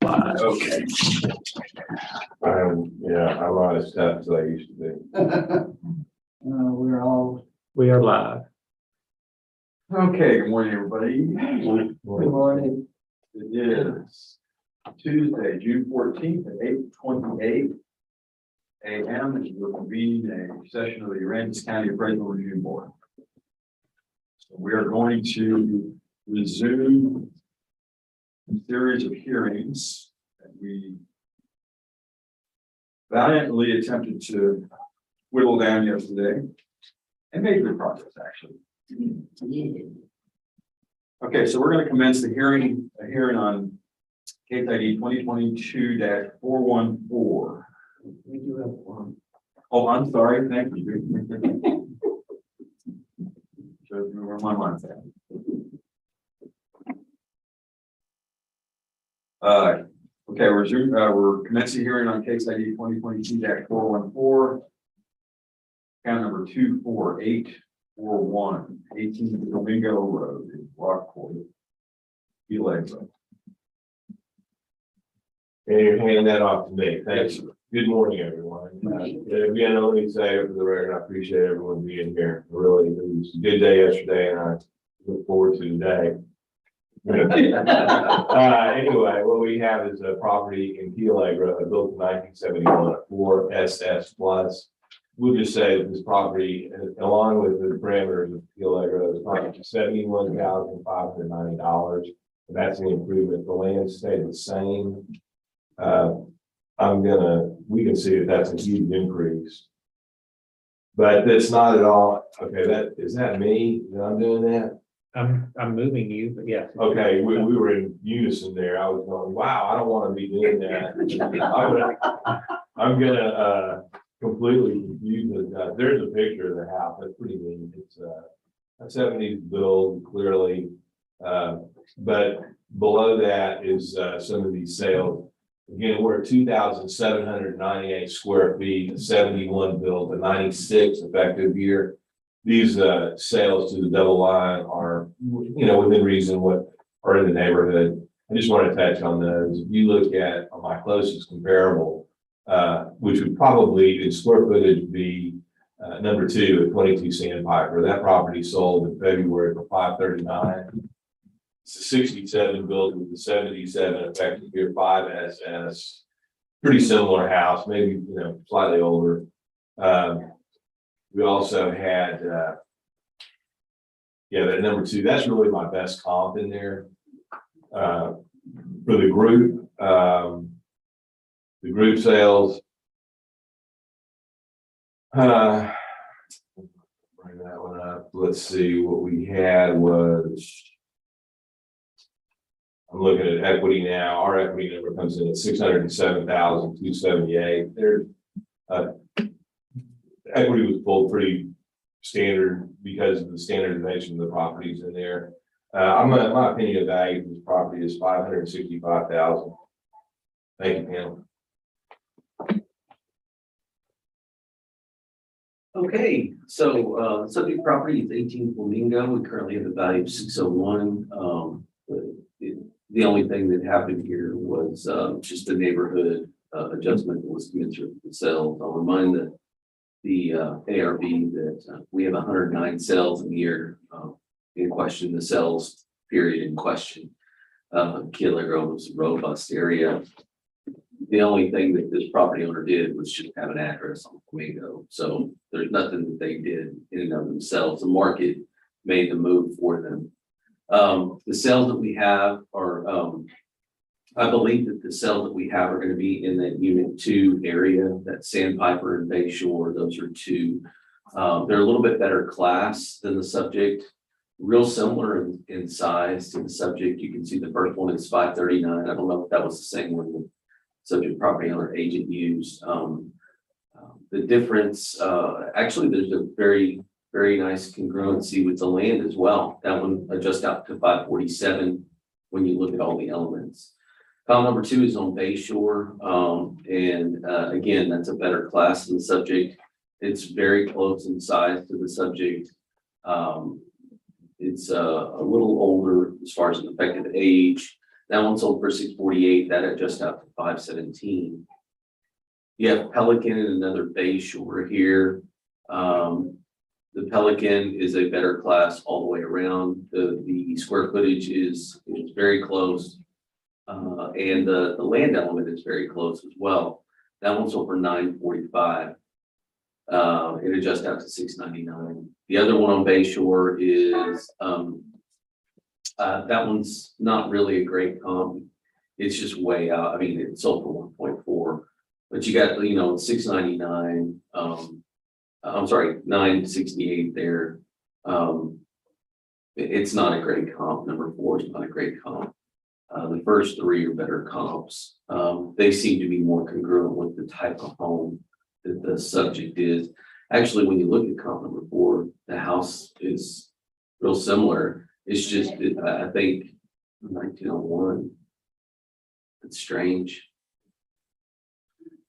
Okay. Yeah, I'm not as tough as I used to be. We are live. Okay, good morning, everybody. Good morning. It is Tuesday, June 14th at 8:28 a.m. and we'll convene a session of the Aransas County Appraisal Review Board. So we are going to resume a series of hearings that we valiantly attempted to whittle down yesterday and made good progress, actually. Okay, so we're going to commence the hearing on case ID 2022-414. We do have one. Oh, I'm sorry. Thank you. Shows me where my mind's at. Okay, we're commencing hearing on case ID 2022-414. Count number 24841, 18 Domingo Road in Rockport. And you're handing that off to me. Thanks. Good morning, everyone. Again, let me say for the record, I appreciate everyone being here. Really, it was a good day yesterday, and I look forward to today. Anyway, what we have is a property in Key Allegra, built in 1971, 4 SS plus. We'll just say that this property, along with the parameters of Key Allegra, is $71,590. That's an improvement. The land stayed the same. We can see that that's a huge increase. But that's not at all, okay, is that me that I'm doing that? I'm moving you, but yeah. Okay, we were in unison there. I was going, wow, I don't want to be doing that. I'm gonna completely confuse it. There's a picture of the house. That's pretty neat. It's a 70s build, clearly. But below that is some of these sales. Again, we're at 2,798 square feet, 71 built, a 96 effective year. These sales to the double line are, within reason what are in the neighborhood. I just want to touch on those. If you look at my closest comparable, which would probably in square footage be number 2 at 22 Sandpiper. That property sold in February for $539. It's a 67 built with the 77 effective year 5 SS. Pretty similar house, maybe slightly older. We also had that number 2. That's really my best comp in there for the group. The group sales. Bring that one up. Let's see, what we had was, I'm looking at equity now. Our equity number comes in at $607,278. There's equity was pulled pretty standard because of the standardization of the properties in there. My opinion of value of this property is $565,000. Thank you, Pam. Okay, so subject property is 18 Flamingo. We currently have a value of 601. The only thing that happened here was just a neighborhood adjustment that was commensurate with the sales. I'll remind the ARB that we have 109 sales a year in question, the sales period in question. Key Allegra was a robust area. The only thing that this property owner did was just have an address on Flamingo. So there's nothing that they did in and of themselves. The market made the move for them. The sales that we have are, I believe that the sales that we have are going to be in that unit 2 area, that Sandpiper and Bayshore. Those are 2. They're a little bit better class than the subject, real similar in size to the subject. You can see the first one is 539. I don't know if that was the same one the subject property owner agent used. The difference, actually, there's a very nice congruency with the land as well. That one adjusts out to 547 when you look at all the elements. File number 2 is on Bayshore. Again, that's a better class than the subject. It's very close in size to the subject. It's a little older as far as an effective age. That one sold for 648, that adjusts out to 517. You have Pelican and another Bay Shore here. The Pelican is a better class all the way around. The square footage is very close. And the land element is very close as well. That one sold for 945. It adjusts out to 699. The other one on Bay Shore is that one's not really a great comp. It's just way out. I mean, it sold for 1.4, but you got, 699. I'm sorry, 968 there. It's not a great comp. Number 4 is not a great comp. The first 3 are better comps. They seem to be more congruent with the type of home that the subject is. Actually, when you look at comp number 4, the house is real similar. It's just, I think 1901. It's strange.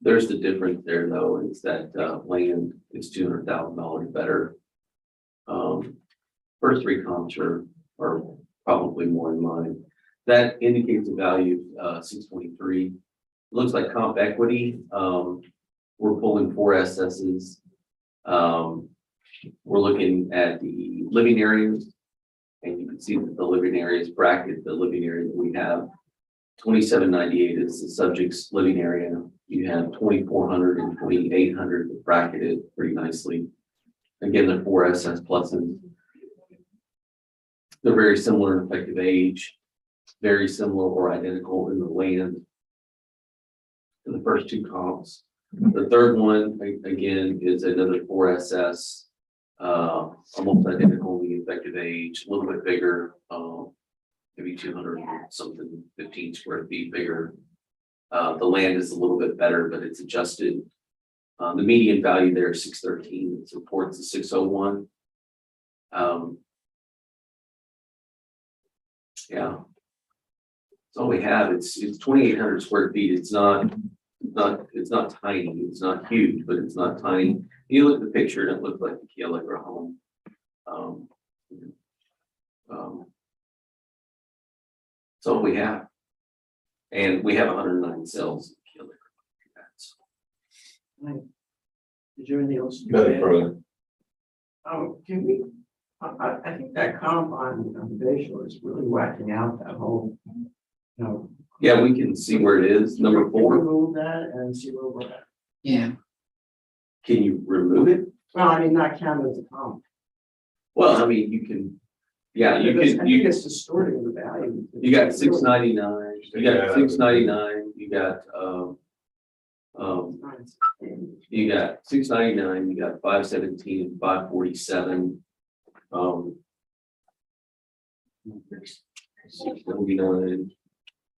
There's the difference there though, is that land is $200,000 better. First 3 comps are probably more in line. That indicates a value of 623. Looks like comp equity. We're pulling 4 SSs. We're looking at the living areas, and you can see that the living areas bracket the living area that we have. 2798 is the subject's living area. You have 2400 and 2800 bracketed pretty nicely. Again, they're 4 SS pluses. They're very similar in effective age, very similar or identical in the land to the first 2 comps. The third one, again, is another 4 SS, almost identical in the effective age, a little bit bigger, maybe 200 something, 15 square feet bigger. The land is a little bit better, but it's adjusted. The median value there is 613. It supports the 601. Yeah. That's all we have. It's 2,800 square feet. It's not tiny. It's not huge, but it's not tiny. You look at the picture and it looks like a Key Allegra home. That's all we have. And we have 109 sales in Key Allegra. Is there anything else? Nothing further. Can we, I think that comp on Bay Shore is really whacking out that whole, Yeah, we can see where it is. Number Can we 4. remove that and see where we're at. Yeah, Can you remove it? Well, I mean, not count as a comp. Well, I mean, you can. Yeah, you Because I can. think it's distorting the value. You got 699. You got 699. You got 699. You got 517 and 547. 679,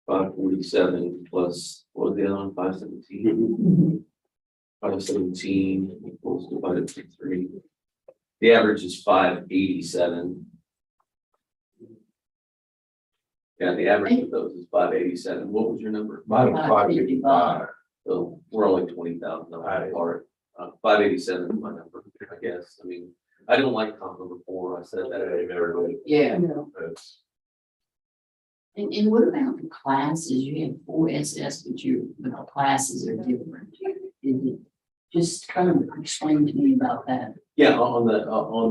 547 plus what was the other one? 517. 517 equals divided by 3. The average is 587. Yeah, the average of those is 587. What was your number? Mine was 555. So we're only $20,000 apart. 587 is my number, I guess. I mean, I don't like comp number 4. I said that. Everybody. yeah. That's- And what about the classes? You have 4 SS, but the classes are different. Is it just kind of explain to me about that? Yeah, on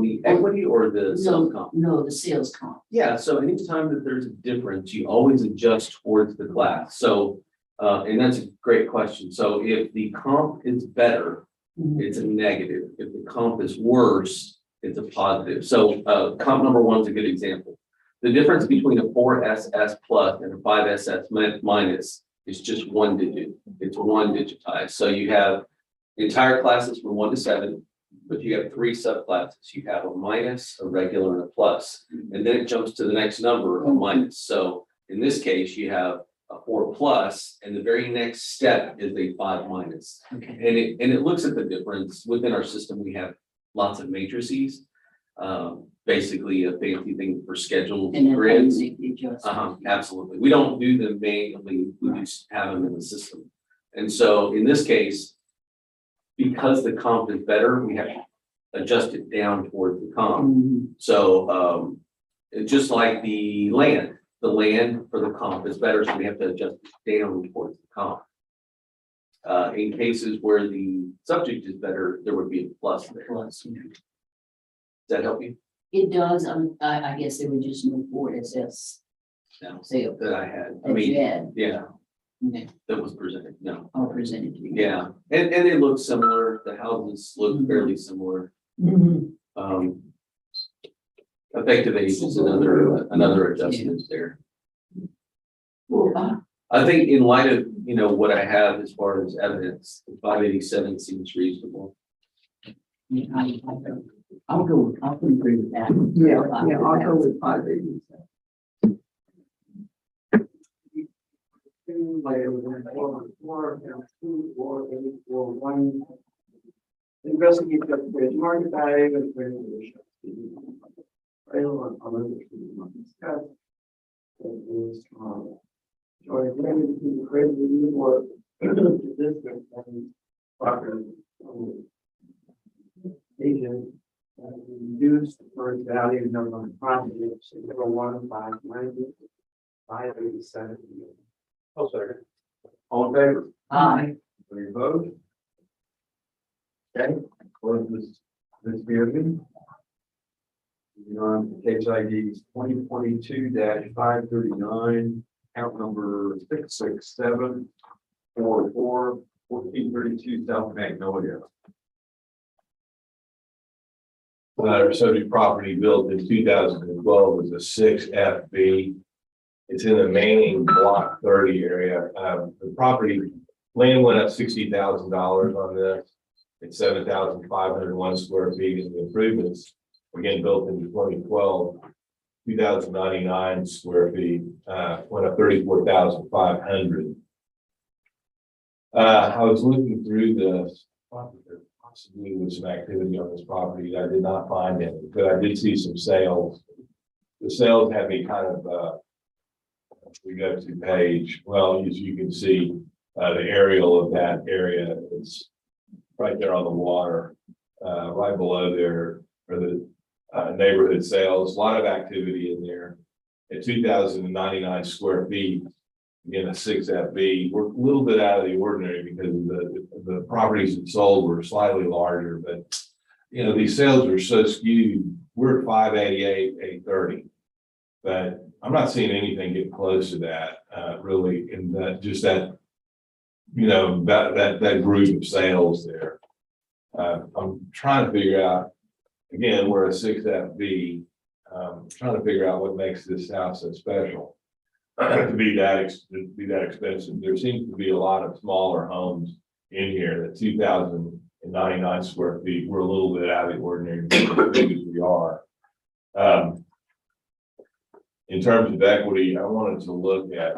the equity or the sales comp? No, the sales comp. Yeah, so anytime that there's a difference, you always adjust towards the class. So, and that's a great question. So if the comp is better, it's a negative. If the comp is worse, it's a positive. So comp number 1 is a good example. The difference between a 4 SS plus and a 5 SS minus is just 1 digit. It's 1 digitized. So you have entire classes from 1 to 7. But you have 3 subclasses. You have a minus, a regular, and a plus. And then it jumps to the next number, a minus. So in this case, you have a 4 plus, and the very next step is a 5 minus. Okay. And it looks at the difference. Within our system, we have lots of matrices. Basically a fancy thing for schedules And and then grids. make the adjustment. Absolutely. We don't do them manually. We just have them in the system. And so in this case, because the comp is better, we have to adjust it down towards the comp. Mhm. So, just like the land, the land for the comp is better, so we have to adjust it down towards the comp. In cases where the subject is better, there would be a plus there. Does Plus, that help you? it does, I guess there were just no 4SS No, sale that I had. I that you mean, had, yeah, okay, that was presented. No. all presented to you. Yeah, and they look similar. The houses look fairly similar. Mhm. Effective age is another adjustment there. Well, I think in light of, what I have as far as evidence, 587 seems reasonable. I'll agree with that. I'll go with 580. Two layers, four, two, four, eight, four, one. Investigate the bridge market value and bring the rail on other discuss. It is, joint agreement between the credit union or the district and property agent. Reduced for value number of property, 601, 590, 587. Oh, sorry. All in favor? Aye. Any opposed? Okay, close this hearing. Moving on to case ID 2022-539, count number 66744, 1432 South Magnolia. Subject property built in 2012 was a 6FB. It's in the main block 30 area. The property land went up $60,000 on this. It's 7,501 square feet, and the improvements, again, built in 2012, 2,099 square feet, went up 34,500. I was looking through this, possibly with some activity on this property. I did not find any, but I did see some sales. The sales had me kind of, we go to page, well, as you can see, the aerial of that area is right there on the water. Right below there are the neighborhood sales, a lot of activity in there. At 2,099 square feet, again, a 6FB, we're a little bit out of the ordinary because the properties that sold were slightly larger, but these sales are so skewed. We're at 588, 830, but I'm not seeing anything get close to that, really, in that that group of sales there. I'm trying to figure out, again, we're a 6FB, trying to figure out what makes this house so special to be that expensive. There seems to be a lot of smaller homes in here. That 2,099 square feet, we're a little bit out of the ordinary, as big as we are. In terms of equity, I wanted to look at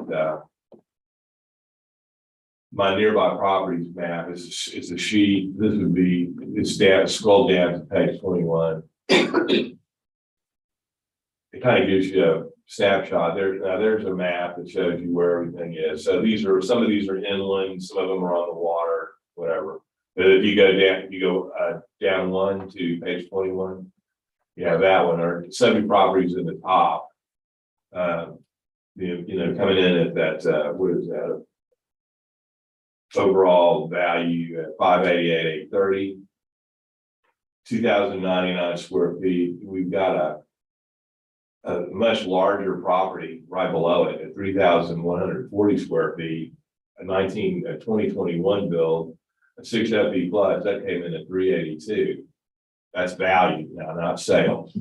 my nearby properties map. It's a sheet. This would be, scroll down to page 21. It kind of gives you a snapshot. There's a map that shows you where everything is. So some of these are inland, some of them are on the water, whatever. But if you go down one to page 21, you have that one, or 70 properties in the top. Coming in at that, what is that? Overall value at 588, 830, 2,099 square feet. We've got a much larger property right below it at 3,140 square feet, a 2021 build, a 6FB plus, that came in at 382. That's value now, not sales.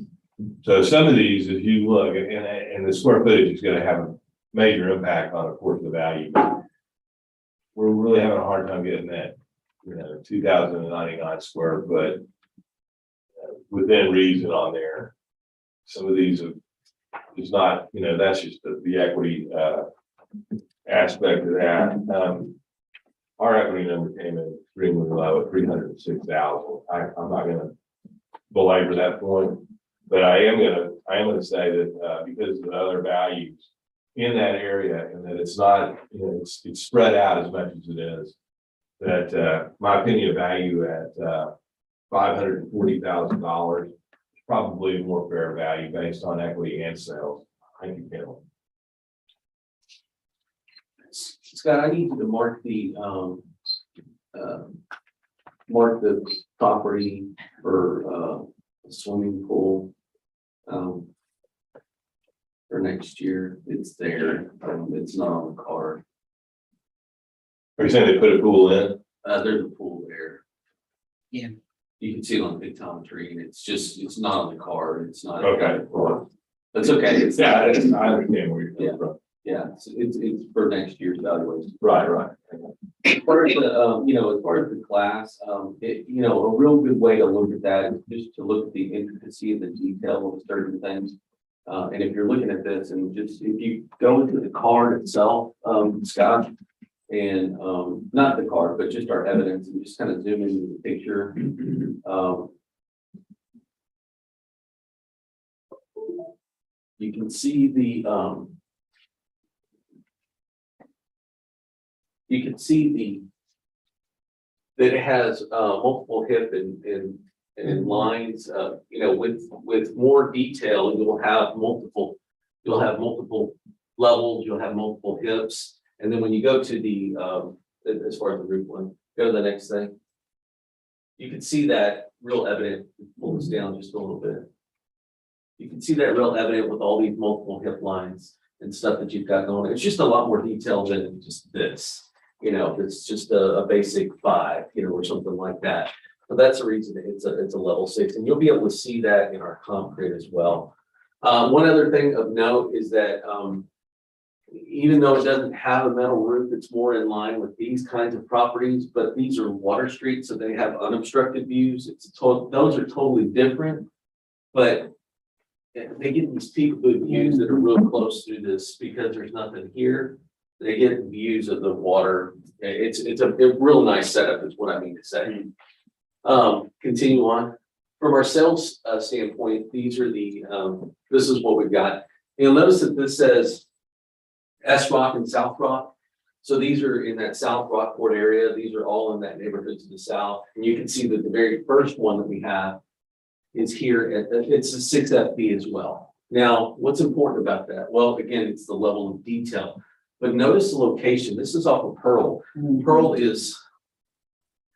So some of these, if you look, and the square footage is going to have a major impact on, of course, the value. We're really having a hard time getting that, 2,099 square foot within reason on there. Some of these is not, that's just the equity aspect of that. Our equity number came in extremely low at 306,000. I'm not going to belabor that point. But I am gonna say that because of the other values in that area, and that it's not, it's spread out as much as it is, that my opinion of value at $540,000 is probably a more fair value based on equity and sales. Thank you, Ken. Scott, I need you to mark the property for, a swimming pool. For next year, it's there, it's not on the card. Are you saying they put a pool in? There's a pool there. Yeah. You can see it on the pictometry, and it's not on the card, it's not. Okay. It's okay, it's, Yeah, I understand where you're coming from. yeah, it's for next year's evaluation. Right. As far as the, as far as the class, a real good way to look at that is just to look at the intricacy and the detail of certain things. And if you're looking at this and just, if you go into the card itself, Scott, and, not the card, but just our evidence, and just kind of zoom into the picture. You can see that it has multiple hip and lines, with more detail, you'll have multiple levels, you'll have multiple hips. And then when you go to the, as far as the roof one, go to the next thing. You can see that real evident, pull this down just a little bit. You can see that real evident with all these multiple hip lines and stuff that you've got going. It's just a lot more detail than just this. It's just a basic 5, or something like that. But that's the reason it's a level 6, and you'll be able to see that in our comp grid as well. One other thing of note is that even though it doesn't have a metal roof, it's more in line with these kinds of properties, but these are water streets, so they have unobstructed views. Those are totally different, but they get these peekaboo views that are real close through this because there's nothing here. They get views of the water. It's a real nice setup is what I mean to say. Continue on. From our sales standpoint, these are this is what we've got. You'll notice that this says S Rock and South Rock. So these are in that South Rockport area. These are all in that neighborhood to the south. And you can see that the very first one that we have is here. It's a 6 FB as well. Now, what's important about that? Well, again, it's the level of detail. But notice the location. This is off of Pearl. Pearl is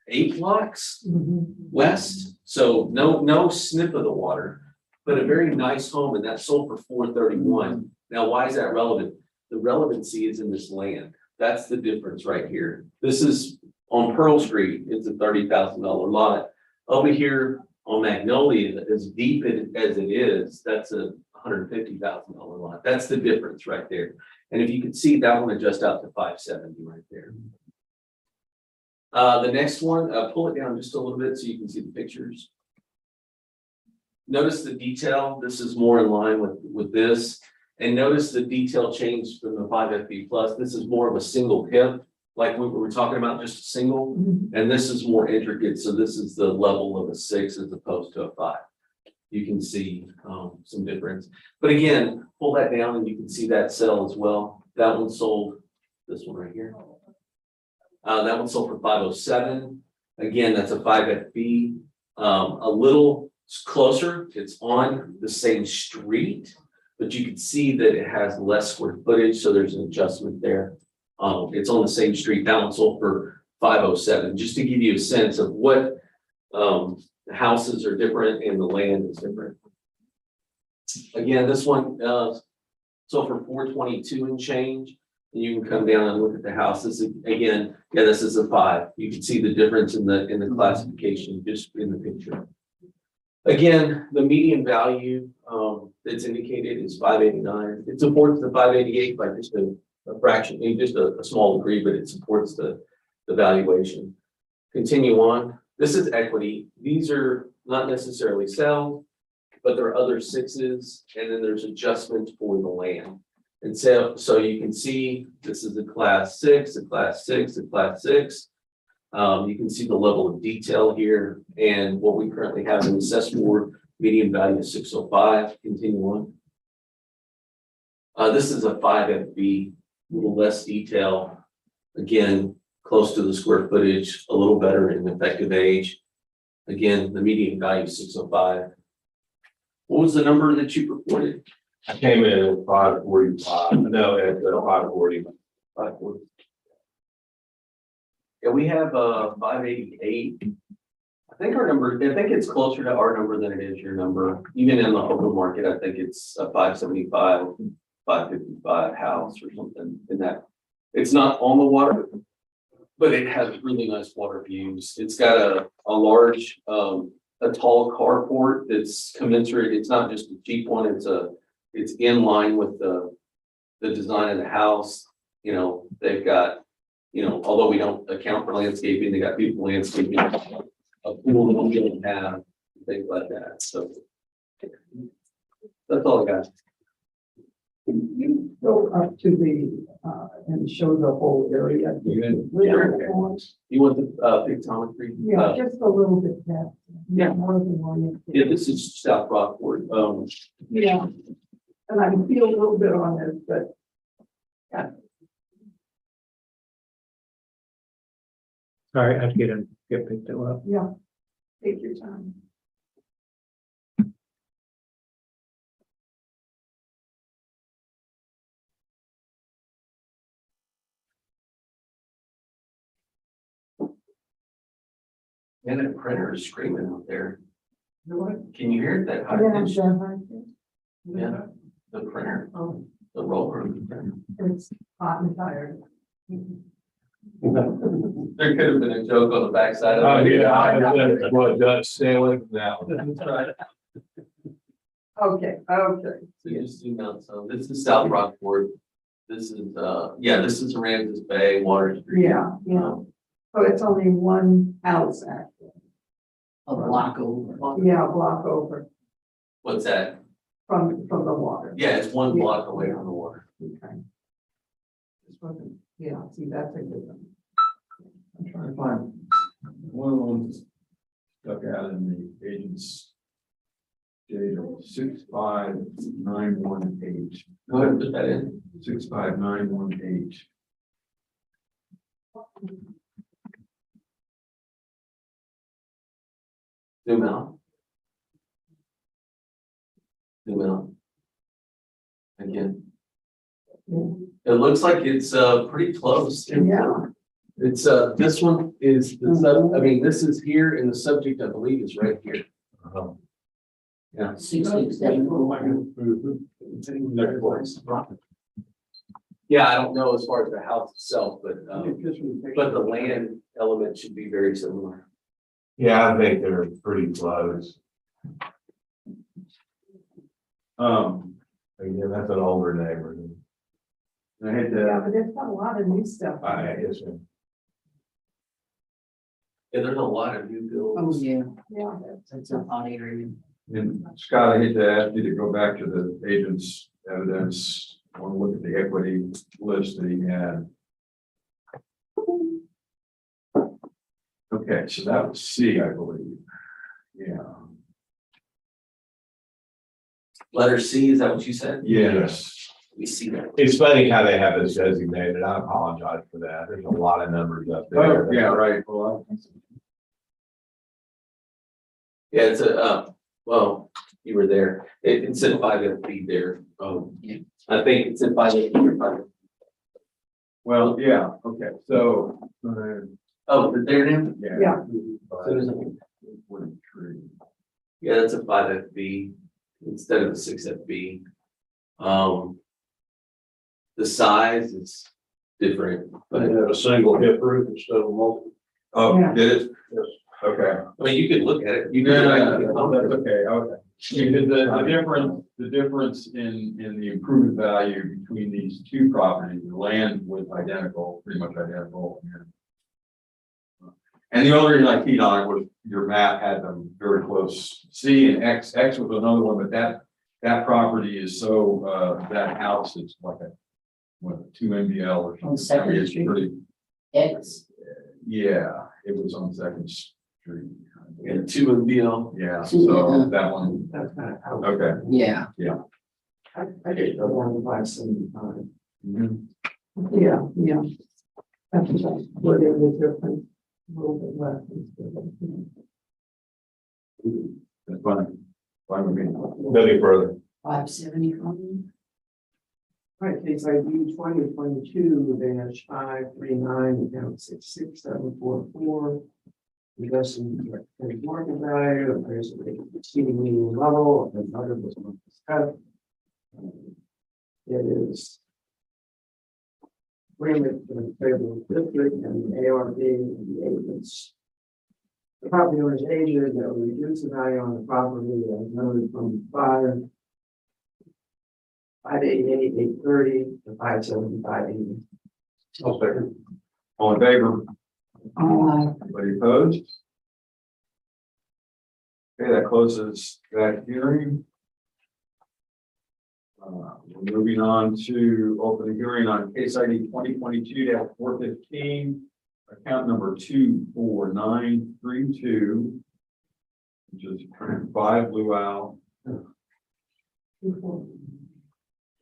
8 blocks west. So no snip of the water, but a very nice home, and that sold for $431. Now, why is that relevant? The relevancy is in this land. That's the difference right here. This is on Pearl Street. It's a $30,000 lot. Over here on Magnolia, as deep as it is, that's a $150,000 lot. That's the difference right there. And if you can see, that one adjusts out to 570 right there. The next one, pull it down just a little bit so you can see the pictures. Notice the detail. This is more in line with this. And notice the detail change from the 5FB plus. This is more of a single hip, like we were talking about, just a single. And this is more intricate. So this is the level of a 6 as opposed to a 5. You can see some difference. But again, pull that down and you can see that sell as well. That one sold, this one right here. That one sold for 507. Again, that's a 5FB. A little closer. It's on the same street, but you can see that it has less square footage. So there's an adjustment there. It's on the same street. That one sold for 507, just to give you a sense of what the houses are different and the land is different. Again, this one sold for 422 and change. And you can come down and look at the house. This is, again, yeah, this is a 5. You can see the difference in the classification just in the picture. Again, the median value that's indicated is 589. It supports the 588 by just a fraction, just a small degree, but it supports the valuation. Continue on. This is equity. These are not necessarily sell, but there are other 6s, and then there's adjustments for the land. And so you can see this is a class 6, a class 6, a class 6. You can see the level of detail here, and what we currently have in the assessed board, median value is 605. Continue on. This is a 5FB, a little less detail. Again, close to the square footage, a little better in effective age. Again, the median value is 605. What was the number that you reported? I came in at 545. No, at 540. 540. Yeah, we have 588. I think it's closer to our number than it is your number. Even in the open market, I think it's a 575, 555 house or something in that. It's not on the water, but it has really nice water views. It's got a large, a tall carport that's commensurate. It's not just a cheap one. It's in line with the design of the house. You know, they've got, you know, although we don't account for landscaping, they got beautiful landscaping, a pool that we don't have, things like that. So that's all I got. You go up to the, and show the whole area. You want the pictometry? Yeah, just a little bit that. Yeah. More than one. Yeah, this is South Rockport. Yeah, and I can feel a little bit on this, but. Sorry, I have to get picked up. Yeah, take your time. And that printer is screaming out there. You know what? Can you hear that? high pitch? Yeah, the printer, Oh, the roller. of the printer. it's hot and tired. There could have been a joke on the backside of Oh, it. yeah, that's what it does, stay away from that one. That's right. Okay, okay. So you just zoom out some. This is South Rockport. This is, yeah, this is Aransas Bay, Water Street. Yeah, yeah. So it's only one house actually. A block over. Yeah, a block over What's that? from the water. Yeah, it's one block away from the water. Okay. This wasn't, yeah, see, that's a good one. I'm trying to find one of the ones stuck out in the agent's data 65918. Go ahead and put that in. 65918. Zoom out. Zoom out. Again. It looks like it's pretty close. Yeah. It's this one is the sub, I mean, this is here and the subject, I believe, is right here. Yeah. 667. Yeah, I don't know as far as the house itself, but the land element should be very similar. Yeah, I think they're pretty close. Again, that's an older neighborhood. I had Yeah, to, but there's not a lot of new stuff. I guess. Yeah, there's a lot of new Oh, builds. yeah, Yeah. that's a hot area. and Scott, I hate to ask you to go back to the agent's evidence. I want to look at the equity list that he had. Okay, so that was C, I believe. Yeah. Letter C, is that what you said? Yes. We see that. It's funny how they have this designated. I apologize for that. There's a lot of numbers up there. Oh, yeah, right. Well, Yeah, it's a, well, you were there. It said 5FB there. Yeah. I think it said 5FB or 5. well, yeah, okay, so. Oh, there it is. Yeah. Yeah, that's a 5FB instead of a 6FB. The size is different, but have a single hip roof instead of multiple. Oh, Yeah. did it? Okay. I mean, you could look at it. You No, could. that's okay, okay. Because the difference in the improvement value between these two properties, the land was identical, pretty much identical. And the only reason I keyed on it was your map had them very close. C and X was another one, but that property is so, that house is like a, what, 2 MBL or On something. Second It's Street? pretty, X, yeah, it was on Second Street. And 2 MBL. Yeah, Two, so that one, That's kind of how. okay. yeah, I did go down to 575. Mhm. Yeah, yeah. That's just what it was different, a little bit less. That's fine. Fine with me. Nothing further. 575. Right, case ID 2022-539, account 66744. Investing in market value, appears to be exceeding median level, and other was not discussed. It is agreement for the favorable district and the ARB and the agents. The property owner's agent that will reduce the value on the property as noted from 588, 830 to 575, 80. I'll second. All in favor? Anybody opposed? Okay, that closes that hearing. We're moving on to open the hearing on case ID 2022-415, account number 24932, which is 5 Blue Owl.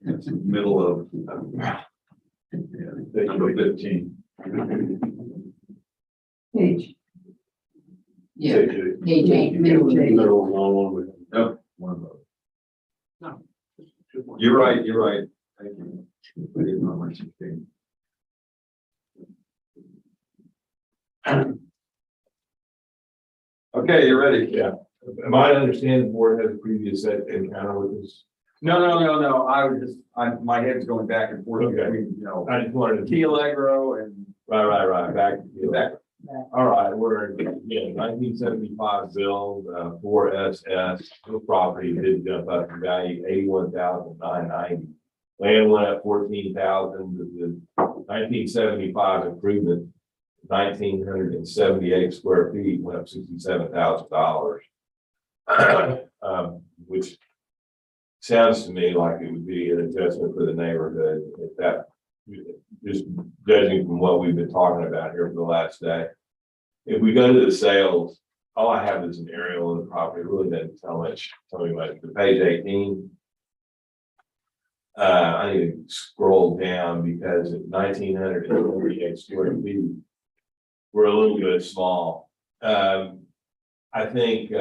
It's in the middle of number 15. Page. Yeah, page 8, middle of page. Nope, one of those. You're right, you're right. Thank you. I didn't know my 16. Okay, you're ready. Yeah. Am I understanding the board had a previous encounter with this? No. I was just, my head's going back and forth Okay. between, you know, I just wanted to. Key Allegro and Right. Back. back. All right, we're, 1975 build, 4SS, the property did jump up in value, 81,990. Land went up 14,000, the 1975 improvement, 1,978 square feet, went up $67,000. Which sounds to me like it would be an adjustment for the neighborhood, if that, just judging from what we've been talking about here for the last day. If we go to the sales, all I have is an aerial of the property, it really doesn't tell me much. The page 18. I need to scroll down because at 1,948 square feet, we're a little bit small. I think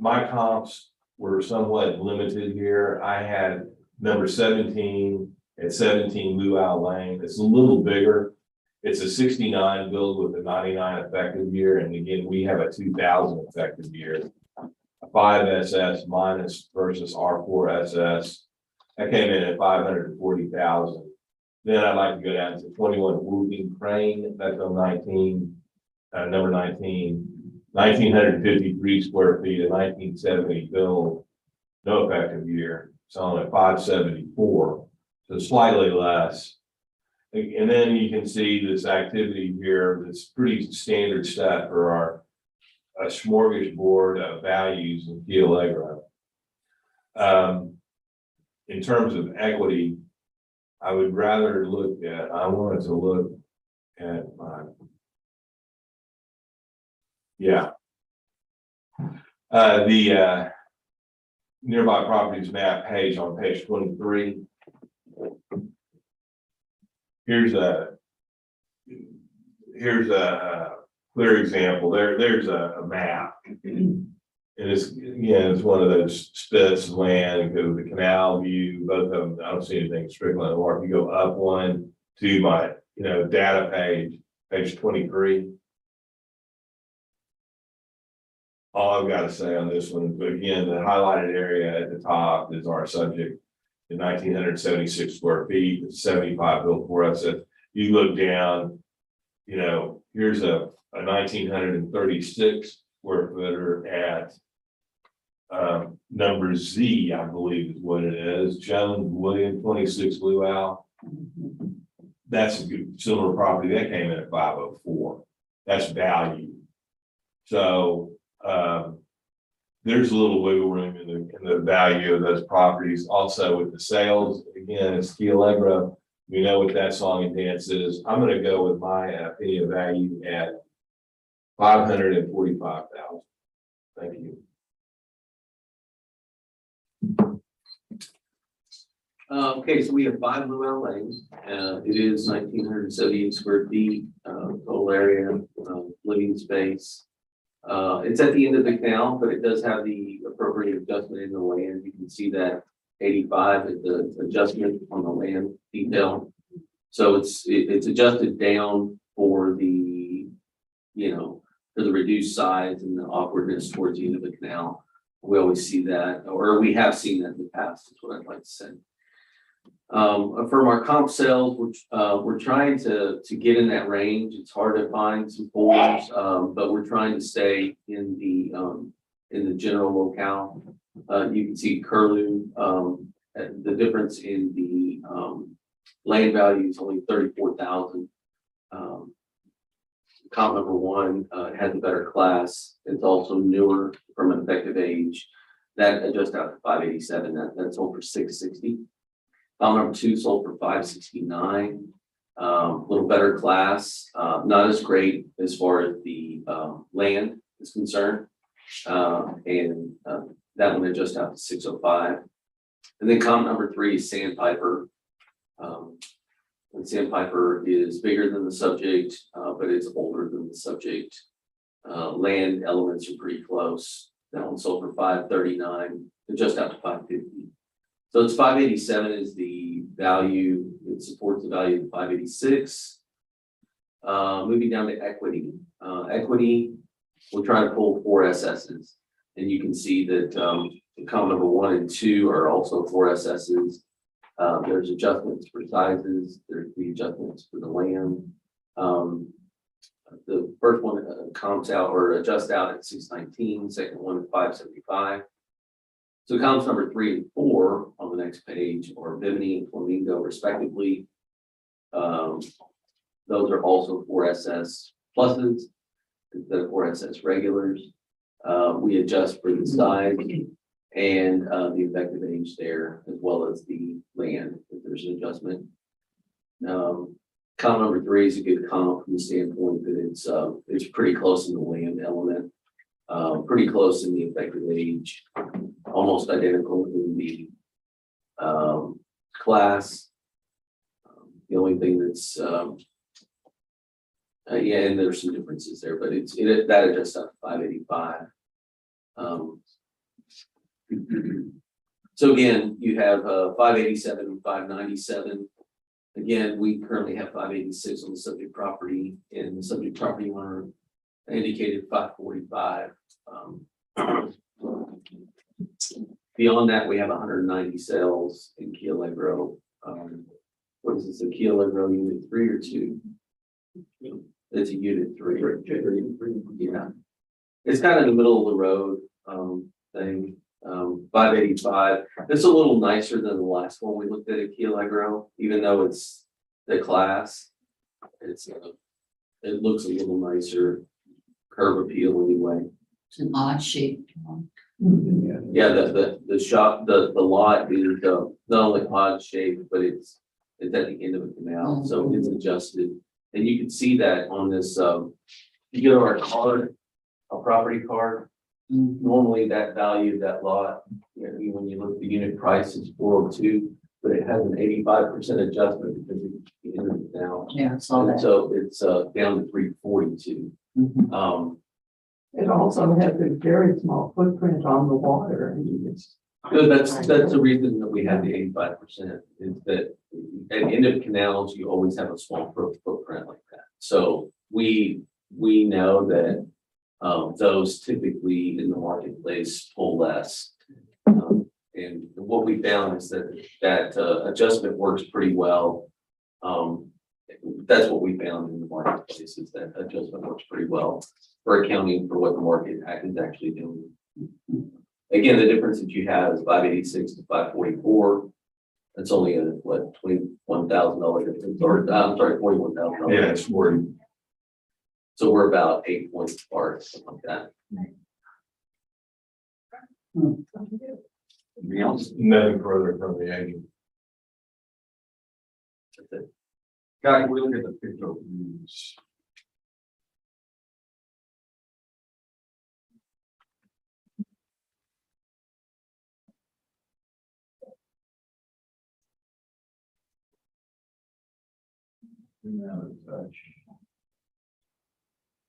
my comps were somewhat limited here. I had number 17 at 17 Luau Lane. It's a little bigger. It's a 69 build with a 99 effective year. And again, we have a 2000 effective year. A 5SS minus versus R4SS. That came in at 540,000. Then I'd like to go down to 21 Whooping Crane. That's on 19, number 19. 1,953 square feet, a 1970 build, no effective year. It's on at 574, so slightly less. And then you can see this activity here, that's pretty standard stuff for our smorgasbord of values in Key Allegro. In terms of equity, I would rather look at, I wanted to look at my, the nearby properties map page on page 23. Here's a clear example. There's a map. And it's, it's one of those spits of land, go to the canal view, both of them, I don't see anything strickland, or if you go up one to my, data page 23. All I've got to say on this one, but again, the highlighted area at the top is our subject. The 1,976 square feet, it's 75 built for us. If you look down, here's a 1,936 square footer at number Z, I believe is what it is. Jones William 26 Luau. That's a good similar property that came in at 504. That's value. So there's a little wiggle room in the value of those properties. Also with the sales, again, it's Key Allegro. We know what that song and dance is. I'm going to go with my opinion value at 545,000. Thank you. Okay, so we have 5 Luau Lanes. It is 1,978 square feet, total area, living space. It's at the end of the canal, but it does have the appropriate adjustment in the land. You can see that 85 is the adjustment on the land detail. So it's adjusted down for the, for the reduced size and the awkwardness towards the end of the canal. We always see that, or we have seen that in the past, is what I'd like to say. From our comp sales, we're trying to get in that range. It's hard to find some forms, but we're trying to stay in the general locale. You can see Curlew, the difference in the land value is only 34,000. Comp number one has a better class. It's also newer from an effective age. That adjusts out to 587. That sold for 660. Comp number two sold for 569. A little better class, not as great as far as the land is concerned. That one adjusts out to 605. And then comp number three is Sandpiper. And Sandpiper is bigger than the subject, but it's older than the subject. Land elements are pretty close. That one sold for 539, just out to 550. So it's 587 is the value. It supports the value of 586. Moving down to equity. Equity, we're trying to pull 4 SSs, and you can see that comp number 1 and 2 are also 4 SSs. There's adjustments for sizes. There's the adjustments for the land. The first one comps out or adjusts out at 619, second one at 575. So comps number 3 and 4 on the next page are Bimini and Flamingo respectively. Those are also 4SS pluses instead of 4SS regulars. We adjust for the size and the effective age there, as well as the land, if there's an adjustment. Comp number 3 is a good comp from the standpoint that it's pretty close in the land element, pretty close in the effective age, almost identical in the class. The only thing that's yeah, and there's some differences there, but that adjusts up to 585. So again, you have 587 and 597. Again, we currently have 586 on the subject property, and the subject property owner indicated 545. Beyond that, we have 190 sales in Key Allegro. What is this, a Key Allegro unit 3 or 2? It's a unit 3. Yeah. It's kind of in the middle of the road thing. 585. It's a little nicer than the last one we looked at Key Allegro, even though it's the class. It looks a little nicer. Curb appeal anyway. It's an odd shaped one. Yeah, the shop, the lot is not only odd shaped, but it's at the end of a canal, so it's adjusted. And you can see that on this, you go to our card, a property card. Normally that value of that lot, when you look at the unit price is 402, but it has an 85% adjustment because it's the end of the canal. Yeah, I saw And that. so it's down to 342. It also has a very small footprint on the water. I mean, it's. So that's the reason that we have the 85% is that at the end of canals, you always have a small footprint like that. So we know that those typically in the marketplace pull less. And what we found is that adjustment works pretty well. That's what we found in the marketplace is that adjustment works pretty well for accounting for what the market is actually doing. Again, the difference that you have is 586 to 544. That's only a what, $21,000 difference, or I'm sorry, $41,000. Yeah, it's 40. So we're about 8 points apart, something like that. Anything else? Nothing further from the agent. That's it. Guys, we look at the picture of these.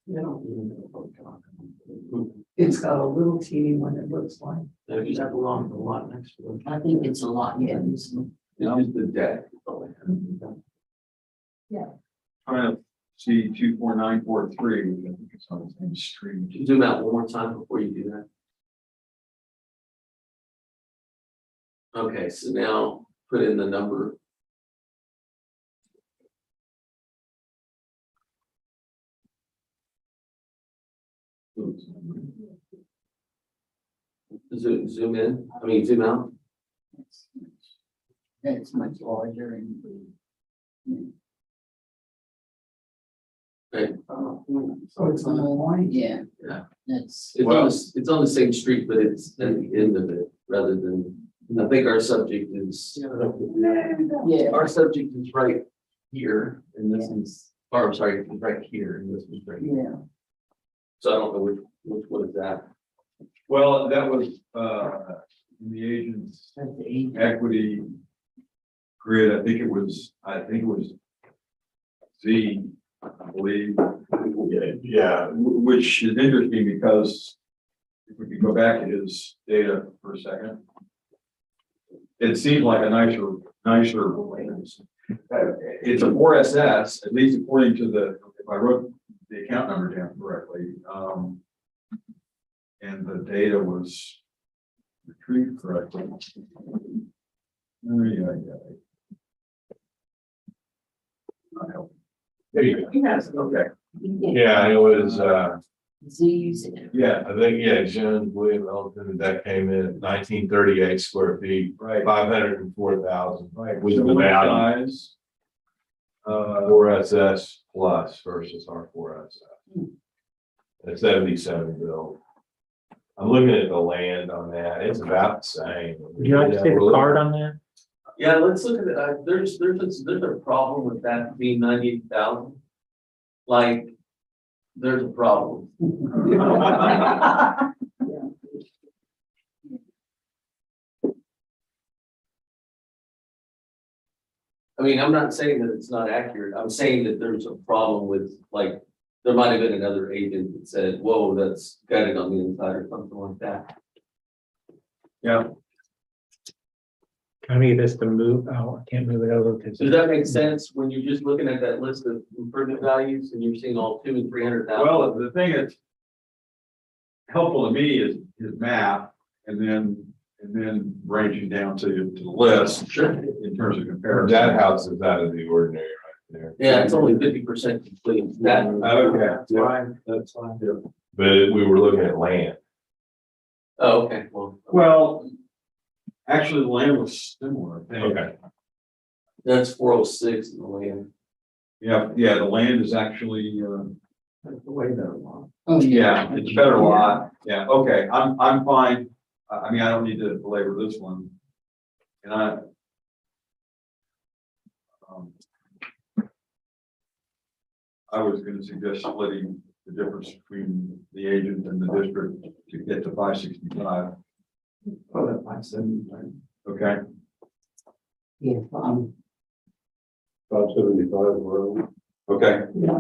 You know, it's got a little teeny one, it looks like. If you That belongs to a lot next to it. I think it's a lot, yeah, it's, just the deck. Trying to see 24943, which I think it's on the same street. Can you zoom out one more time before you do that? Okay, so now put in the number. Zoom in, I mean, zoom out. that's much larger and. So it's on the line. Yeah. Yeah. That's, It's on the same street, but it's at the end of it rather than, I think our subject is. yeah, Our subject is right here and this is, or I'm sorry, it's right here and this is right here. yeah, So I don't know which one is that. Well, that was, in the agent's that's the eight. equity grid, I think it was Z, I believe. Yeah, which is interesting because if we could go back to his data for a second. It seemed like a nicer. It's a 4SS, at least according to the, if I wrote the account number down correctly. And the data was retrieved correctly. Oh, yeah. Not helping. There you go. Yes. Okay, Yeah, it was, Z's. yeah, I think, yeah, Jones, William Elton, that came in at 1938 square feet, right, 504,000. right. Was So the what value. size? 4SS plus versus our 4SS. At 77 bill. I'm looking at the land on that, it's about the same. Would you like to see the card on that? Yeah, let's look at it. There's a problem with that being 98,000. Like, there's a problem. I mean, I'm not saying that it's not accurate. I'm saying that there's a problem with, like, there might have been another agent that said, whoa, that's gutted on the inside or something like that. Yeah, Can I get this to move? Oh, I can't move it over because. Does that make sense when you're just looking at that list of improvement values and you're seeing all 200,000 and 300,000? well, the thing that's helpful to me is his map and then ranging down to the list. Sure. In terms of comparison. That house is out of the ordinary right there. Yeah, it's only 50% complete. That, Okay, that's fine. But we were looking at land. oh, okay, well, Well, actually, the land was similar. I think. Okay. that's 406 in the land. Yeah, the land is actually, That's the way that one. Oh, yeah, it's a better lot. Yeah, okay, I'm fine. I mean, I don't need to belabor this one. And I was gonna suggest splitting the difference between the agent and the district to get to 565. Oh, that 575. Okay. Yeah, 575. Okay. yeah.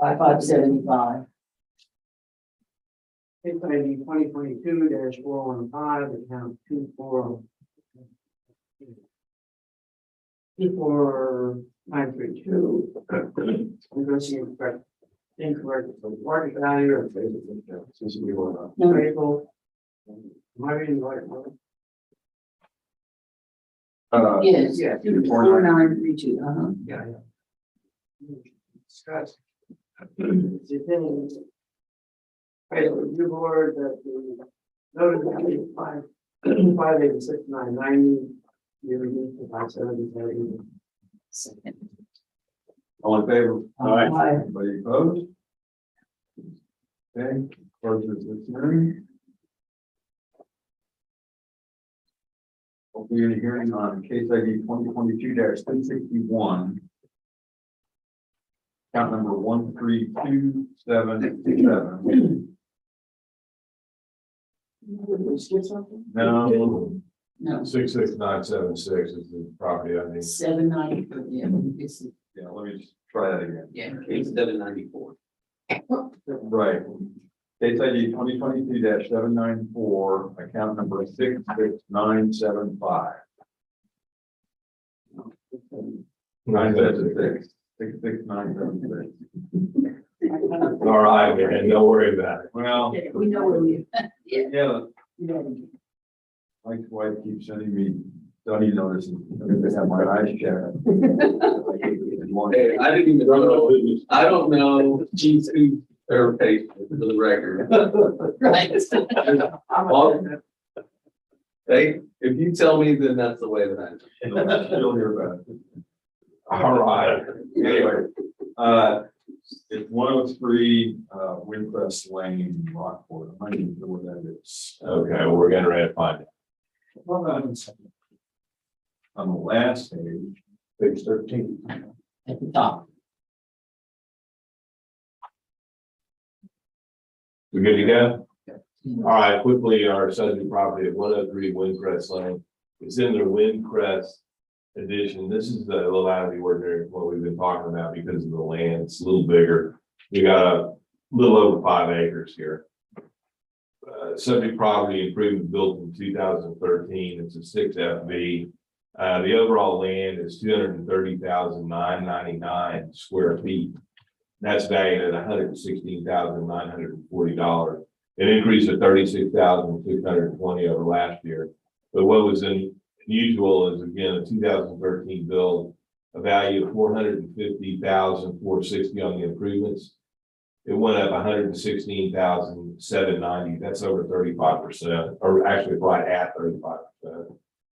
5575. It's ID 2022-415, account 24932. Negotiate incorrect market value or since we were appraisal. Am I reading the right one? Yes. Yeah. 4932, Yeah. Discuss. It's the opinion. Appraisal review board that the notice value 586,990. You reduced to 570. Second. All in favor? Aye. Anybody opposed? Okay, closes this hearing. Open the hearing on case ID 2022-1061. Count number 132767. Skip something? No, No, 66976 is the property I think. 790, yeah, it's Yeah, let me just try that again. Yeah. Case 794. Right. Case ID 2022-794, account number 66975. 976. 66976. All right, man, don't worry about it. Well, We know where we, yeah, Mike's wife keeps sending me study notices. I'm gonna have my eyes checked. Hey, I didn't even know, I don't know, geez, who, or pay for the record. right. Hey, if you tell me, then that's the way that I know. You'll hear about it. All right. Anyway, it's 103, Windcrest Lane, Rockport. I'm not even sure where that is. Okay, well, we're getting ready to find it. On the last page, page 13. At the top. We good to go? All right, quickly, our subject property at 103 Windcrest Lane. It's in the Windcrest edition. This is the little out of the ordinary, what we've been talking about because of the land. It's a little bigger. We got a little over 5 acres here. Subject property improvement built in 2013. It's a 6 FB. The overall land is 230,999 square feet. That's valued at $116,940, an increase of 36,620 over last year. But what was unusual is, again, a 2013 build, a value of 450,460 on the improvements. It went up 116,790. That's over 35%, or actually right at 35%.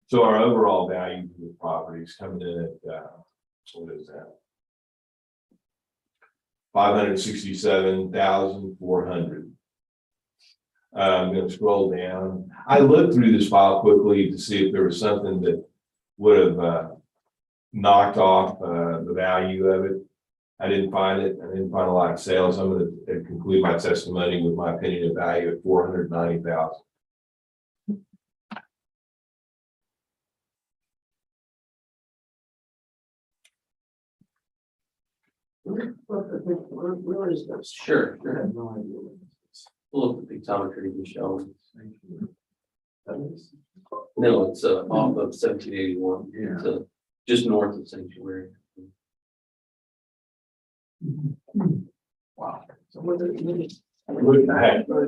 So our overall value of the property is coming in at, what is that? 567,400. I'm going to scroll down. I looked through this file quickly to see if there was something that would have knocked off the value of it. I didn't find it. I didn't find a lot of sales. I'm going to conclude my testimony with my opinion of value at 490,000. Where is this? Sure, I sure. have no idea what this is. Pull up the pictometry, Michelle. That is- No, it's off of 1781. Yeah. So just north of Sanctuary. Wow. So what is it? What the heck? That's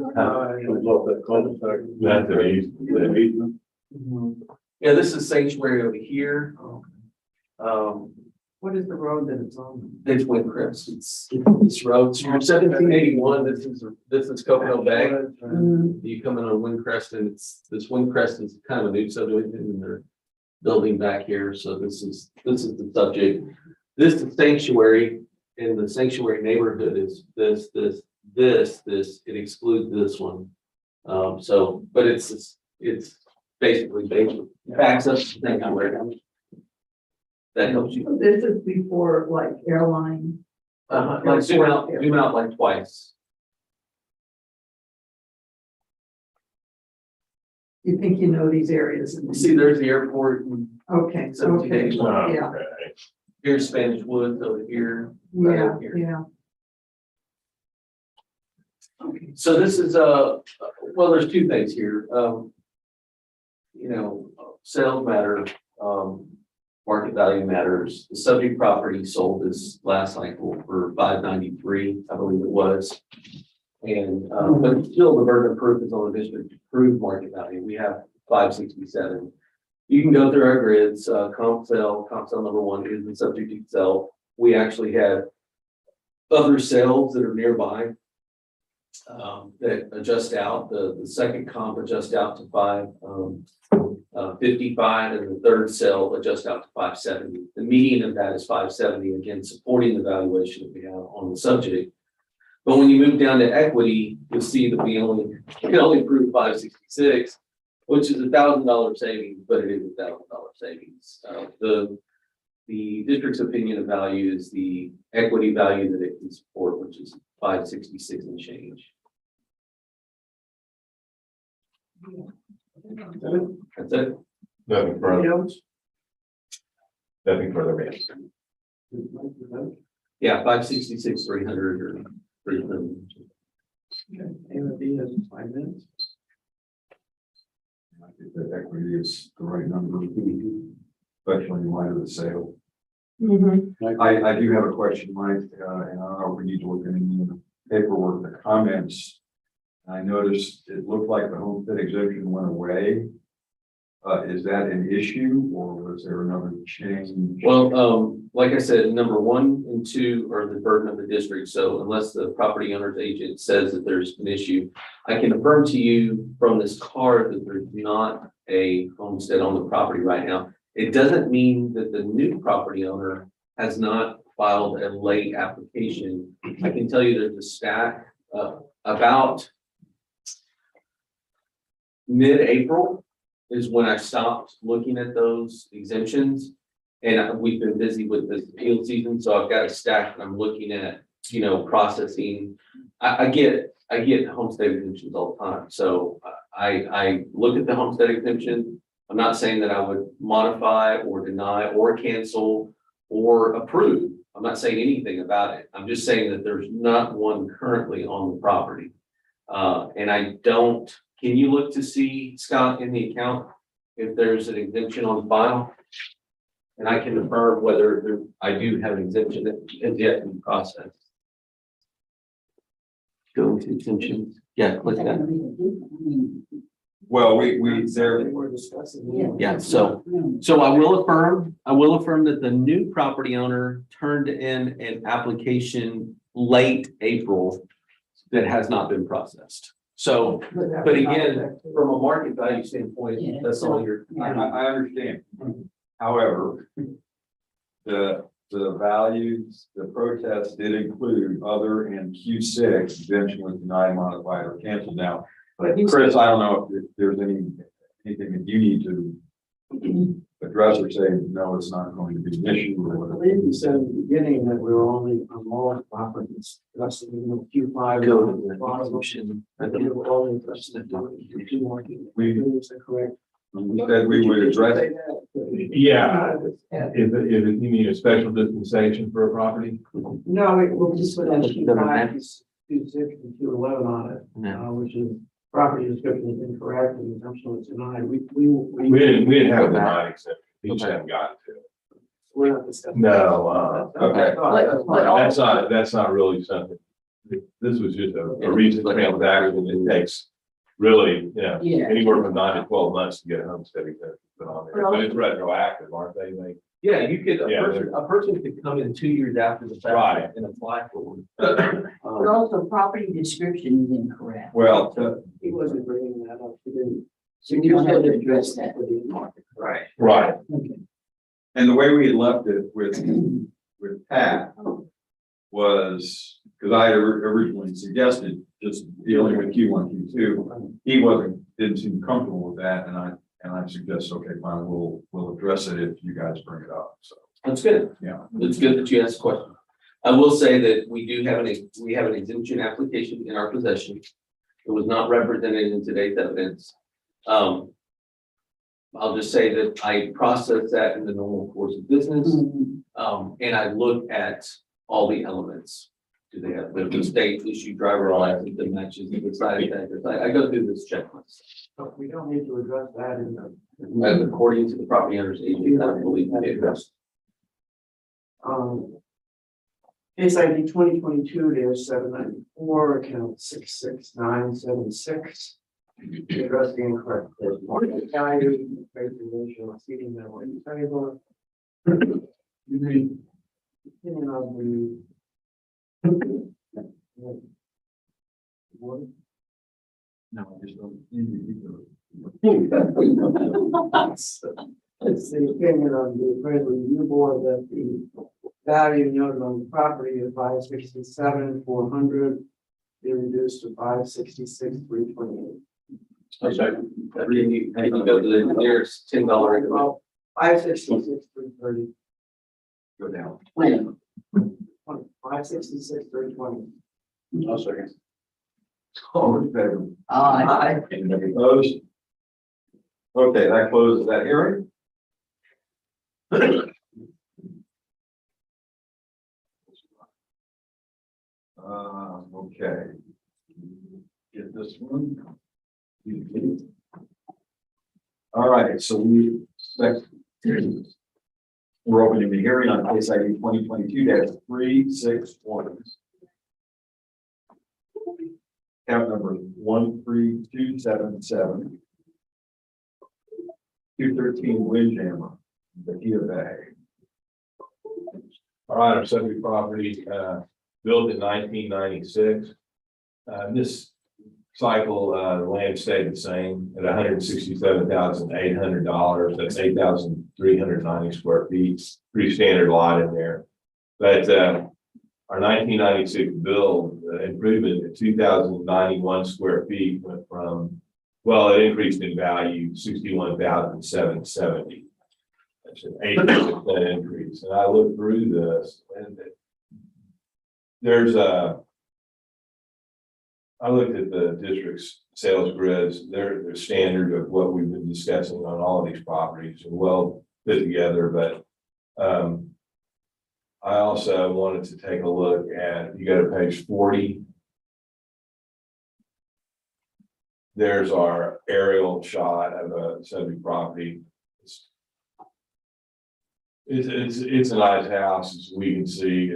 the easement. Yeah, this is Sanctuary over here. What is the road that it's on? It's Windcrest. It's this road. So you're 1781. This is Coconut Bay. You come in on Windcrest, and this Windcrest is kind of a new subdivision, and they're building back here. So this is the subject. This is Sanctuary, and the Sanctuary neighborhood is this. It excludes this one. So, but it's basically backs up to Sanctuary. That helps you. This is before like airline. Like zoom out like twice. You think you know these areas? and- See, there's the airport, and Okay, So okay, yeah, Okay. here's Spanish Woods over here. right yeah, over here. yeah. So this is, well, there's two things here. Sales matter, market value matters. The subject property sold this last cycle for 593, I believe it was. And, but still the burden of proof is on the district to prove market value. We have 567. You can go through our grids, comp sale number 1 is the subject itself. We actually have other sales that are nearby. That adjust out, the second comp adjust out to 555, and the third cell adjust out to 570. The median of that is 570, again, supporting the valuation that we have on the subject. But when you move down to equity, you'll see that we can only prove 566, which is $1,000 savings, but it is $1,000 savings. The district's opinion of value is the equity value that it can support, which is 566 and change. That's it. Nothing further, nothing further, man. Yeah, 566, 300 or 300. Okay, ARB has 5 minutes. I think that equity is the right number, especially in light of the sale. I do have a question, Mike, and I don't know if we need to look at any of the paperwork, the comments. I noticed it looked like the homestead exemption went away. Is that an issue or was there another change? Well, like I said, number 1 and 2 are the burden of the district. So unless the property owner's agent says that there's an issue, I can affirm to you from this card that there's not a homestead on the property right now. It doesn't mean that the new property owner has not filed a late application. I can tell you there's a stack about mid-April is when I stopped looking at those exemptions. And we've been busy with this appeal season, so I've got a stack that I'm looking at, you know, processing. I get homestead exemptions all the time. So I look at the homestead exemption. I'm not saying that I would modify or deny or cancel or approve. I'm not saying anything about it. I'm just saying that there's not one currently on the property. And I don't, can you look to see, Scott, in the account, if there's an exemption on file? And I can affirm whether I do have an exemption that is yet in process. Go into exemptions. Yeah, click That that. would make a difference. I mean, Well, we there. We're discussing. Yeah. Yeah, so I will affirm that the new property owner turned in an application late April that has not been processed. So, but again, from a market value standpoint, Yeah. that's all you're. I understand. However, the values, the protest did include other and Q6 exemption was denied, modified, or canceled. Now, Chris, I don't know if there's anything that you need to address or say, no, it's not going to be an issue or I whatever. believe you said at the beginning that we were only on all properties, that's the Q5. Go to the resolution. We were only addressing the Q2 market. Is that correct? We said we would address it. Yeah, if you need a special dispensation for a property, No, we'll just put in Doesn't Q5, matter. Q6, and Q11 on it, Yeah. which is property description is incorrect and exemption was denied. We we didn't have a denied exemption, we just haven't gotten to it. we're not discussing. No, okay. That's not really something. This was just a recent transaction. It takes really, Yeah. anywhere from 9 to 12 months to get a homestead exemption put on there. But it's retroactive, aren't they? Like, Yeah, you could, Yeah, a person could come in 2 years after the Right. fact and apply for one. But also property description is incorrect. Well, He wasn't bringing that up. He didn't. So you don't have to address that. For the market. Right. right. Okay. and the way we had left it with Pat was, because I originally suggested just dealing with Q1, Q2. He didn't seem comfortable with that, and I suggested, okay, fine, we'll address it if you guys bring it up, so, That's good. yeah. It's good that you asked the question. I will say that we have an exemption application in our possession. It was not represented in today's evidence. I'll just say that I process that in the normal course of business. And I look at all the elements. Do they have the state issue driver license that matches the side factors? I go through this checklist. But we don't need to address that in the. And according to the property owner's agent, I believe it addressed. Case ID 2022-794, account 66976. Address the incorrect market value, ratio exceeding the one table. Opinion of the. No, I just don't. It's the opinion of the appraisal review board that the value noted on the property of 567,400 be reduced to 566,328. Okay. You go to the nearest $10. Well, 566,330. Go down. When? 566,320. Oh, sorry. All in favor? Anybody opposed? Okay, that closes that hearing. Okay. Get this one. All right, so we're opening the hearing on case ID 2022-361. Count number 13277. 213 Windjammer, Bahia Bay. All right, our subject property, built in 1996. This cycle, the land stayed the same at $167,800. That's 8,390 square feet. Pretty standard lot in there. But our 1996 build improvement at 2,091 square feet went from, well, it increased in value 61,770. That's an 8% increase. And I looked through this and there's I looked at the district's sales grids, they're standard of what we've been discussing on all of these properties, well put together, but I also wanted to take a look at, you go to page 40. There's our aerial shot of a subject property. It's a nice house, as we can see,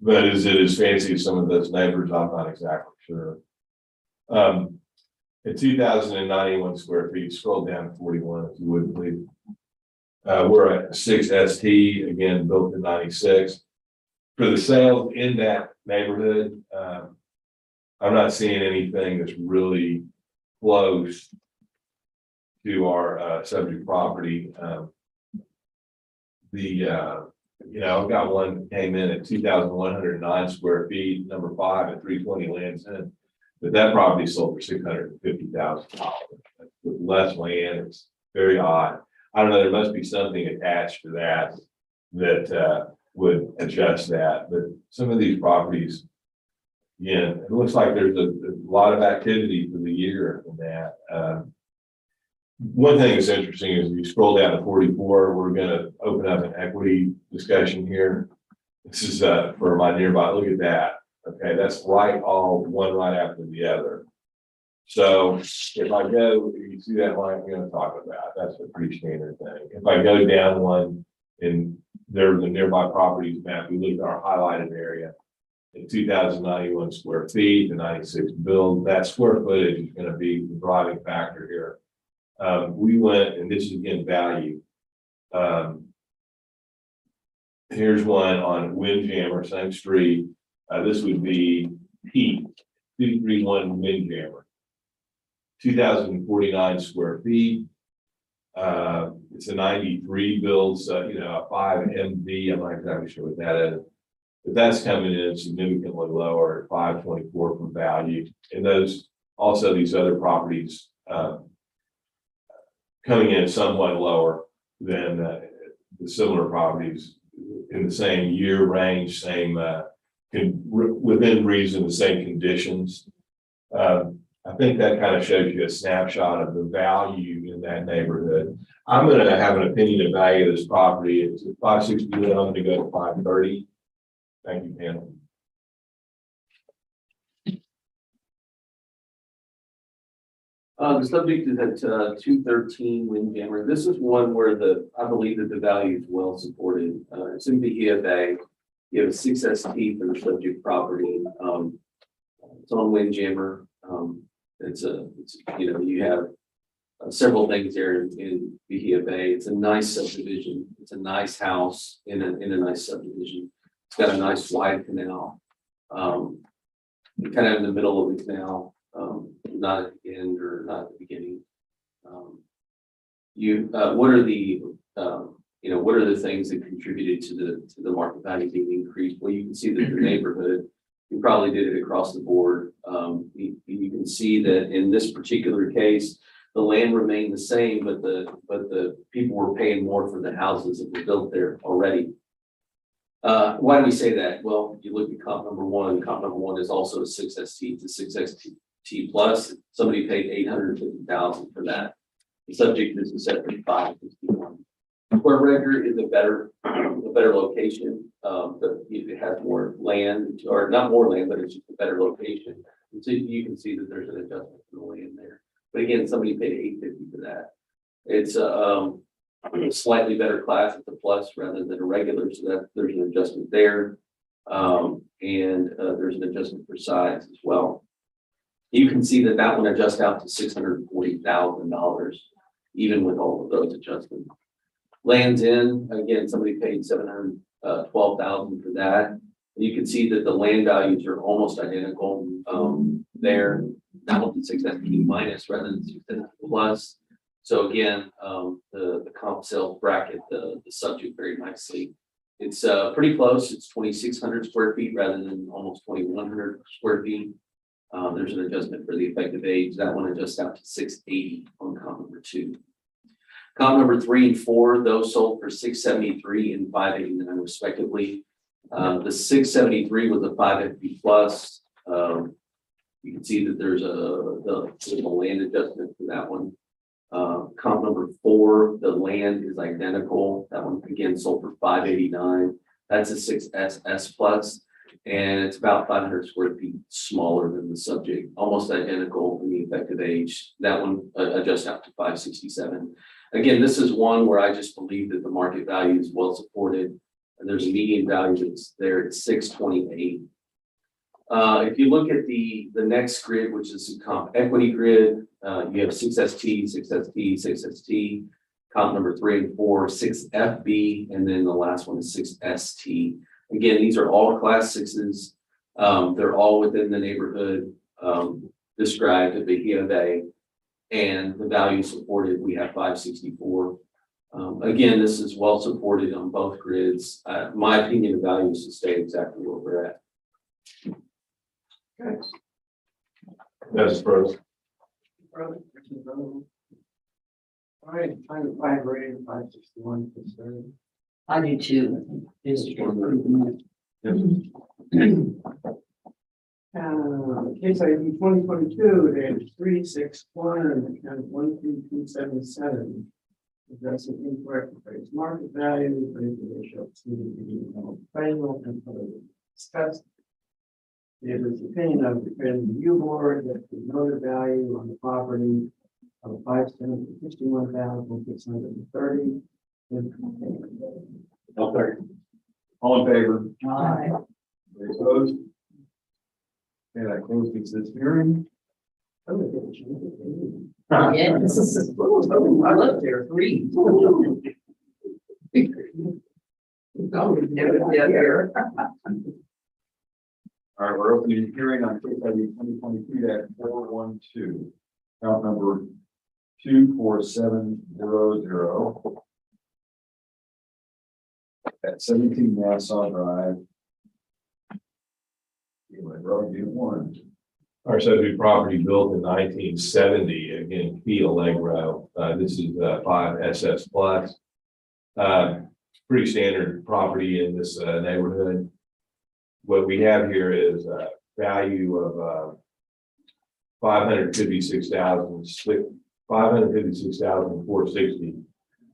but is it as fancy as some of those neighbors? I'm not exactly sure. At 2,091 square feet, scroll down to 41 if you would, please. We're at 6 ST, again, built in 96. For the sales in that neighborhood, I'm not seeing anything that's really close to our subject property. I've got one that came in at 2,109 square feet, number 5 at 320 Lands End. But that property sold for $650,000. With less land, it's very odd. I don't know, there must be something attached to that would adjust that. But some of these properties, yeah, it looks like there's a lot of activity for the year in that. One thing that's interesting is if you scroll down to 44, we're going to open up an equity discussion here. This is for my nearby. Look at that. Okay, that's right, all one right after the other. So if I go, you see that line I'm going to talk about, that's a pretty standard thing. If I go down one and there's the nearby properties map, we look at our highlighted area at 2,091 square feet, the 96 build, that square footage is going to be the driving factor here. We went, and this is again value. Here's one on Windjammer, same street. This would be P 231 Windjammer, 2,049 square feet. It's a 93 build, so a 5 MV. I'm not exactly sure what that is, but that's coming in significantly lower at 524 for value. And those also these other properties coming in somewhat lower than the similar properties in the same year range, same within reason, the same conditions. I think that kind of shows you a snapshot of the value in that neighborhood. I'm going to have an opinion of value of this property. It's at 561. I'm going to go to 530. Thank you, Pam. The subject is at 213 Windjammer. This is one where I believe that the value is well supported. It's in Bahia Bay. You have a 6 ST for the subject property. It's on Windjammer. You have several things there in Bahia Bay. It's a nice subdivision. It's a nice house in a nice subdivision. It's got a nice wide canal. Kind of in the middle of the canal. Not at the end or not at the beginning. What are the things that contributed to the market value being increased? Well, you can see that the neighborhood, you probably did it across the board. You can see that in this particular case, the land remained the same, but the people were paying more for the houses that were built there already. Why do we say that? Well, you look at comp number one. Comp number one is also a 6 ST. It's a 6 ST plus. Somebody paid $850,000 for that. The subject is set for 561. Where Redger is a better location, but it has more land, or not more land, but it's just a better location. And so you can see that there's an adjustment for the land there. But again, somebody paid $850 for that. It's a slightly better class, it's a plus rather than a regular, so that there's an adjustment there. There's an adjustment for size as well. You can see that that one adjusts out to $640,000, even with all of those adjustments. Lands in, again, somebody paid $712,000 for that. You can see that the land values are almost identical there. That one's 6SP minus rather than 6SP plus. So again, the comp sales bracket the subject very nicely. It's pretty close. It's 2,600 square feet rather than almost 2,100 square feet. There's an adjustment for the effective age. That one adjusts out to 680 on comp number 2. Comp number 3 and 4, those sold for 673 and 589 respectively. The 673 was a 5FB plus. You can see that there's a land adjustment for that one. Comp number 4, the land is identical. That one again sold for 589. That's a 6SS plus, and it's about 500 square feet smaller than the subject, almost identical in the effective age. That one adjusts out to 567. Again, this is one where I just believe that the market value is well supported, and there's a median value that's there at 628. If you look at the next grid, which is the comp equity grid, you have 6ST, 6ST, 6ST, comp number 3 and 4, 6FB, and then the last one is 6ST. Again, these are all class 6s. They're all within the neighborhood described at the Bay, and the value supported, we have 564. Again, this is well supported on both grids. My opinion, the values to stay exactly where we're at. That's pros. All right, time to 5 rating, 561 for third. I do too. This is for Case ID 2022-361 and 13277. Addressing incorrect appraised market value, appraisal ratio exceeding the appraisal and further discussed. It is the opinion of the credit review board that the noted value on the property of $561,630. All in favor? Aye. Any opposed? Okay, that closes this hearing. Yeah, this is, I love there, 3. Never get here. All right, we're opening the hearing on case ID 2022-412. Count number 24700 at 17 Nassau Drive. One. Our subject property built in 1970, again, Key Allegro. This is 5SS plus. Pretty standard property in this neighborhood. What we have here is a value of $556,460.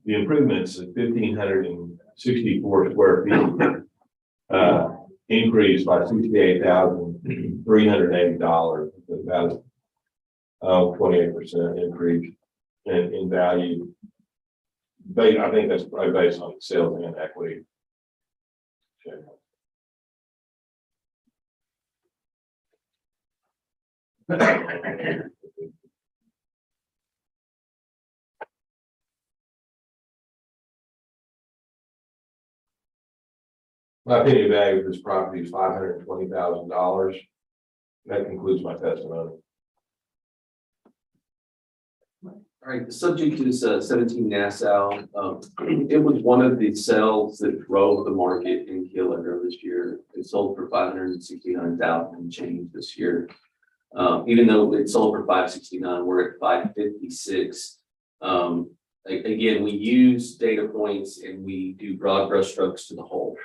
The improvements at 1,564 square feet. Increased by $68,380, about 28% increase in value. But I think that's probably based on sales and equity. Okay. My opinion value of this property is $520,000. That concludes my testimony. All right, the subject is 17 Nassau. It was one of the sales that drove the market in Key Allegro this year. It sold for $569,000 and change this year. Even though it sold for $569,000, we're at $556,000. Again, we use data points and we do broad brush strokes to the whole.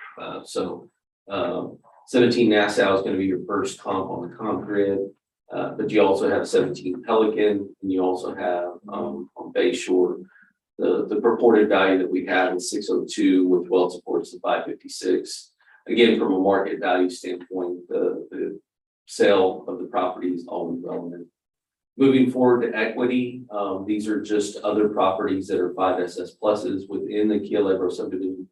17 Nassau is going to be your first comp on the comp grid, but you also have 17 Pelican, and you also have on Bayshore The purported value that we have is 602 with well supports to 556. Again, from a market value standpoint, the sale of the property is always relevant. Moving forward to equity, these are just other properties that are 5SS pluses within the Key Allegro subdivision.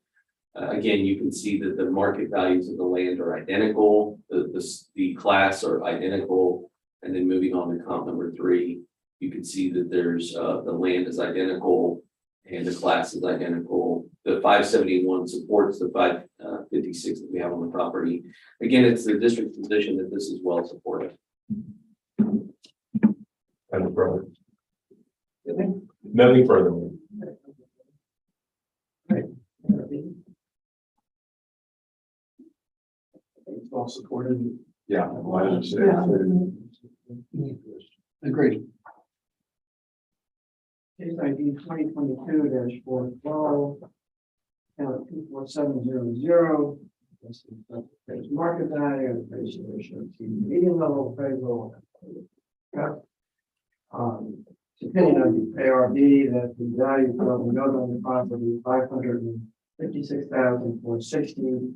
Again, you can see that the market values of the land are identical, the class are identical, and then moving on to comp number 3, you can see that there's the land is identical and the class is identical. The 571 supports the 556 that we have on the property. Again, it's the district's position that this is well supported. Nothing further. Nothing further. It's all supported. Yeah. Agreed. Case ID 2022-412. Count 24700. There's market value and price ratio, median level appraisal. Depending on the ARB, that the value of the note on the property is $556,460.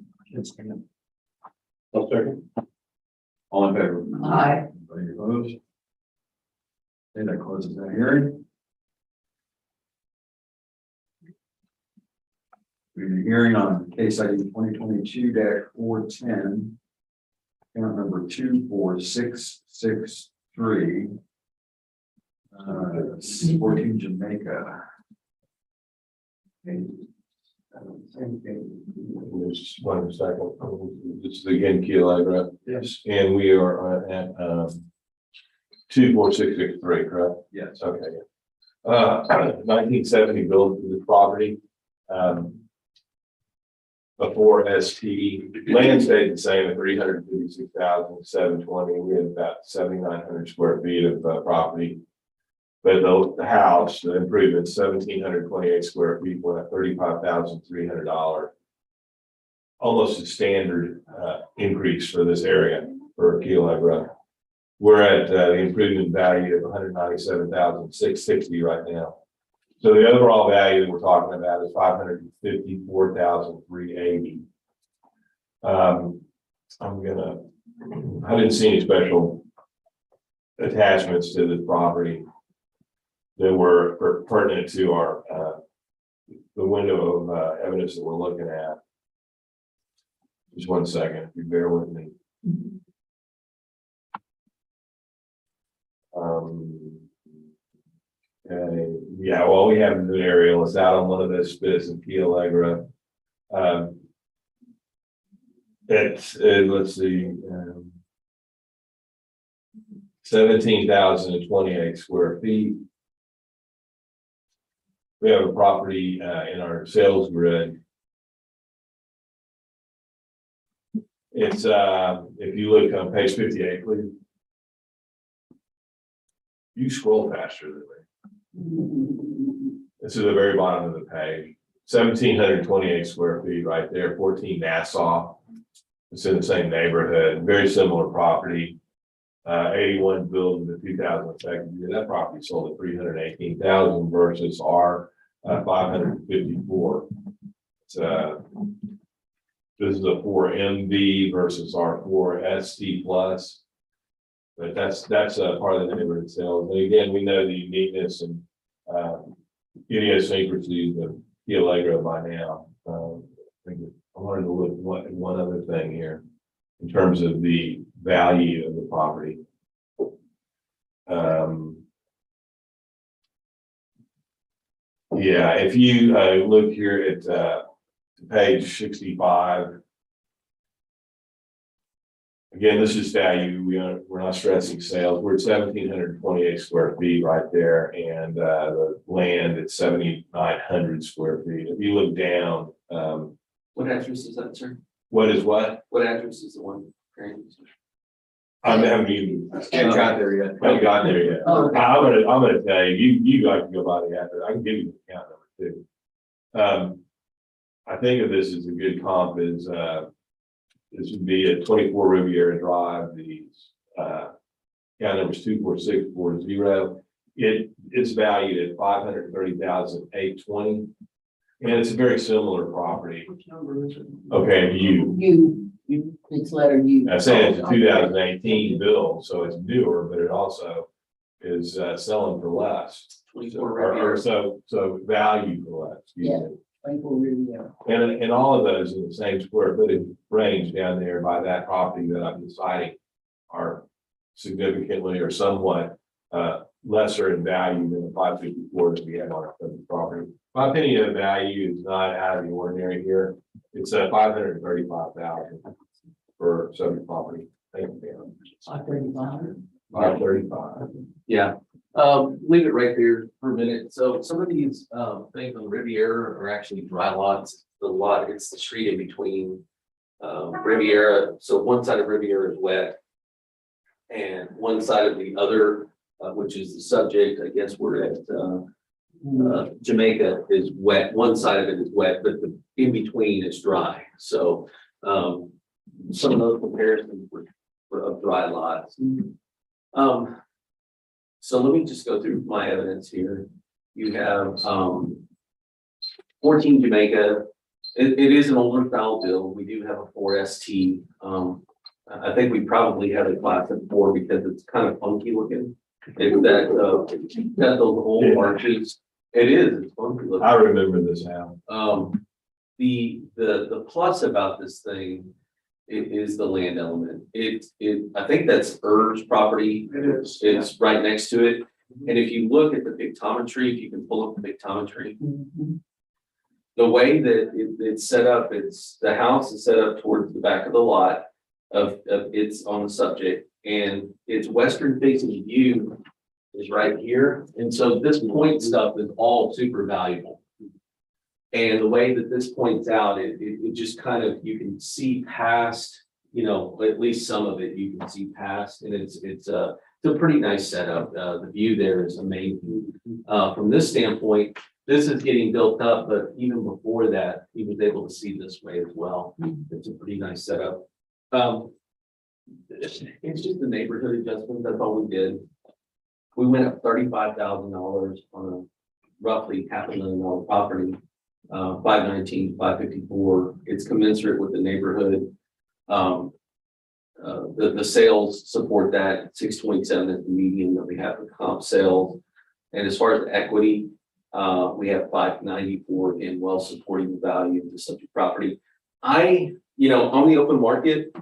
I'll second. All in favor? Aye. Anybody opposed? Okay, that closes that hearing. We're hearing on case ID 2022-410. Count number 24663. 14 Jamaica. Okay. Same thing. Just 1 second. This is again Key Allegro, Yes. and we are at 24663, correct? Yes. Okay. 1970 built the property. Before ST, land stayed the same at 356,720. We had about 7,900 square feet of property. But the house, the improvement, 1,728 square feet, went at $35,300. Almost a standard increase for this area for Key Allegro. We're at the improvement value of $197,660 right now. So the overall value that we're talking about is $554,380. I didn't see any special attachments to this property that were pertinent to our the window of evidence that we're looking at. Just 1 second, if you bear with me. Okay, yeah, well, we have a new aerial. It's out on one of those spits in Key Allegro. Let's see, 17,028 square feet. We have a property in our sales grid. It's if you look on page 58, please. You scroll faster than me. This is the very bottom of the page. 1,728 square feet right there, 14 Nassau. It's in the same neighborhood, very similar property. 81 built in the 2002 year. That property sold at $318,000 versus our 554. This is a 4MV versus our 4ST plus. But that's part of the neighborhood sales. And again, we know the uniqueness and idiosyncrasies of Key Allegro by now. I wanted to look at one other thing here in terms of the value of the property. Yeah, if you look here at page 65. Again, this is value. We're not stressing sales. We're at 1,728 square feet right there, and the land at 7,900 square feet. If you look down, What address is that, sir? what is what? What address is the one? I haven't even Can't got there yet. haven't gotten there yet. Oh, okay. I'm gonna tell you, you guys can go by the address. I can give you the account number too. I think of this as a good comp is this would be at 24 Riviera Drive. The account number is 24640. It's valued at 530,820. And it's a very similar property. Which number is it? Okay, It's letter U. I say it's a 2018 bill, so it's newer, but it also is selling for less. 24 Or so value for less. excuse Yeah. me. Riviera. And all of those in the same square footage range down there by that property that I'm deciding are significantly or somewhat lesser in value than the 554 that we have on our property. My opinion of value is not out of the ordinary here. It's 535,000 for subject property. Thank you. 535. Yeah, leave it right there for a minute. So some of these, things on Riviera are actually dry lots. It's the street in between, Riviera. So one side of Riviera is wet. And one side of the other, which is the subject, I guess we're at, Jamaica is wet. One side of it is wet, but the in between is dry. So, some of those comparisons were of dry lots. So let me just go through my evidence here. You have 14 Jamaica. It is an older style bill. We do have a 4ST. I think we probably have a class at 4 because it's kind of funky looking. It's got those old arches. It is, it's funky looking. I remember this now. The plus about this thing is the land element. I think that's Urge property. It is. It's right next to it. And if you look at the pictometry, if you can pull up the pictometry, the way that it's set up, the house is set up towards the back of the lot of it's on the subject, and its western facing view is right here. And so this point stuff is all super valuable. And the way that this points out, it just kind of, you can see past, at least some of it you can see past, and it's a pretty nice setup. The view there is amazing. From this standpoint, this is getting built up, but even before that, he was able to see this way as well. It's a pretty nice setup. It's just the neighborhood adjustment. That's all we did. We went up $35,000 on a roughly $500,000 property. 519, 554. It's commensurate with the neighborhood. The sales support that. 627 is the median that we have for comp sales. And as far as the equity, we have 594 in well supporting the value of the subject property. On the open market,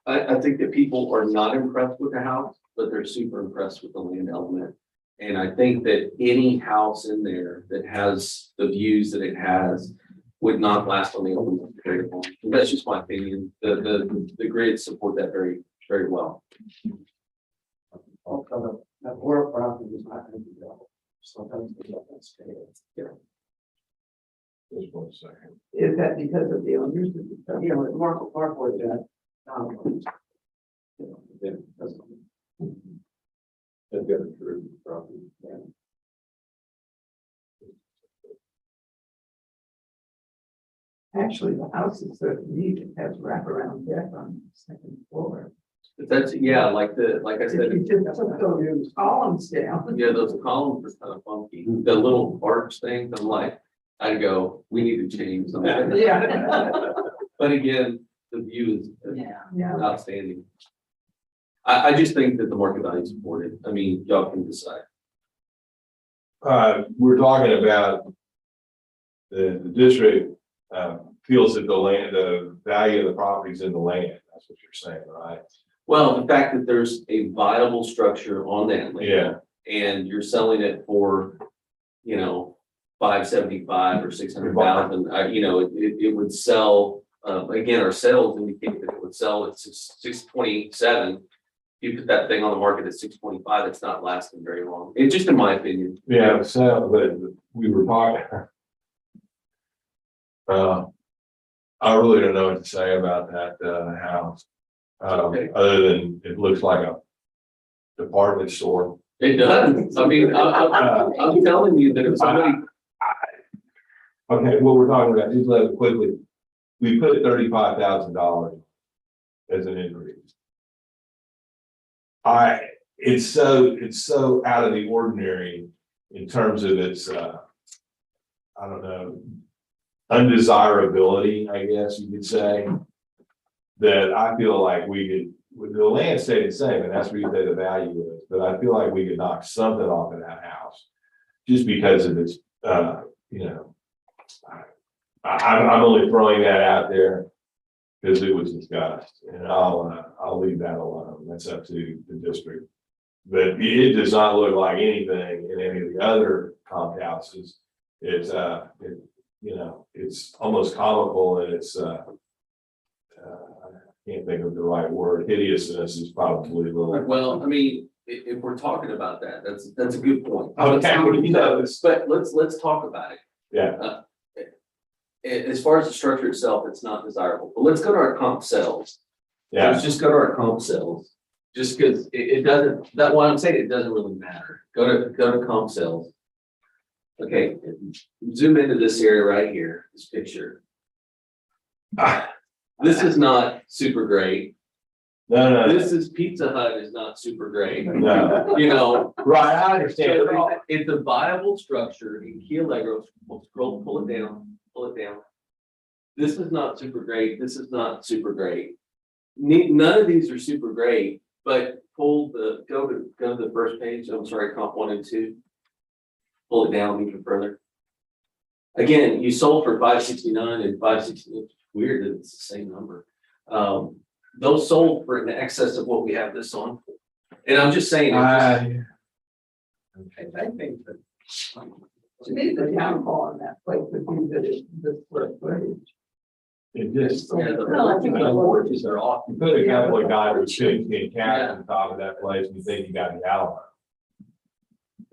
I think that people are not impressed with the house, but they're super impressed with the land element. And I think that any house in there that has the views that it has would not last on the open market very long. That's just my opinion. The grids support that very, very well. Also, that work property is not going to be built. So that's Just 1 second. Is that because of the owners? Mark was that. They've got a true property. Actually, the house is so neat, it has wraparound deck on the second floor. But that's, like I If said, you just put those columns down. yeah, those columns are kind of funky. The little arch things, I'm like, I'd go, we need to change something. Yeah. But again, the view is Yeah. outstanding. I just think that the market value is supported. I mean, y'all can decide. We're talking about the district feels that the value of the properties in the land. That's what you're saying, right? Well, the fact that there's a viable structure on that land. Yeah. And you're selling it for, 575 or 600,000, it would sell, again, our sales indicate that it would sell at 627. You put that thing on the market at 625, it's not lasting very long. It's just in my opinion. Yeah, so, but we were talking. I really don't know what to say about that house. Okay. Other than it looks like a department store. It does. I mean, I'm telling you that if somebody, Okay, what we're talking about, just let it quickly. We put $35,000 as an increase. it's so out of the ordinary in terms of its, I don't know, undesirability, I guess you could say, that I feel like we could, with the land stayed the same, and that's where you say the value is, but I feel like we could knock something off of that house just because of its, you know, I'm only throwing that out there because it was discussed, and I'll leave that alone. That's up to the district. But it does not look like anything in any of the other comp houses. It's, you know, it's almost comical, and it's, I can't think of the right word. Hideousness is probably a little. Well, I mean, if we're talking about that, that's a good point. Okay, you know, it's, But let's talk about it. yeah, As far as the structure itself, it's not desirable, but let's go to our comp sales. yeah. Let's just go to our comp sales, just because it doesn't, that what I'm saying, it doesn't really matter. Go to comp sales. Okay, zoom into this area right here, this picture. This is not super great. No, This is Pizza Hut is not super great. no. You know, Right, I understand. it's a viable structure in Key Allegro. Scroll, pull it down, pull it down. This is not super great. This is not super great. None of these are super great, but go to the first page. I'm sorry, comp 1 and 2. Pull it down even further. Again, you sold for 569 and 560. Weird that it's the same number. Those sold for in excess of what we have this on. And I'm just saying. I think that, to me, the downfall on that place would be the square footage. It just. Yeah, Well, I think the porches are off. You put a couple of guys with 15 cats on top of that place, and you think you got the Alamo.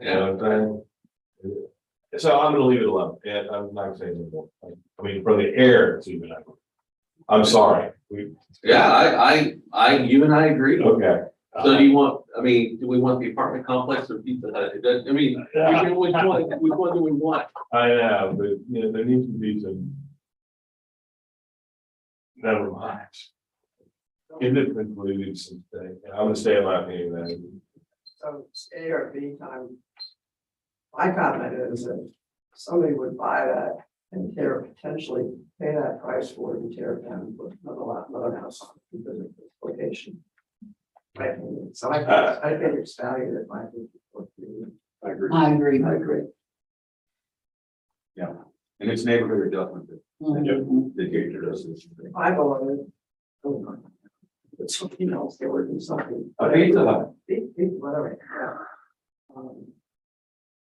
You know what I'm saying? So I'm gonna leave it alone, and I'm not saying anymore. I mean, from the air, it's even. I'm sorry. Yeah, you and I agree. Okay. So do you want, I mean, do we want the apartment complex or Pizza Hut? I mean, which one do we want? I know, but you know, there needs to be some. Never mind. Give it concluded some thing. I'm gonna stay on my opinion then. So ARB time. My comment is that somebody would buy that and potentially pay that price for it and tear it down and put another house on it because of this location. My opinion. So I think it's value that might be. I agree. I agree. I agree. Yeah, and it's neighborhood adjustment Mhm. that dictated us. I believe it. But something else, they were doing something. Pizza Hut. Whatever. Yeah.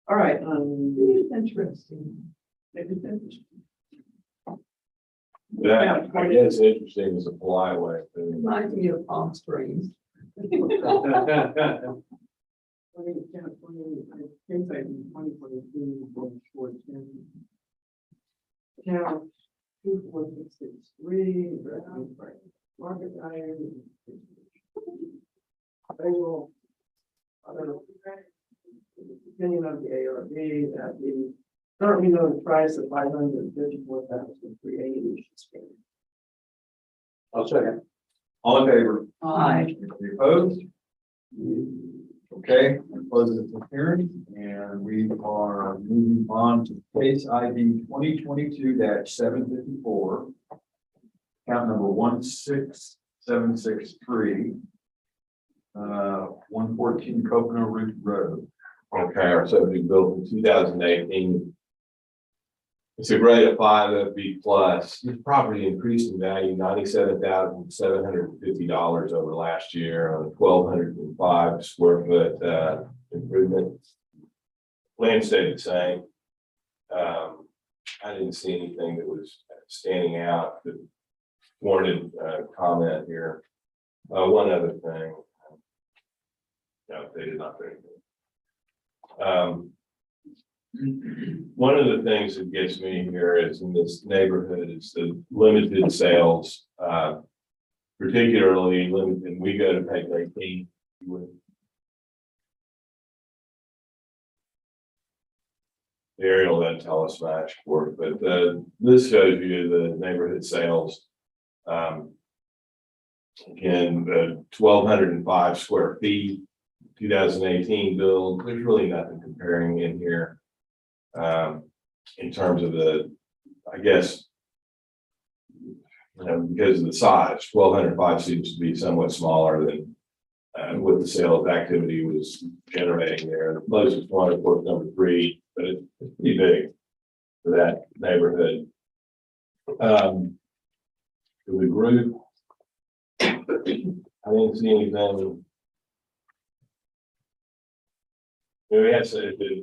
All right, It's interesting. it's interesting. That, I guess interesting is a polite way of putting it. Reminds me of Palm Springs. Now, 24663, market value. Appraisal. Opinion of the ARB that the currently known price of $554,380. I'll second. All in favor? Aye. Any opposed? Okay, we're closing the hearing, and we are moving on to case ID 2022-754. Count number 16763. 114 Coconut Root Road. Okay, our subject built in 2018. It's a grade of 5 FB plus. This property increased in value $97,750 over last year on a 1,205 square foot improvement. Land stayed the same. I didn't see anything that was standing out that warranted comment here. One other thing. No, they did not do anything. One of the things that gets me here is in this neighborhood is the limited sales, particularly limited. We go to page 18. The aerial doesn't tell us much for it, but this shows you the neighborhood sales. Again, 1,205 square feet. 2018 build. There's really nothing comparing in here. In terms of the, I guess, because of the size, 1,205 seems to be somewhat smaller than what the sales activity was generating there. The closest one, of course, number 3, but it's pretty big for that neighborhood. For the group, I didn't see anything. We have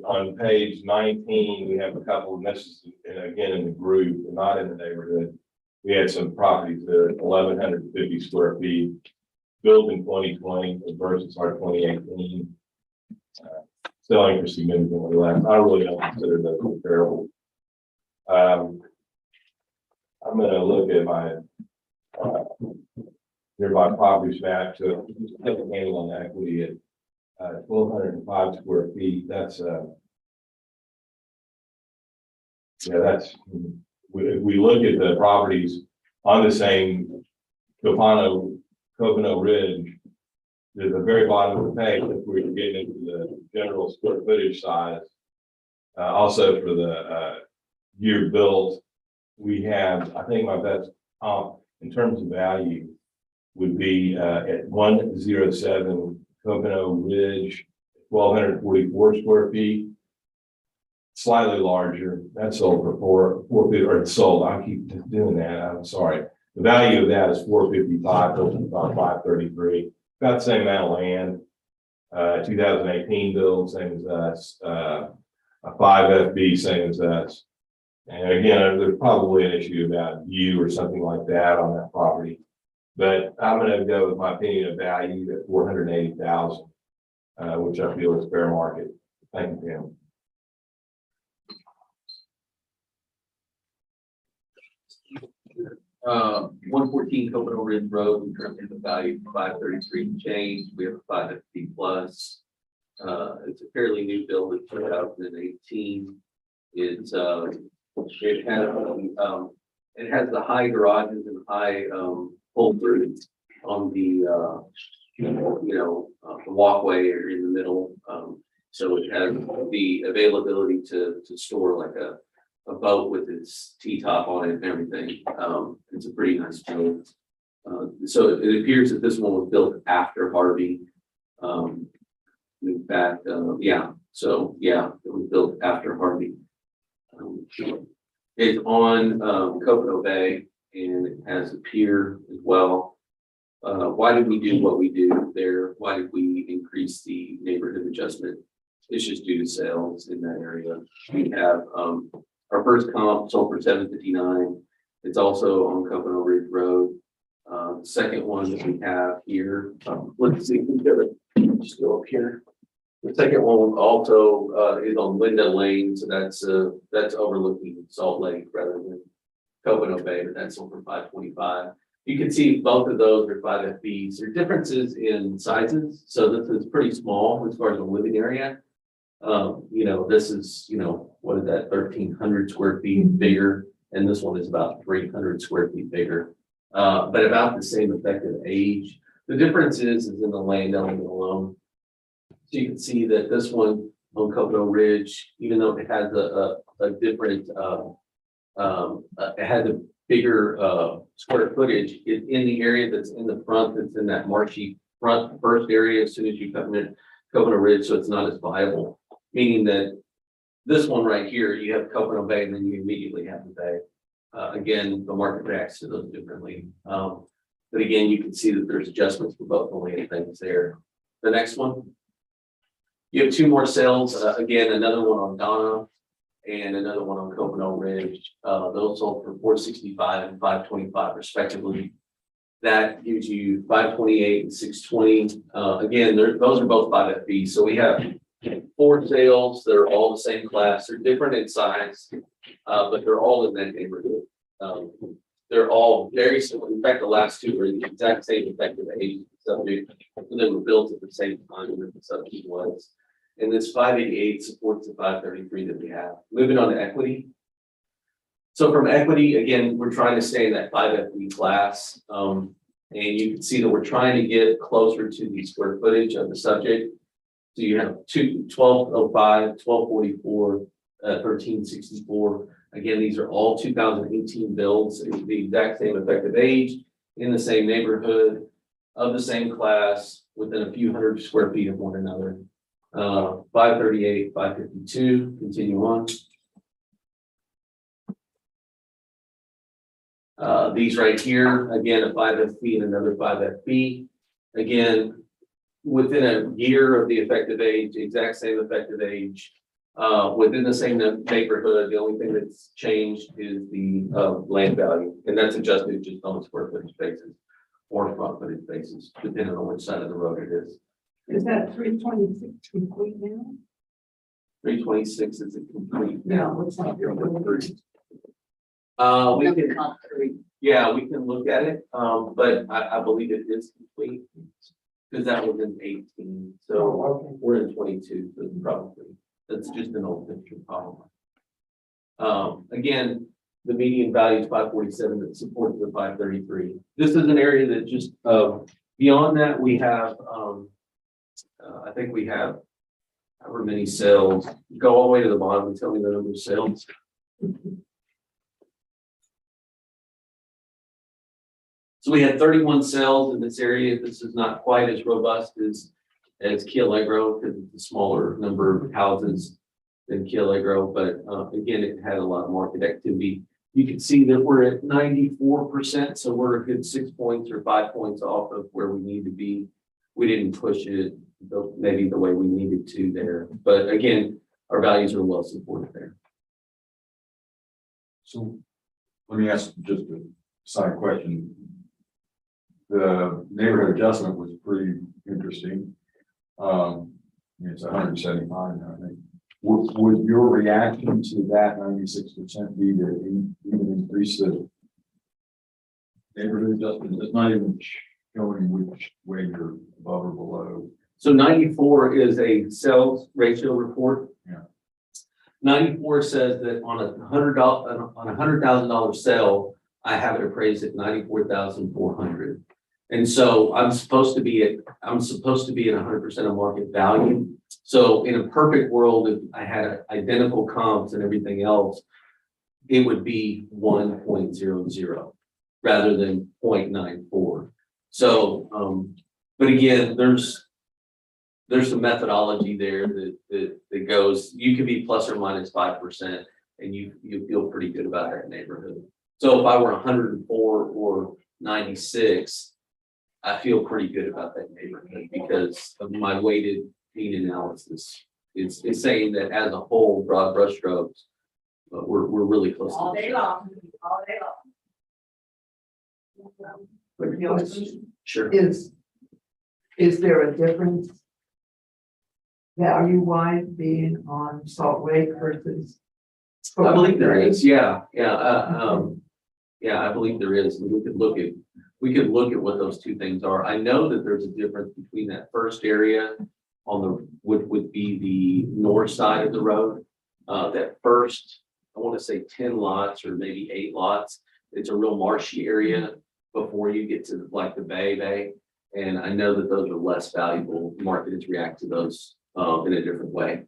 on page 19, we have a couple, and this is again in the group, not in the neighborhood. We had some properties that are 1,150 square feet, built in 2020 versus our 2018. Selling for significantly less. I really don't consider those comparable. I'm going to look at my nearby properties map to take a handle on the equity at 1,205 square feet. That's that's, we look at the properties on the same Copano Ridge. At the very bottom of the page, if we're getting into the general square footage size, also for the year built, we have, I think my best in terms of value would be at 107 Copano Ridge, 1,244 square feet. Slightly larger. That's sold for 450, or it's sold. I keep doing that. I'm sorry. The value of that is 455, about 533. Got the same amount of land. 2018 build, same as us. A 5 FB, same as us. And again, there's probably an issue about view or something like that on that property. But I'm going to go with my opinion of value at 480,000, which I feel is fair market. Thank you, Tim. 114 Copano Ridge Road, we currently have a value of 533 and change. We have a 5 FP plus. It's a fairly new build. It's 2018. It has the high garages and high pull through on the the walkway or in the middle. So it has the availability to store like a boat with its T-top on it and everything. It's a pretty nice build. So it appears that this one was built after Harvey. In fact, yeah. So yeah, it was built after Harvey. It's on Copano Bay, and it has a pier as well. Why did we do what we do there? Why did we increase the neighborhood adjustment? It's just due to sales in that area. We have our first comp sold for $759. It's also on Copano Ridge Road. The second one that we have here, let's see if we get it. Just go up here. The second one also is on Linda Lane, so that's overlooking Salt Lake rather than Copano Bay, but that's sold for $525. You can see both of those are 5 FBs. There are differences in sizes, so this is pretty small as far as the living area. This is, what is that, 1,300 square feet bigger, and this one is about 300 square feet bigger, but about the same effective age. The difference is in the land element alone. So you can see that this one on Copano Ridge, even though it has a different, it has a bigger square footage, it's in the area that's in the front, that's in that marshy front first area as soon as you come in Copano Ridge, so it's not as viable. Meaning that this one right here, you have Copano Bay, and then you immediately have the bay. Again, the market reacts to those differently. But again, you can see that there's adjustments for both the land things there. The next one, you have 2 more sales. Again, another one on Donna and another one on Copano Ridge. Those sold for $465 and $525 respectively. That gives you 528 and 620. Again, those are both 5 FB. So we have 4 sales that are all the same class. They're different in size, but they're all in that neighborhood. They're all very similar. In fact, the last 2 are the exact same effective age of the subject, and they were built at the same time that the subject was. And this 588 supports the 533 that we have. Moving on to equity. So from equity, again, we're trying to stay in that 5 FB class. And you can see that we're trying to get closer to the square footage of the subject. So you have 1205, 1244, 1364. Again, these are all 2018 builds, the exact same effective age, in the same neighborhood, of the same class, within a few hundred square feet of one another. 538, 552, continue on. These right here, again, a 5 FB and another 5 FB. Again, within a year of the effective age, exact same effective age, within the same neighborhood, the only thing that's changed is the land value, and that's adjusted just on a square footage basis or front footage basis, depending on which side of the road it is. Is that 326 complete now? 326 is a complete. No, looks like you're with 30. We Number can, not three. yeah, we can look at it, but I believe it is complete. Because that was in 18, so Oh, we're in 22, so probably, that's just an old picture problem. Again, the median value is 547 that supports the 533. This is an area that just, beyond that, we have, I think we have however many cells. Go all the way to the bottom and tell me the number of cells. So we had 31 cells in this area. This is not quite as robust as Key Allegro because it's a smaller number of houses than Key Allegro, but again, it had a lot of market activity. You can see that we're at 94%, so we're a good 6 points or 5 points off of where we need to be. We didn't push it maybe the way we needed to there, but again, our values are well supported there. So let me ask just a side question. The neighborhood adjustment was pretty interesting. It's 175 now, I think. Would your reaction to that 96% be to even increase the neighborhood adjustment? It's not even showing which way you're above or below. So 94 is a sales ratio report. Yeah. 94 says that on a $100,000 sale, I have it appraised at 94,400. And so I'm supposed to be at 100% of market value. So in a perfect world, if I had identical comps and everything else, it would be 1.00 rather than 0.94. So, but again, there's some methodology there that goes, you could be plus or minus 5% and you feel pretty good about that neighborhood. So if I were 104 or 96, I feel pretty good about that neighborhood because of my weighted mean analysis. It's saying that as a whole, broad brush strokes, but we're really close. All day long, all day long. But the other question Sure. is there a difference value-wise being on Salt Lake versus? I believe there is, yeah, I believe there is. We could look at what those two things are. I know that there's a difference between that first area on the would be the north side of the road. That first, I want to say 10 lots or maybe 8 lots. It's a real marshy area before you get to like the Bay. And I know that those are less valuable. Markets react to those in a different way.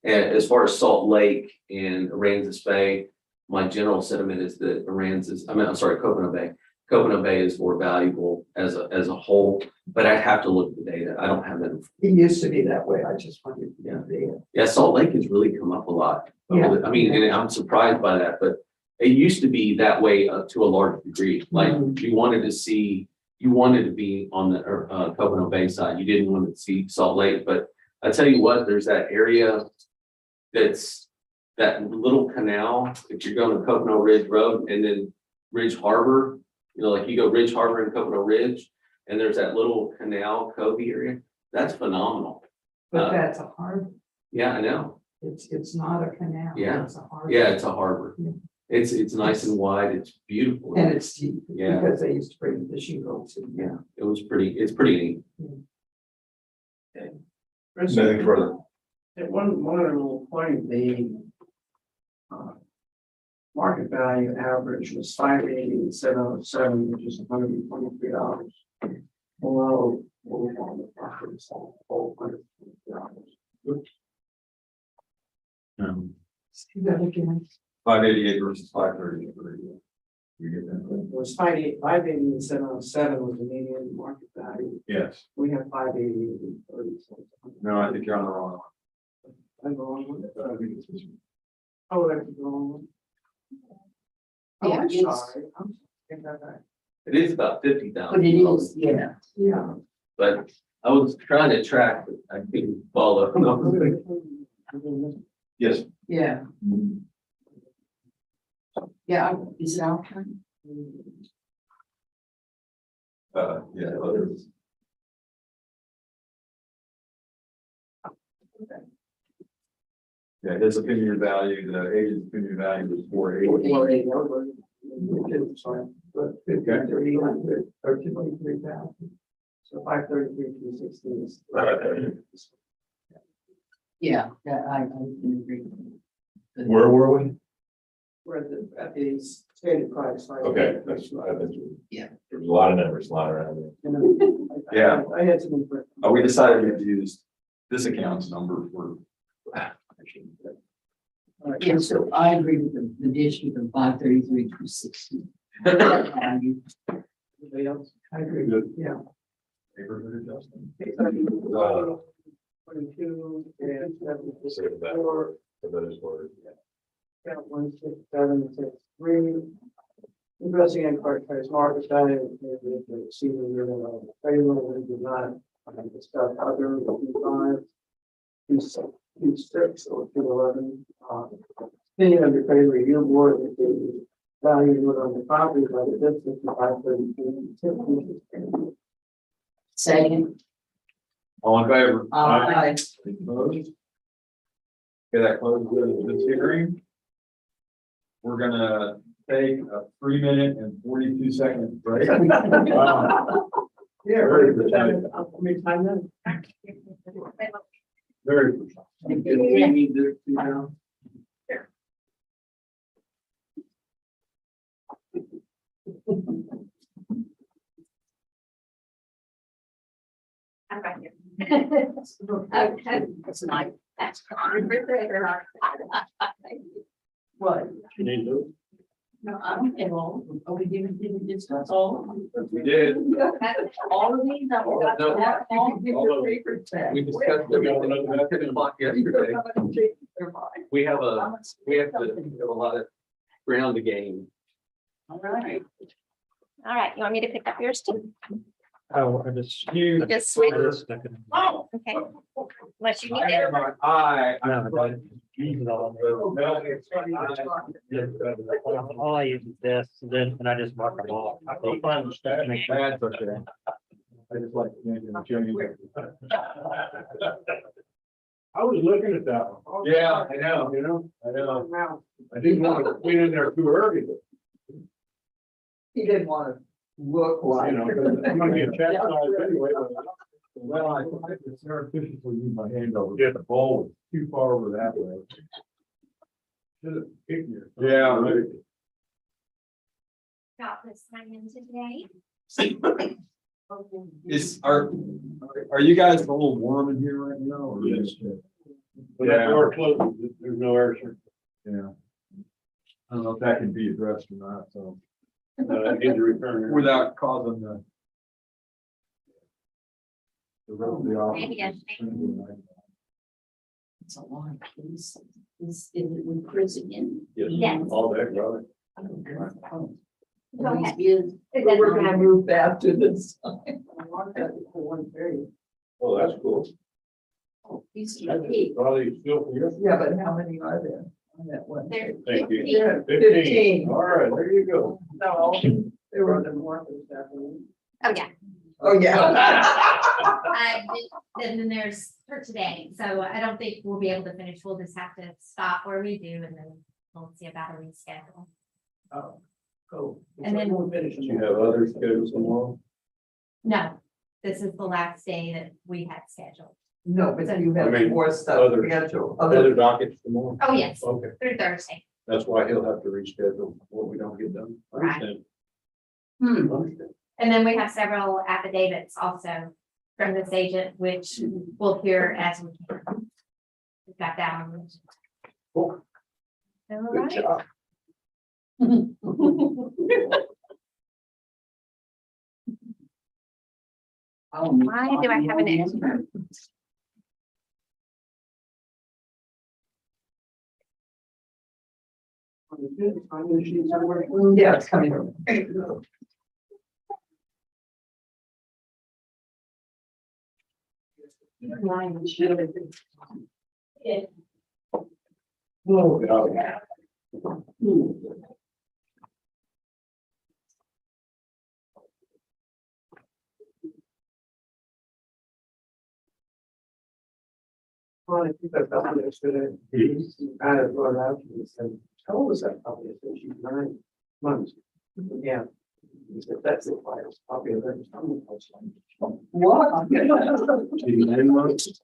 And as far as Salt Lake and Aransas Bay, my general sentiment is that Coconut Bay. Coconut Bay is more valuable as a whole, but I have to look at the data. I don't have that. It used to be that way. I just wanted to be. Yeah, Salt Lake has really come up a lot. Yeah. I mean, and I'm surprised by that, but it used to be that way to a large degree. Like you wanted to be on the Coconut Bay side. You didn't want to see Salt Lake, but I tell you what, there's that area that's that little canal if you're going to Coconut Ridge Road and then Ridge Harbor. You know, like you go Ridge Harbor and Coconut Ridge, and there's that little canal cove area. That's phenomenal. But that's a harbor. Yeah, I know. It's not a canal. Yeah. It's a harbor. Yeah, it's a harbor. Yeah. It's nice and wide. It's beautiful. And it's deep. Yeah. Because they used to bring fishing boats in. Yeah, it's pretty neat. Nothing further. At one other little point, the market value average was 580,707, which is $123 below what we found the property sold for $124. See that again? 588 versus 533. You get that? It was 580 and 707 was the median market value. Yes. We have 580 and 30. No, I think you're on the wrong one. I'm the wrong one. I think it's this one. Oh, that's the wrong one. Oh, Yeah, I'm it's- sorry. I'm take that back. It is about 50,000. But it is, yeah. Yeah. But I was trying to track, but I couldn't follow. Yes. Yeah. Yeah, is it our turn? Yeah. Others. Yeah, his opinion value, the agent's opinion value is 480. 480. Sorry. But 3,300 or 23,000. So 533, 316 is. Yeah, I can agree. Where were we? We're at the stated price. Okay, that's, I think. Yeah. There's a lot of numbers flying around there. Yeah. I had some input. We decided to use this account's number for. Yeah, so I agree with the district of 533 to 60. Value. Anybody else? I agree. Yeah. Neighborhood adjustment. 22 and Say that. 74. So that is where. Count 16763. Investing in card price market value, the season year of payroll, we do not discuss other 5, 26 or 211. Opinion of the credit review board, if the value on the property by the district of 532. Second. All in favor? Aye. Any opposed? Okay, that closes this hearing. We're gonna take a 3-minute and 42-second break. Yeah, Very right. precise. How many time then? Very. I'm right here. Okay. That's nice. That's refrigerator. What? You need those? No, I don't get all. Are we giving, did we discuss all? We did. All of these? No. We discussed everything at 10 o'clock yesterday. We have a lot of ground to gain. All right. All right, you want me to pick up yours too? Oh, I just. Just sweet. I just stuck it in. Oh, okay. Unless you need it. Aye. No, but use it all. All I use is this, and then when I just mark them off. I think- make sure- That's okay. I just like. I was looking at that one. Yeah, I know. You know, I know. Now, I didn't want to clean in there too early, but, He didn't want to look like. you know, 'cause I'm gonna get chastised anyway. Well, I it's surreptitiously use my hand over. Yeah, the bowl was too far over that way. Should have picked your. Yeah, right. Got this time in today. Are you guys a little warm in here right now? Or Yes. But that door closed, there's no air circulation. Yeah. I don't know if that can be addressed or not, so. Need to return. Without causing the. Rest of the office. Maybe I It's a lot of cases. Is it with Chris again? Yes. All day, brother. Oh. Go ahead. Is- But we're gonna move that to this side. I want that for 130. Oh, that's cool. He's big. Probably still for you. Yeah, but how many are there on that one? There. Thank you. Yeah, 15. All right, there you go. No, they were the more this afternoon. Oh, yeah. Oh, yeah. Then there's for today, so I don't think we'll be able to finish. We'll just have to stop where we do and then we'll see about a reschedule. Oh, cool. And then- we'll finish. Do you have other schedules tomorrow? No, this is the last day that we had scheduled. No, but you I have mean, more stuff. other- Schedule. Other dockets tomorrow? Oh, yes, Okay, through Thursday. that's why he'll have to reschedule what we don't get done. Right. Understand. Hmm. Understand. And then we have several affidavits also from this agent, which we'll hear as we can. We've got that on. Cool. All Good right. job. Why do I have an extra? Yeah, it's coming. Well, I think that's how they should have. Kind of brought out, he said, how old is that puppy? I said, she's 9 months. Yeah. He said, that's the quietest puppy I've ever seen. What? See, 9 months.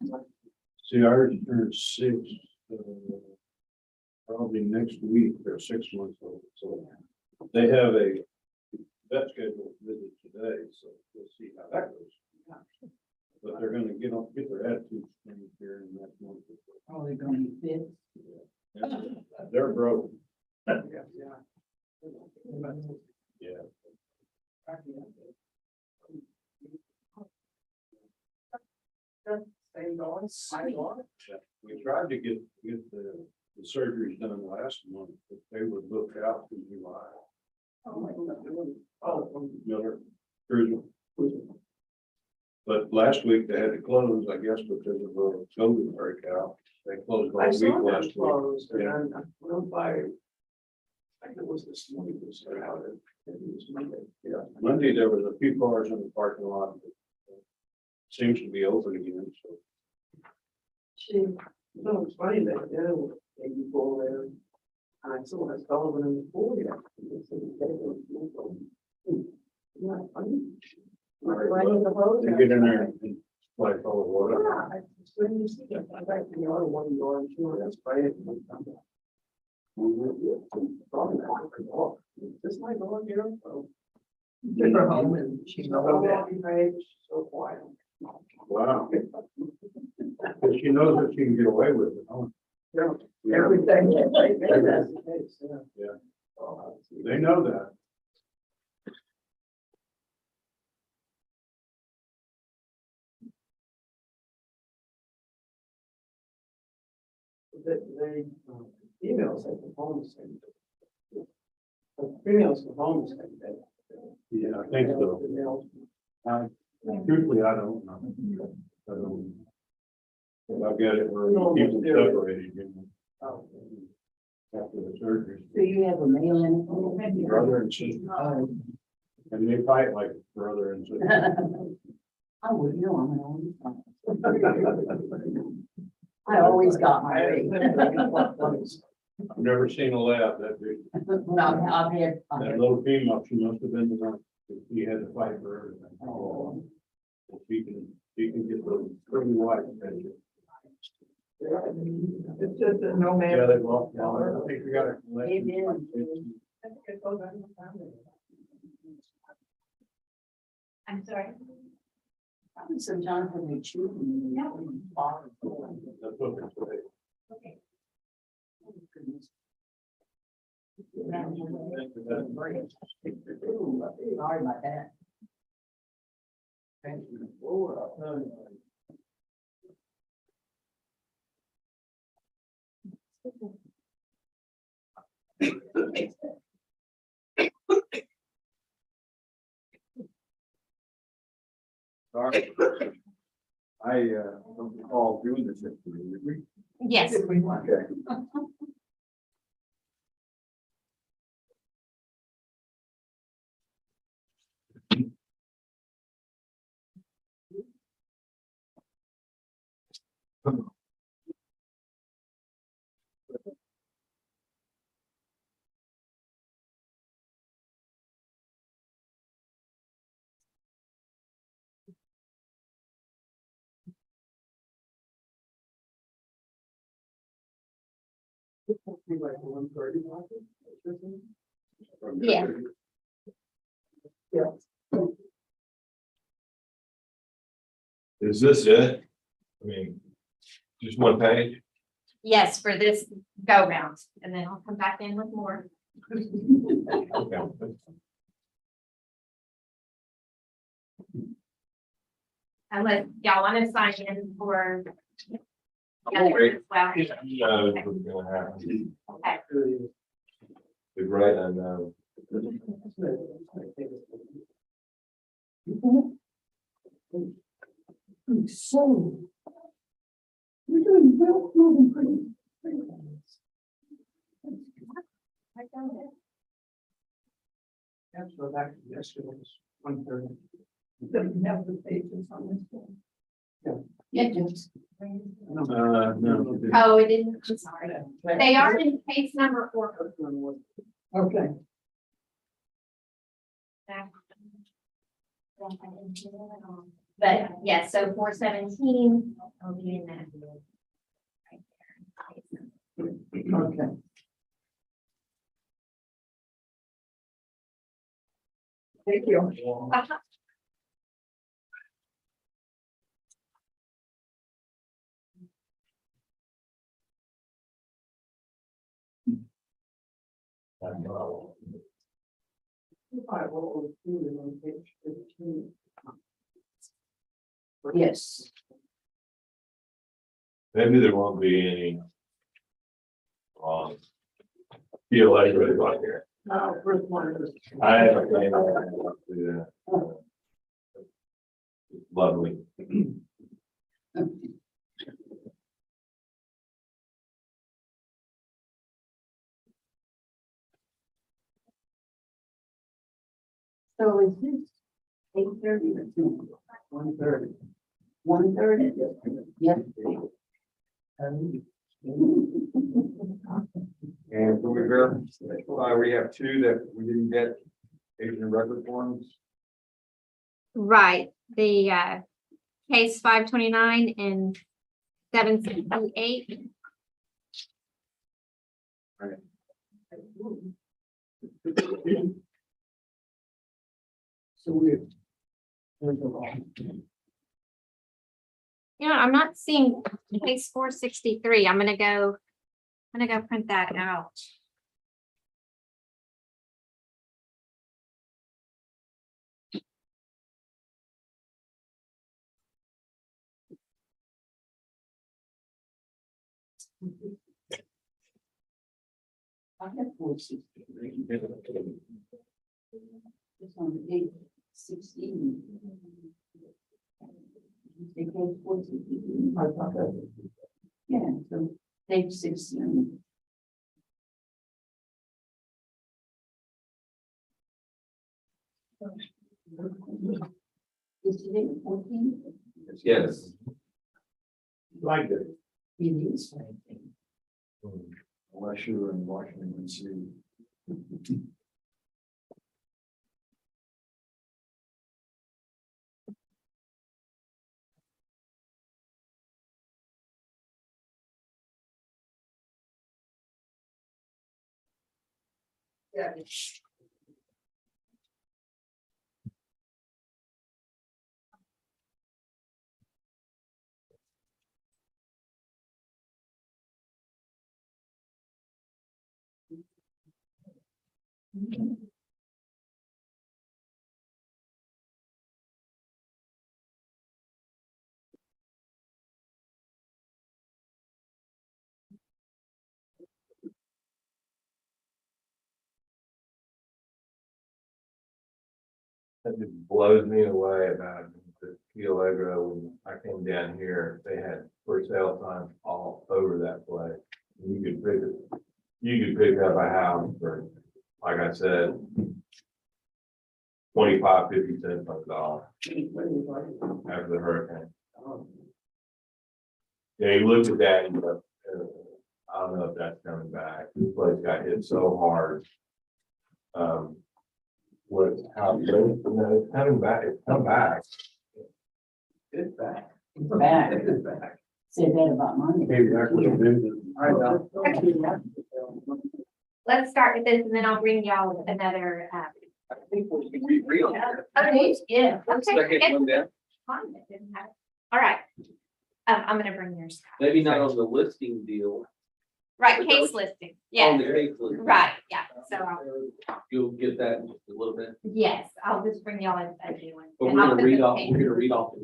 See, ours turned 6, probably next week, they're 6 months old, so they have a vet scheduled visit today, so we'll see how that goes. But they're gonna get their attitudes changed here in the next month. Oh, they're gonna be fit. They're broke, Yeah. yeah. Same dog, my dog. We tried to get the surgeries done last month, but they were booked out through July. Oh, Miller, Cruiser. But last week they had to close, I guess, because of a COVID breakout. They closed all I week saw that last week. closed, and Yeah. I went by, I think it was this morning, it was out, maybe it was Monday, yeah. Monday, there was a few cars in the parking lot. But seems to be open again, so. No, it's funny that, maybe go there. And I saw that Sullivan in the pool, yeah. Not funny. Right in the hose. You get in there and like all the water. Yeah, it's when you see it, I like the other one, you're sure that's right. Probably not a dog. Just my dog here, so. Took her home and she's So happy, right? So quiet. Wow. But she knows that she can get away with it, huh? Yeah. everything. That's the case, yeah. Yeah. Oh, They know that. Females have the home the same day. The females come home the same day. Yeah, I think so. The males- Truthfully, I don't know. But I get it where people separated, you Oh. know, after the surgery. Do you have a male in? Brother and sister, Oh. and they fight like brother and sister. I wouldn't know, I'm an only son. I always got my way. I've never seen a lab that big. When I've had. That little female, she must have been the one, he had to fight for everything. Oh. She can get the pretty white. It's just that no man. Yeah, they lost, I think we got it. Amen. I'm sorry. Probably sometimes when they chew. Yeah. That's what it's like. Okay. Sorry about that. Sorry. I don't recall doing this. Did we? Yes. Okay. Yeah. Yeah. Is this it? I mean, just one page? Yes, for this go round, and then I'll come back in with more. Okay. Unless y'all want to sign in for. I'm great. As well. Knows what's gonna happen. Okay. The great unknown. So. We're doing well, moving pretty fast. Let's go back to yesterday's 1:30. Doesn't have the pages on this one. Yeah, just. No. Oh, it didn't, I'm sorry. They are in case number 4. Okay. But yes, so 417 will be in that. Right there. Okay. Thank you. Uh-huh. Yes. Maybe there won't be any. Feel like really like here. Now, first one is. I have a plan to do that. Lovely. So is this 8:30 or 2? 1:30. 1:30? Yes. And can we verify, we have two that we didn't get agent record forms? Right, the case 529 and 768. So we're. You know, I'm not seeing case 463. I'm gonna go print that out. I have 463. It's on 8:16. They go 463. I thought that. Yeah, so 8:16. Is today 14? Yes. Like it. It is 14. Unless you were in Washington DC. Yeah. That just blows me away about the Keel Agro. When I came down here, they had for sale signs all over that place. You could pick up a house for, like I said, 25, 50 cents on the dollar after the hurricane. Yeah, you look at that and you go, I don't know if that's coming back. This place got hit so hard. How, it's coming back, it's come back. It's back. Back. It's back. Say that about money. All right, Let's start with this and then I'll bring y'all another. I think we agree on that. Okay, Yeah. okay. Second one down. Fine, it didn't have- I'm gonna bring yours. Maybe not on the listing deal, Right, case listing, on yeah, the case list. right, yeah, so, You'll get that in just a little bit. yes, I'll just bring y'all a new one. But And we're I'll gonna put read the off, case- we're gonna read off.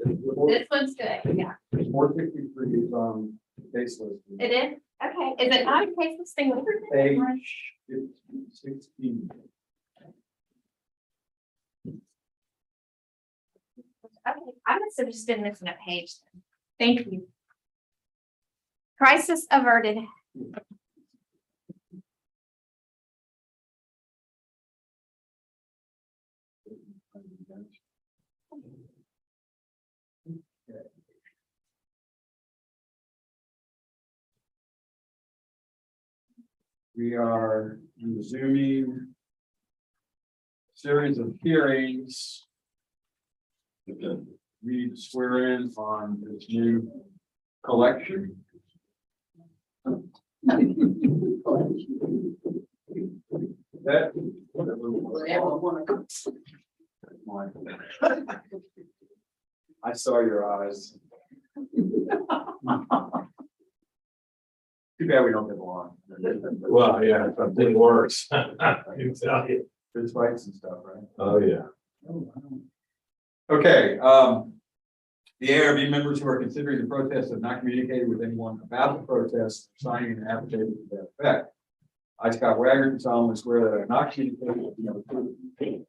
This one's good, yeah, 463 is on case list. it is, okay, is it not a case listing? Page 16. Okay, I must have just been missing a page then. Thank you. Crisis averted. We are resuming series of hearings. We need to swear in on this new collection. That. Whatever one. I saw your eyes. Too bad we don't get along. Well, yeah, something worse. I can tell you. There's fights and stuff, right? Oh, yeah. Okay, the ARB members who are considering the protest have not communicated with anyone about the protest, signing an affidavit to that effect. I, Scott Wagner, solemnly swear that I have not communicated with the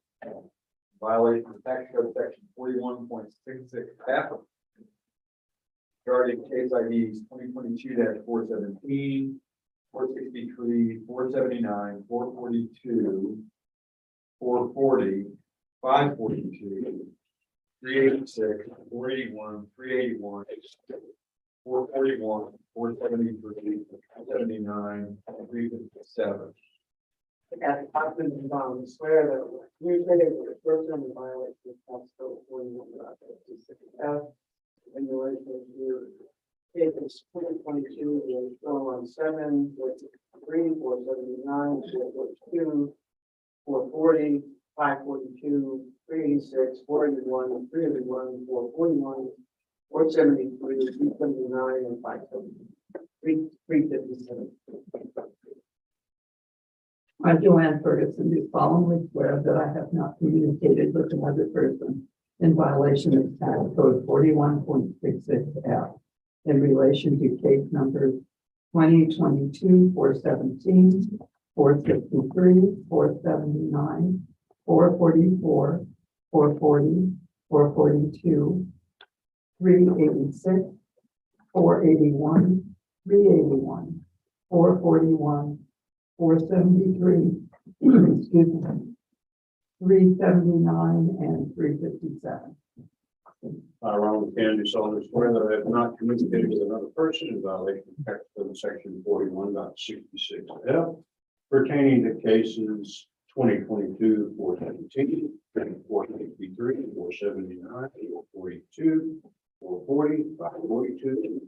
violation of tax code section 41.66F regarding case IDs 2022-417, 463, 479, 442, 440, 542, 386, 481, 381, 441, 473, 79, 357. Kathy Hoffman and Don swear that communicated with the person in violation of tax code 41.56F in relation to cases 2022, 417, 463, 479, 442, 440, 542, 386, 481, 381, 441, 473, 379, and 357. I, Joanne Ferguson, do solemnly swear that I have not communicated with another person in violation of tax code 41.66F in relation to case numbers 2022-417, 463, 479, 444, 440, 442, 386, 481, 381, 441, 473, excuse me, 379, and 357. Ronald Kennedy, solemnly swear that I have not communicated with another person in violation of tax code section 41.66F pertaining to cases 2022-417, 463, 479, 442, 440, 542,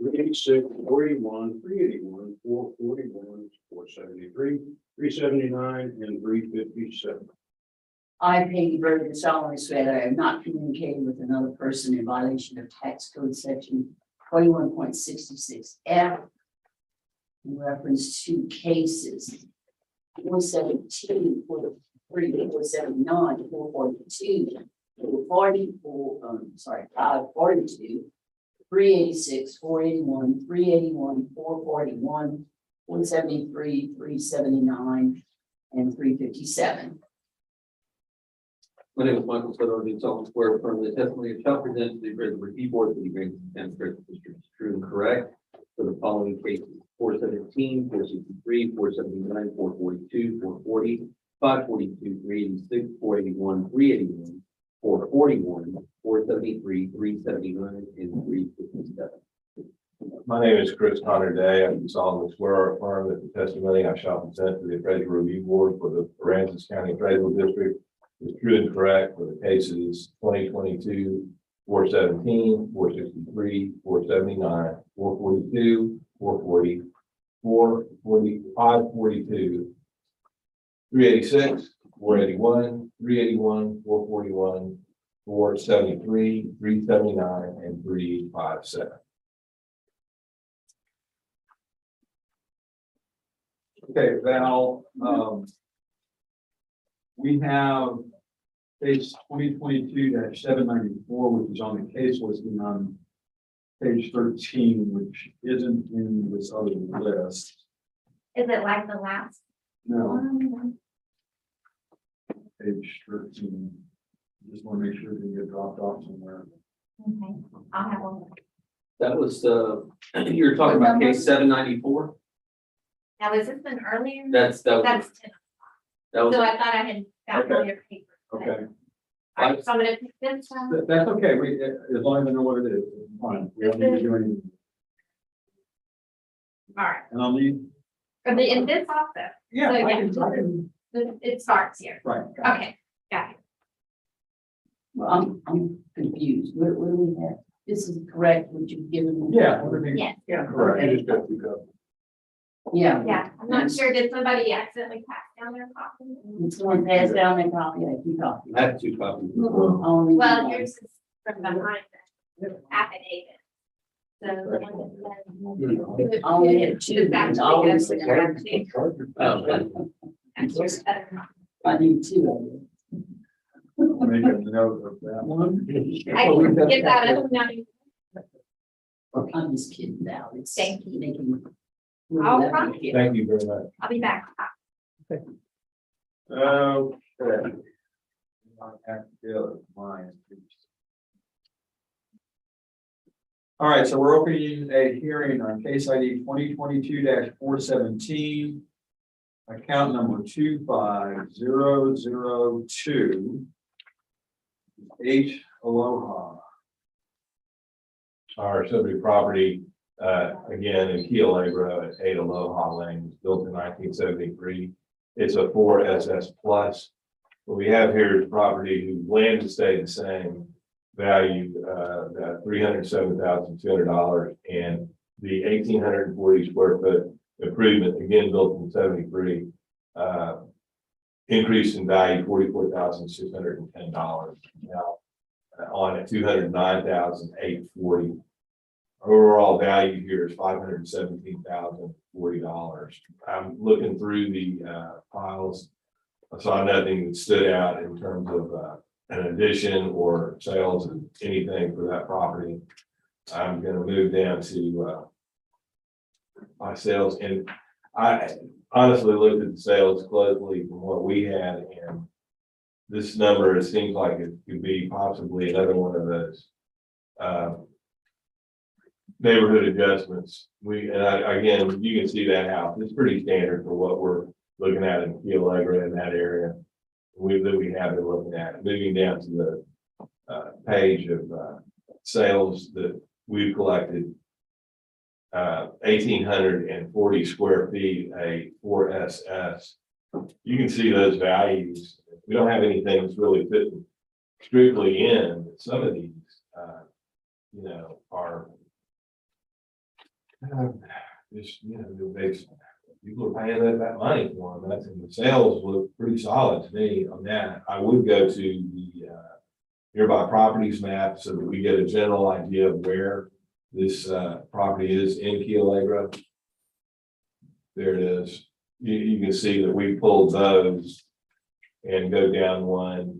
386, 481, 381, 441, 473, 379, and 357. I, Peggy Bergen, solemnly swear that I have not communicated with another person in violation of tax code section 21.66F in reference to cases 417, 443, 479, 442, 542, 386, 481, 381, 441, 473, 379, and 357. My name is Michael Soto, do solemnly swear affirm the testimony I shall present to the Greater Review Board for the Grand and District is true and correct for the following cases: 417, 463, 479, 442, 440, 542, 386, 481, 381, 441, 473, 379, and 357. My name is Chris Connor Day. I solemnly swear or affirm that the testimony I shall present to the Appraisal Review Board for the Aransas County Appraisal District is true and correct for the cases 2022, 417, 463, 479, 442, 440, 440, 542, 386, 481, 381, 441, 473, 379, and 357. Okay, Val, we have page 2022-794, which is on the case listing on page 13, which isn't in this other list. Is it like the last No, one? page 13. Just want to make sure it didn't get dropped off somewhere. Okay, I'll have one. That was, you were talking about case 794? Now, is this an earlier? That was, That's 10. that was, So I thought I had gotten all your papers. Okay, All right, so I'm gonna pick this one. that's okay. We, as long as I know what it is, it's fine. We don't need to do anything. All right, And I'll need, and this also, yeah, So, I yeah, can, it starts here. right. Okay, got it. Well, I'm confused. Where do we have? This is correct, what you've given me? Yeah, everything- Yes, Yeah. correct. I just got to go. Yeah. yeah, I'm not sure, did somebody accidentally pass down their copy? It's someone passed down a copy, I keep copies. I have 2 copies. Only Well, one. yours is from behind the affidavit. So. the one that says- Only have two. It's actually Always good. Oh, Actually, better. I need two Make a note of that one. I can get that up now. of them. I'm just kidding now. It's Thank you. making. All right. Thank you very much. I'll be back. Okay. All right, so we're opening a hearing on case ID 2022-417. Account number 25002. H Aloha. Our subject property, again, in Keel Labra at 8 Aloha Lane, was built in 1973. It's a 4 SS plus. What we have here is property whose land has stayed the same, valued at $307,200, and the 1,840 square foot improvement, again built in 73, increased in value $44,610. Now, on at $209,840. Overall value here is $517,040. I'm looking through the files. I saw nothing that stood out in terms of an addition or sales of anything for that property. I'm going to move down to my sales, and I honestly looked at the sales closely from what we had, and this number, it seems like it could be possibly another one of those neighborhood adjustments. Again, you can see that house. It's pretty standard for what we're looking at in Keel Labra in that area. That we have been looking at. Moving down to the page of sales that we've collected. 1,840 square feet, a 4 SS. You can see those values. We don't have anything that's really fitting strictly in, but some of these, are just, people are paying that money for them. That's, and the sales look pretty solid to me on that. I would go to the nearby properties map so that we get a general idea of where this property is in Keel Labra. There it is. You can see that we pulled those and go down one.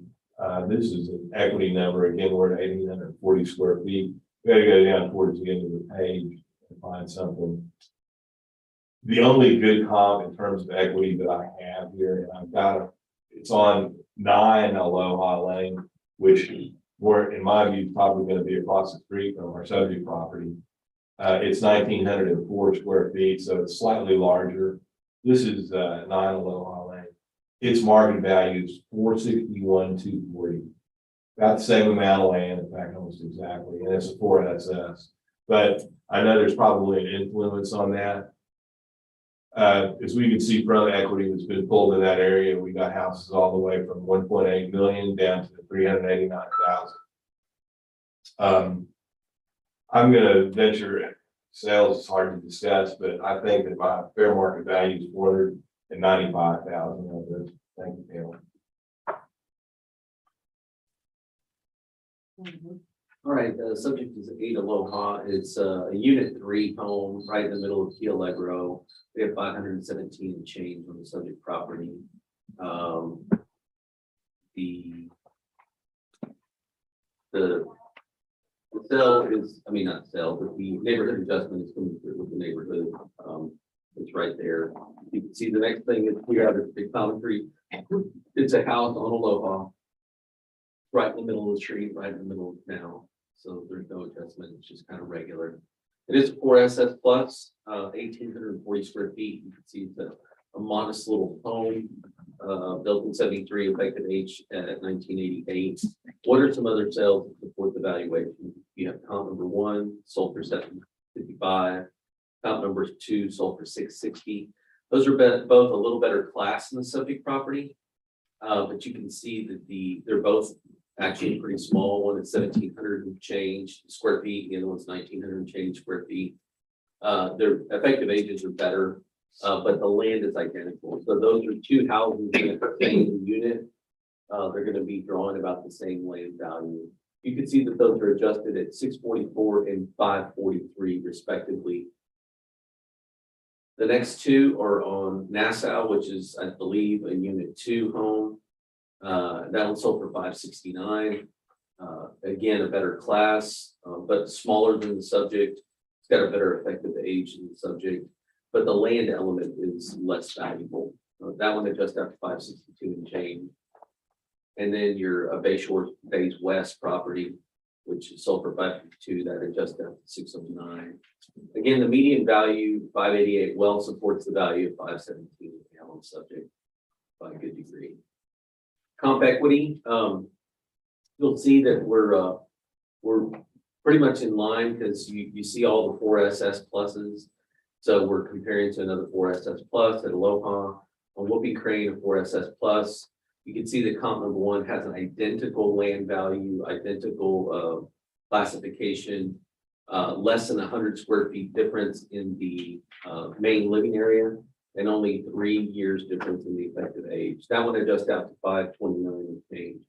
This is an equity number. Again, we're at 1,840 square feet. We got to go down towards the end of the page and find something. The only good comp in terms of equity that I have here, and I've got it's on 9 Aloha Lane, which more, in my view, is probably going to be across the street from our subject property. It's 1,904 square feet, so it's slightly larger. This is 9 Aloha Lane. Its market value is $461,240. About the same amount of land, in fact, almost exactly, and it's a 4 SS. But I know there's probably an influence on that. As we can see from equity that's been pulled in that area, we got houses all the way from 1.8 million down to 389,000. I'm going to venture sales is hard to discuss, but I think that my fair market value is 495,000 of this. Thank you, Taylor. All right, the subject is 8 Aloha. It's a unit 3 home right in the middle of Key Allegro. We have 517 and change on the subject property. The the sale is, I mean, not sale, but the neighborhood adjustment is coming through with the neighborhood. It's right there. You can see the next thing is we have a big concrete. It's a house on Aloha. Right in the middle of the street, right in the middle of now. So there's no adjustment, it's just kind of regular. It is a 4SS plus, 1,840 square feet. You can see it's a modest little home, built in 73, effective age at 1988. What are some other sales that support the valuation? You have comp number 1, sold for 755. Comp number 2, sold for 660. Those are both a little better class in the subject property. But you can see that they're both actually pretty small. One is 1,700 and change square feet, the other one's 1,900 and change square feet. Their effective ages are better, but the land is identical. So those are 2 houses in the same unit. They're going to be drawing about the same land value. You can see that those are adjusted at 644 and 543 respectively. The next 2 are on Nassau, which is, I believe, a unit 2 home. That one sold for 569. Again, a better class, but smaller than the subject. It's got a better effective age than the subject, but the land element is less valuable. That one adjusts out to 562 and change. And then your Bayshore Bays West property, which is sold for 552, that adjusts out to 609. Again, the median value 588 well supports the value of 517 on the subject by a good degree. Comp equity, you'll see that we're pretty much in line because you see all the 4SS pluses. So we're comparing to another 4SS plus at Aloha, a Whooping Crane, a 4SS plus. You can see that comp number 1 has an identical land value, identical classification, less than 100 square feet difference in the main living area, and only 3 years difference in the effective age. That one adjusts out to 529 and change.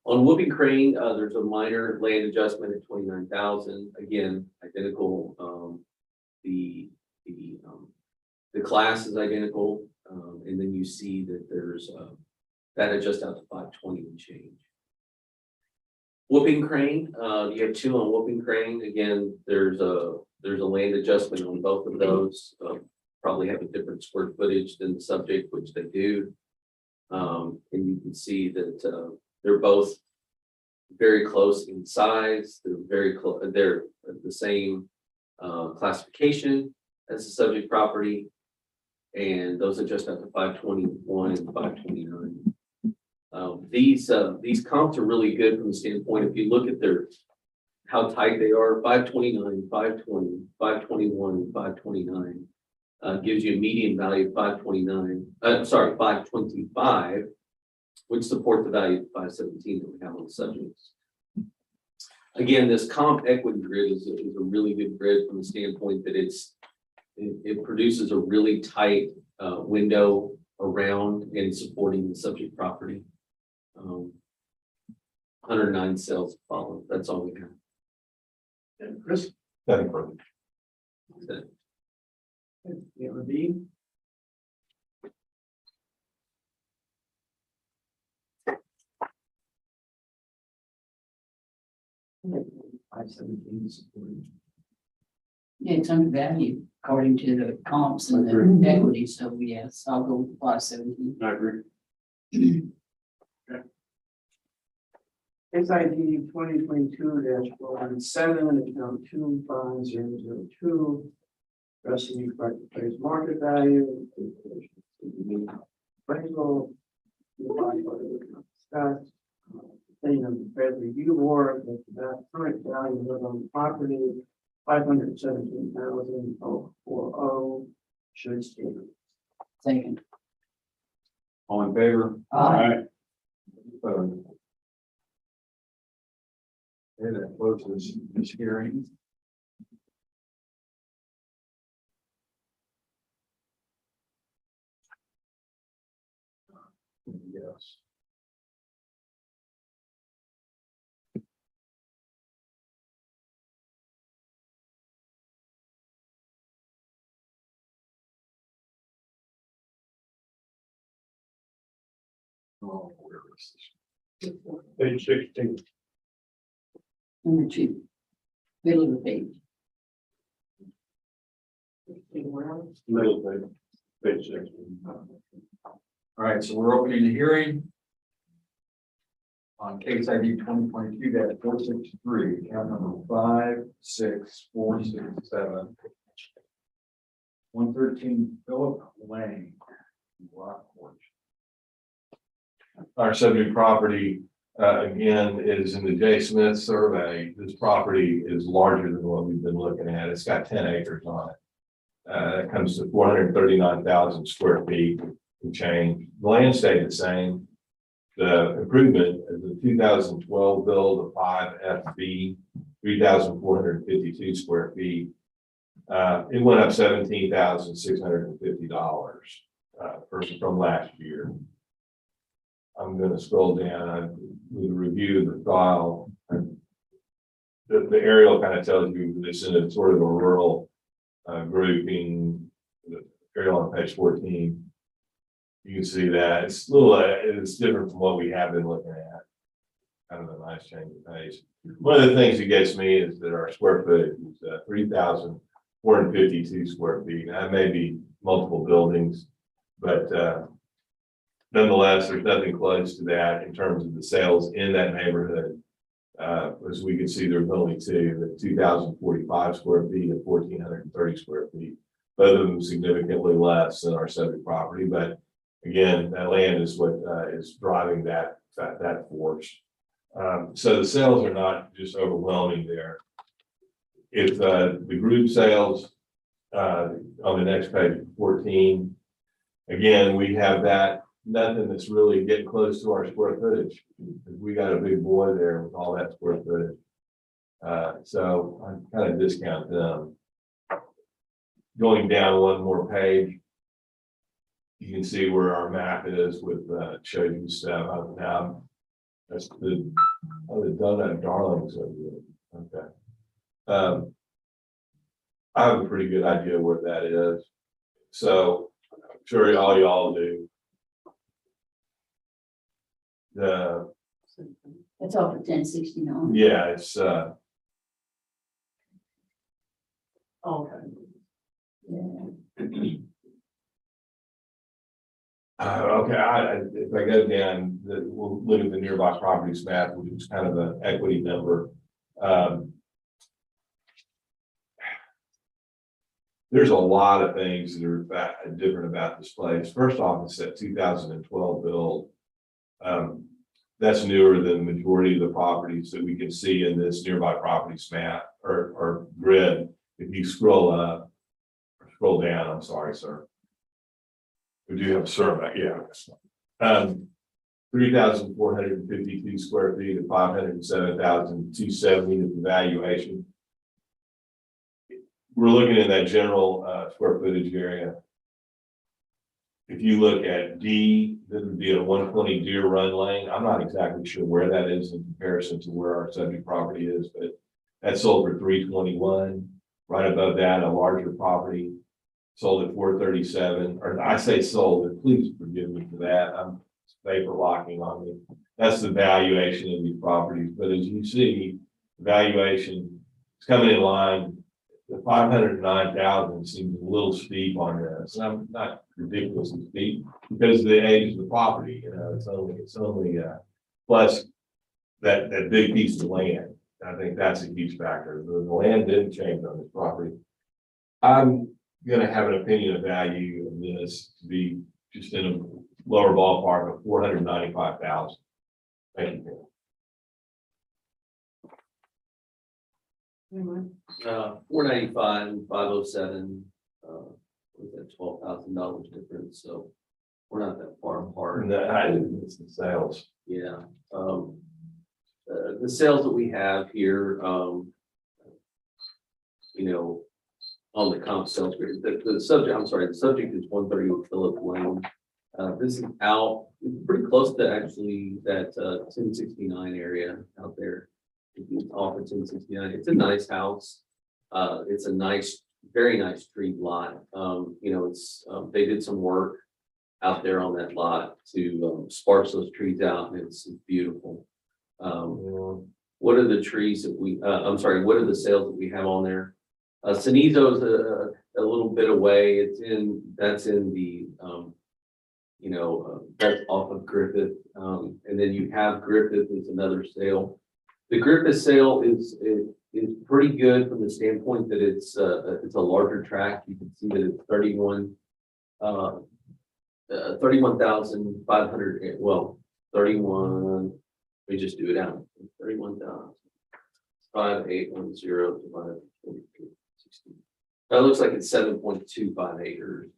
On Whooping Crane, there's a minor land adjustment at 29,000. Again, identical. The class is identical, and then you see that there's that adjusts out to 520 and change. Whooping Crane, you have 2 on Whooping Crane. Again, there's a land adjustment on both of those. Probably have a different square footage than the subject, which they do. And you can see that they're both very close in size. They're very close. They're the same classification as the subject property, and those adjust out to 521 and 529. These comps are really good from the standpoint, if you look at how tight they are, 529, 520, 521, and 529 gives you a median value of 529. 525, which support the value of 517 that we have on the subjects. Again, this comp equity grid is a really good grid from the standpoint that it produces a really tight window around and supporting the subject property. 109 sales follow. That's all we have. And Chris, Nothing further. That's it. ARB. Yeah, it's undervalued according to the comps and the equity, so yes, I'll go with 517. I agree. SID 2022-417, account 25002. Addressing marketplace market value. Appraisal. Discussed. Thing of the Fed review board with that current value of on the property, 517,040 should stand. Second. All in favor? Aye. Okay, that closes this hearing. Yes. Oh, where is this? Page 16. Number two. Middle of the page. Middle page. Page 16. All right, so we're opening the hearing on case ID 2022-463, account number 56467. 113 Philip Lane, Rockport. Our subject property, again, is in the J. Smith survey. This property is larger than what we've been looking at. It's got 10 acres on it. It comes to 439,000 square feet and change. The land stayed the same. The improvement is a 2012 build of 5 FB, 3,452 square feet. It went up $17,650 from last year. I'm going to scroll down with a review of the file. The aerial kind of tells you this in a sort of a rural grouping. The aerial on page 14. You can see that it's a little, it's different from what we have been looking at. Kind of a nice change of pace. One of the things that gets me is that our square footage is 3,452 square feet. That may be multiple buildings, but nonetheless, there's nothing close to that in terms of the sales in that neighborhood. As we can see, there's only two, the 2,045 square feet and 1,430 square feet. Both of them significantly less than our subject property, but again, that land is what is driving that force. So the sales are not just overwhelming there. If the group sales on the next page, 14, again, we have that, nothing that's really getting close to our square footage. We got a big boy there with all that square footage. So I kind of discount them. Going down one more page, you can see where our map is with show you stuff. Now that's the donut darlings over there. Okay. I have a pretty good idea where that is. So I'm sure all y'all do. That's off of 1069. Yeah, it's Okay. Yeah. okay. If I go down, we'll look at the nearby properties map, which is kind of an equity number. There's a lot of things that are different about this place. First off, it's that 2012 build. That's newer than the majority of the properties that we can see in this nearby properties map or grid. If you scroll up, or scroll down, I'm sorry, sir. We do have a survey, yeah. 3,452 square feet and 507,270 is the valuation. We're looking at that general square footage area. If you look at D, this would be a 120 Deer Run Lane. I'm not exactly sure where that is in comparison to where our subject property is, but that sold for 321. Right above that, a larger property sold at 437. Or I say sold, and please forgive me for that. I'm paper locking on me. That's the valuation of these properties. But as you see, the valuation is coming in line. The 509,000 seems a little steep on this. And I'm not ridiculously steep because of the age of the property. You know, it's only plus that big piece of land. I think that's a huge factor. The land didn't change on this property. I'm going to have an opinion of value of this to be just in a lower ballpark of 495,000. Thank you. 495, 507, with that $12,000 difference, so we're not that far apart. And it's the sales. Yeah. The sales that we have here, you know, on the comp sales grid, the subject, I'm sorry, the subject is 130 Philip Lane. This is out pretty close to actually that 1069 area out there. Off of 1069. It's a nice house. It's a nice, very nice tree lot. You know, it's they did some work out there on that lot to sparse those trees out, and it's beautiful. What are the trees that we, I'm sorry, what are the sales that we have on there? Cenizo's a little bit away. That's in the, that's off of Griffith. And then you have Griffith is another sale. The Griffith sale is pretty good from the standpoint that it's a larger tract. You can see that it's 31,500, well, 31, let me just do it out. 31,5810 divided by 60. That looks like it's 7.25 acres.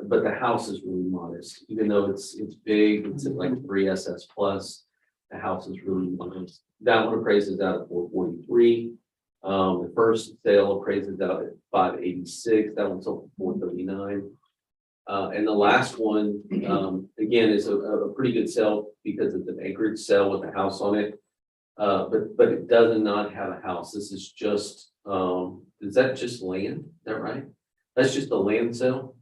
But the house is really modest, even though it's big, it's at like 3 SS plus. The house is really modest. That one appraises out at 443. The first sale appraises out at 586. That one sold for 439. And the last one, again, is a pretty good sale because it's an acreage sale with a house on it. But it does not have a house. This is just, is that just land? Is that right? That's just a land sale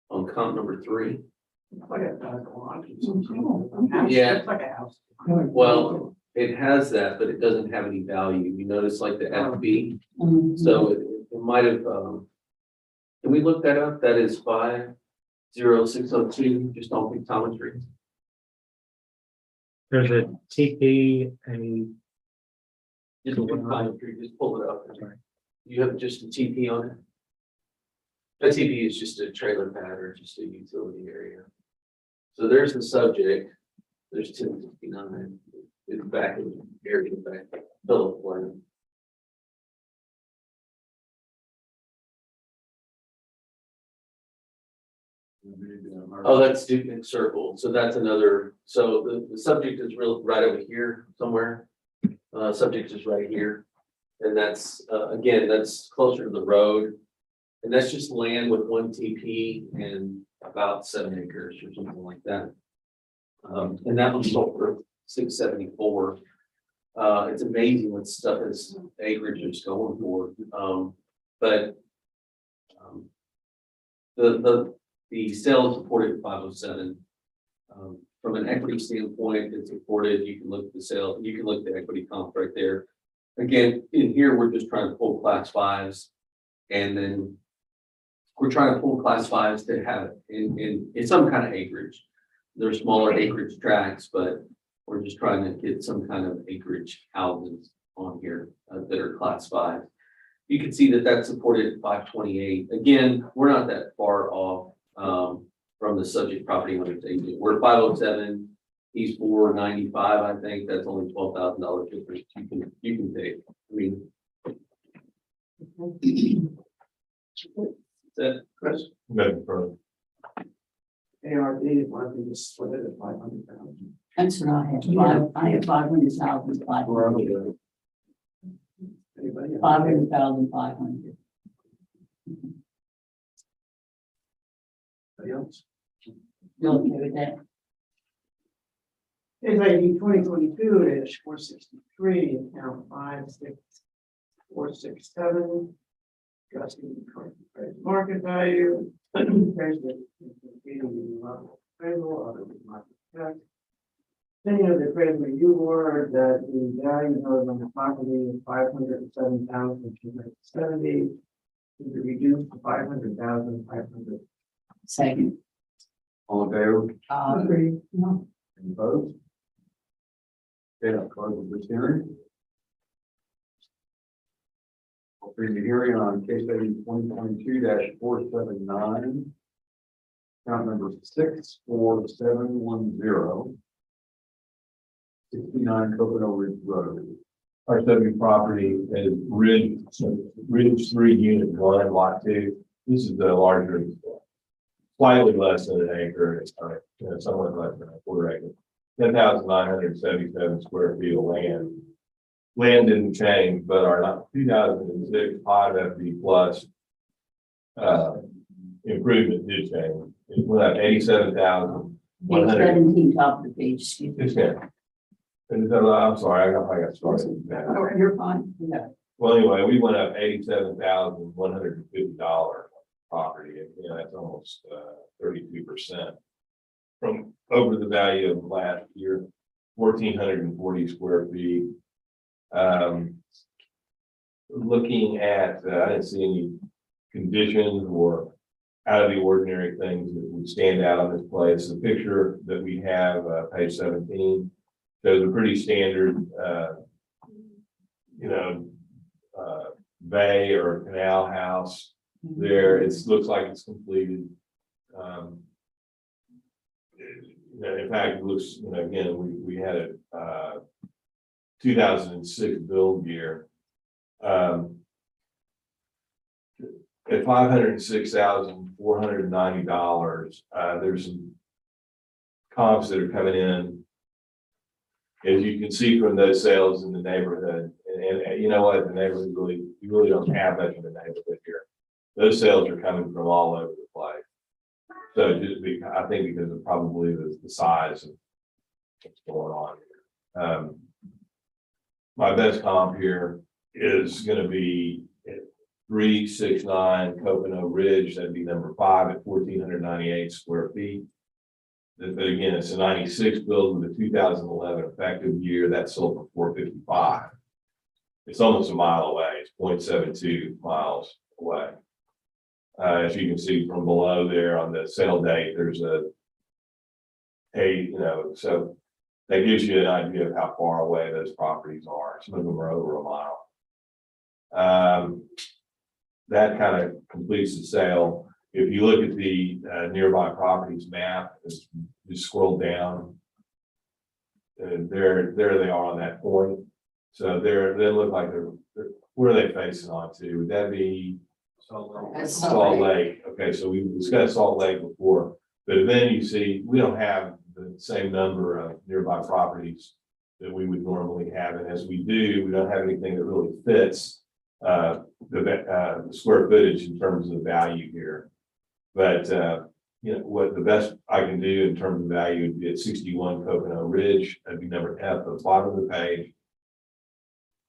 on comp number 3. It's like a garage or something. Yeah. It's like a house. Well, it has that, but it doesn't have any value. You notice like the FB. Mhm. So it might have, can we look that up? That is 50602, just on pictometry. There's a TP, and Just a pictometry, just pull it up. You have just a TP on it? A TP is just a trailer pad or just a utility area. So there's the subject. There's 1069. It's back in the area back. Bill of plan. Oh, that's Duke Circle. So that's another, so the subject is right over here somewhere. Subject is right here. And that's, again, that's closer to the road. And that's just land with 1 TP and about 7 acres or something like that. And that was sold for 674. It's amazing what stuff is acreage is going for. But the sale is supported at 507. From an equity standpoint, it's supported. You can look at the sale, you can look at the equity comp right there. Again, in here, we're just trying to pull class 5s, and then we're trying to pull class 5s to have in some kind of acreage. They're smaller acreage tracts, but we're just trying to get some kind of acreage houses on here that are class 5. You can see that that's supported at 528. Again, we're not that far off from the subject property owner's agent. We're 507. He's 495. I think that's only $12,000 difference. You can take. I mean, that Chris, ARB, why don't we just split it at 500,000? That's what I have. I have 500,000, 500. Anybody? else? 500,500. Anybody else? You okay with that? It's like 2022-463, account 56467. Adjusting the current market value. There's the appraisal of the market tax. Opinion of the appraisal review board that the value of the property is 507,270. To be reduced to 500,500. Second. All in favor? Agree. No. Any opposed? Okay, I'll close this hearing. Opening the hearing on case ID 2022-479. Count number 64710. 69 Coconut Ridge Road. Our subject property is Ridge 3, Unit 1, Lot 2. This is the larger, slightly less than an acre. It's somewhat less than a quarter acre. 10,977 square feet of land. Land didn't change, but our 2006 5 FB plus improvement did change. It went up 87,100. Page 17, top of the page, excuse me. I'm sorry, I got started. Oh, you're fine. Yeah. Well, anyway, we went up $87,150 property, and that's almost 32% from over the value of last year, 1,440 square feet. Looking at, I didn't see any conditions or out of the ordinary things that would stand out on this place. The picture that we have, page 17, shows a pretty standard, bay or canal house there. It looks like it's completed. In fact, it looks, again, we had a 2006 build year. At $506,490, there's some comps that are coming in. As you can see from those sales in the neighborhood, and you know what, the neighborhood you really don't have much of a neighborhood here. Those sales are coming from all over the place. So I think because of probably the size of what's going on here. My best comp here is going to be at 369 Coconut Ridge. That'd be number 5 at 1,498 square feet. But again, it's a 96 build with a 2011 effective year that sold for $455. It's almost a mile away. It's 0.72 miles away. As you can see from below there on the sale date, there's so that gives you an idea of how far away those properties are. Some of them are over a mile. That kind of completes the sale. If you look at the nearby properties map, just scroll down. And there they are on that point. So they look like they're where are they facing onto? Would that be Salt Lake? Okay, so we discussed Salt Lake before, but then you see we don't have the same number of nearby properties that we would normally have, and as we do, we don't have anything that really fits the square footage in terms of the value here. But what the best I can do in terms of value would be at 61 Coconut Ridge. That'd be number F at the bottom of the page.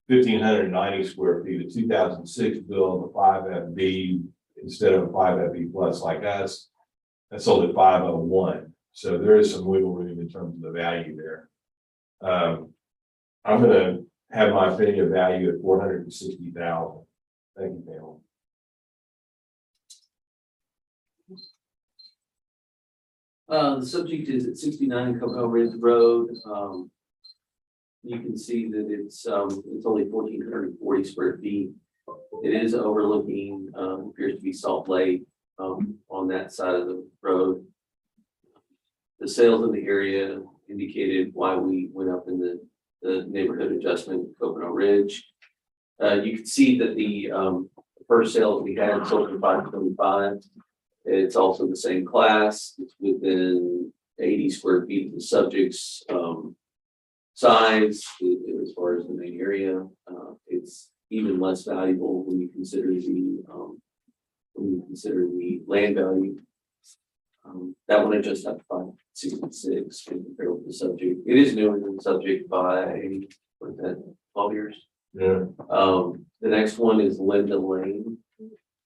1,590 square feet, a 2006 build, a 5FB instead of a 5FB plus like us. That sold at 501. So there is some wiggle room in terms of the value there. I'm going to have my opinion of value at $460,000. Thank you, Pamela. The subject is at 69 Coconut Ridge Road. You can see that it's only 1,440 square feet. It is overlooking, appears to be Salt Lake on that side of the road. The sales in the area indicated why we went up in the neighborhood adjustment Coconut Ridge. You can see that the first sale that we had sold for $525. It's also the same class. It's within 80 square feet of the subject's size as far as the main area. It's even less valuable when you consider the land value. That one I just have 566 compared with the subject. It is newer than the subject by 12 years. Yeah. The next one is Linda Lane.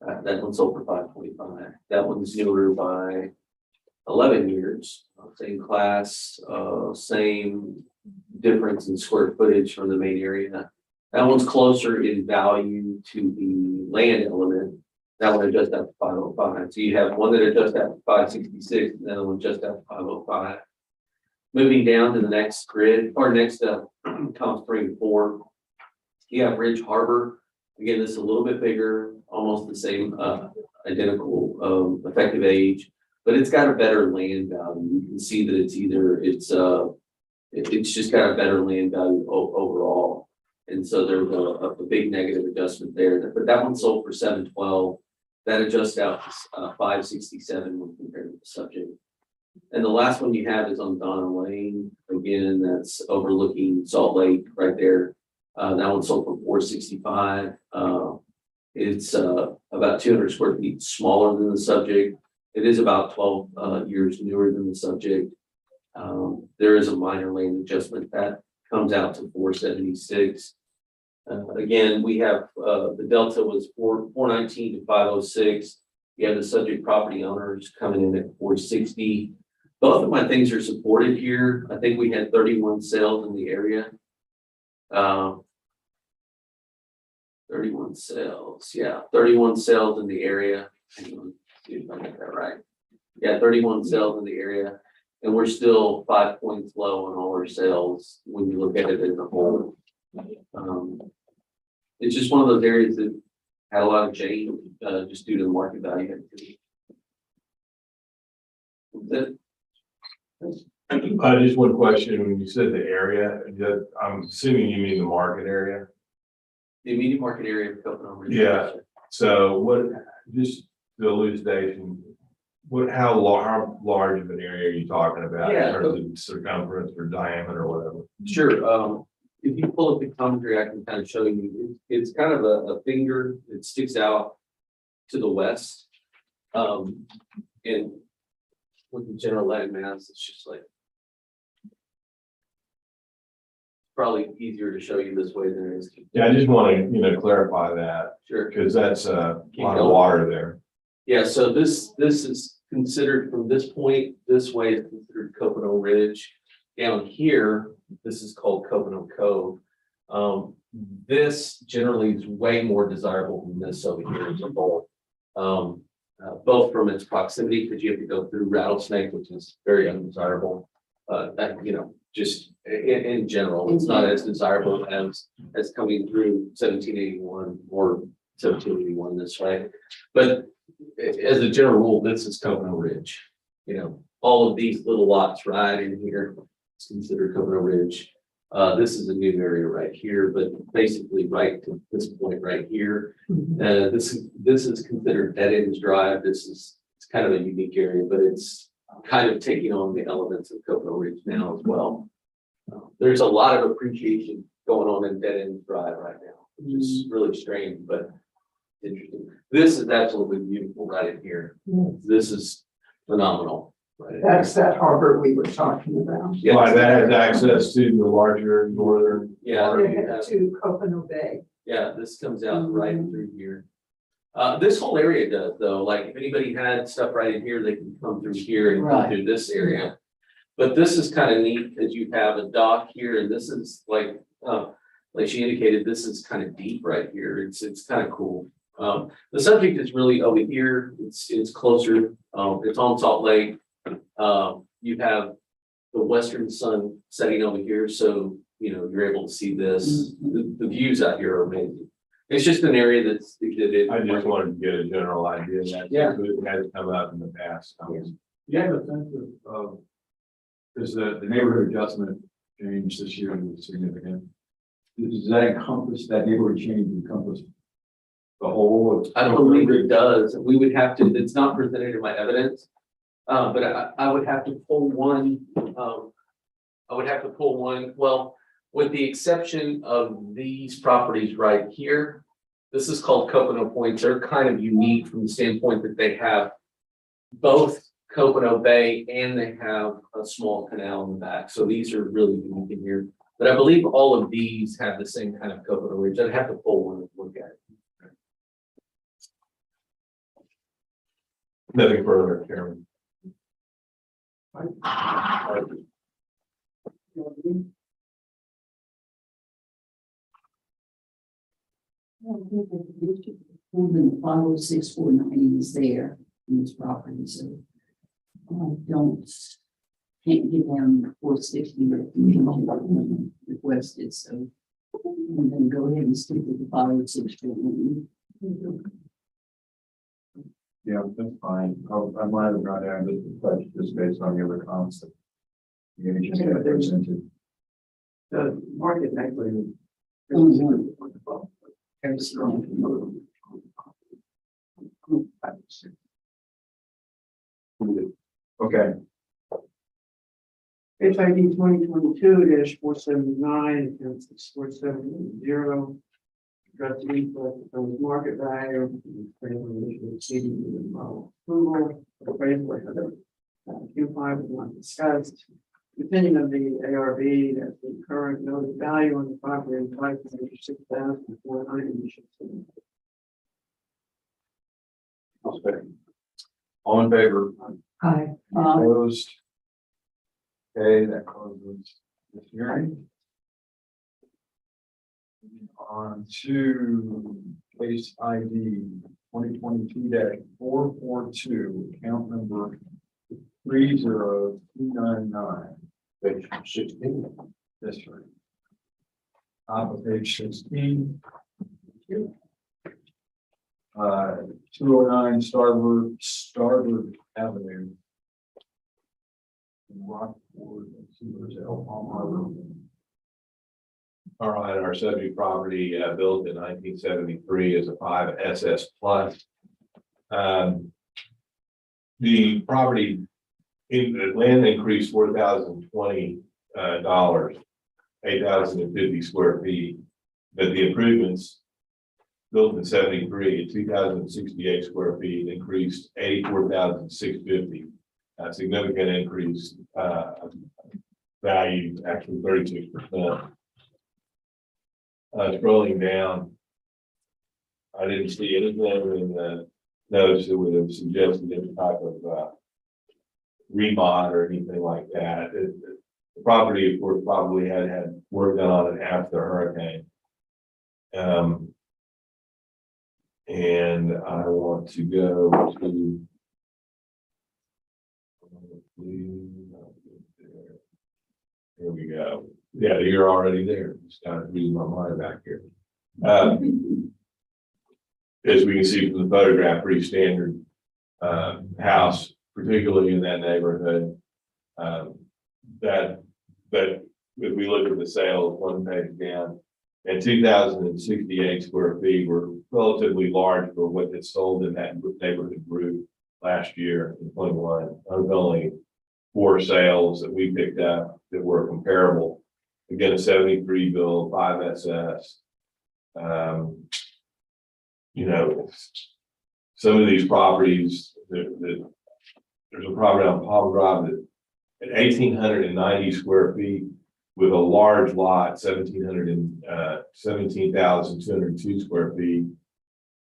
That one's sold for $525. That one's newer by 11 years. Same class, same difference in square footage from the main area. That one's closer in value to the land element. That one adjusts out to 505. So you have one that adjusts out to 566, and the other one just out to 505. Moving down to the next grid or next columns 3 and 4, you have Ridge Harbor. Again, this is a little bit bigger, almost the same identical effective age, but it's got a better land value. You can see that it's just got a better land value overall. And so there's a big negative adjustment there. But that one sold for $712. That adjusts out to $567 when compared to the subject. And the last one you have is on Donna Lane. Again, that's overlooking Salt Lake right there. That one sold for $465. It's about 200 square feet smaller than the subject. It is about 12 years newer than the subject. There is a minor land adjustment that comes out to 476. Again, we have the delta was 419 to 506. You have the subject property owners coming in at 460. Both of my things are supported here. I think we had 31 sales in the area. 31 sales, yeah, 31 sales in the area. Hang on, see if I got that right. Yeah, 31 sales in the area, and we're still 5 points low on all our sales when you look at it as a whole. It's just one of those areas that had a lot of change, just due to the market value activity. Just one question, when you said the area, I'm assuming you mean the market area? The immediate market area of Coconut Ridge. Yeah. So what, just the elucidation, how large of an area are you talking about in Yeah. terms of circumference or diameter or whatever? Sure. If you pull up the commentary, I can kind of show you, it's kind of a finger that sticks out to the west. And with the general land mass, it's just like, probably easier to show you this way than it is. Yeah, I just want to, clarify that, Sure. because that's a lot of water there. Yeah, so this is considered from this point, this way is considered Coconut Ridge. Down here, this is called Coconut Cove. This generally is way more desirable than this over here as a whole. Both from its proximity, because you have to go through Rattlesnake, which is very undesirable. Just in general, it's not as desirable as coming through 1781 or 1781 this way. But as a general rule, this is Coconut Ridge. All of these little lots right in here, it's considered Coconut Ridge. This is a new area right here, but basically right to this point right here. This is considered Dead Ends Drive. It's kind of a unique area, but it's kind of taking on the elements of Coconut Ridge now as well. There's a lot of appreciation going on in Dead Ends Drive right now, which is really strange, but interesting. This is absolutely beautiful right in here. This is phenomenal. Right in That's here. that harbor we were talking about. Yeah, Why that has access to the larger northern. Yeah, To Coconut Bay. yeah, this comes out right through here. This whole area does though, like if anybody had stuff right in here, they can come through here and come Right. through this area. But this is kind of neat because you have a dock here and this is like she indicated, this is kind of deep right here. It's kind of cool. The subject is really over here. It's closer. It's on Salt Lake. You have the western sun setting over here, so you're able to see this. The views out here are amazing. It's just an area that's exhibited. I just wanted to get a general idea of that. Yeah. It has come up in the past. You have a sense of, does the neighborhood adjustment change this year was significant? Does that encompass, that neighborhood change encompass the whole? Of I don't believe it does. We would have to, it's not presented in my evidence. But I would have to pull one, well, with the exception of these properties right here. This is called Coconut Points. They're kind of unique from the standpoint that they have both Coconut Bay and they have a small canal in the back. So these are really unique in here. But I believe all of these have the same kind of Coconut Ridge. I'd have to pull one and look at it. Nothing further, Chairman. Moving 506-490 is there in this property, so can't get down to 460 that requested, so I'm gonna go ahead and stick with the 506-490. Yeah, that's fine. I might have brought down this question just based on the other comments that you just had presented. The market equity. Very strong. Okay, HID 2022-479, and 6470. Address the input from the market value. Exceeding the approval. Appraisal Q5 was not discussed. Opinion of the ARB that the current noted value on the property is $506,490. I'll second. All in favor? Hi. Opposed? Okay, that closes this hearing. On to case ID 2022-442, account number 30299. Page 16. That's right. Top of page 16. 209 Starboard Avenue. In Rockport, let's see, where's Elm Harbor? All right, our subject property, built in 1973 is a 5 SS plus. The property in the land increased $4,020, 8,050 square feet. But the improvements built in 73 at 2,068 square feet increased 84,650. A significant increase, value, actually 36%. Scrolling down, I didn't see anything in the notes that would have suggested any type of remod or anything like that. The property, of course, probably had work done on it after the hurricane. And I want to go to. Here we go. Yeah, you're already there. Just kind of reading my mind back here. As we can see from the photograph, pretty standard house, particularly in that neighborhood. But if we look at the sales, one page down, and 2,068 square feet were relatively large for what had sold in that neighborhood group last year in 21. There was only 4 sales that we picked up that were comparable. Again, a 73 build, 5 SS. You know, some of these properties, there's a property on Palm Drive that at 1,890 square feet with a large lot, 17,202 square feet.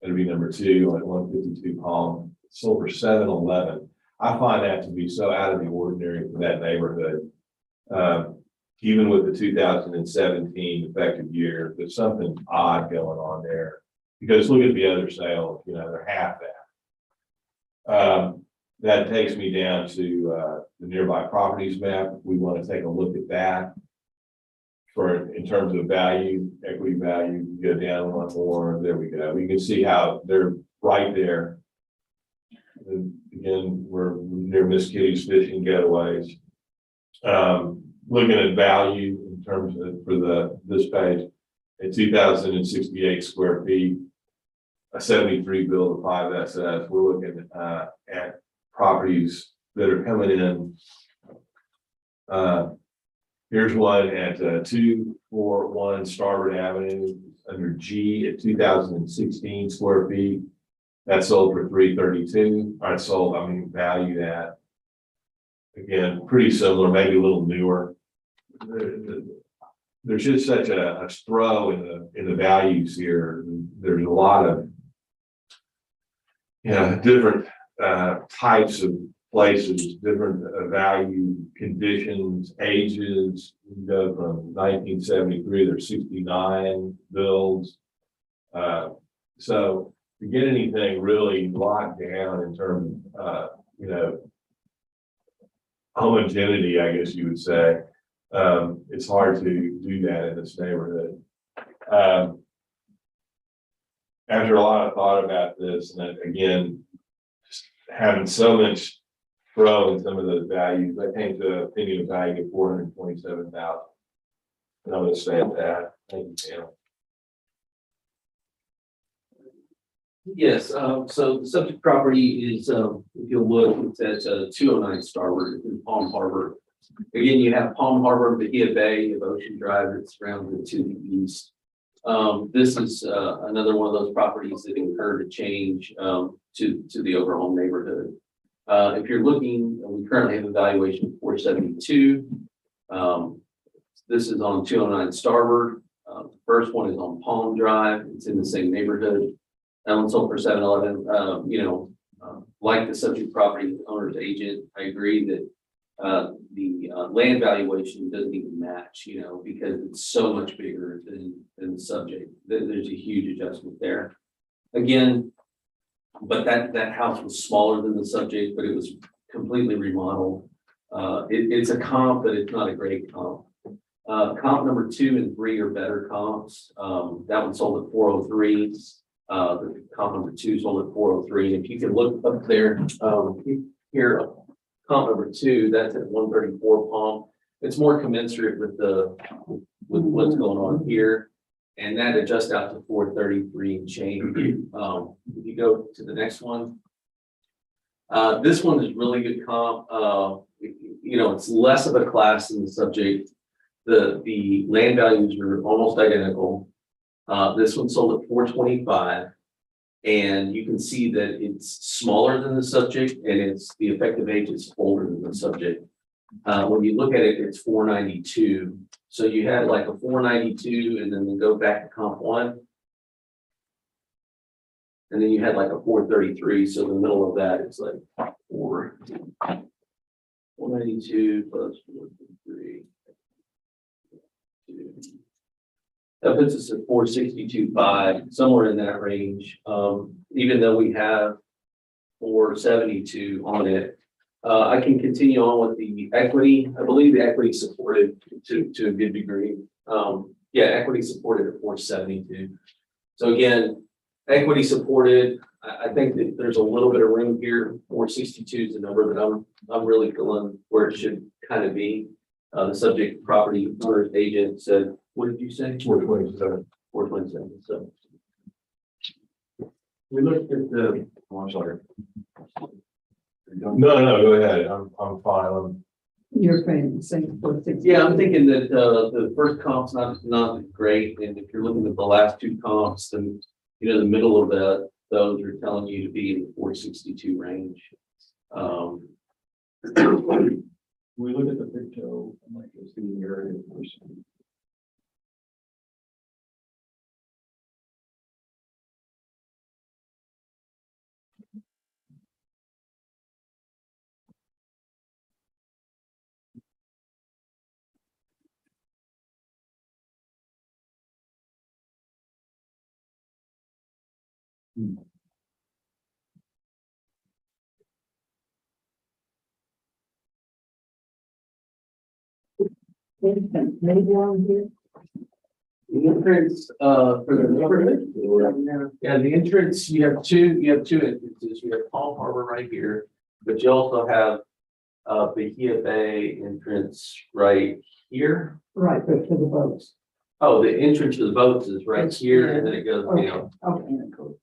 That'd be number 2 on 152 Palm, sold for $711. I find that to be so out of the ordinary for that neighborhood. Even with the 2017 effective year, there's something odd going on there. Because look at the other sales, you know, they're half that. That takes me down to the nearby properties map. We want to take a look at that. In terms of value, equity value, go down one more. There we go. We can see how they're right there. And again, we're near Miss Kitty's Fishing Getaways. Looking at value in terms of this page, at 2,068 square feet, a 73 build of 5 SS. We're looking at properties that are coming in. Here's one at 241 Starboard Avenue under G at 2,016 square feet. That sold for $332. All right, sold. I mean, value that. Again, pretty similar, maybe a little newer. There's just such a throw in the values here. There's a lot of different types of places, different value conditions, ages. We go from 1973, there's 69 builds. So to get anything really locked down in terms of homogeneity, I guess you would say, it's hard to do that in this neighborhood. After a lot of thought about this, and again, just having so much throw in some of those values, I came to an opinion of value of $427,000. And I'm going to stay at that. Thank you, Sam. Yes, so the subject property is, if you'll look, it says 209 Starboard in Palm Harbor. Again, you have Palm Harbor, Bahia Bay, you have Ocean Drive that's surrounded to the east. This is another one of those properties that incurred a change to the overall neighborhood. If you're looking, we currently have a valuation of 472. This is on 209 Starboard. The first one is on Palm Drive. It's in the same neighborhood. That one sold for $711. Like the subject property owner's agent, I agree that the land valuation doesn't even match, you know, because it's so much bigger than the subject. There's a huge adjustment there. Again, but that house was smaller than the subject, but it was completely remodeled. It's a comp, but it's not a great comp. Comp number 2 and 3 are better comps. That one sold at 403. The comp number 2 sold at 403. If you can look up there, here, comp number 2, that's at 134 Palm. It's more commensurate with what's going on here. And that adjusts out to 433 and change. If you go to the next one, this one is really good comp. You know, it's less of a class than the subject. The land values are almost identical. This one sold at 425. And you can see that it's smaller than the subject and the effective age is older than the subject. When you look at it, it's 492. So you had like a 492 and then go back to comp 1. And then you had like a 433. So in the middle of that, it's like 492 plus 433. That puts us at 462.5, somewhere in that range. Even though we have 472 on it. I can continue on with the equity. I believe the equity supported to a good degree. Yeah, equity supported at 472. So again, equity supported. I think that there's a little bit of room here. 462 is the number that I'm really feeling where it should kind of be. The subject property owner's agent said, what did you say? 427. 427. So We looked at the, oh, I'm sorry. No, go ahead. I'm fine. You're paying the same for 60. yeah, I'm thinking that the first comp's not great, and if you're looking at the last 2 comps, then you know the middle of those are telling you to be in the 462 range. We look at the picture, I'm like, it's the area person. Maybe on here. The entrance for the neighborhood. Yeah, the entrance, you have two entrances. You have Palm Harbor right here, but you also have Bahia Bay entrance right here. Right, but for the boats. Oh, the entrance to the boats is right It's here, here. and then it goes Okay, down. okay, cool.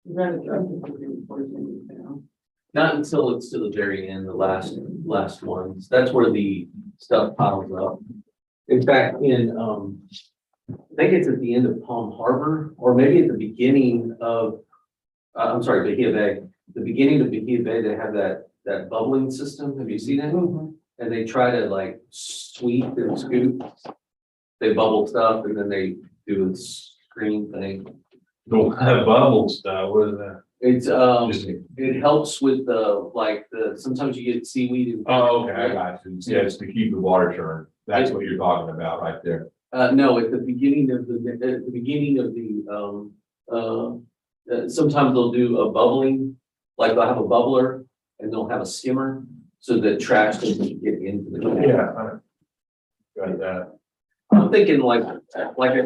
Is that adjusted for the enforcement down? Not until it's to the very end, the last ones. That's where the stuff piles up. In fact, I think it's at the end of Palm Harbor, or maybe at the beginning of, I'm sorry, Bahia Bay. The beginning of Bahia Bay, they have that bubbling system. Have you seen it? Mhm. And they try to like sweep and scoop. They bubble stuff and then they do a screen thing. Don't have bubble stuff, what is that? It's Just- it helps with sometimes you get seaweed and. Oh, okay, I got you. Yeah, it's to keep the water churn. That's what you're talking about right there. No, at the beginning of sometimes they'll do a bubbling, like they'll have a bubbler and they'll have a skimmer so that trash doesn't get into the. Yeah. Got that. I'm thinking like I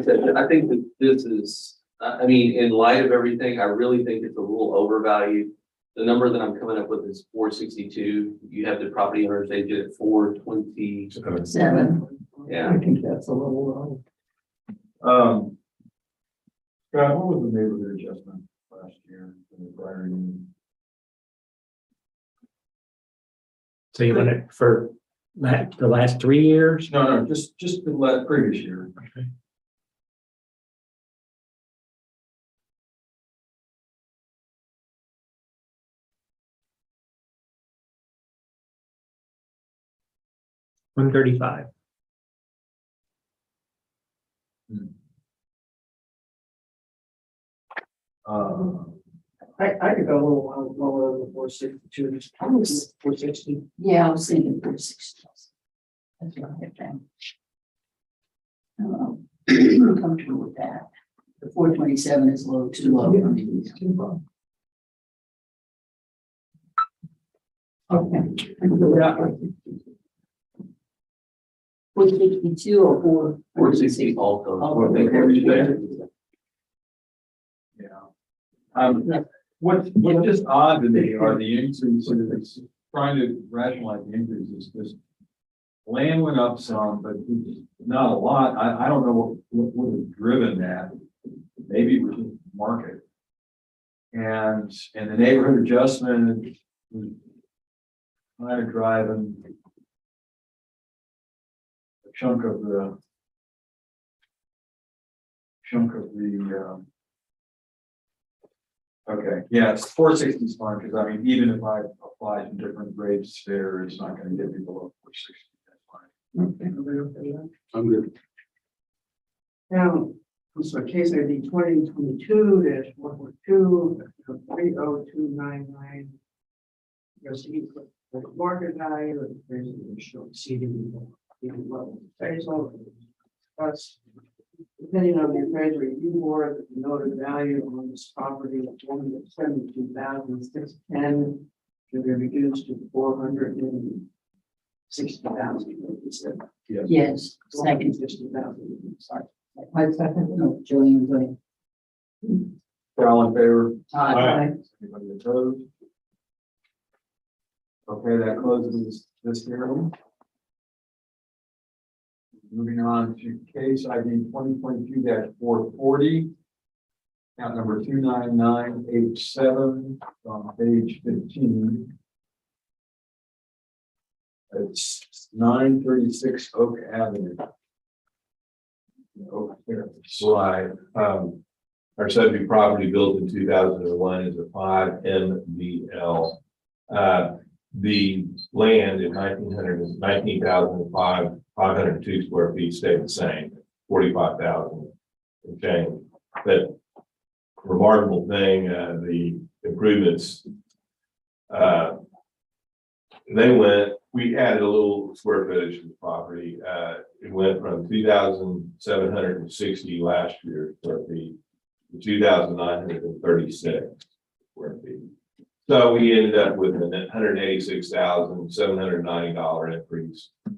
said, I think that this is, I mean, in light of everything, I really think it's a little overvalued. The number that I'm coming up with is 462. You have the property owners, they did it 420. 7. Yeah. I think that's a little low. Scott, what was the neighborhood adjustment last year in the prior year? So you want it for the last 3 years? No, just the previous year. Okay. $135. I could go a little while lower than 462, just 460. Yeah, I was thinking 460. That's what I have down. I'm comfortable with that. The 427 is low, too low for me. It's too low. Okay. Yeah. 462 or 460 460? also. Oh, They okay. were today. Yeah. What's just odd to me are the increases, trying to rationalize the increases, because land went up some, but not a lot. I don't know what would have driven that. Maybe it was the market. And the neighborhood adjustment was kind of driving a chunk of the okay, yeah, it's 460 is fine, because I mean, even if I apply to different rates there, it's not gonna get me below 460. That's fine. I'm good. Now, so case ID 2022-142, 30299. Proceed with the market value and appraisal show exceeding the level of appraisal. That's depending on the appraisal review board, the noted value on this property of 172,610 should be reduced to 460,000. Yes, second. 60,000. Sorry. I second. No, Joanne, go ahead. All in favor? Aye. Anybody opposed? Okay, that closes this hearing. Moving on to case ID 2022-440. Count number 29987 on page 15. It's 936 Oak Avenue. Oak Terrace. Right, our subject property built in 2001 is a 5 MBL. The land is 19,502 square feet, stayed the same, 45,000 and change. But remarkable thing, the improvements, we added a little square footage to the property. It went from 2,760 last year square feet to 2,936 square feet. So we ended up with a $186,790 increase. A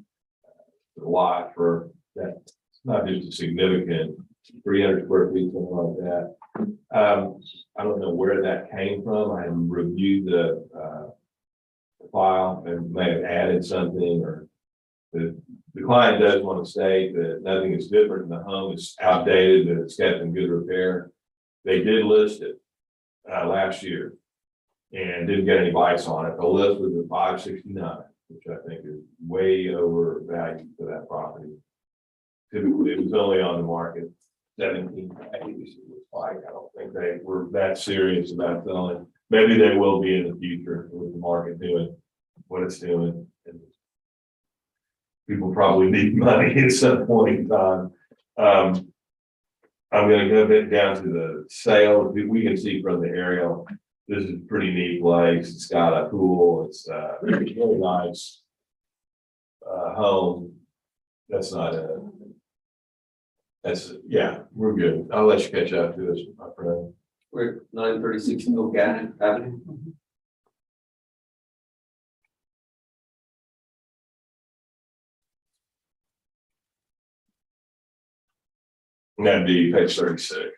lot for that. It's not just a significant 300 square feet, something like that. I don't know where that came from. I haven't reviewed the file and may have added something, or the client does want to state that nothing is different. The home is outdated, that it's kept in good repair. They did list it last year and didn't get any bites on it. The list was at 569, which I think is way overvalued for that property. Typically, it was only on the market 17 days. It was like, I don't think they were that serious about selling. Maybe they will be in the future with the market doing what it's doing. And people probably need money at some point in time. I'm going to go a bit down to the sale. We can see from the aerial, this is a pretty neat place. It's got a pool. It's a really nice home. That's not a. Yeah, we're good. I'll let you catch up to this, my friend. We're at 936 Oak Avenue. And that'd be page 36.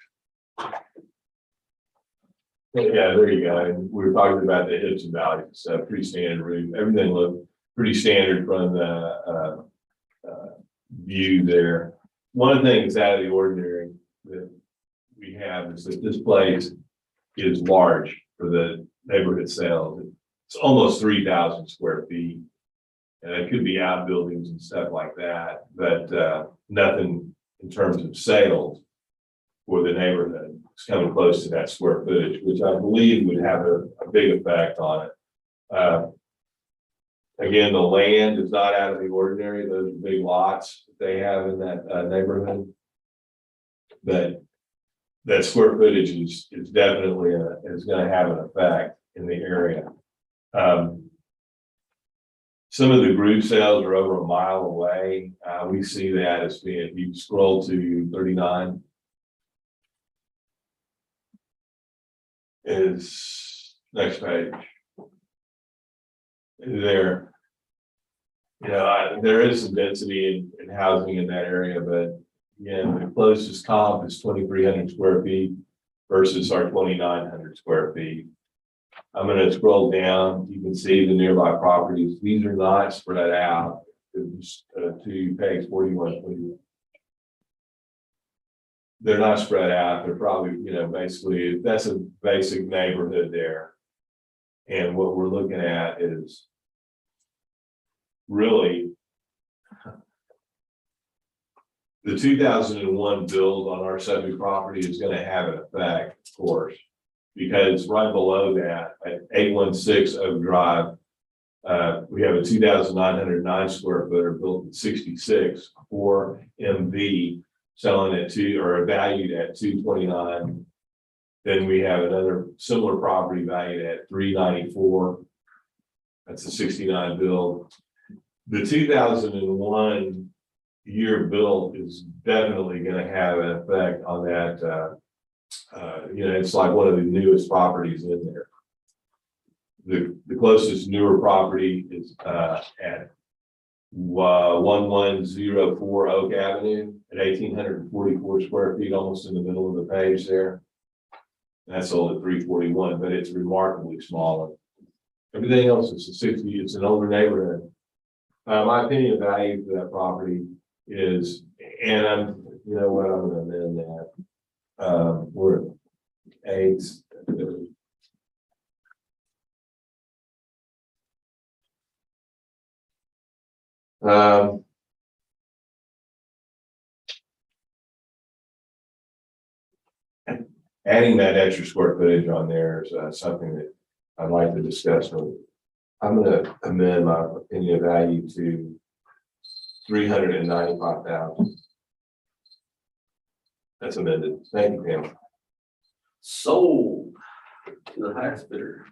Yeah, there you go. And we were talking about the hips and valleys and stuff, pretty standard roof. Everything looked pretty standard from the view there. One thing that's out of the ordinary that we have is that this place is large for the neighborhood sales. It's almost 3,000 square feet. And it could be outbuildings and stuff like that, but nothing in terms of sales for the neighborhood. It's coming close to that square footage, which I believe would have a big effect on it. Again, the land is not out of the ordinary. Those are big lots that they have in that neighborhood. But that square footage is definitely is gonna have an effect in the area. Some of the group sales are over a mile away. We see that as being, if you scroll to 39. Is next page. There. There is some density in housing in that area, but again, the closest comp is 2,300 square feet versus our 2,900 square feet. I'm gonna scroll down, you can see the nearby properties, these are not spread out. It's, to page 41, please. They're not spread out, they're probably, basically, that's a basic neighborhood there. And what we're looking at is really the 2001 build on our subject property is gonna have an effect, of course. Because right below that, at 816 Oak Drive, we have a 2,909 square footer built at 66 for MV, selling at valued at 229. Then we have another similar property valued at 394. That's a 69 build. The 2001 year build is definitely going to have an effect on that. It's like one of the newest properties in there. The closest newer property is at 1104 Oak Avenue at 1,844 square feet, almost in the middle of the page there. That's sold at 341, but it's remarkably smaller. Everything else is a 60. It's an older neighborhood. My opinion of value for that property is, and I'm going to amend that. We're at 8. Adding that extra square footage on there is something that I'd like to discuss. I'm going to amend my opinion of value to 395,000. That's amended. Thank you, Pam. Sold to the highest bidder.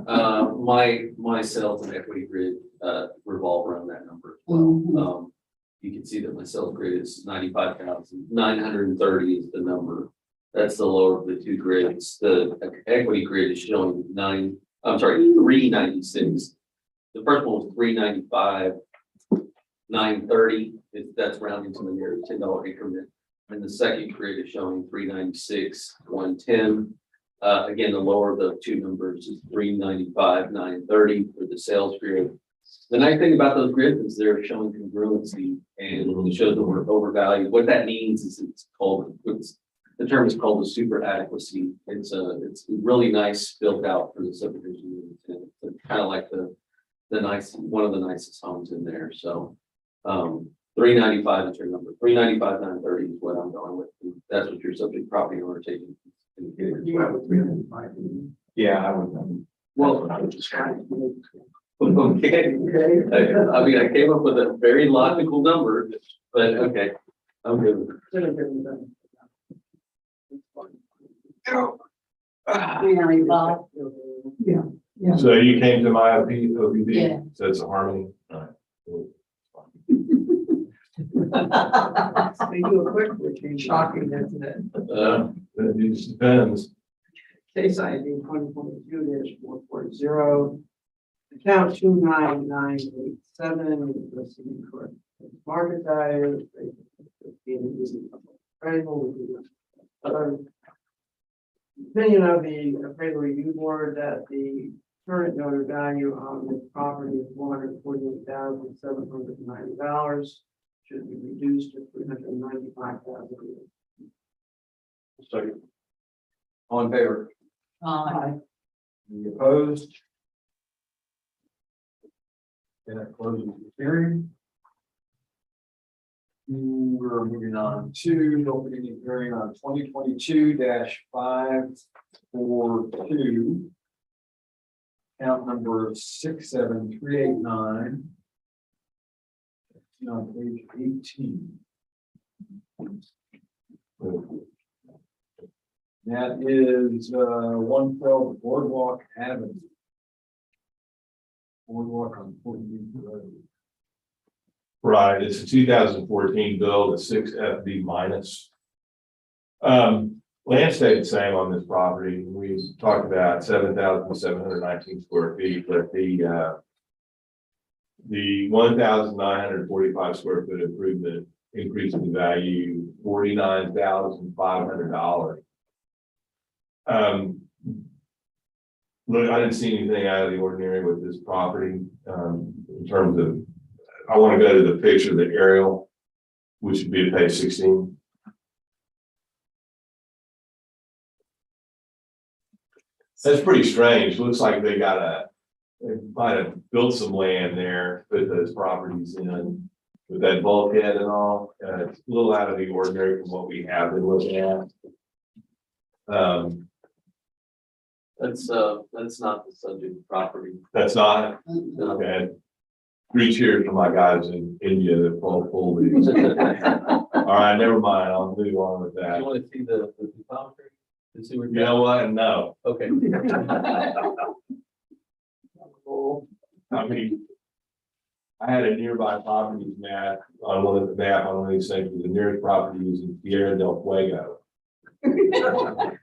My sales and equity grid revolve around that number as well. You can see that my sales grid is 95,930 is the number. That's the lower of the two grids. The equity grid is showing 396. The first one was 395, 930. That's rounding to the nearest $10 increment. And the second grid is showing 396, 110. Again, the lower of the two numbers is 395, 930 for the sales grid. The nice thing about those grids is they're showing congruency and it shows that we're overvalued. What that means is the term is called the super adequacy. It's really nice built out for the subdivision. It's kind of like one of the nicest homes in there. So 395 is your number. 395, 930 is what I'm going with. That's what your subject property owner taking. You have a 305. Yeah, I would. Well, I was just trying to. okay. I mean, I came up with a very logical number, but okay. I'm good with it. Yeah. So you came to my OPD? Yeah. So it's a harmony? All right. Cool. They do a quick, which is shocking, isn't it? It just depends. Case ID 2022-440, account 29987, listed correct. Market value. Opinion of the appraisal review board that the current noted value on this property is $448,790. Should be reduced to $395,000. Second. All in favor? Any opposed? And that closes the hearing. We're moving on to opening the hearing on 2022-542. Count number 67389. On page 18. That is 112 Boardwalk Avenue. Boardwalk on 14th Road. Right, it's a 2014 build, a 6 FB minus. Land stayed the same on this property. We talked about 7,719 square feet, but the 1,945 square foot improvement increased the value $49,500. Look, I didn't see anything out of the ordinary with this property, in terms of, I want to go to the picture of the aerial, which would be at page 16. That's pretty strange. Looks like they might have built some land there, put those properties in with that bulkhead and all. It's a little out of the ordinary from what we have been looking at. That's not the subject property. That's not, No. okay. 3 cheers for my guys in India that pull these. All right, never mind. I'll move on with Do that. you want to see the topography? To see where You know what? No. Okay. I mean, I had a nearby properties map on one of these things, the nearest property is in Tierra del Fuego. I'm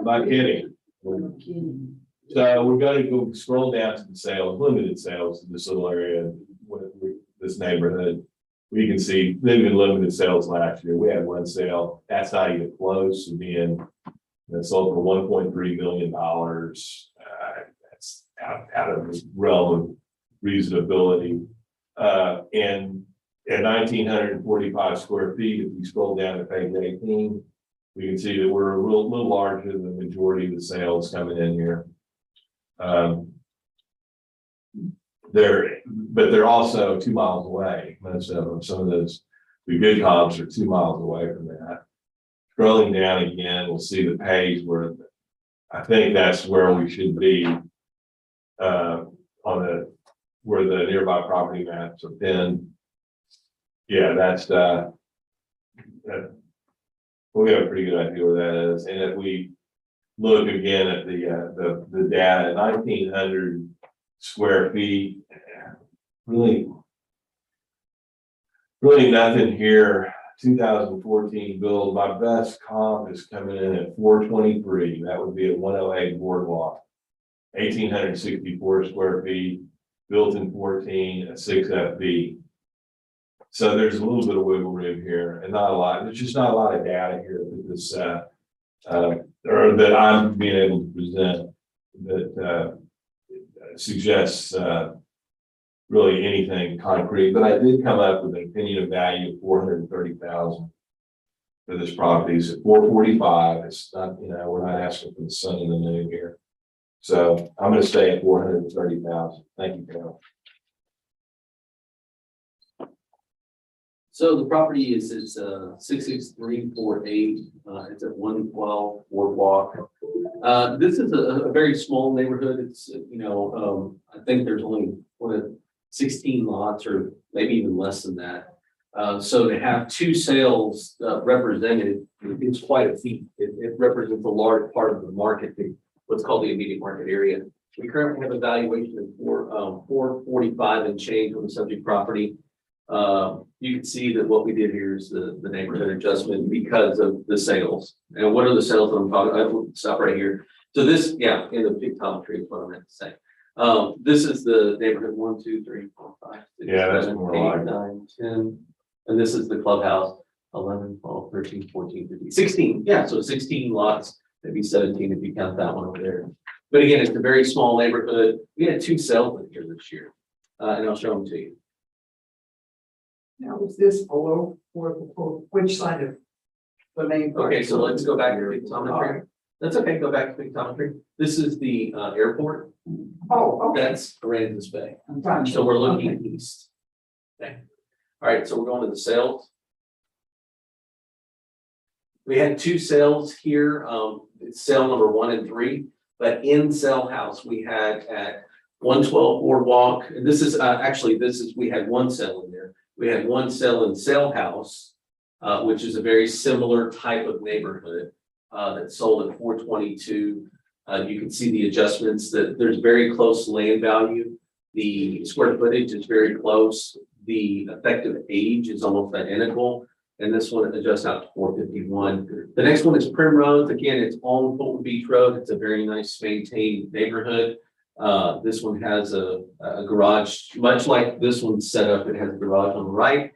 not kidding. No kidding. So we're going to go scroll down to the sales, limited sales in this little area with this neighborhood. We can see they've been limited sales last year. We had one sale. That's not even close to being that sold for $1.3 million. That's out of the realm of reasonability. And at 1,945 square feet, if we scroll down to page 18, we can see that we're a little larger than the majority of the sales coming in here. They're also 2 miles away. Most of them, some of those, the good comps are 2 miles away from that. Scrolling down again, we'll see the page where I think that's where we should be where the nearby property maps are pinned. Yeah, we have a pretty good idea where that is. And if we look again at the data, 1,900 square feet, really nothing here. 2014 build, my best comp is coming in at 423. That would be at 108 Boardwalk. 1,864 square feet, built in 14, a 6 FB. So there's a little bit of wiggle room here and not a lot. There's just not a lot of data here that this, or that I'm being able to present that suggests really anything concrete. But I did come up with an opinion of value of 430,000 for this property. It's at 445. It's not, we're not asking for the sun and the moon here. So I'm going to stay at 430,000. Thank you, Carol. So the property is 66348. It's at 112 Boardwalk. This is a very small neighborhood. It's I think there's only 16 lots or maybe even less than that. So to have 2 sales represented, it's quite a feat. It represents a large part of the market, what's called the immediate market area. We currently have a valuation of 445 and change on the subject property. You can see that what we did here is the neighborhood adjustment because of the sales. And what are the sales that I'm talking about? I'll stop right here. So this, in the pictometry is what I meant to say. This is the neighborhood 1, 2, 3, 4, 5, 6, That's 7, more 8, like 9, 10. And this is the clubhouse, 11, 12, 13, 14, 15, 16. Yeah, so 16 lots, maybe 17 if you count that one over there. But again, it's a very small neighborhood. We had 2 sales in here this year. And I'll show them to you. Now, is this below or which side of the main? Okay, so let's go back to pictometry. That's okay, go back to pictometry. This is the airport. Oh, okay. That's Aransas Bay. Gotcha. So we're looking east. Okay. All right, so we're going to the sales. We had 2 sales here. It's sale number 1 and 3, but in sale house we had at 112 Boardwalk. And this is we had 1 sale in there. We had 1 sale in sale house, which is a very similar type of neighborhood. that sold at 422. You can see the adjustments that there's very close land value. The square footage is very close. The effective age is almost identical. And this one adjusts out to 451. The next one is Primrose. Again, it's on Fulton Beach Road. It's a very nice maintained neighborhood. This one has a garage, much like this one's set up. It has a garage on the right.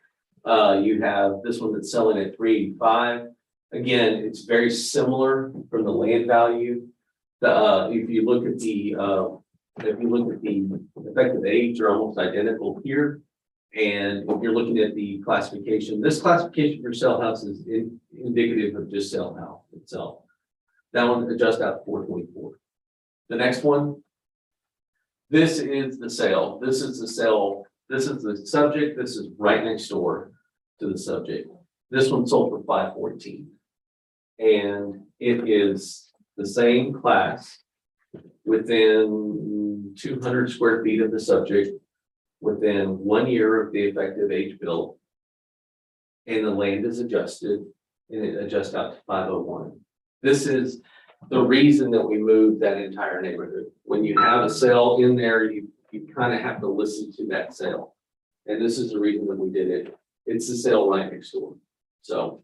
You have this one that's selling at 385. Again, it's very similar from the land value. If you look at the effective age, they're almost identical here. And if you're looking at the classification, this classification for sale house is indicative of just sale house itself. That one adjusts out to 424. The next one, this is the sale. This is the sale. This is the subject. This is right next door to the subject. This one sold for 514. And it is the same class within 200 square feet of the subject, within 1 year of the effective age built, and the land is adjusted, and it adjusts out to 501. This is the reason that we moved that entire neighborhood. When you have a sale in there, you kind of have to listen to that sale. And this is the reason that we did it. It's the sale right next door. So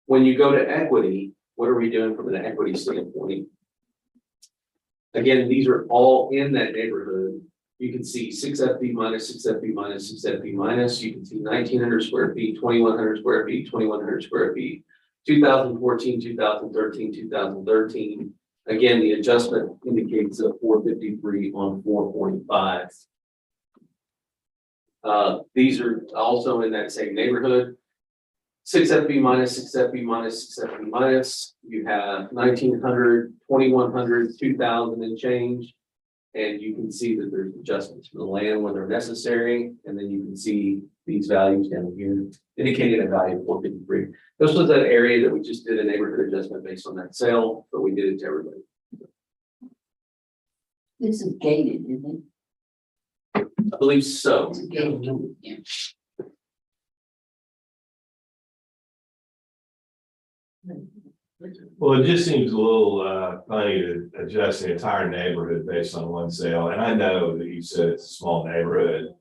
when you go to equity, what are we doing from an equity standpoint? Again, these are all in that neighborhood. You can see 6 FB minus, 6 FB minus, 6 FB minus. You can see 1,900 square feet, 2,100 square feet, 2,100 square feet, 2014, 2013, 2013. Again, the adjustment indicates a 453 on 445. These are also in that same neighborhood. 6 FB minus, 6 FB minus, 6 FB minus. You have 1,900, 2,100, 2,000 and change. And you can see that there's adjustments for the land when they're necessary. And then you can see these values down here indicating a value of 453. This was that area that we just did a neighborhood adjustment based on that sale, but we did it to everybody. This is gated, isn't I believe so. it? It's gated, yeah. Well, it just seems a little funny to adjust the entire neighborhood based on one sale. And I know that you said it's a small neighborhood,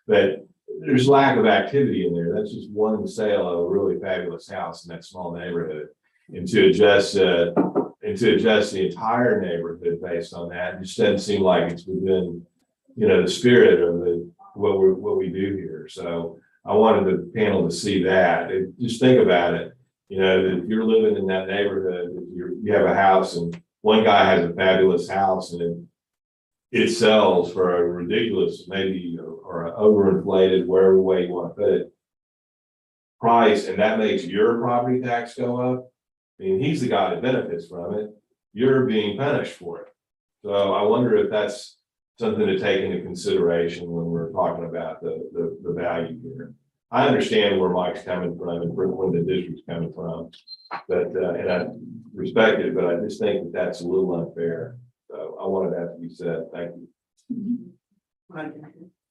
but there's lack of activity in there. That's just one sale of a really fabulous house in that small neighborhood. And to adjust the entire neighborhood based on that, it just doesn't seem like it's within, the spirit of what we do here. So I wanted the panel to see that. Just think about it. That if you're living in that neighborhood, you have a house and one guy has a fabulous house and it sells for a ridiculous, maybe, or an overinflated, wherever way you want to put it, price, and that makes your property tax go up. I mean, he's the guy that benefits from it. You're being punished for it. So I wonder if that's something to take into consideration when we're talking about the value here. I understand where Mike's coming from and where the district's coming from, but, and I respect it, but I just think that that's a little unfair. So I wanted that to be said. Thank you.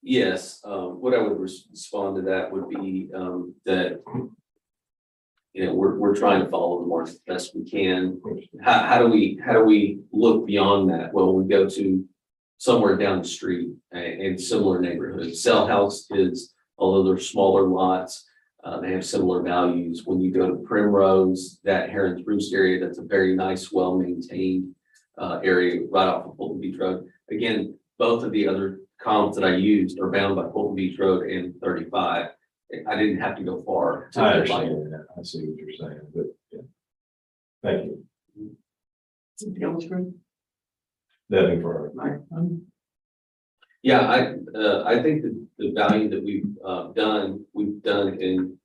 Yes, what I would respond to that would be that we're trying to follow the market as best we can. How do we look beyond that? Well, we go to somewhere down the street in similar neighborhoods. Cell House is, although they're smaller lots, they have similar values. When you go to Primrose, that Heron's Roost area, that's a very nice, well-maintained area right off of Fulton Beach Road. Again, both of the other columns that I used are bound by Fulton Beach Road and 35. I didn't have to go far. I understand that. I see what you're saying, but yeah. Thank you. Something else, Greg? Nothing further. Mike? Yeah, I think that the value that we've done in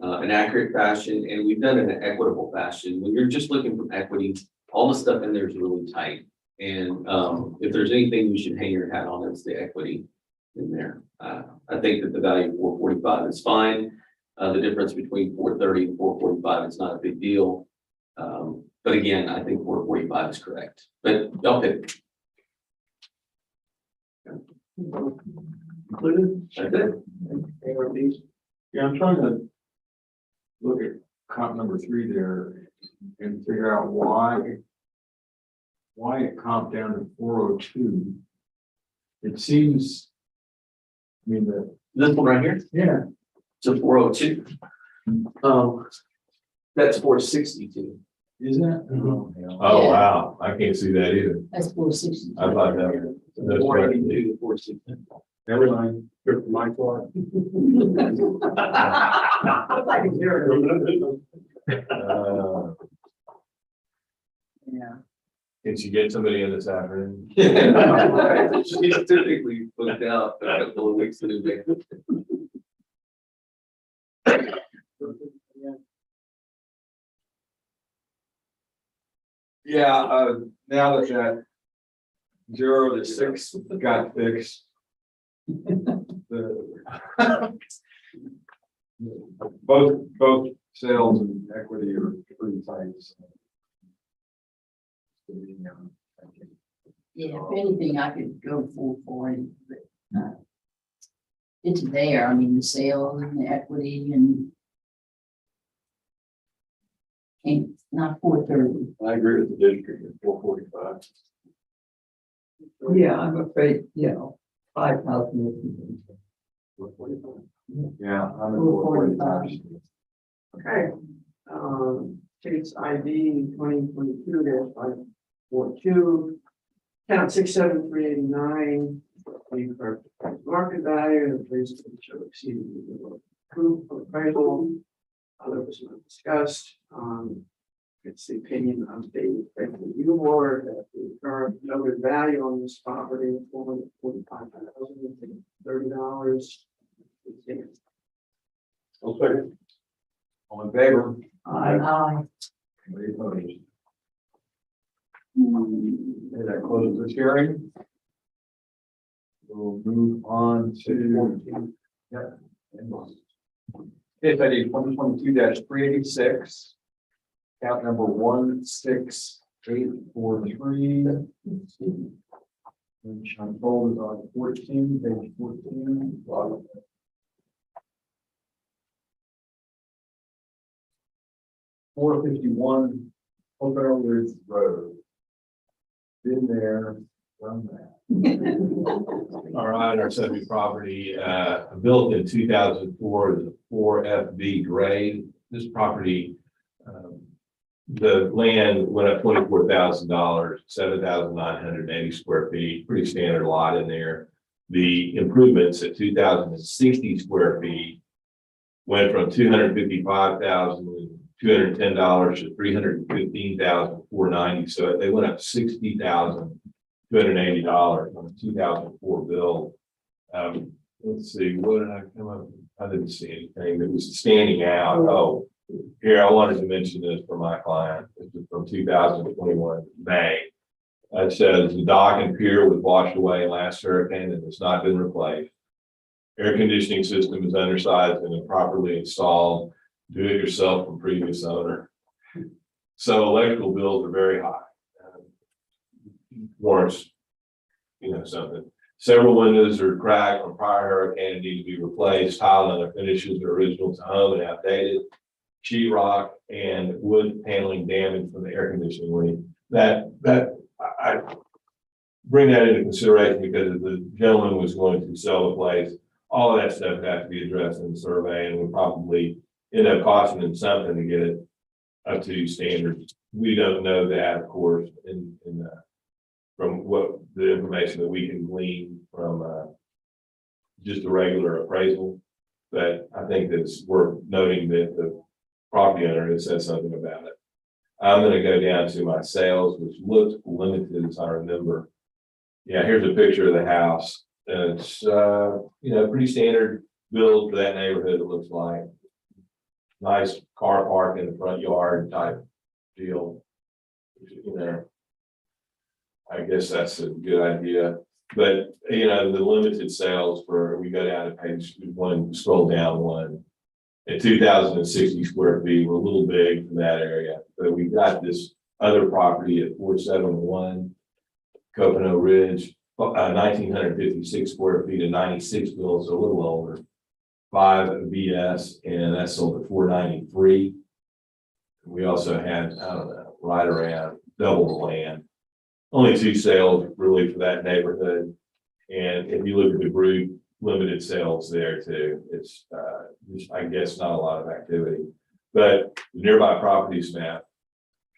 an accurate fashion, and we've done it in an equitable fashion. When you're just looking for equity, all the stuff in there is really tight. And if there's anything you should hang your hat on, it's the equity in there. I think that the value of 445 is fine. The difference between 430 and 445 is not a big deal. But again, I think 445 is correct. But y'all pick. Included? That's it. ARB? Yeah, I'm trying to look at comp number 3 there and figure out why it comped down to 402. It seems, I mean, This one right here, yeah, so 402. That's 462. isn't it? Mhm. Oh, wow, I can't see that either. That's 460. I thought that. That's 482 to 460. Never mind, good for my part. I can hear it. Yeah. Can you get somebody in this afternoon? She's typically booked out a couple of weeks in advance. Yeah, now that 0 to 6 got fixed. Both sales and equity are pretty tight. So. Yeah, if anything, I could go 440, but it's there. I mean, the sales and the equity and ain't not 430. I agree with the district at 445. Yeah, I'm afraid, 5,000. Yeah, I'm at 445. 445. Okay, case ID 2022-542, count 67389, for market value and please show exceeding the proof of appraisal. Other was not discussed. It's the opinion of the review board that the current noted value on this property is $445,030. I'll second. All in favor? Aye. Anybody opposed? Okay, that closes this hearing. We'll move on to. Yeah. Case ID 2022-386. Count number 16843. Which unfolds on 14, page 14. 451 Pocono Ridge Road. Been there, done that. All right, our subject property, built in 2004, is a 4FB grade. This property, the land went up $24,000, 7,980 square feet, pretty standard lot in there. The improvements at 2,060 square feet went from $255,210 to $315,490. So they went up $60,280 on a 2004 bill. Let's see, what did I come up with? I didn't see anything that was standing out. Oh, here, I wanted to mention this for my client. This is from 2021, May. It says the dock and pier was washed away last hurricane and has not been replaced. Air conditioning system is undersized and improperly installed. Do it yourself from previous owner. So electrical bills are very high. Warrants, something. Several windows are cracked from prior hurricane and need to be replaced. Tile and other finishes are original to home and outdated. Sheetrock and wood paneling damage from the air conditioning leak. I bring that into consideration because the gentleman was going to sell the place. All of that stuff has to be addressed in the survey, and we probably end up costing them something to get it up to standards. We don't know that, of course, from what the information that we can glean from just a regular appraisal. But I think it's worth noting that the property owner has said something about it. I'm going to go down to my sales, which looks limited as I remember. Yeah, here's a picture of the house. And it's pretty standard build for that neighborhood. It looks like nice car park in the front yard type deal. I guess that's a good idea. But the limited sales we go down to page 1, scroll down 1. At 2,060 square feet, we're a little big for that area. But we got this other property at 471 Pocono Ridge, 1,956 square feet and 96 bills, so a little older. 5 BS, and that's sold at 493. We also had, I don't know, right around double the land. Only 2 sales really for that neighborhood. And if you look at the group, limited sales there too. It's, just, I guess, not a lot of activity. But the nearby properties map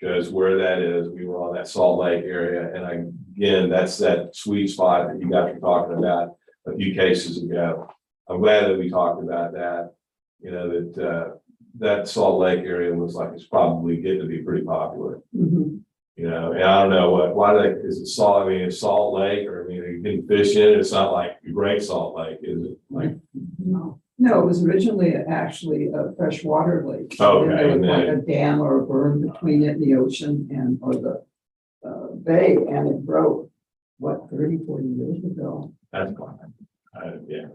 shows where that is. We were on that Salt Lake area. And again, that's that sweet spot that you guys were talking about a few cases ago. I'm glad that we talked about that. You know, that, that Salt Lake area looks like it's probably getting to be pretty popular. Mhm. You know, and I don't know why is it Salt, I mean, it's Salt Lake, or I mean, you can fish in it, it's not like Great Salt Lake, is it? Like, No, it was originally actually a freshwater lake. Okay, There was and like then- a dam or a berm between it and the ocean or the bay, and it broke, 30, 40 years ago. That's fine. Yeah.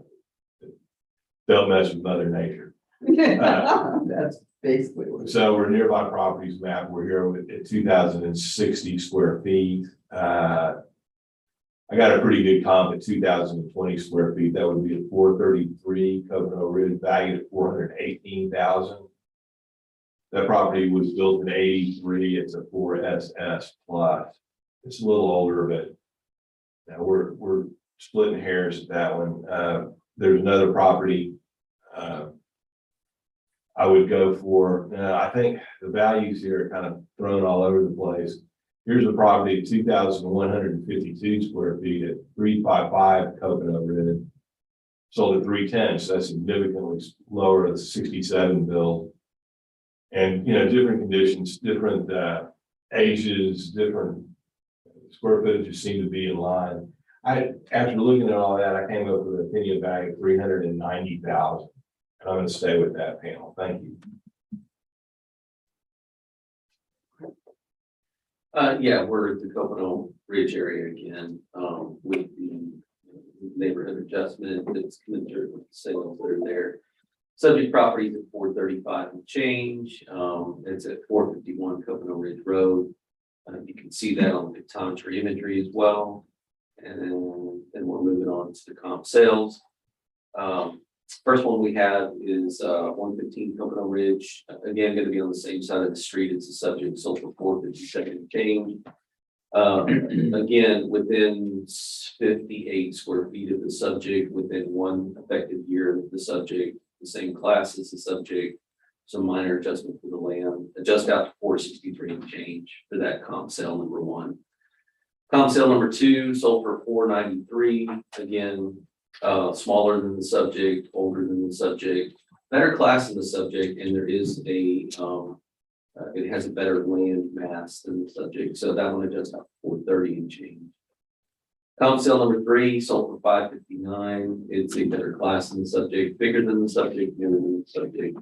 Don't mess with Mother Nature. That's basically what it is. So we're nearby properties map, we're here at 2,060 square feet. I got a pretty good comp at 2,020 square feet, that would be at 433 Coconut Ridge, valued at 418,000. That property was built in 83, it's a 4SS plus. It's a little older, but now we're splitting hairs at that one. There's another property. I would go for, I think the values here are kind of thrown all over the place. Here's a property, 2,152 square feet at 355 Coconut Ridge. Sold at 310, so that's significantly lower than 67 build. And, you know, different conditions, different ages, different square footages seem to be in line. After looking at all that, I came up with an opinion value of 390,000. And I'm going to stay with that panel. Thank you. Yeah, we're at the Coconut Ridge area again, with the neighborhood adjustment that's commensurate with the sales that are there. Subject property is at 435 and change. It's at 451 Coconut Ridge Road. You can see that on the pictometry imagery as well. And then we're moving on to the comp sales. First one we have is 115 Coconut Ridge. Again, going to be on the same side of the street. It's a subject sold for 452 change. Again, within 58 square feet of the subject, within 1 effective year of the subject, the same class as the subject. Some minor adjustment for the land, adjust out to 463 and change for that comp sale number 1. Comp sale number 2 sold for 493. Again, smaller than the subject, older than the subject, better class than the subject, and there is a it has a better land mass than the subject, so that one adjusts out to 430 and change. Comp sale number 3 sold for 559. It's a better class than the subject, bigger than the subject, newer than the subject,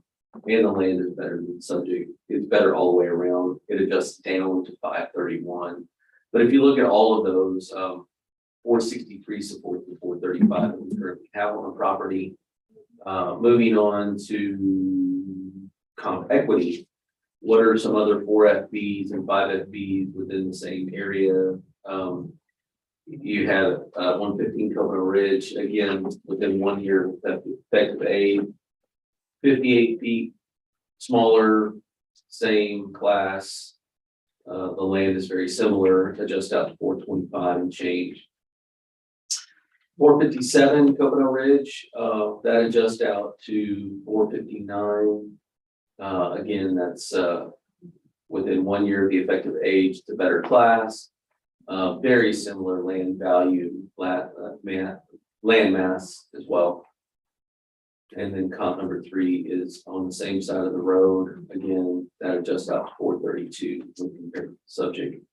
and the land is better than the subject. It's better all the way around. It adjusts down to 531. But if you look at all of those, 463 supports the 435 that we currently have on the property. Moving on to comp equity. What are some other 4FBs and 5FBs within the same area? You have 115 Coconut Ridge, again, within 1 year effective age, 58 feet, smaller, same class. The land is very similar, adjust out to 425 and change. 457 Coconut Ridge, that adjusts out to 459. Again, that's within 1 year of the effective age to better class. Very similar land value, land mass as well. And then comp number 3 is on the same side of the road. Again, that adjusts out to 432 when compared to the subject.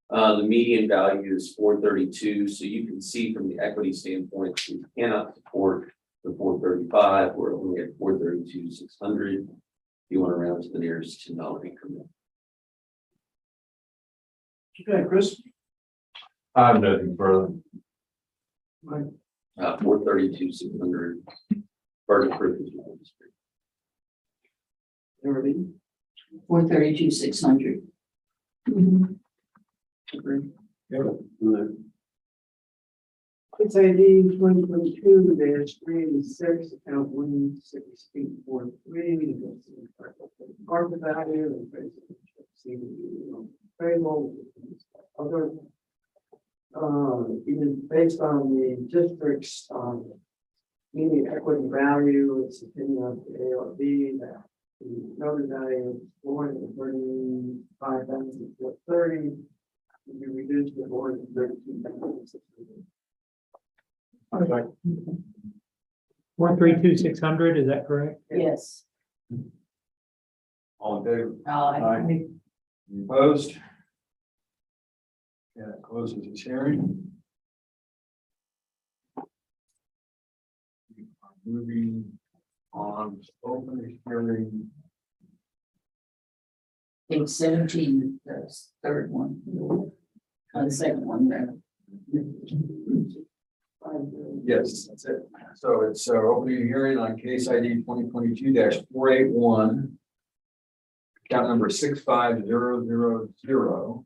The median value is 432. So you can see from the equity standpoint, we cannot support the 435. We're only at 432, 600. You want to round to the nearest $10 increment. Okay, Chris. I have nothing further. 432, 600. Burden proof is one. Everybody. 432, 600. Mhm. And then It's ID 2022, there's 386, account 16843. Market value and payable. Other, even based on the district's, meaning equity value, it's opinion of the ARB that the noted value is 435,430. We reduced the 432,600. 132,600, is that correct? Yes. All in favor? I Any opposed? Yeah, that closes this hearing. Moving on, to open the hearing. Page 17, the third one. The second one there. Yes, that's it. So it's opening a hearing on case ID 2022-481. Account number 65000.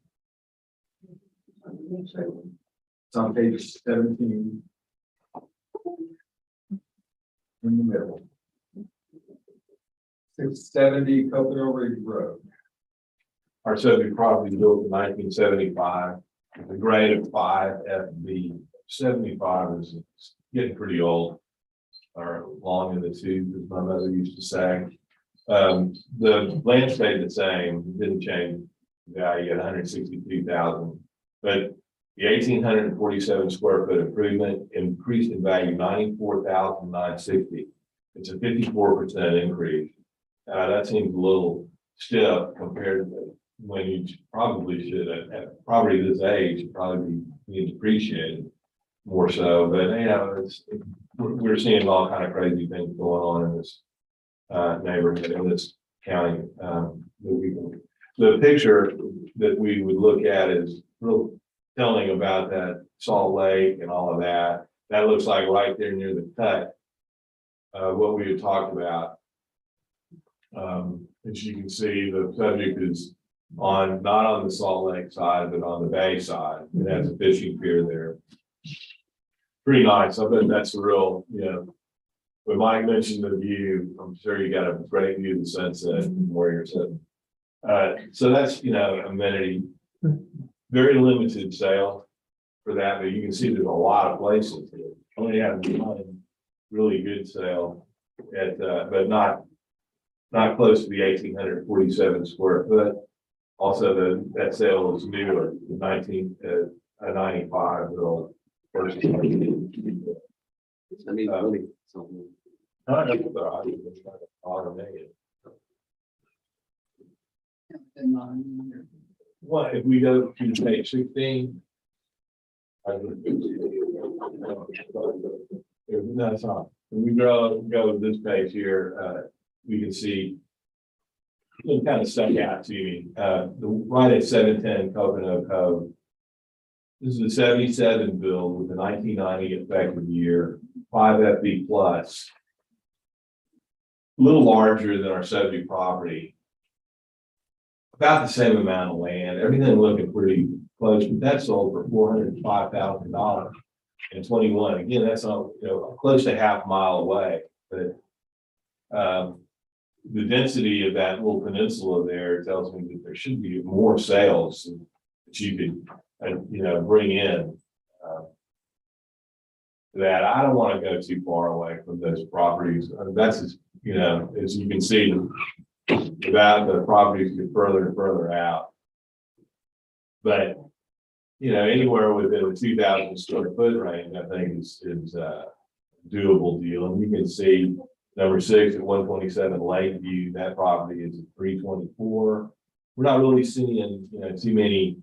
It's on page 17. In the middle. 670 Coconut Ridge Road. Our subject property built in 1975, with a grade of 5 FB. 75 is getting pretty old, or long in the tooth, as my mother used to say. The land stayed the same, didn't change the value at 162,000, but the 1,847 square foot improvement increased in value 94,960. It's a 54% increase. That seems a little stiff compared to when you probably should, at property this age, probably be being depreciated more so. But you know, we're seeing all kind of crazy things going on in this neighborhood, in this county. The picture that we would look at is real telling about that Salt Lake and all of that. That looks like right there near the cut, what we had talked about. As you can see, the subject is not on the Salt Lake side, but on the bay side. It has a fishing pier there. Pretty nice. I bet that's a real, when Mike mentioned the view, I'm sure you got a great view of the sunset from where you're sitting. So that's, amenity, very limited sale for that, but you can see there's a lot of places. Only have one really good sale at, but not close to the 1,847 square foot. Also, that sale is newer, 95 build versus. I mean, really, something. What, if we go to page 16? No, it's not. When we go to this page here, we can see it kind of stuck out to me. Right at 710 Coconut Cove. This is a 77 build with a 1990 effective year, 5 FB plus. A little larger than our subject property. About the same amount of land, everything looking pretty close, but that sold for $405,000 in 21. Again, that's close to half a mile away, but the density of that little peninsula there tells me that there should be more sales that you could, bring in. That I don't want to go too far away from those properties. That's as you can see, the properties get further and further out. But anywhere within the 2,000 square foot range, I think is a doable deal. And you can see number 6 at 127 Lakeview, that property is at 324. We're not really seeing too many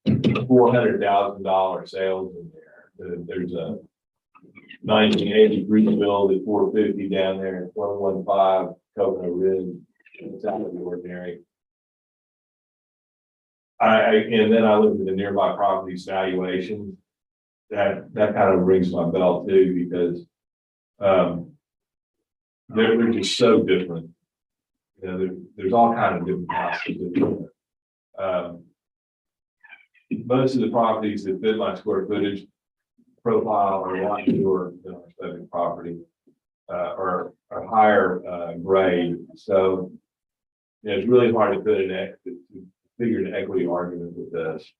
$400,000 sales in there. There's a 1983 build at 450 down there, 115 Coconut Ridge. It's out of the ordinary. And then I look at the nearby properties valuation. That kind of rings my bell too, because they're just so different. There's all kinds of different houses. Most of the properties that fit my square footage profile or a lot newer than our subject property, or a higher, grade. So it's really hard to put to figure an equity argument with this.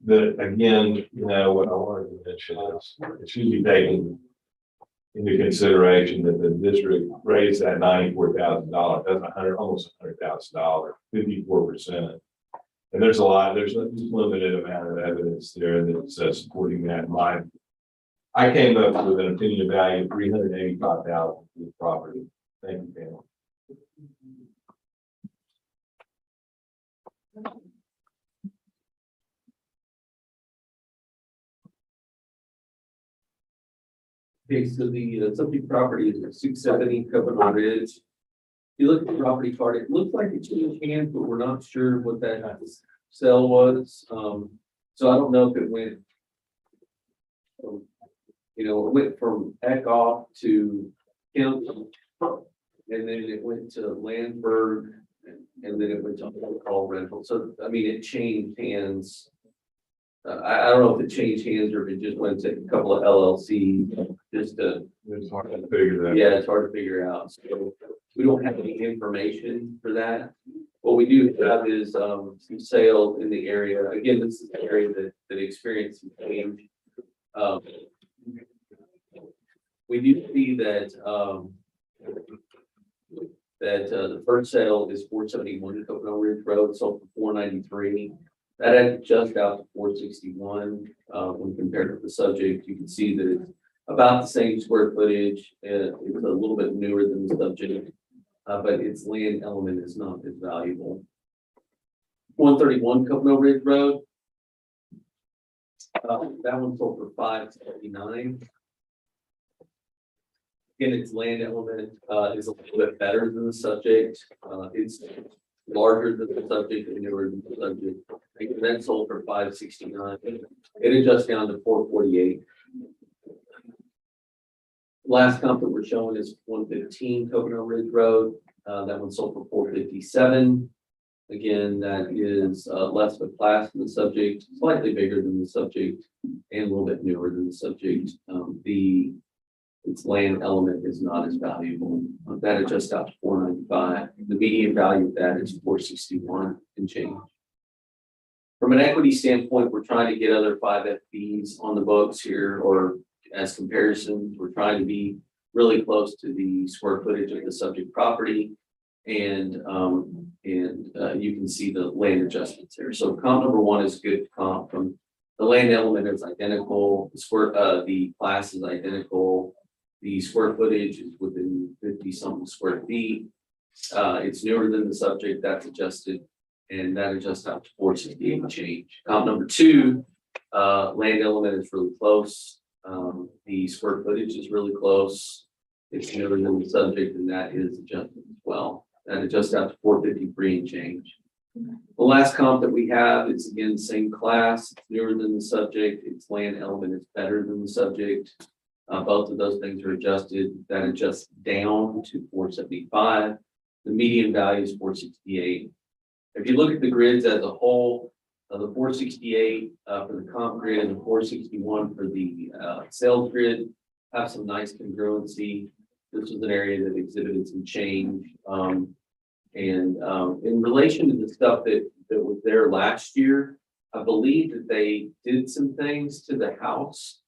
But again, what I wanted to mention is it should be taken into consideration that the district raised that $94,000. That's almost $100,000, 54%. And there's a limited amount of evidence there that's supporting that. I came up with an opinion value of $385,000 for the property. Thank you, Pam. Okay, so the subject property is at 670 Covenant Ridge. If you look at the property card, it looks like it's changed hands, but we're not sure what that sale was. So I don't know if it went, it went from Eckhoff to Kemp, and then it went to Landberg, and then it went to Call Rental. So, I mean, it changed hands. I don't know if it changed hands or if it just went to a couple of LLC, just to. It's hard to figure that. Yeah, it's hard to figure out. So we don't have any information for that. What we do have is some sales in the area. Again, this is the area that experienced some change. We do see that the first sale is 471 Coconut Ridge Road, sold for 493. That had just out to 461 when compared to the subject. You can see that it's about the same square footage. It's a little bit newer than the subject, but its land element is not as valuable. 131 Coconut Ridge Road. That one sold for 579. Again, its land element is a little bit better than the subject. It's larger than the subject and newer than the subject. That sold for 569. It adjusts down to 448. Last comp that we're showing is 115 Coconut Ridge Road. That one sold for 457. Again, that is less of a class than the subject, slightly bigger than the subject, and a little bit newer than the subject. Its land element is not as valuable. That adjusts out to 495. The median value of that is 461 and change. From an equity standpoint, we're trying to get other 5 FBs on the books here, or as comparisons. We're trying to be really close to the square footage of the subject property, and you can see the land adjustments there. So comp number 1 is good comp. From the land element is identical. The class is identical. The square footage is within 50 something square feet. It's newer than the subject. That's adjusted, and that adjusts out to 468 and change. Comp number 2, land element is really close. The square footage is really close. It's newer than the subject, and that is adjusted as well. That adjusts out to 453 and change. The last comp that we have is again the same class. It's newer than the subject. Its land element is better than the subject. Both of those things are adjusted. That adjusts down to 475. The median value is 468. If you look at the grids as a whole, the 468 for the comp grid and the 461 for the sales grid have some nice congruency. This was an area that exhibited some change. In relation to the stuff that was there last year, I believe that they did some things to the house.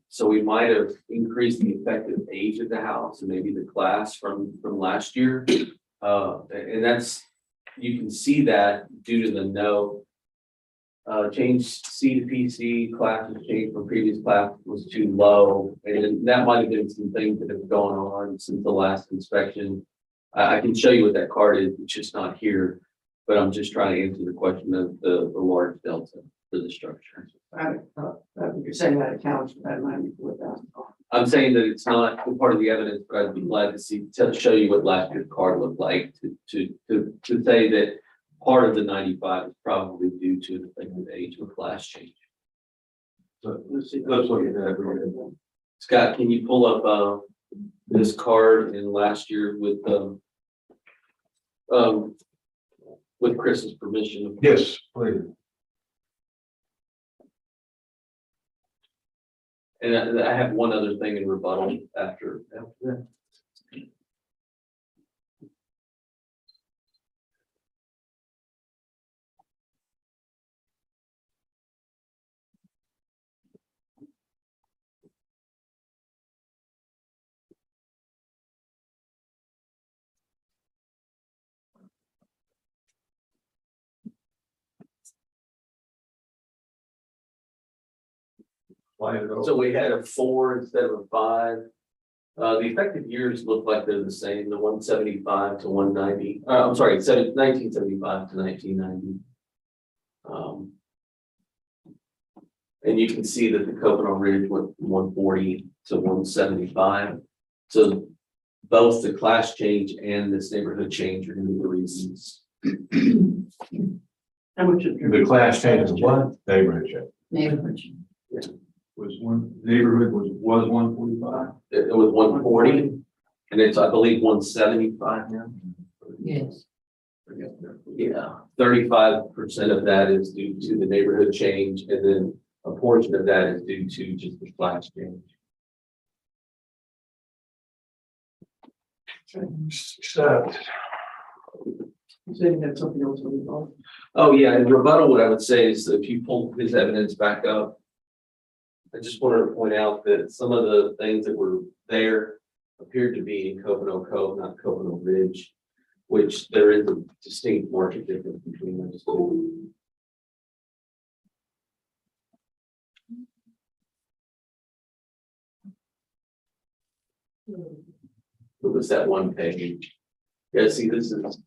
So we might have increased the effective age of the house and maybe the class from last year. And that's, you can see that due to the note. Change C to PC, classes changed from previous class was too low. And that might have been some things that have gone on since the last inspection. I can show you what that card is, it's just not here. But I'm just trying to answer the question of the large delta for the structure. You're saying that accounts for that 94,000. I'm saying that it's not part of the evidence, but I'd be glad to show you what last year's card looked like to say that part of the 95 is probably due to the thing with age or class change. So let's look at that. Scott, can you pull up this card in last year with Chris's permission? Yes, please. And I have one other thing in rebuttal after that. So we had a 4 instead of a 5. The effective years look like they're the same, the 175 to 190. I'm sorry, 1975 to 1990. And you can see that the Coconut Ridge went from 140 to 175. So both the class change and this neighborhood change are going to be the reasons. How much? The class change is what? Neighborhood change. Neighborhood. Was one, neighborhood was 145. It was 140, and it's, I believe, 175 now. Yes. Yeah, 35% of that is due to the neighborhood change, and then a portion of that is due to just the class change. Except. You said you had something else on the phone? Oh, yeah, and rebuttal, what I would say is that if you pull his evidence back up, I just wanted to point out that some of the things that were there appeared to be in Coconut Cove, not Coconut Ridge, which there is a distinct market difference between those two. It was that one page. Yeah, see, this is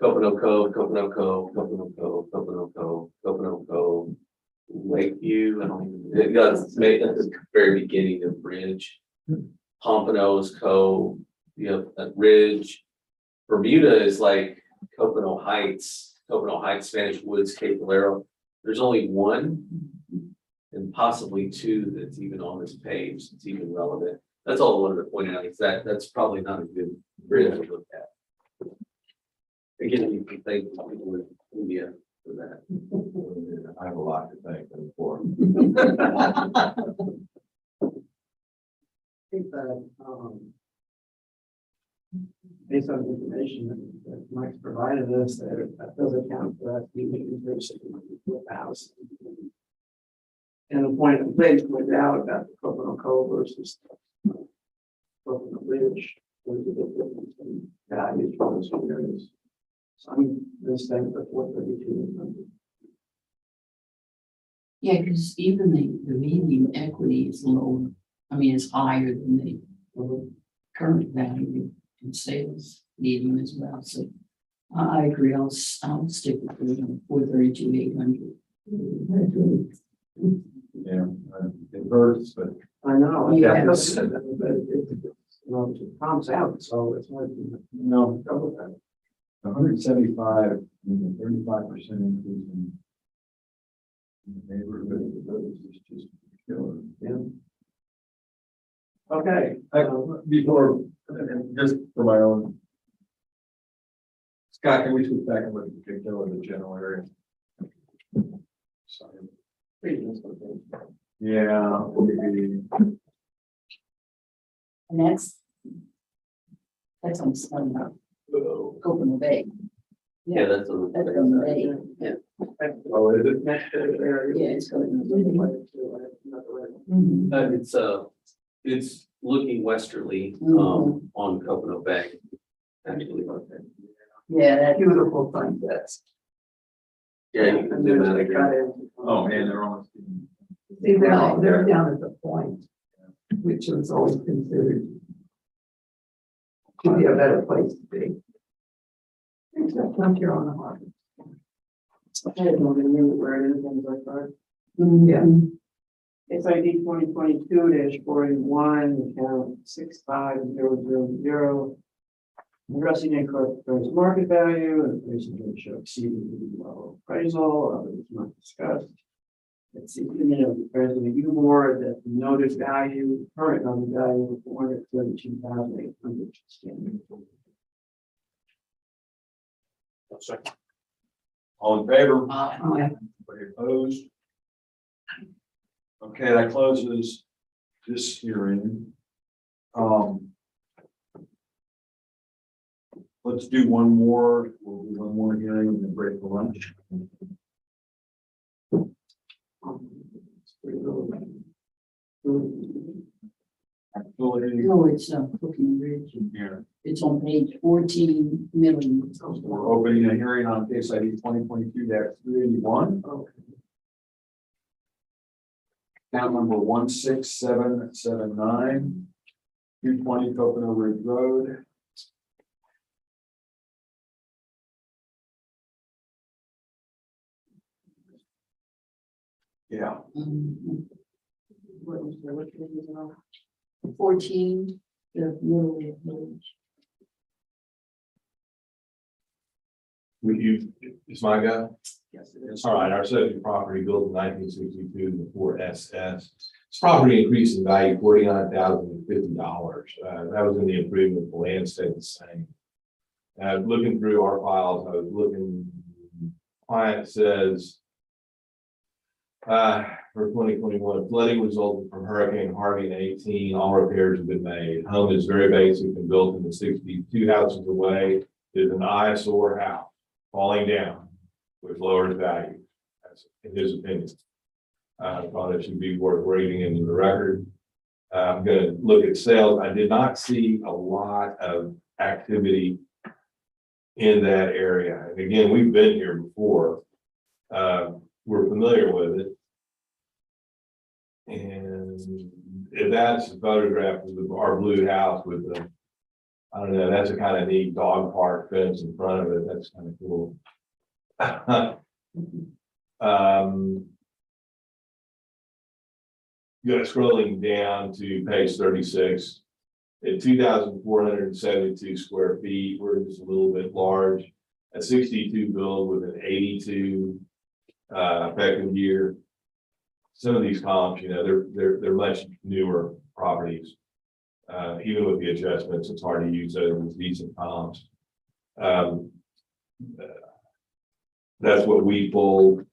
Coconut Cove, Coconut Cove, Coconut Cove, Coconut Cove, Coconut Cove, Lakeview. I don't even, it got made at the very beginning of Bridge. Pompano's Cove, you know, that Ridge. Bermuda is like Coconut Heights, Spanish Woods, Cape Valero. There's only one and possibly 2 that's even on this page that's even relevant. That's all I wanted to point out, is that that's probably not a good bridge to look at. Again, you can thank the people in India for that. I have a lot to thank them for. I think that, based on the information that Mike's provided us, that does account for that increase in the house. And the point that Blake pointed out about the Coconut Cove versus Coconut Ridge, there's a big difference in values for those areas. So I'm gonna stay with 432. Yeah, because even the median equity is lower. I mean, it's higher than the current value in sales median as well. So I agree. I'll stick with the 432,800. Yeah, it hurts, but I know. Yeah. But it comes out, so it's like, no, double that. 175, 35% increase in the neighborhood is just killer. Yeah. Okay. Before, and just for my own. Scott, can we switch back and look at the big hill in the general area? Sorry. Yeah. Maybe. And that's on Coconut Bay. Yeah, that's a. That's on the bay. Yeah. Oh, is it? Yeah, it's going. Mhm. It's looking westerly, on Coconut Bay. Actually, okay. Yeah, that Beautiful thing, that's. Yeah, you can do that again. Oh, man, they're almost. See, they're down at the point, which was always considered to be a better place to be. Except once you're on the harbor. I don't remember where it is, things like that. Yeah. It's ID 2022-41, account 65000. Addressing incorrect appraised market value and appraisal ratio exceeding the level of appraisal, others not discussed. It's the opinion of the president of the board that the noted value, current noted value of 432,800 standing. All in favor? Uh, Anybody opposed? Okay, that closes this hearing. Let's do one more, we'll do one more hearing and then break for lunch. Actually, No, it's Cooking Ridge. here, It's on page 14 million. we're opening a hearing on case ID 2022-381. Count number 16779, 220 Coconut Ridge Road. Yeah, What was the, what page is it on? 14, the middle page. It's my guy. Yes, it is. All right, our subject property built in 1962, the 4SS. This property increased in value $49,050. That was in the improvement, the land stayed the same. Looking through our files, I was looking, client says, for 2021, flooding resulted from Hurricane Harvey in 18. All repairs have been made. Home is very basic and built in the 60s. 2 houses away is an eyesore house falling down, which lowers value. That's in his opinion. I thought it should be worth reading into the record. I'm going to look at sales. I did not see a lot of activity in that area. And again, we've been here before. We're familiar with it. And if that's a photograph of our blue house with the, I don't know, that's a kind of neat dog park fence in front of it. That's kind of cool. Go scrolling down to page 36. At 2,472 square feet, we're just a little bit large. A 62 build with an 82 effective year. Some of these comps, you know, they're much newer properties. Even with the adjustments, it's hard to use those as decent comps. That's what we pulled.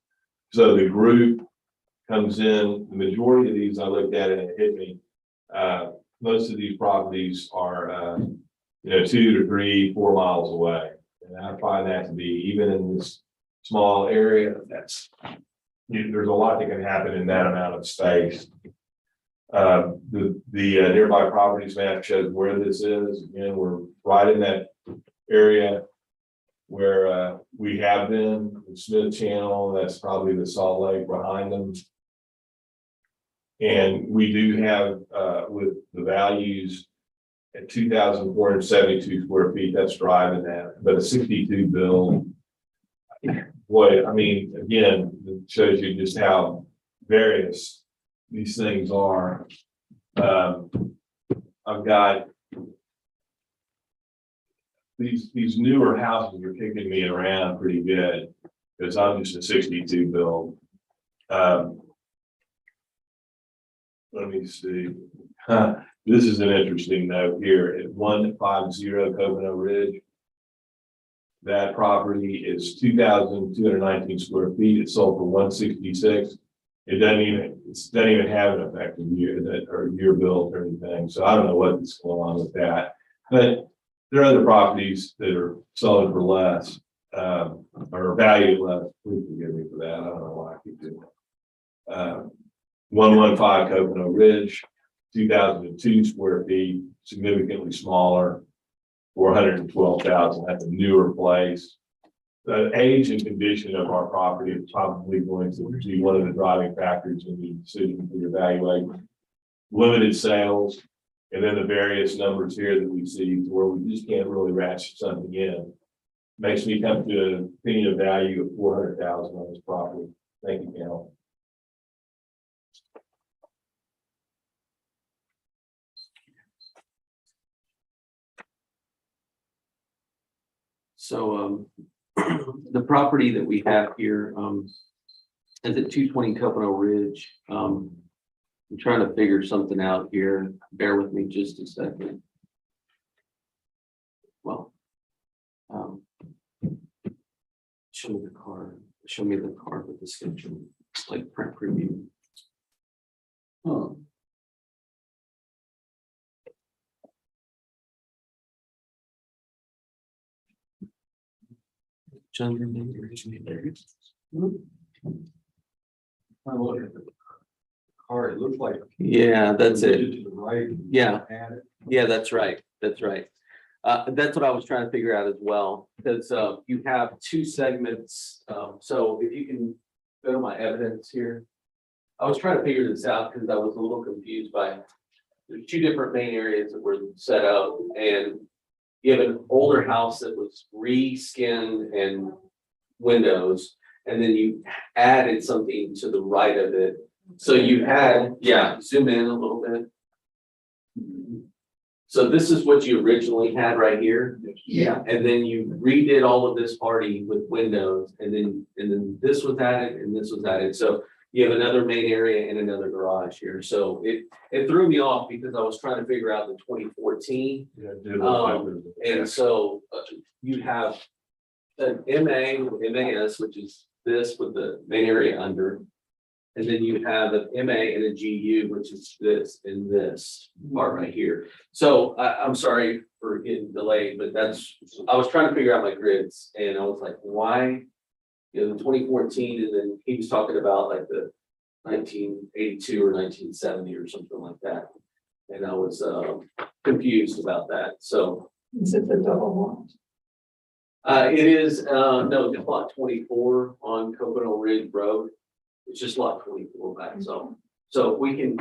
So the group comes in, the majority of these I looked at and it hit me. Most of these properties are, 2 to 3, 4 miles away. And I find that to be, even in this small area, there's a lot that can happen in that amount of space. The nearby properties map shows where this is. Again, we're right in that area where we have been, the Smith Channel, that's probably the Salt Lake behind them. And we do have, with the values at 2,472 square feet, that's driving that, but a 62 build. Boy, I mean, again, it shows you just how various these things are. I've got these newer houses are kicking me around pretty good because I'm just a 62 build. Let me see. This is an interesting note here at 150 Coconut Ridge. That property is 2,219 square feet. It's sold for 166. It doesn't even have an effective year or year built or anything. So I don't know what's going on with that. But there are other properties that are selling for less, or valued less. Please forgive me for that. I don't know why I keep doing that. 115 Coconut Ridge, 2,002 square feet, significantly smaller. 412,000. That's a newer place. The age and condition of our property is probably going to be one of the driving factors in the decision for your valuation. Limited sales, and then the various numbers here that we see where we just can't really ratchet something in. Makes me come to an opinion of value of 400,000 on this property. Thank you, Cal. So, the property that we have here, is at 220 Coconut Ridge. I'm trying to figure something out here. Bear with me just a second. Well, show me the card. Show me the card with the schedule. It's like print preview. Oh. I look at the car, it looks like. Yeah, that's it. To the right. Yeah. Add it. Yeah, that's right. That's right. That's what I was trying to figure out as well, because you have two segments. So if you can go to my evidence here. I was trying to figure this out because I was a little confused by there's two different main areas that were set up, and you have an older house that was re-skinned and windows, and then you added something to the right of it. So you had, yeah, zoom in a little bit. So this is what you originally had right here. Yeah. And then you redid all of this party with windows, and then this was added and this was added. So you have another main area and another garage here. So it threw me off because I was trying to figure out the 2014. Yeah, it did look like there's a- And so you have an MA with MAS, which is this with the main area under. And then you have an MA and a GU, which is this and this part right here. So I'm sorry for getting delayed, but I was trying to figure out my grids, and I was like, why? You know, the 2014, and then he was talking about like the 1982 or 1970 or something like that. And I was confused about that. So Is it the double lot? it is, no, just lot 24 on Coconut Ridge Road. It's just lot 24 back, so we can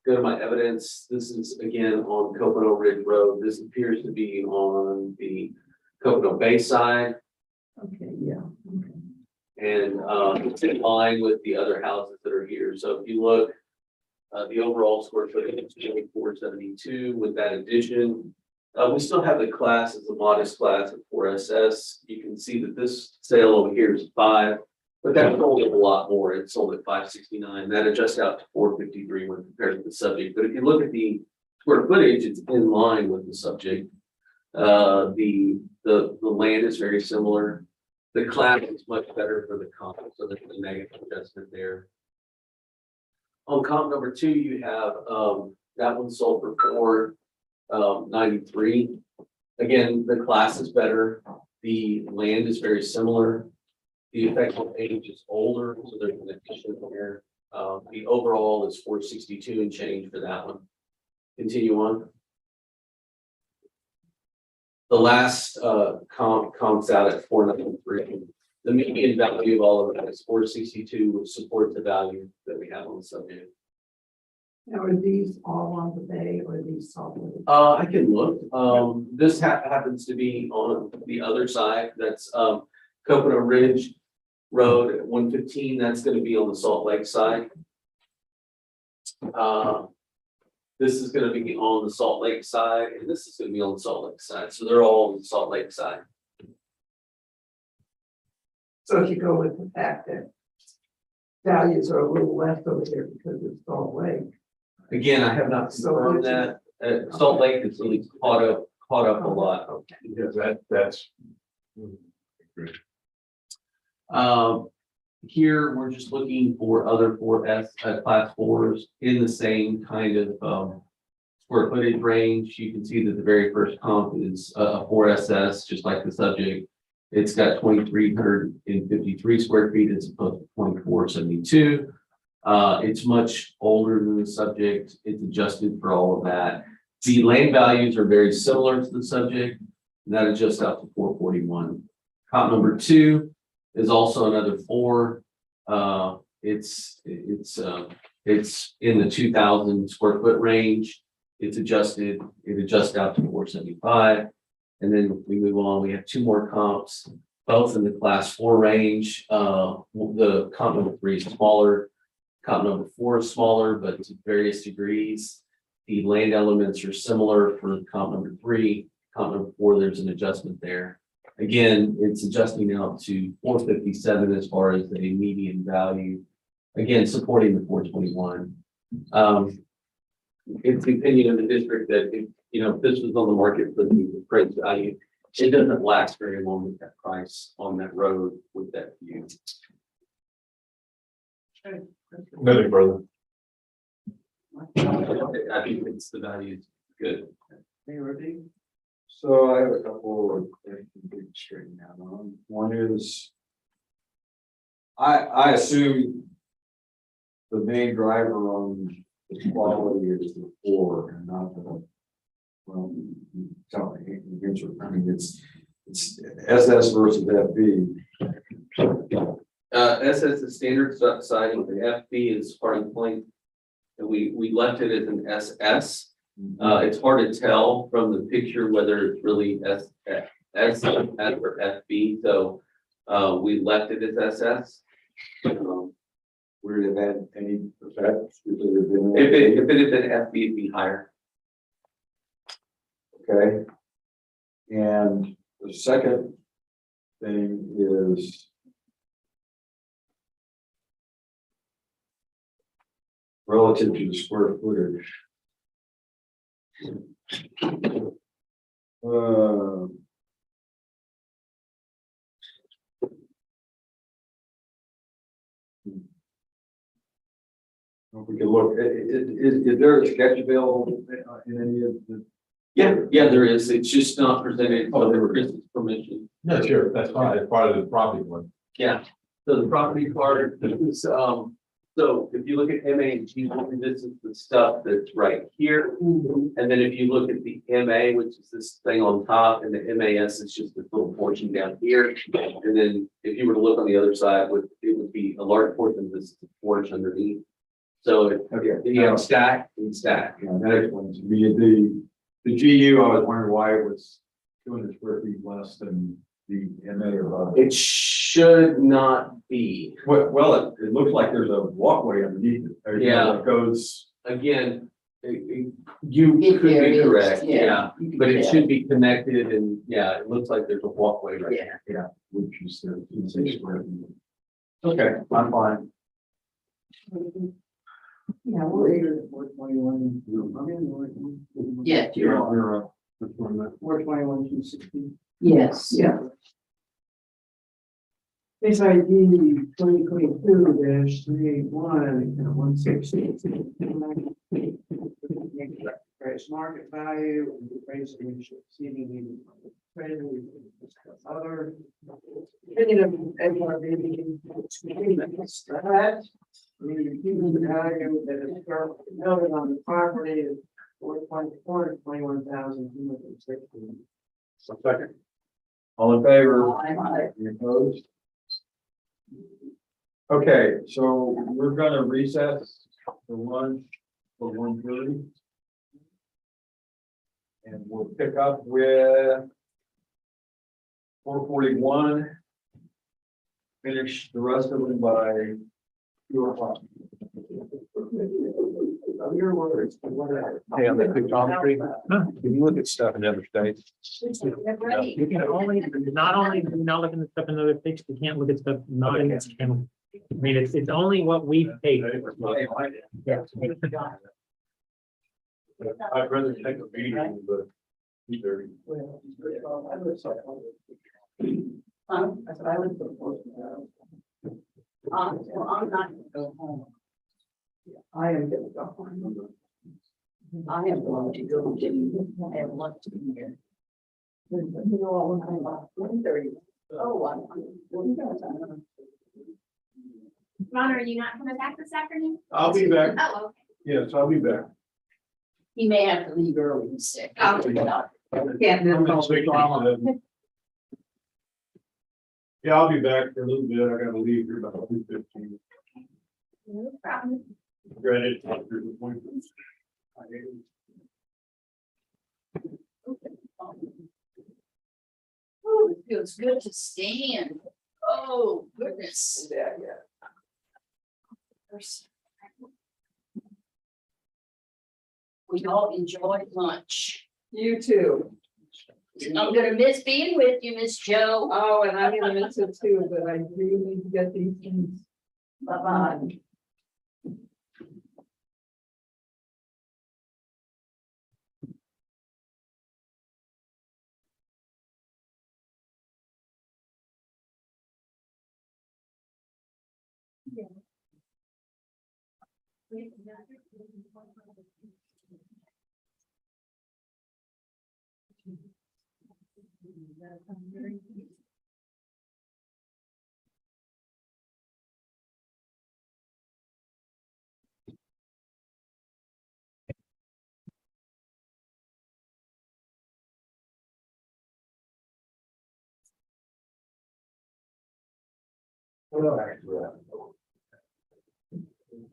go to my evidence. This is again on Coconut Ridge Road. This appears to be on the Coconut Bay side, Okay, yeah. Okay. and it's in line with the other houses that are here. So if you look, the overall square footage is 2472 with that addition. We still have the class as a modest class at 4SS. You can see that this sale over here is 5. But that sold a lot more. It sold at 569. That adjusts out to 453 when compared to the subject. But if you look at the square footage, it's in line with the subject. The land is very similar. The class is much better for the comp, so there's a negative adjustment there. On comp number 2, you have that one sold for 493. Again, the class is better. The land is very similar. The effective age is older, so there's an addition here. The overall is 462 and change for that one. Continue on. The last comps out at 493. The median value of all of that is 462, which supports the value that we have on the subject. Now, are these all on the bay or are these solid? I can look. This happens to be on the other side. That's Coconut Ridge Road at 115. That's going to be on the Salt Lake side. This is going to be on the Salt Lake side, and this is going to be on the Salt Lake side. So they're all on the Salt Lake side. So if you go with the fact that values are a little less over there because it's Salt Lake. Again, I have not confirmed that. Salt Lake is really caught up a lot. Okay. Yeah, that's. Here, we're just looking for other 4S class 4s in the same kind of square footage range. You can see that the very first comp is a 4SS, just like the subject. It's got 2,353 square feet as opposed to 2,472. It's much older than the subject. It's adjusted for all of that. The land values are very similar to the subject, and that adjusts out to 441. Comp number 2 is also another 4. It's in the 2,000 square foot range. It adjusts out to 475. And then we move on, we have 2 more comps, both in the class 4 range. The comp number 3 is smaller. Comp number 4 is smaller, but to various degrees. The land elements are similar for comp number 3. Comp number 4, there's an adjustment there. Again, it's adjusting out to 457 as far as a median value. Again, supporting the 421. It's the opinion of the district that if this was on the market for the appraised value, it doesn't last very long with that price on that road with that view. Nothing further. I think it's the value is good. ARB? So I have a couple of things to straighten out on. One is, I assume the main driver on the quality is the floor and not the, well, tell me, I mean, it's SS versus FB. SS is standard siding, the FB is hardy plank. And we left it as an SS. It's hard to tell from the picture whether it's really S or FB, so we left it as SS. Would it have had any effect? If it had been FB, it'd be higher. Okay. And the second thing is relative to the square footage. If we can look, is there a sketch available in any of the? Yeah, there is. It's just not presented for the Chris's permission. No, sure, that's fine, it's part of the property one. Yeah, so the property part is, so if you look at MA and G, this is the stuff that's right here. And then if you look at the MA, which is this thing on top, and the MAS is just this little portion down here. And then if you were to look on the other side, it would be a large portion of this porch underneath. So if you have stack and stack. Yeah, that explains to me, the GU, I was wondering why it was 200 square feet less than the MA or above. It should not be. Well, it looks like there's a walkway underneath it. Yeah. It goes, Again, you If could there be is, correct, yeah, yeah, you can but it tell. should be connected and, yeah, it looks like there's a walkway right there. which is the 6 square feet. Okay, I'm fine. Yeah, We're here at 421. I'm in. Yeah, You're up. 421, 260. yes. yeah, Case ID 2022-381, 160. Price market value, and the price which exceeding the trade, we can discuss other. Opinion of ARB, that. The human value that is currently noted on the property is 421,260. Second. All in favor? Aye. Any opposed? Okay, so we're gonna recess for lunch for 1:30. And we'll pick up with 441. Finish the rest of them by 2:00. Your words, whatever. Hey, on that pictometry, can you look at stuff in other states? You can only, not only do we not look at the stuff in other pictures, we can't look at stuff not in this channel. I mean, it's only what we pay. Yeah. I'd rather take a beating, but either. I said, I would propose that. Well, I'm not gonna go home. I am gonna go home. I am going to go to, I have lunch in here. You know, all I'm about 1:30. Oh, Ron, are you not coming back this afternoon? I'll be back. Oh, okay. Yes, I'll be back. he may have to leave early, he's sick. Oh. Can't do it. Yeah, I'll be back for a little bit. I gotta leave here about 2:15. No problem. Granted, doctor's appointment. Oh, it feels good to stand. Oh, goodness. We all enjoyed lunch. You too. I'm gonna miss being with you, Miss Joe. Oh, and I'm gonna miss it too, but I really need to get these things. Bye-bye.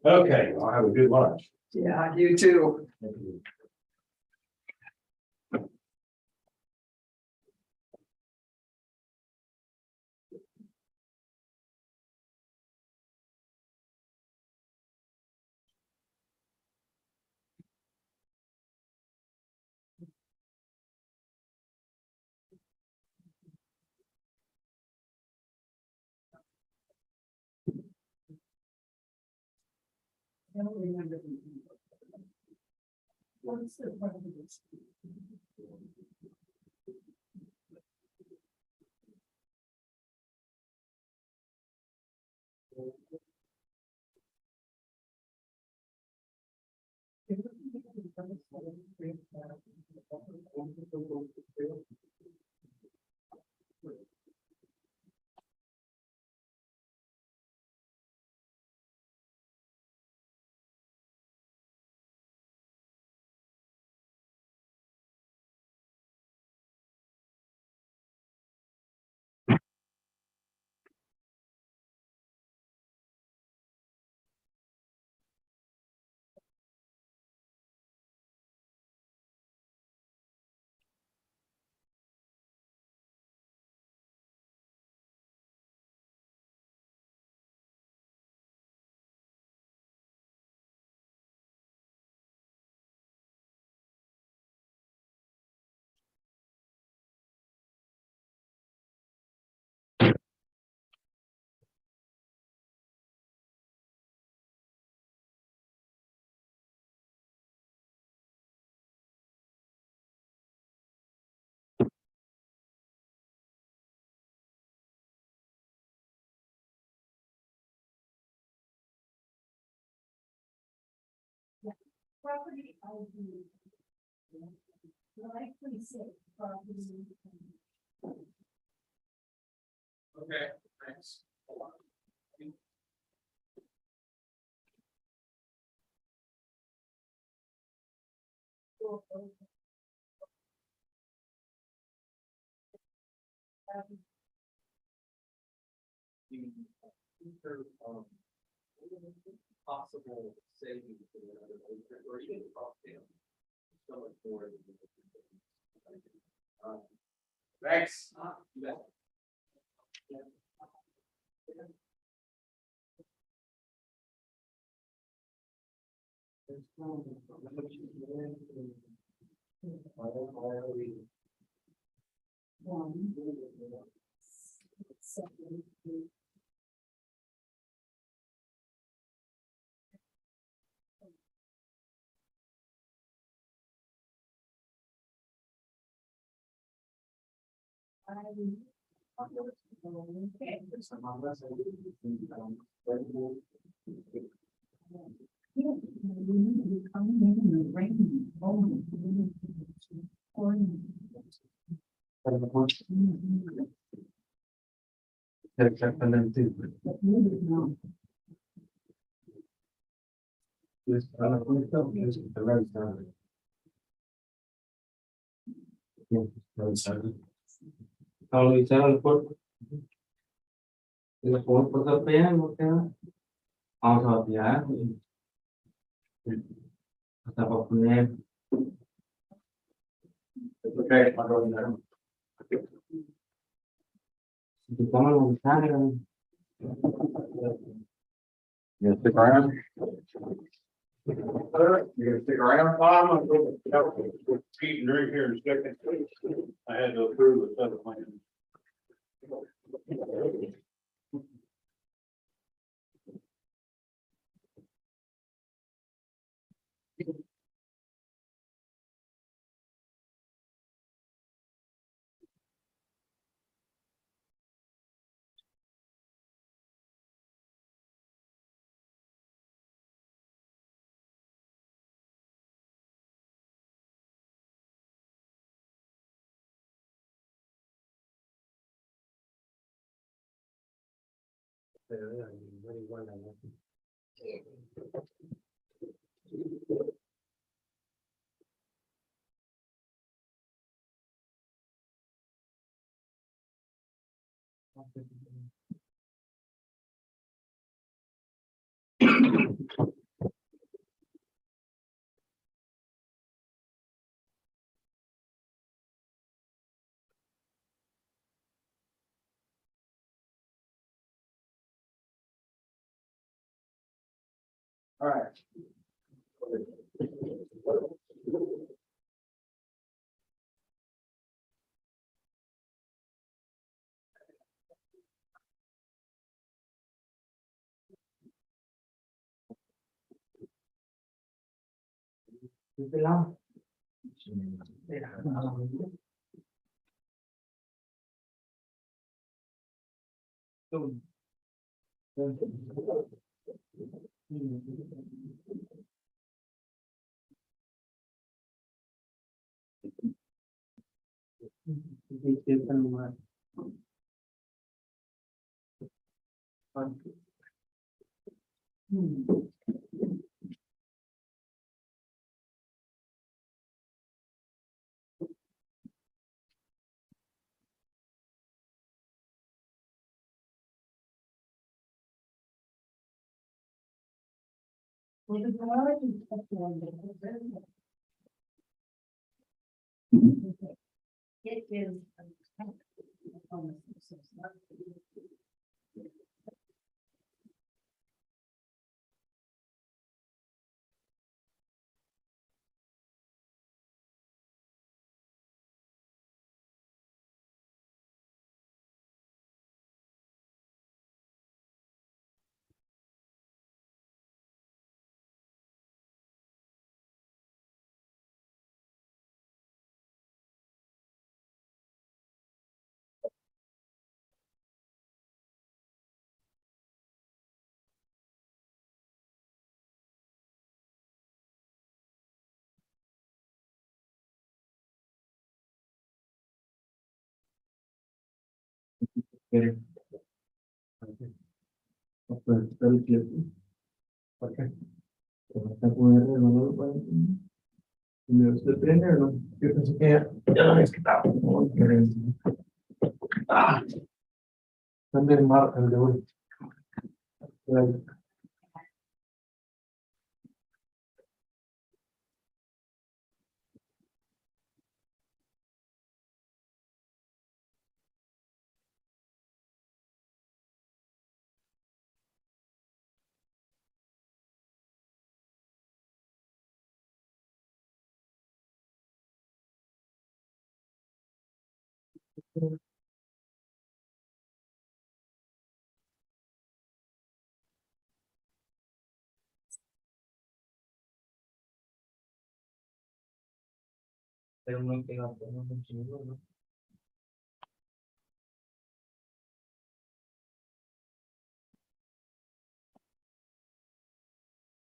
Okay, I'll have a good lunch. Yeah, you too. Thank you. Property ID. Likely safe property. Okay, thanks. Possible savings in another, or even cost down. So much more. Thanks. You bet. Kalau bicara telepon pekerjaan mungkin auto ya atau apapun ya. Okay, I'll go in there. Itu kamu mau bicara kan? You gonna stick around? You gonna stick around? I'm gonna go eat and drink here in a second. I had to approve this other plan. All right. Itu lah. It is. Está poner el valor para me gusta el prender, ¿no? Yo pensé que ya lo había quitado. ¿Dónde el mar, el de hoy? Pero no queda mucho, ¿no?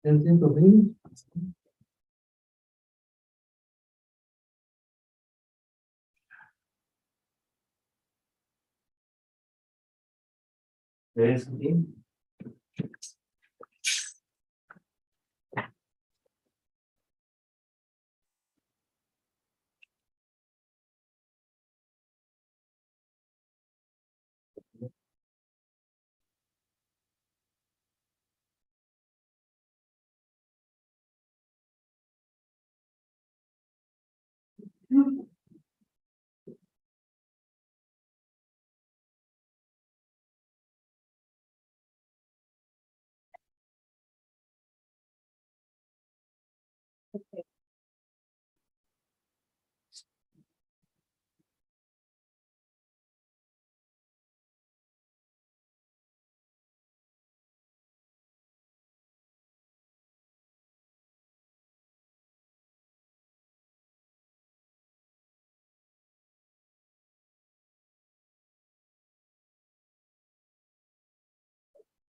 Entiendo bien. Es bien.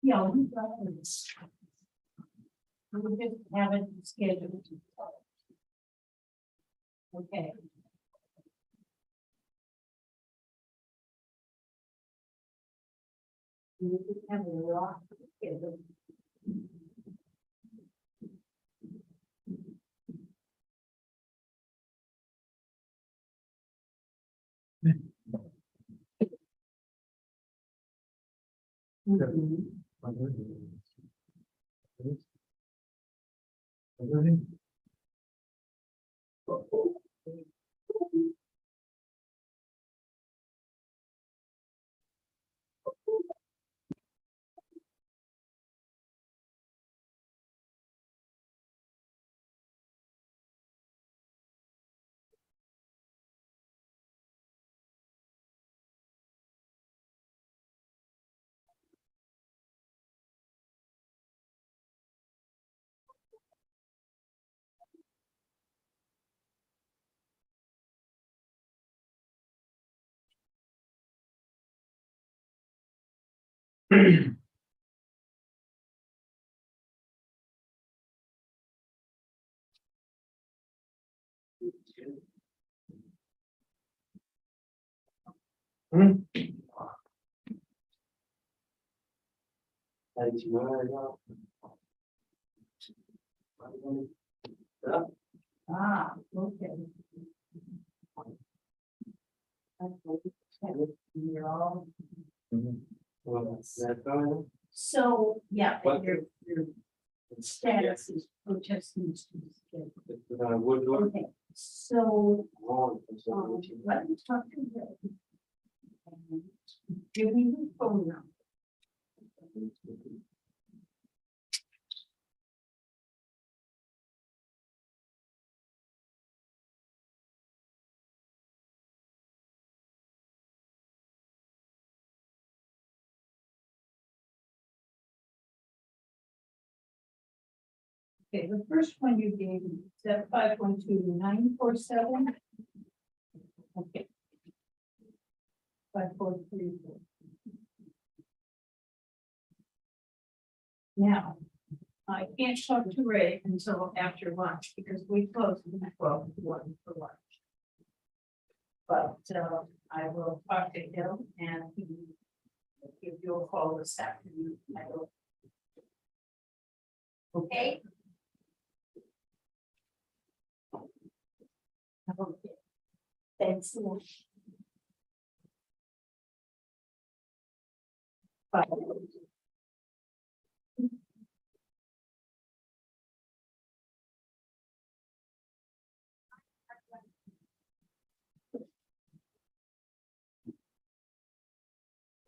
Yeah, we got this. We just have it scheduled. Okay. Have a lot. Ah, okay. You're all. So, yeah, but your status is protesting. Okay, so, let me talk to you. Give me the phone number. Okay, the first one you gave me, 512-947. Okay. 5434. Now, I can't talk to Ray until after lunch because we close at 12:01 for lunch. But I will talk to him and he will give you a call this afternoon. Okay? Okay. Thanks so much. Bye.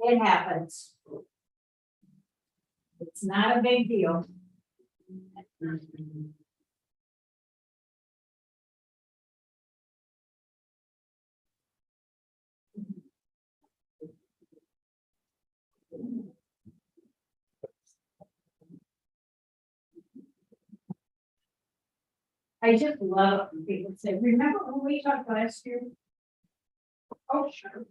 It happens. It's not a big deal. I just love when people say, remember when we talked last year? Oh, sure.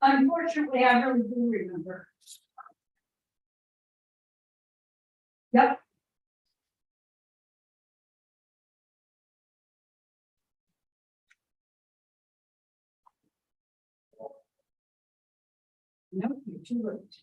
Unfortunately, I really do remember. Yep. No, you're too late.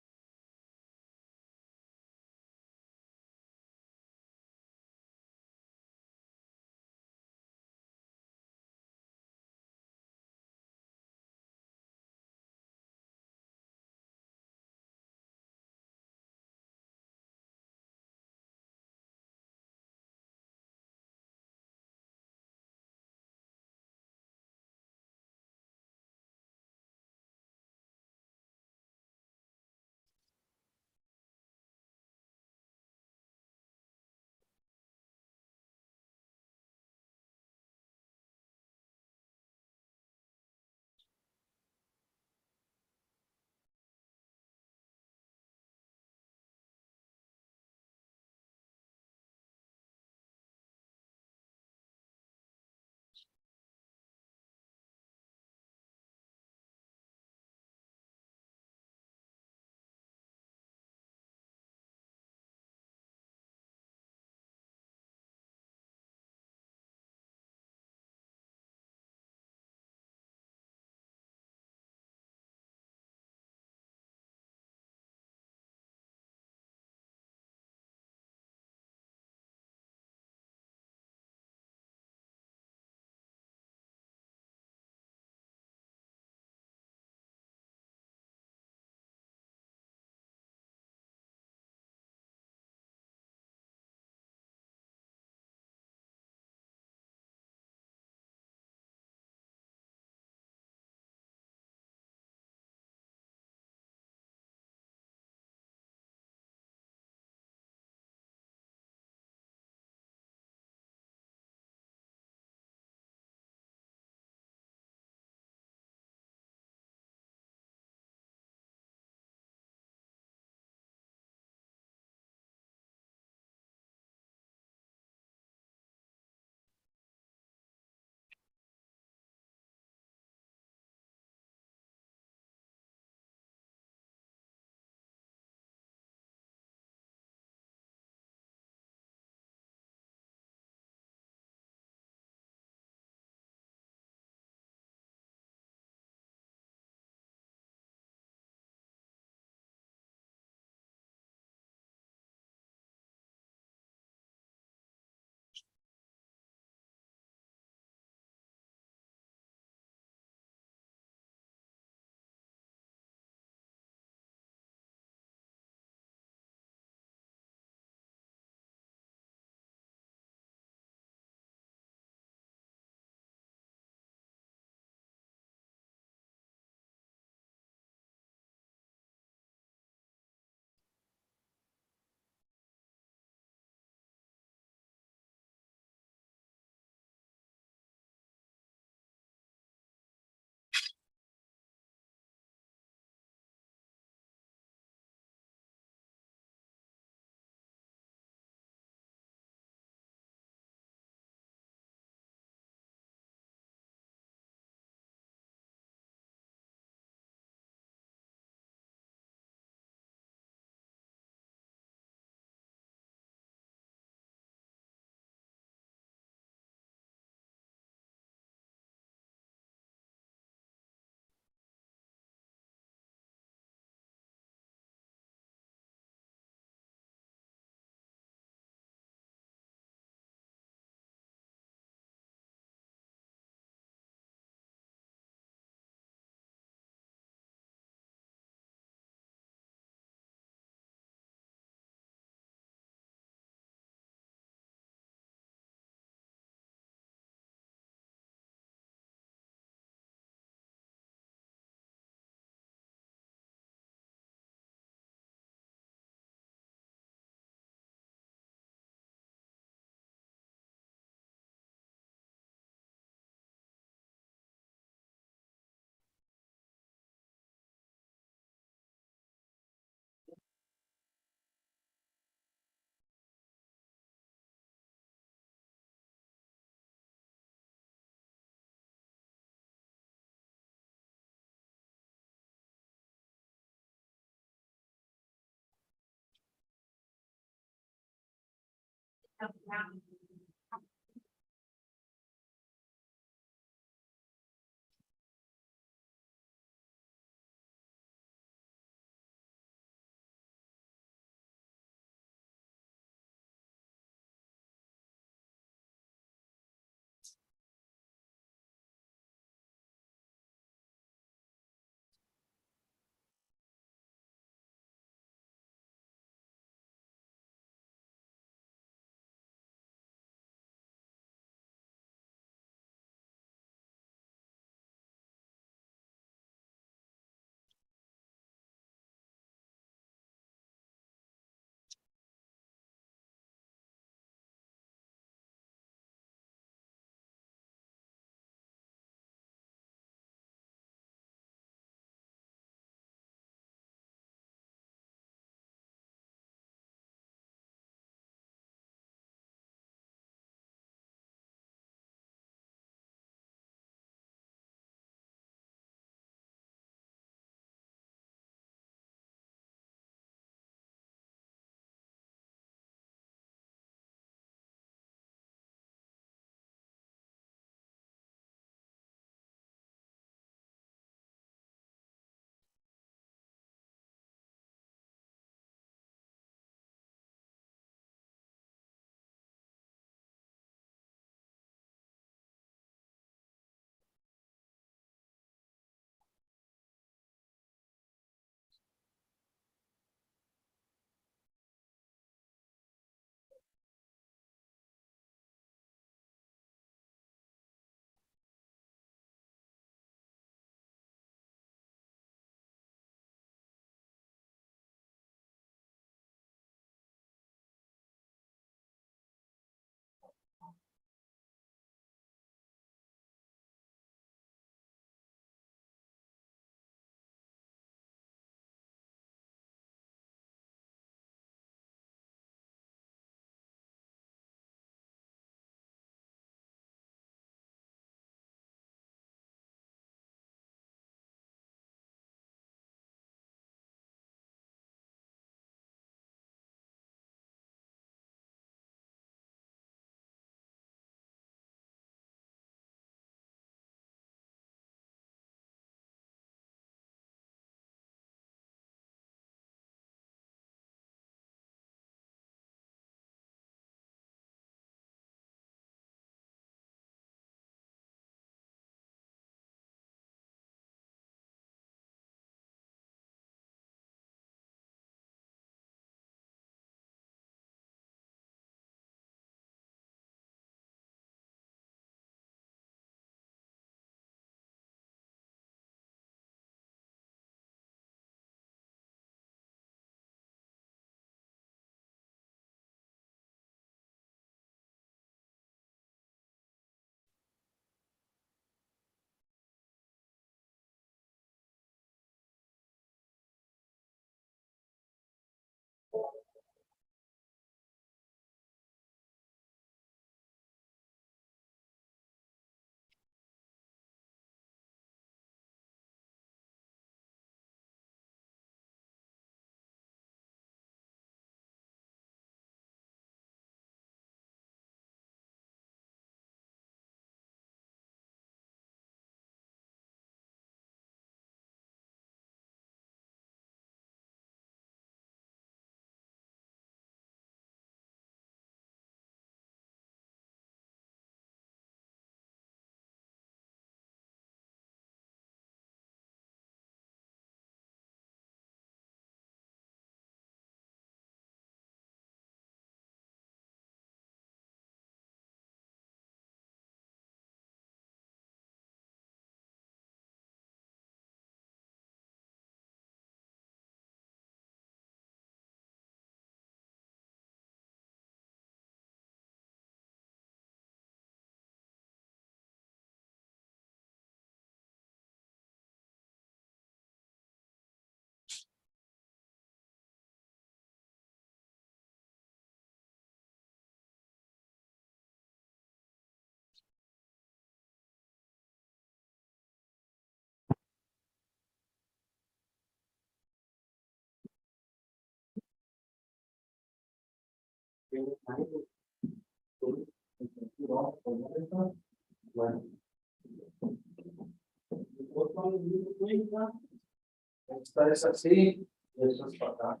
Esta es así, y esto es para acá.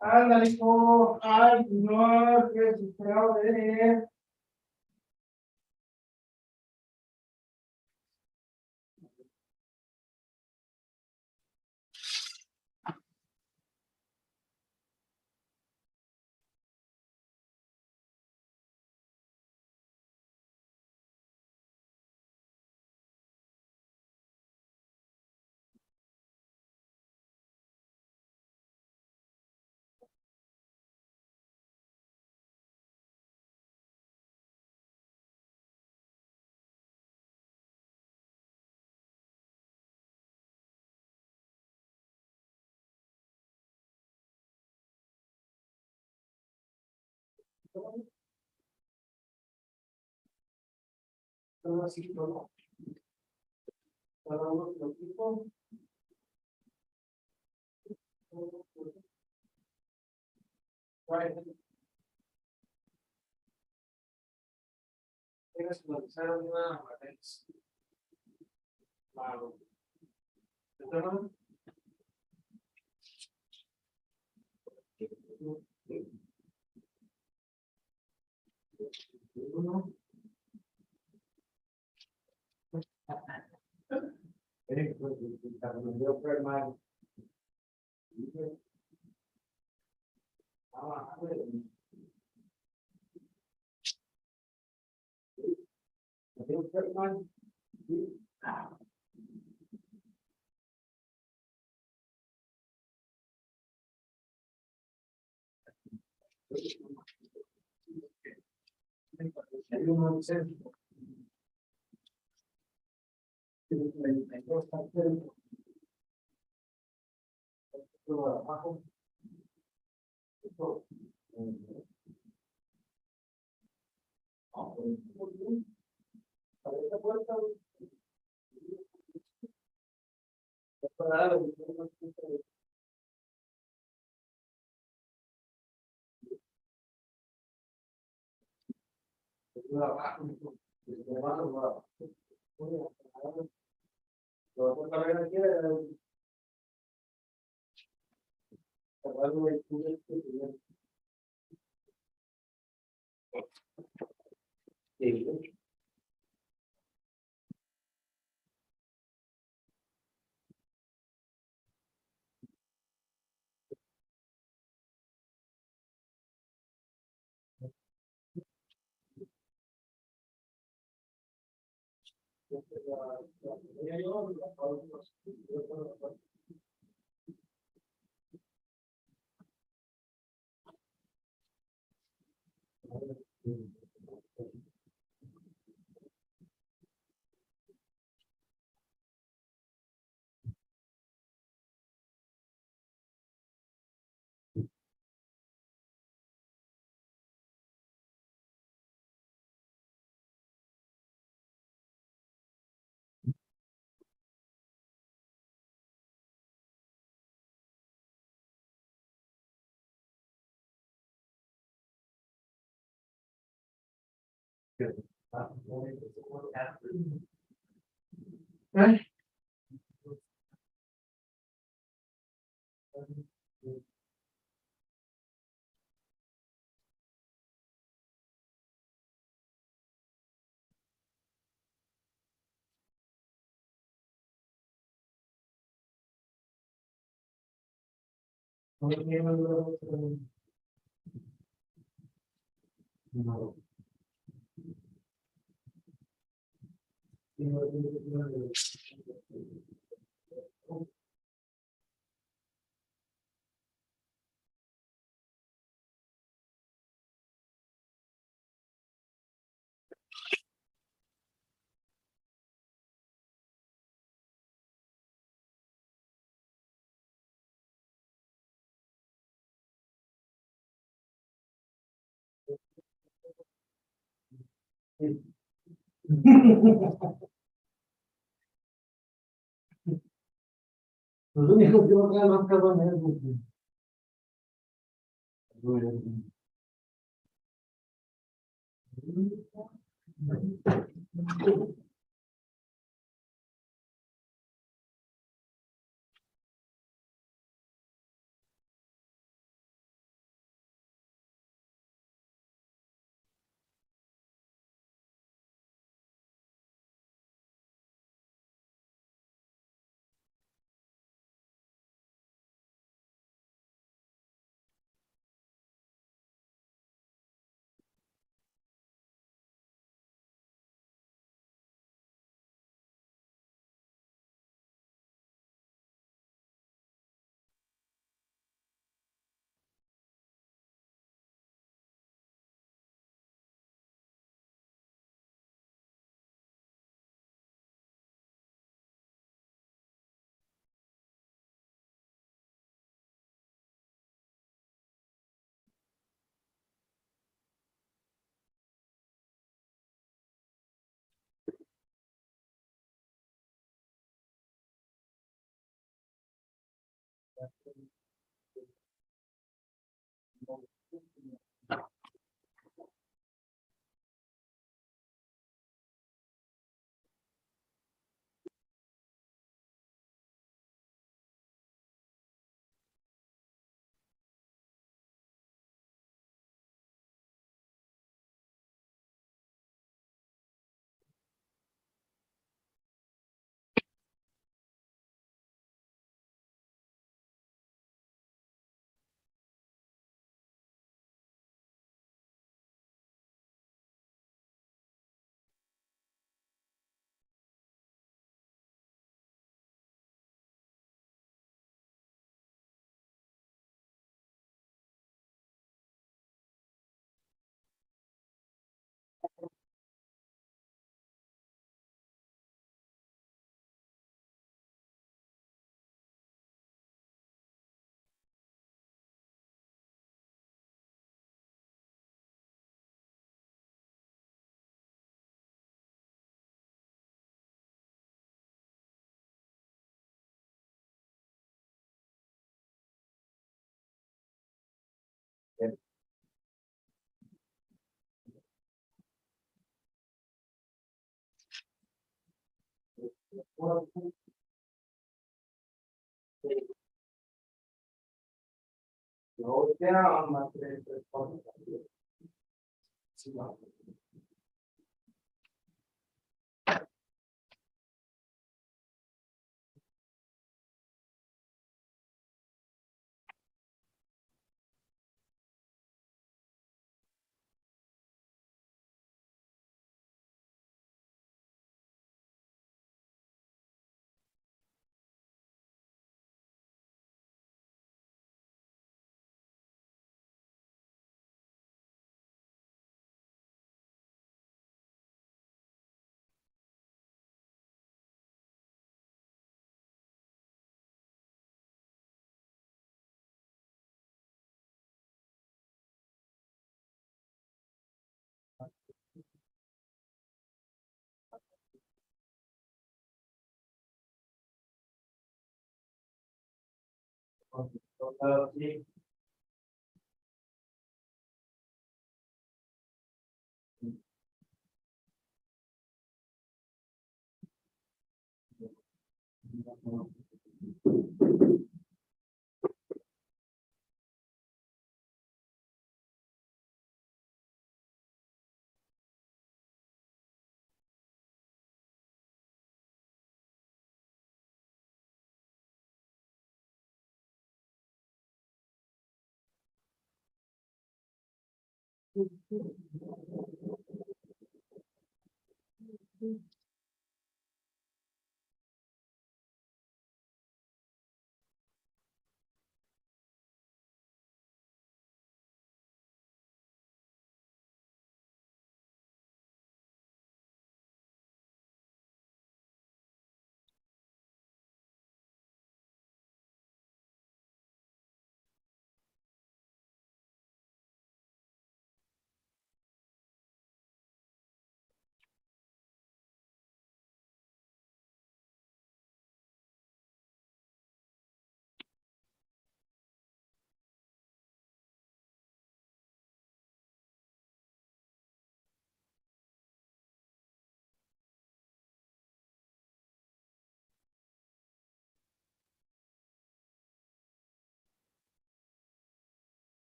Ándale, hijo. Ay, no, qué fraude. Right. Tienes que lanzar una vez. Claro. ¿Perdón? Los únicos que no quedan más cabrones es Go down, my friend.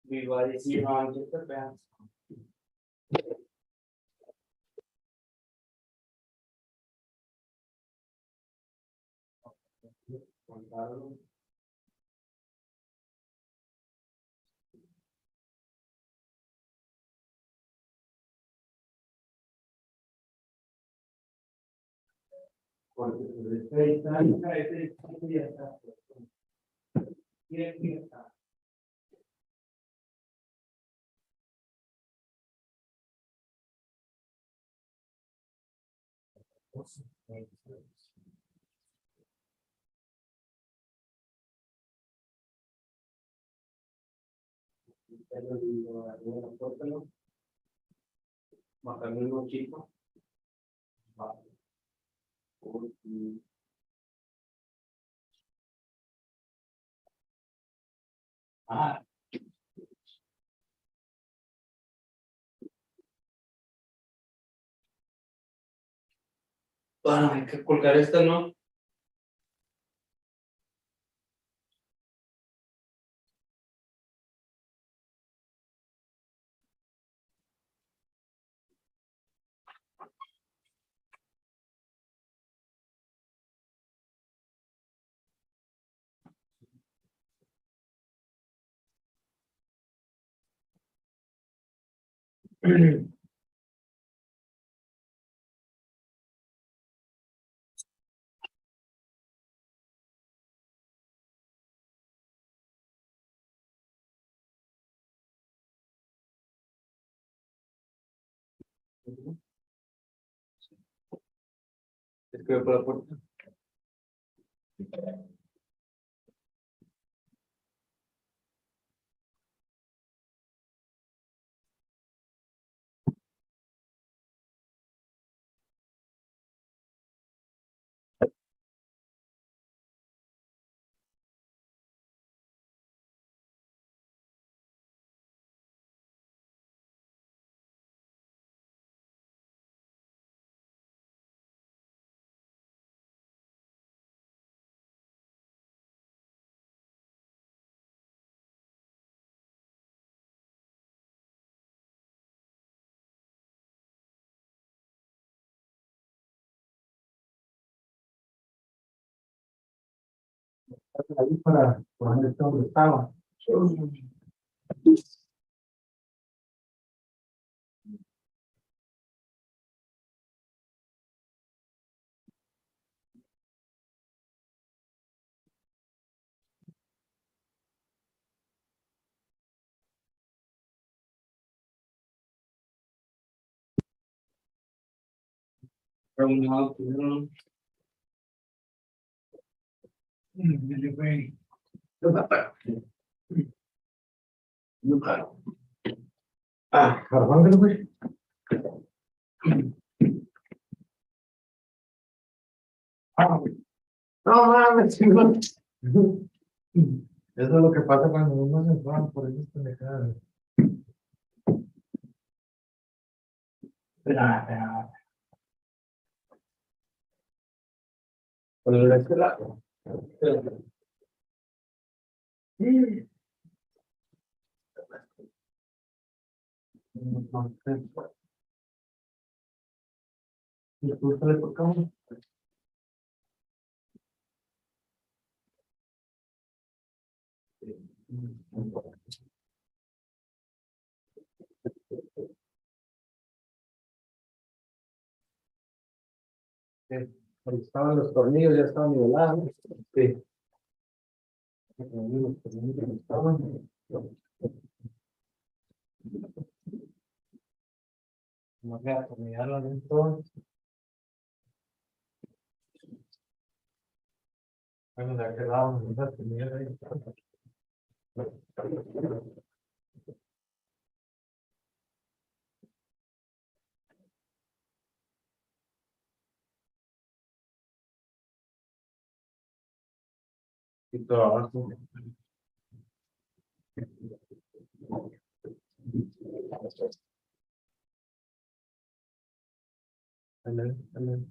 We want to see on get the best. Matamino chico. Ah. Bueno, hay que colgar esta, ¿no? Es que por la puerta. Ahí para poner esto donde estaba. Ah, ¿armándolo, güey? Ah, güey. No mames, chingón. Eso es lo que pasa cuando uno se va por esas pendejadas. Espera, espera. Por el de este lado. Discúlpale por cómo. Ahí estaban los tornillos, ya estaban nivelados. Sí. Los tornillos estaban. No voy a atornillarlo adentro. Bueno, de aquel lado, vamos a atornillar ahí. Y todo abajo. Dale, dale.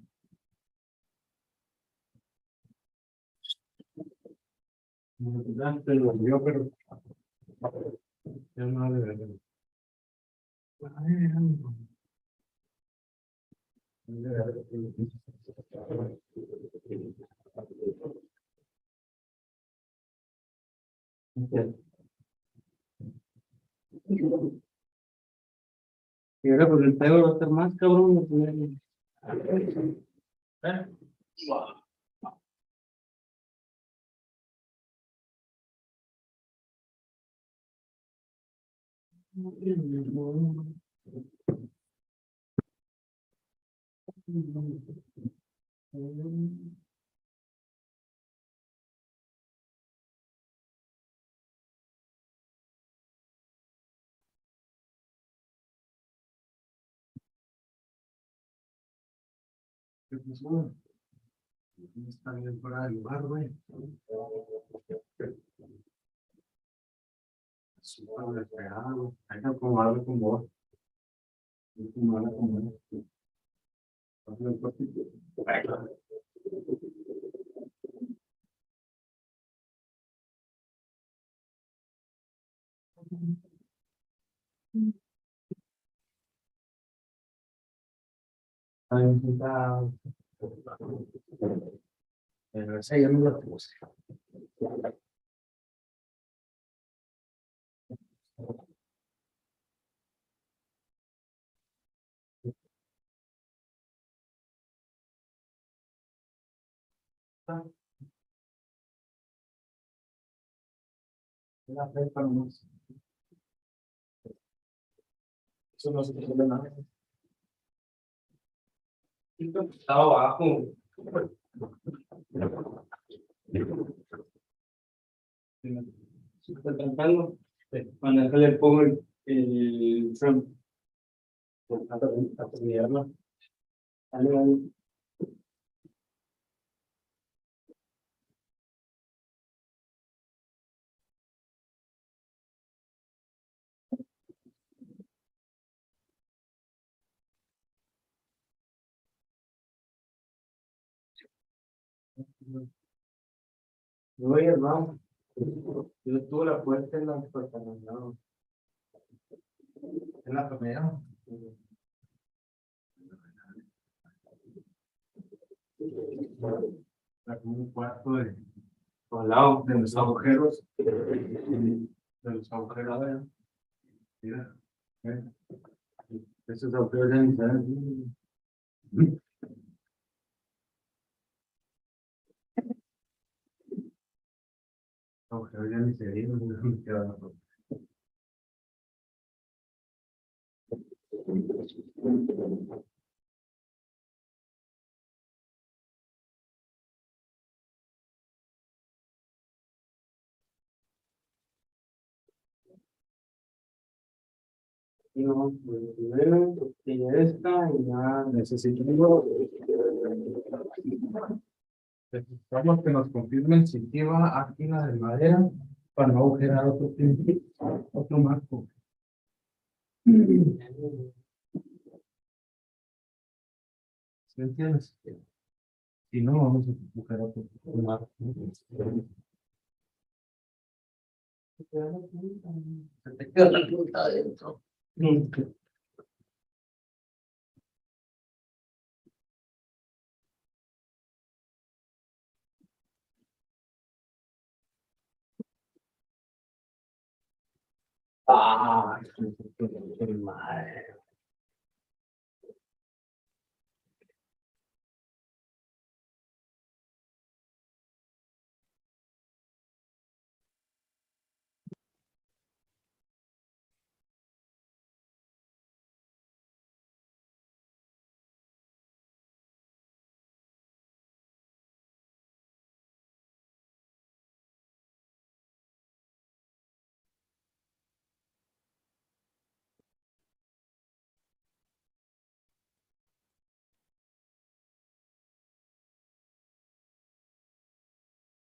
Antes lo vio, pero Qué madre, ¿verdad? Y ahora pues el pedo va a estar más cabrón. ¿Eh? ¿Qué pasó? Está bien fuera del lugar, güey. Súper despegado. Hay que acomodarlo con vos. Hay que acomodarlo con vos. Hazle un poquito. Está bien sentado. Pero ese ya no lo puse. La prepa no. Eso no se tiene nada. Estaba abajo. Se está tratando. Cuando le pongo el Trump. A terminarlo. Dale. No, hermano. Yo tuve la puerta en la apartamento. En la primera. Era como un cuarto de al lado de los agujeros. De los agujeros. Mira. Esos agujeros ya ni saben. Agujeros ya ni se ven. No, pues, primero, tiene esta y ya necesitamos. Necesitamos que nos confirmen si lleva aquí la de madera para no agujerar otro marco. ¿Sí entiendes? Si no, vamos a agujerar otro marco. Se te queda la punta adentro. Ah, qué madre.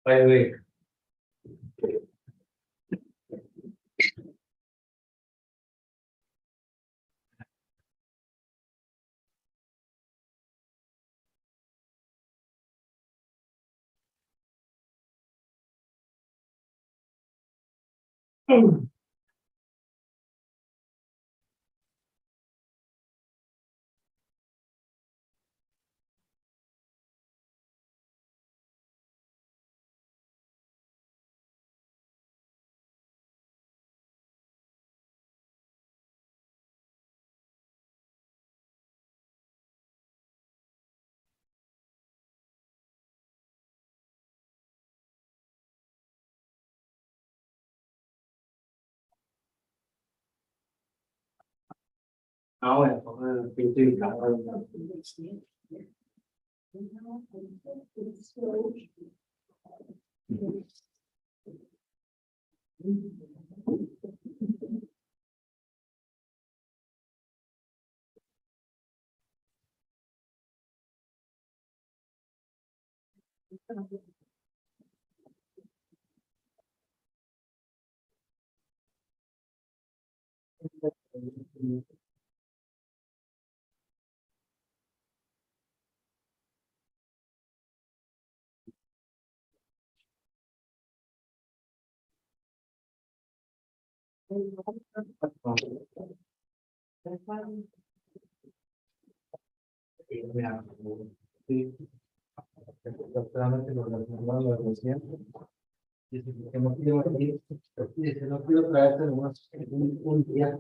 Oye, Ahora, Dice que no quiero ir, dice, no quiero traerte nomás un día,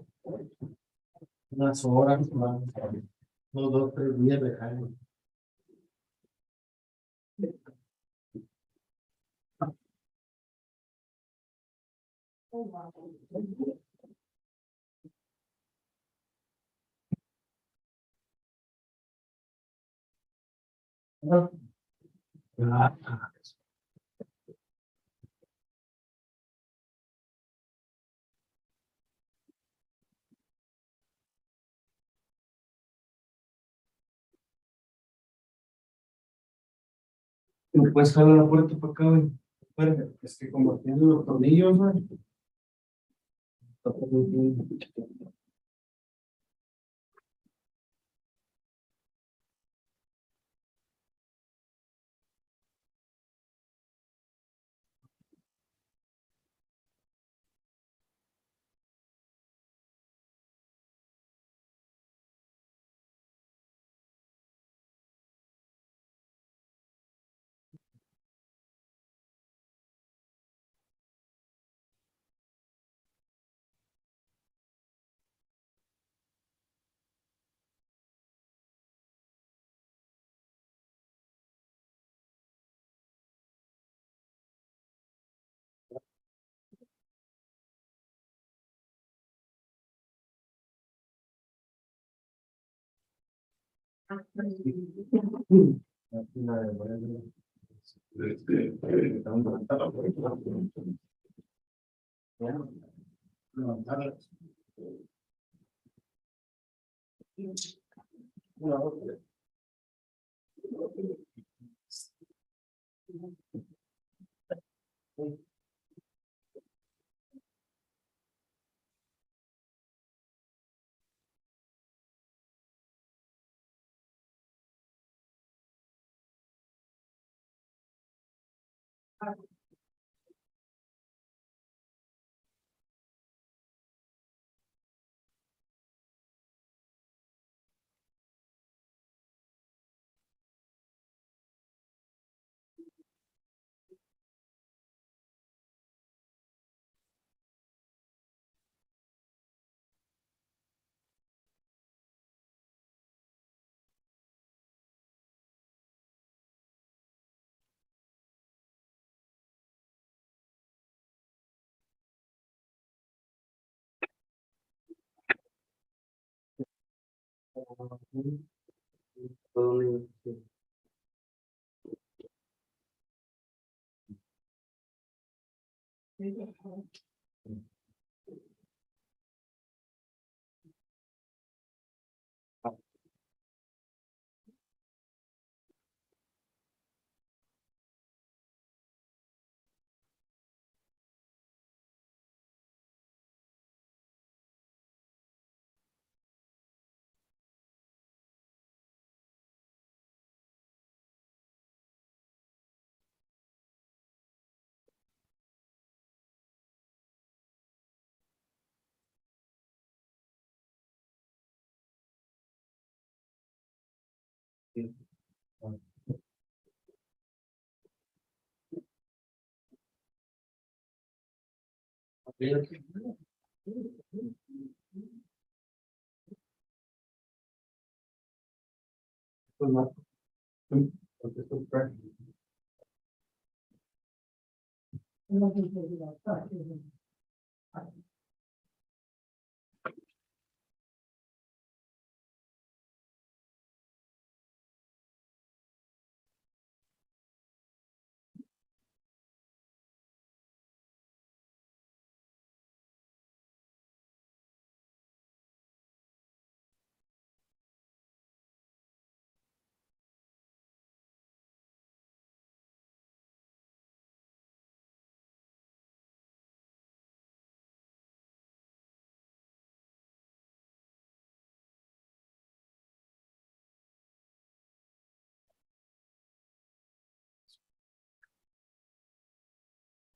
unas horas, más, no 2, 3 días de jale. ¿Me puedes jalar la puerta para acá, güey? Espérame, es que como tiene los tornillos, güey.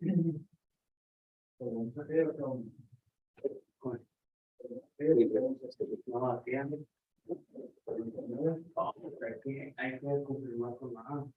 Hay que confirmar con la.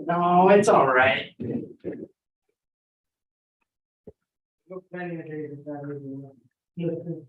No, it's all right. Look, plenty of days of that, isn't it?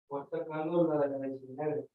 What's sacando la de la 19.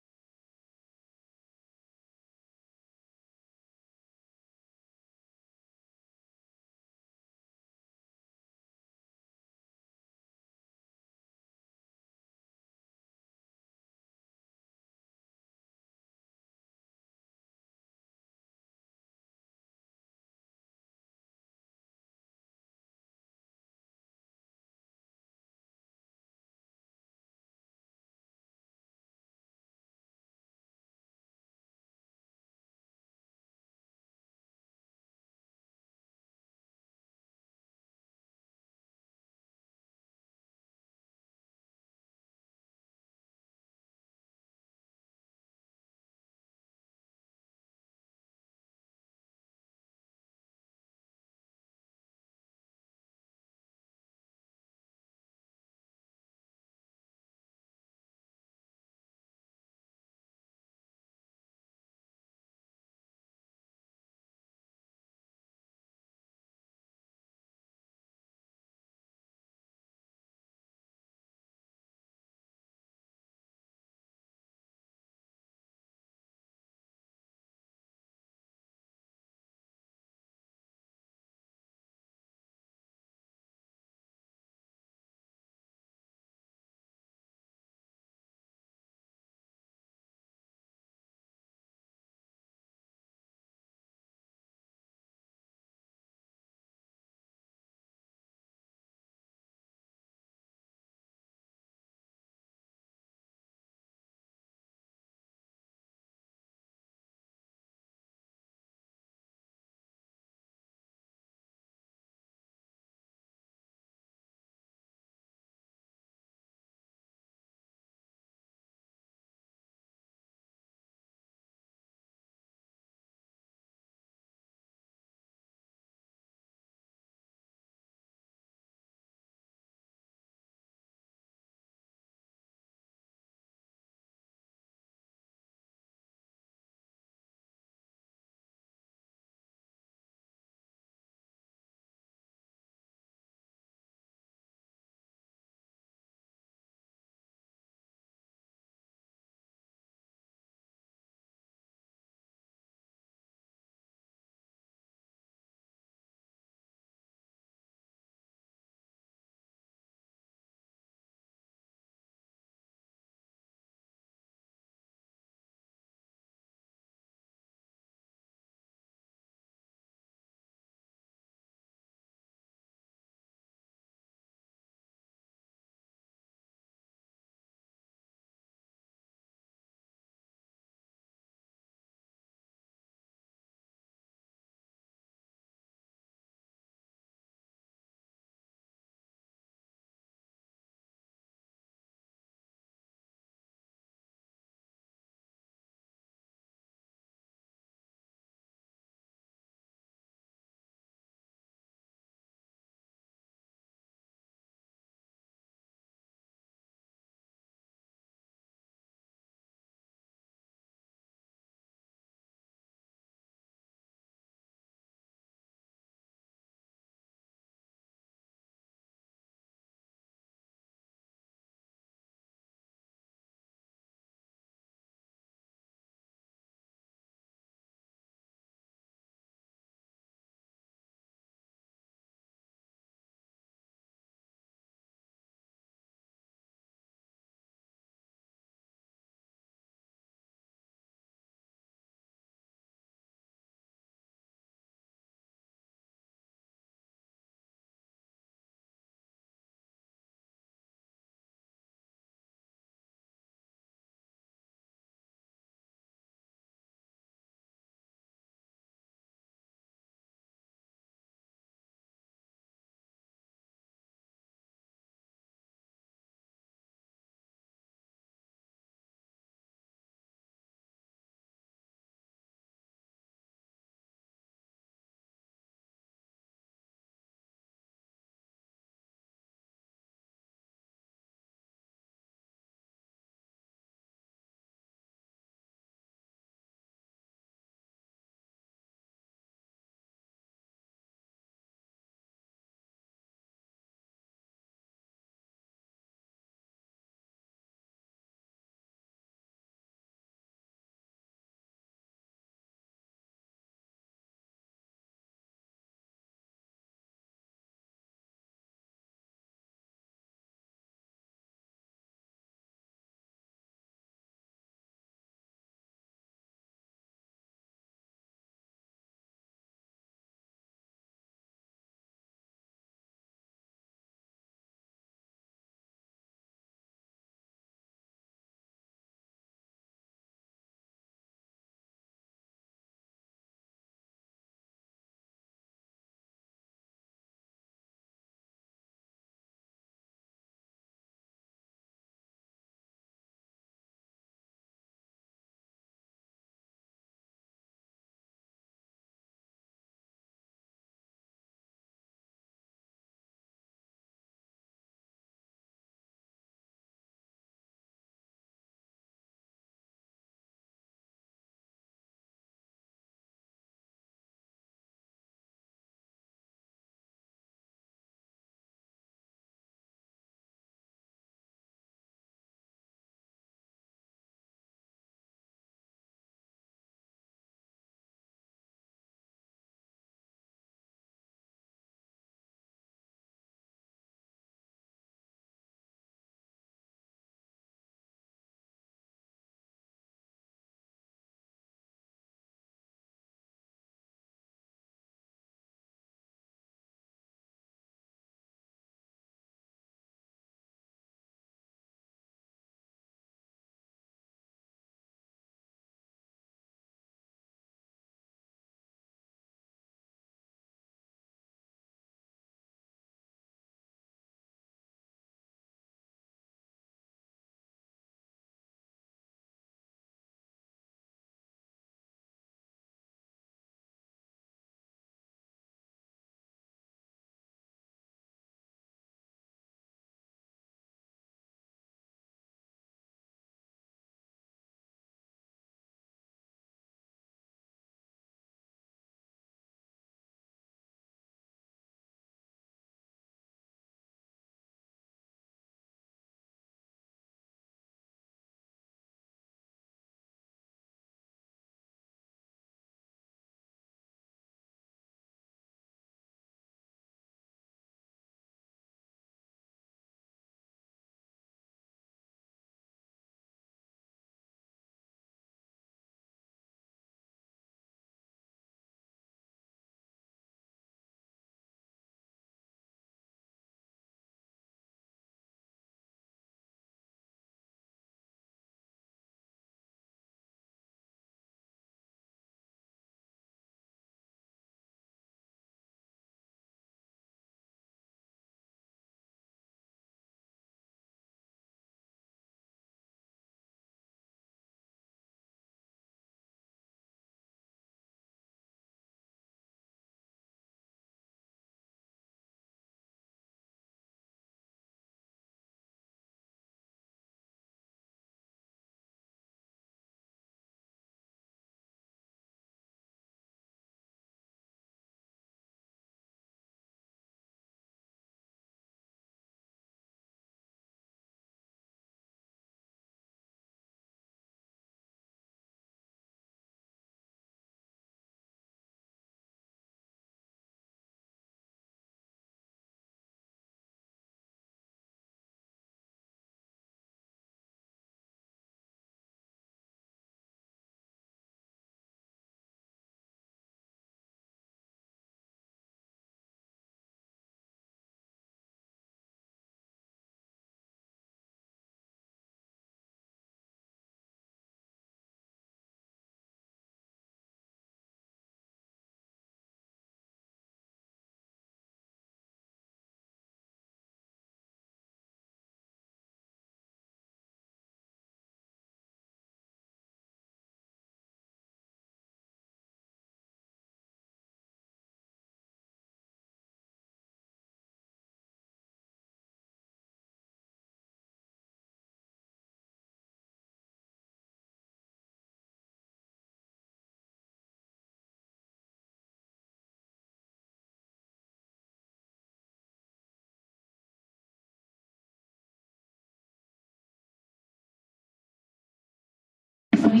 We're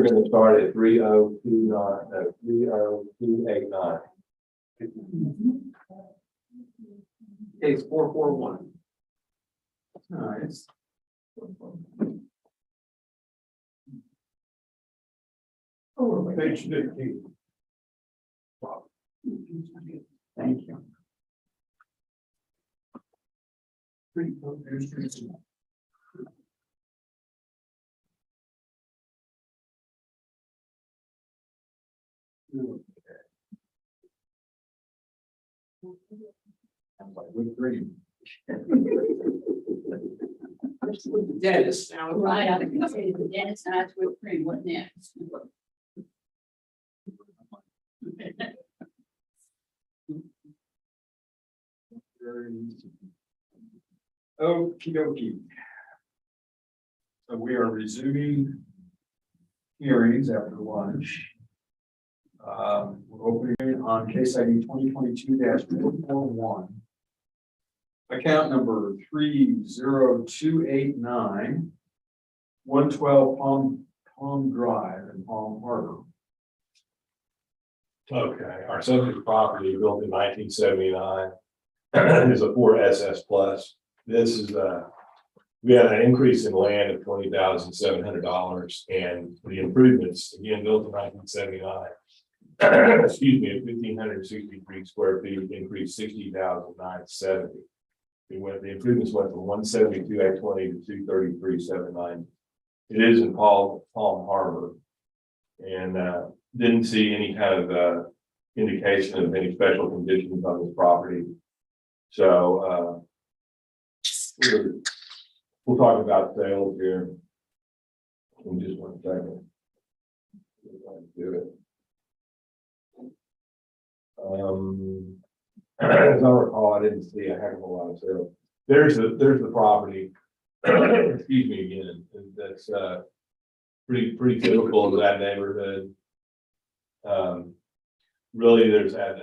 gonna start at 30289. Case 441. All right. Page 15. Thank you. With green. Dennis. Now, right, I was gonna say the dentist and I whipped cream, what next? Okey dokey. So we are resuming hearings after lunch. We're opening on case ID 2022-441. Account number 30289, 112 Palm Drive in Palm Harbor. Okay, our subject property built in 1979 is a 4SS plus. This is we had an increase in land of $20,700 and the improvements, again, built in 1979. Excuse me, at 1,563 square feet, increased 60,970. The improvements went from 172,820 to 233,790. It is in Palm Harbor. And didn't see any kind of indication of any special conditions on this property. So we'll talk about sales here in just 1 second. Do it. As I recall, I didn't see a heck of a lot of sales. There's the property. Excuse me again. That's pretty typical of that neighborhood. Really, there's had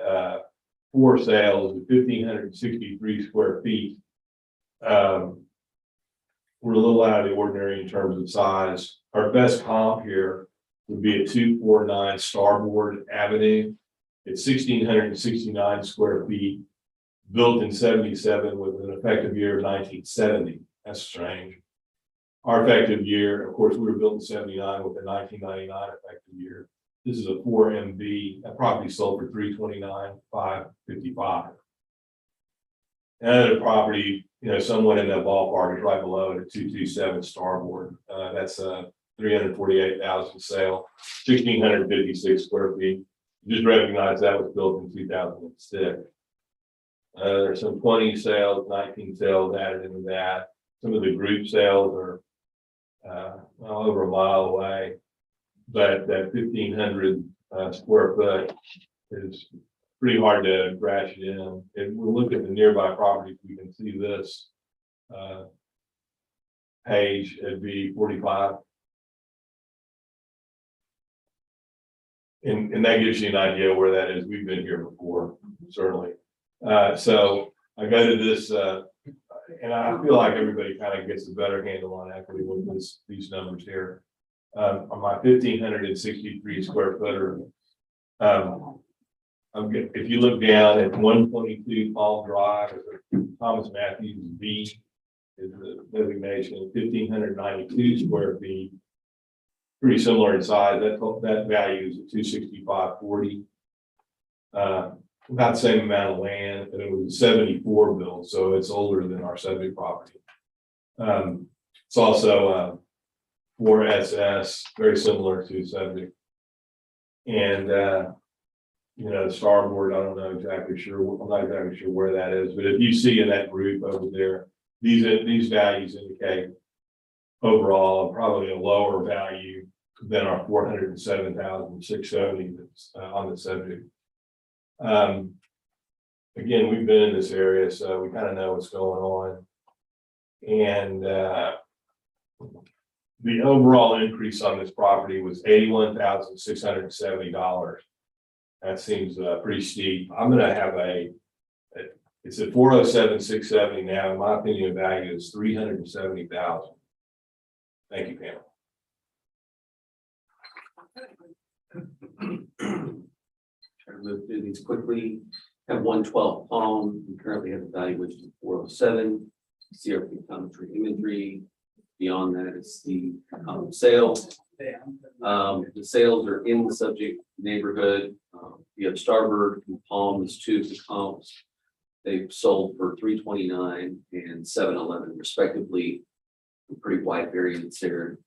4 sales, 1,563 square feet. We're a little out of the ordinary in terms of size. Our best comp here would be a 249 Starboard Avenue. It's 1,669 square feet, built in 77 with an effective year of 1970. That's strange. Our effective year, of course, we were built in 79 with a 1999 effective year. This is a 4 MB. That property sold for $329,555. Another property, somewhat in that ballpark is right below it at 227 Starboard. That's a 348,000 sale, 1,656 square feet. Just recognize that was built in 2006. There's some 20 sales, 19 sales added into that. Some of the group sales are well over a mile away, but that 1,500 square foot is pretty hard to crash it in. If we look at the nearby properties, we can see this page, it'd be 45. And that gives you an idea where that is. We've been here before, certainly. So I go to this, and I feel like everybody kind of gets a better handle on equity with these numbers here. On my 1,563 square footer, if you look down at 122 Palm Drive, Thomas Matthews B is the designation, 1,592 square feet. Pretty similar in size. That value is at 265.40. About the same amount of land, and it was 74 built, so it's older than our subject property. It's also 4SS, very similar to subject. And Starboard, I don't know exactly sure. I'm not exactly sure where that is, but if you see in that group over there, these values indicate overall probably a lower value than our 407,670 that's on the subject. Again, we've been in this area, so we kind of know what's going on. And the overall increase on this property was $81,670. That seems pretty steep. I'm going to have a It's at 407,670 now. In my opinion, the value is 370,000. Thank you, Pam. Try to move through these quickly. Have 112 Palm, we currently have a valuation of 407. CRP commentary imagery. Beyond that is the sale. The sales are in the subject neighborhood. You have Starboard and Palm is two of the comps. They've sold for 329 and 711 respectively. A pretty wide variance there.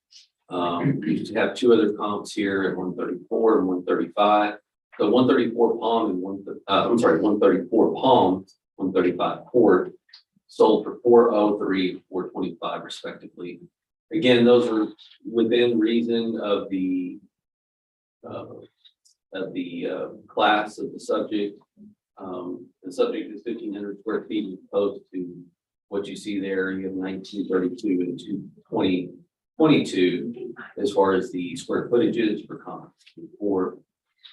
You have two other comps here at 134 and 135. The 134 Palm and 134 Palm, 135 Port sold for 403, 425 respectively. Again, those are within reason of the class of the subject. The subject is 1,500 square feet as opposed to what you see there. You have 1932 and 2022 as far as the square footages for common. For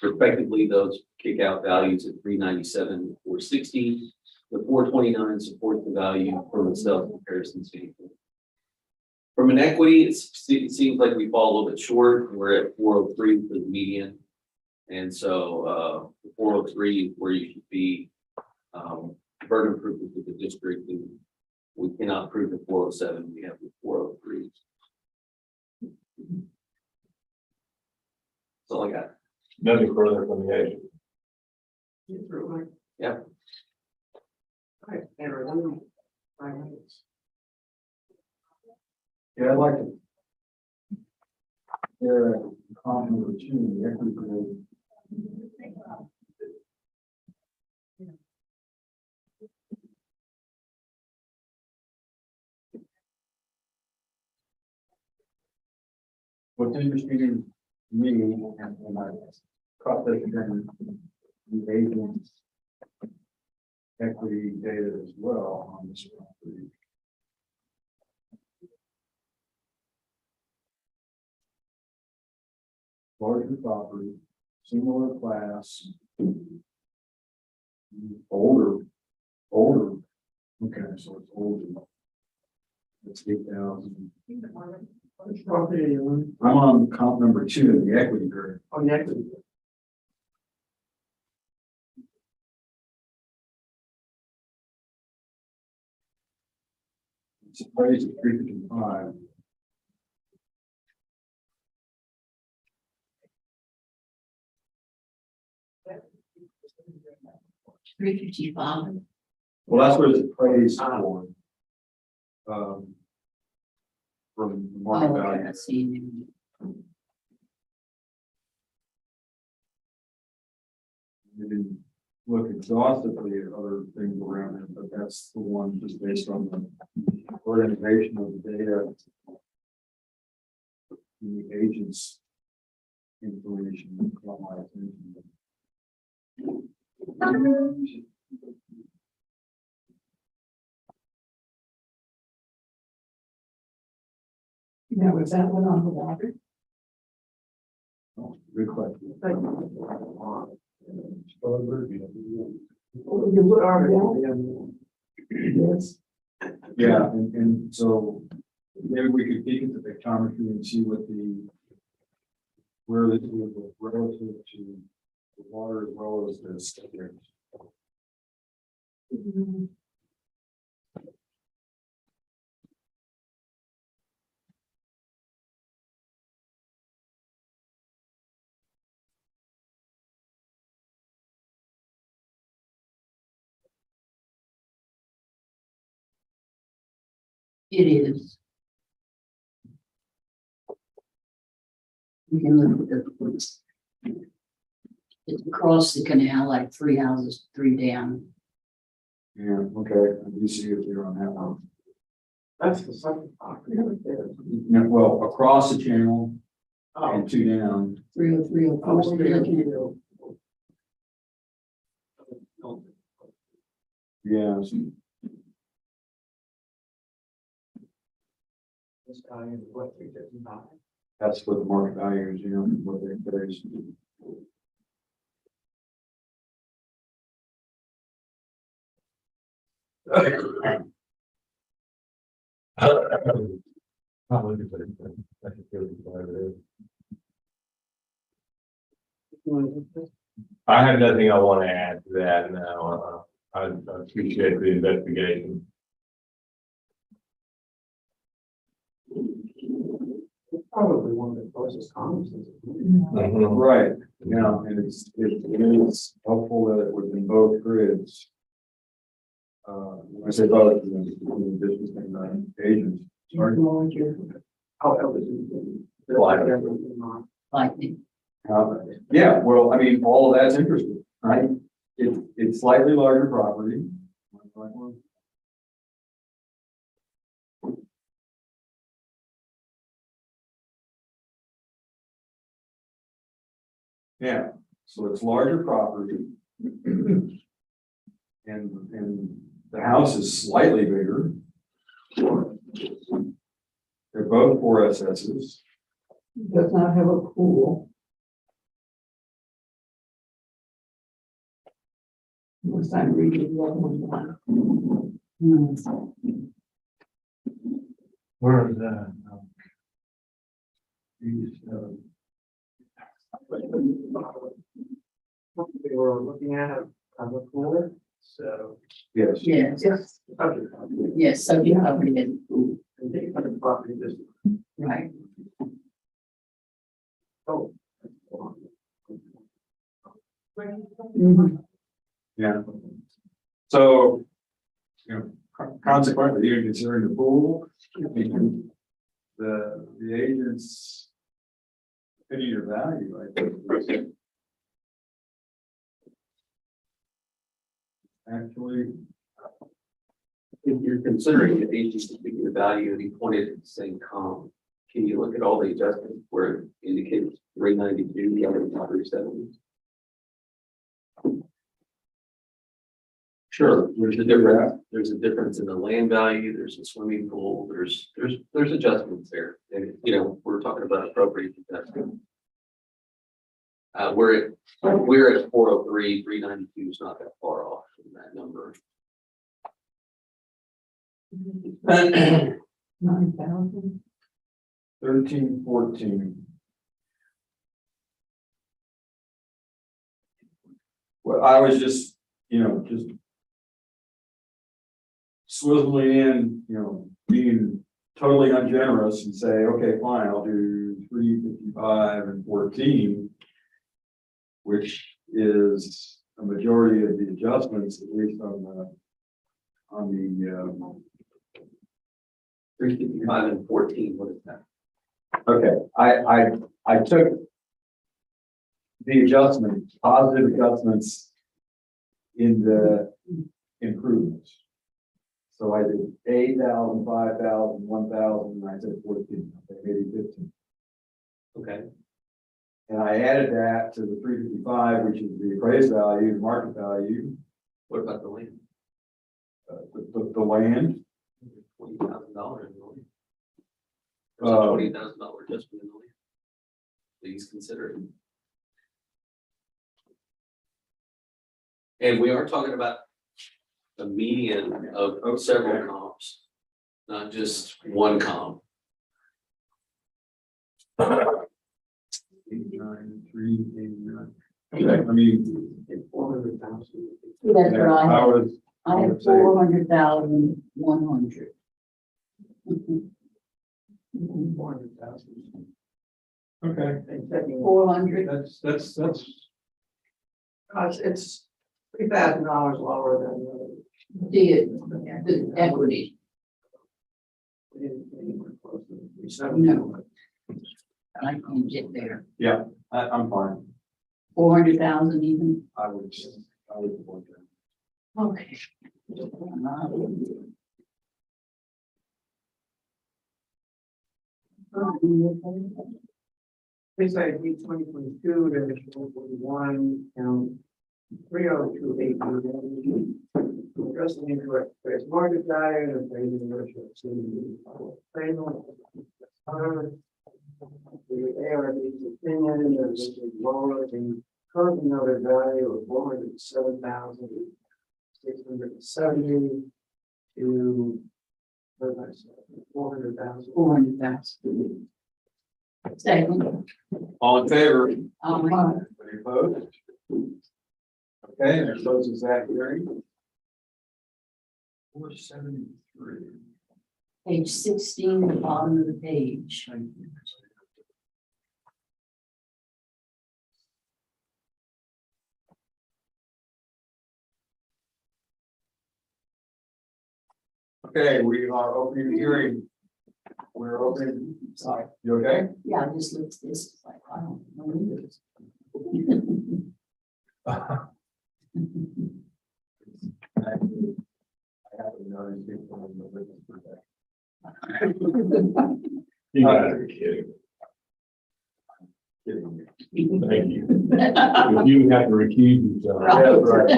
respectively, those kick out values at 397, 460. The 429 supports the value from a sales comparison standpoint. From an equity, it seems like we fall a little bit short. We're at 403 for the median. And so the 403 is where you should be. Burden proof with the district. And we cannot prove the 407. We have the 403. That's all I got. Nothing further from the agent. Yeah. All right, Andrew, let me 5 minutes. Yeah, I'd like to. Yeah, comment number 2, the equity grid. What's interesting to me, and I processed the agent's equity data as well on this property. Larger property, similar class, older. Okay, so it's older. It's 8,000. Which property are you on? I'm on comp number 2, the equity grid. On the equity. It's appraised at 355. $355. Well, that's what it's appraised for. From the market Oh, okay, value. I see. We didn't look exhaustively at other things around it, but that's the one just based on the organization of the data. The agent's information that caught my attention. Yeah, was that one on the water? Oh, good question. Oh, you are, yeah. Yes. Yeah, and so maybe we could peek at the pictometry and see what where this is relative to the water as well as the stairs. It is. You can look at the. It's across the canal, like 3 houses, 3 down. Yeah, okay, I do see it here on that one. That's the second property. Yeah, well, across the channel Oh, and 2 down. 303, I was thinking, Yeah, this guy is what, 359? that's what the market value is, what they base. I have nothing I want to add to that now. I appreciate the investigation. It's probably one of the closest comments. Right, yeah, and it's helpful that it was in both grids. When I say both, the business and agents. Sorry. How else is it? Lightning. Yeah, well, I mean, all of that's interesting, right? It's slightly larger property. Yeah, so it's larger property. And the house is slightly bigger. They're both 4 SSs. Does not have a pool. Unless I'm reading the other one. Where is that? We were looking at a cooler, so. Yes. Yes, Yes. yes, so you have it, And they kind of property this. right? Oh. Mhm. Yeah. So, consequently, you're considering the pool, the agents. Pity your value, I think. Actually, If you're considering the agents to figure the value and he pointed at the same column, can you look at all the adjustments where it indicates 392, the other 370? Sure, there's a difference. There's a difference in the land value, there's a swimming pool, there's adjustments there. And, we're talking about appropriate adjustment. We're at 403, 392 is not that far off from that number. 9,000. 1314. Well, I was just swizzling in, being totally ungenerous and say, okay, fine, I'll do 355 and 14, which is a majority of the adjustments, at least on the 355 and 14, what is that? okay, I took the adjustments, positive adjustments in the improvements. So I did 8,000, 5,000, 1,000, and I said 14, okay, maybe 15. Okay. And I added that to the 355, which is the appraised value, the market value, What about the land? the land. $20,000 in the land. There's a Uh, $20,000 adjustment in the land. Please consider it. And we are talking about the median of several comps, not just one comp. 89, 389. Okay, I mean, 400,000. That's what I have. was, I I have would say- 400,100. 400,000. okay, And checking. 400, that's, It's $3,000 lower than the equity, we didn't get anywhere close to the No. 370. I can get there. I'm fine. 400,000 even, I would support that. okay. This I did 2022, there's 141, count 302,800. Addressing incorrect appraised market value and appraising the ratio to the ARB's opinion that this is lower than current noted value of 407,670. 400,000. 400,000. Second. All in favor? Aye. Anybody opposed? Okay, and that closes that hearing. 473. Page 16, the bottom of the page. Okay, we are opening the hearing. We're opening, Sorry. you okay? Yeah, I just looked at this, it's like, I don't know what it is. I haven't noticed it from the witness perspective. You guys are kidding. Kidding you. Thank you. If you have to recuse yourself. Right.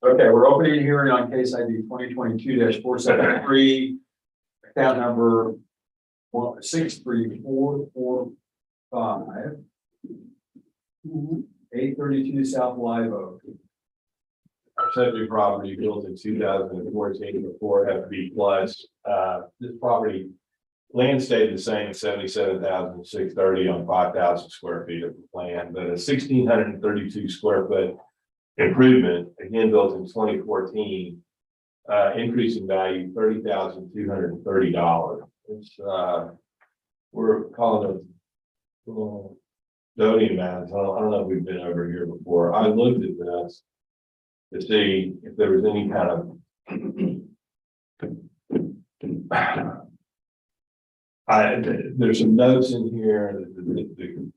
Okay, we're opening a hearing on case ID 2022-473, account number 63445, Mhm. 832 South Live Oak. Our subject property built in 2014 before FB plus, this property, land stayed the same, 77,630 on 5,000 square feet of the plan, but a 1,632 square foot improvement, again, built in 2014, increase in value, $30,230. It's, we're calling it, zoning matters. I don't know if we've been over here before. I looked at this to see if there was any kind of there's some notes in here that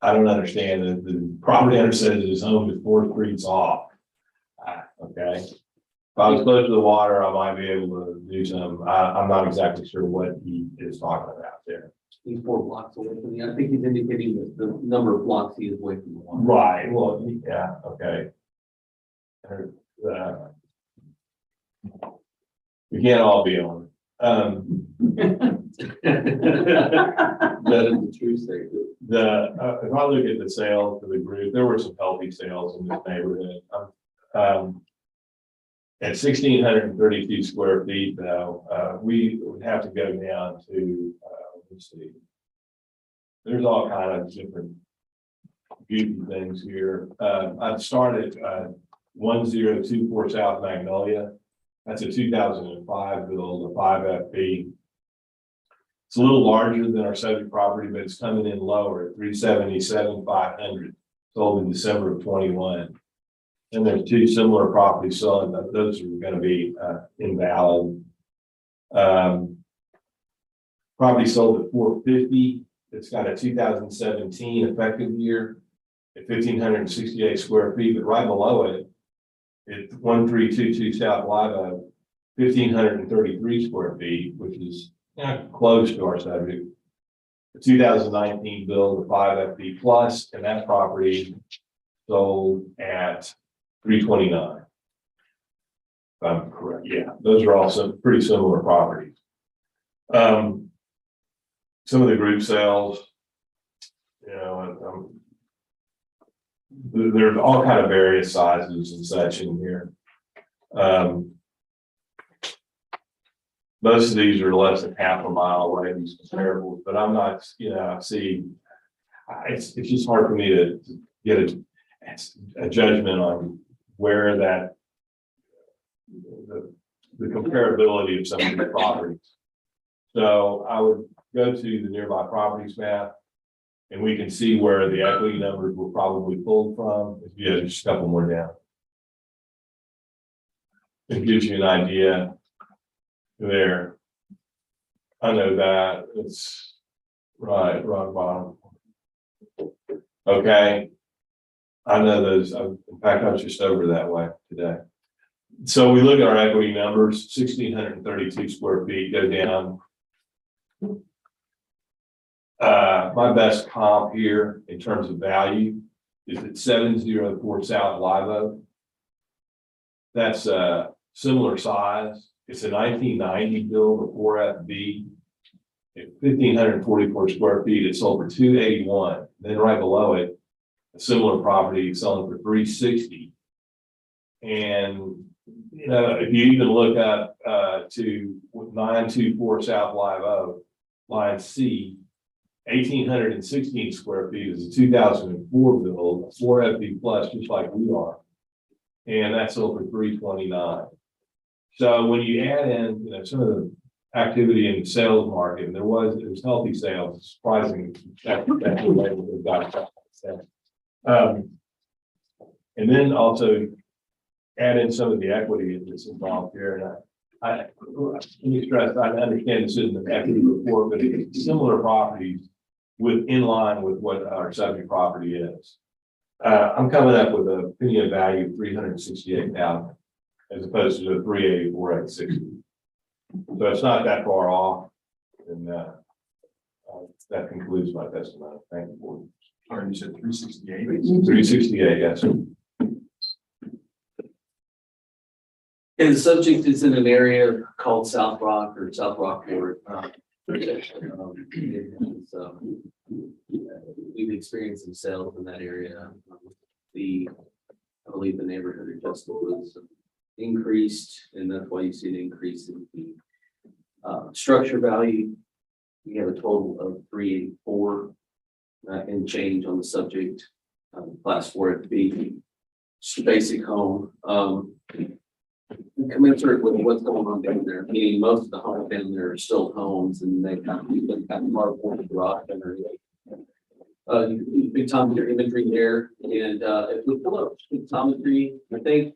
I don't understand that the property owner says his home is 4 streets off. Okay. If I was close to the water, I might be able to do some. I'm not exactly sure what he is talking about there. He's 4 blocks away from me. I think he's indicating that the number of blocks he is away from the water. Right. Well, yeah. Okay. We can't all be on. That is the true statement. If I look at the sales for the group, there were some healthy sales in this neighborhood. At 1,632 square feet, though, we would have to go down to, let's see. There's all kind of different beauty things here. I'd start at 1024 South Magnolia. That's a 2005 build, a 5 FP. It's a little larger than our subject property, but it's coming in lower at 377,500, sold in December of 21. And there's 2 similar properties selling, those are going to be invalid. Property sold at 450. It's got a 2017 effective year at 1,568 square feet, but right below it, it's 1322 South Live Oak, 1,533 square feet, which is close to our subject. The 2019 build, the 5 FP plus, and that property sold at 329. If I'm correct. Yeah, those are also pretty similar properties. Some of the group sales, you know, there's all kind of various sizes and such in here. Most of these are less than half a mile away, these comparables, but I'm not, it's just hard for me to get a judgment on where that, the comparability of some of the properties. So I would go to the nearby properties map, and we can see where the equity numbers were probably pulled from. If you have just a couple more down. It gives you an idea there. I know that it's right bottom. Okay. I know those. In fact, I was just over that way today. So we look at our equity numbers, 1,632 square feet, go down. My best comp here in terms of value is at 704 South Live Oak. That's a similar size. It's a 1990 build, a 4 FB. At 1,544 square feet, it sold for 281. Then right below it, a similar property selling for 360. And if you even look up, to 924 South Live Oak, line C, 1,816 square feet is a 2004 build, 4 FB plus, just like we are. And that's sold for $329. So when you add in, some of the activity in the sales market, and it was healthy sales, surprising that the label we've got. And then also add in some of the equity that's involved here. And I let me stress, I understand this isn't an equity report, but it's similar properties in line with what our subject property is. I'm coming up with a opinion value of 368,000 as opposed to the 384,860. So it's not that far off. And that concludes my testimony. Thank you, board. Sorry, you said 368. 368, yes. And the subject is in an area called South Rock or South Rockport. So we've experienced some sales in that area. I believe the neighborhood adjustment was increased, and that's why you see an increase in the structure value. We have a total of 384 and change on the subject, class 4 FB, basic home. Commensurate with what's going on down there, meaning most of the homes down there are still homes, and they've got cardboard garage underneath. Big time your imagery there, and if we pull up pictometry, I think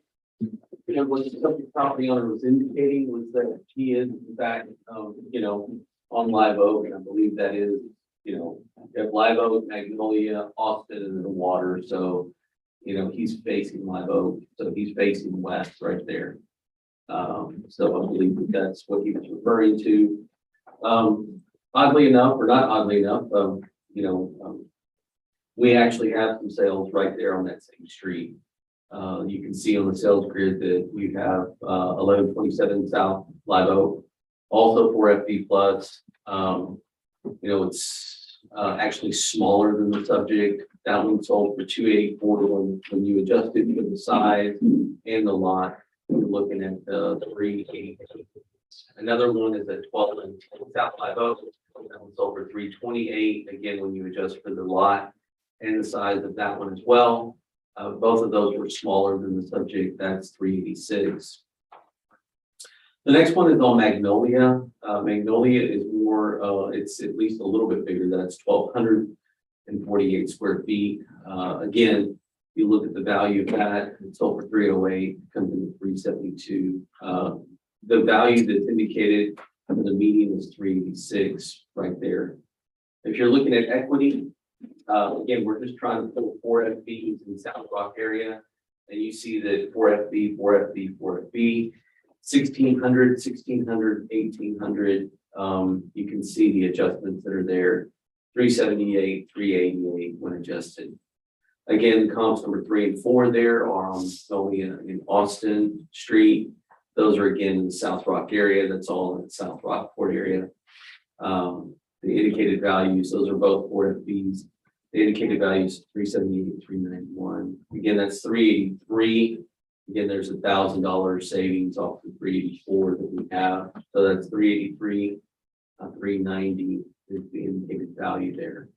what the subject property owner was indicating was that he is in fact on Live Oak, and I believe that is you have Live Oak, Magnolia, Austin, and the water. So he's facing Live Oak, so he's facing west right there. So I believe that's what he was referring to. Oddly enough, or not oddly enough, we actually have some sales right there on that same street. You can see on the sales grid that we have 1127 South Live Oak, also 4 FB plus. It's actually smaller than the subject. That one sold for 284 when you adjust it for the size and the lot. You're looking at 380. Another one is at 12 and South Live Oak. That one's over 328. Again, when you adjust for the lot and the size of that one as well. Both of those were smaller than the subject. That's 386. The next one is on Magnolia. Magnolia is more, it's at least a little bit bigger. That's 1,248 square feet. Again, you look at the value of that, it's over 308, comes in 372. The value that's indicated for the median is 386 right there. If you're looking at equity, again, we're just trying to pull 4 FBs in the South Rock area, and you see that 4 FB, 4 FB, 4 FB, 1,600, 1,600, 1,800. You can see the adjustments that are there. 378, 388 when adjusted. Again, comps number 3 and 4 there are on Magnolia in Austin Street. Those are again in the South Rock area. That's all in the South Rockport area. The indicated values, those are both 4 FBs. The indicated values 378, 391. Again, that's 383. Again, there's $1,000 savings off the 384 that we have. So that's 383, 390 is the indicated value there.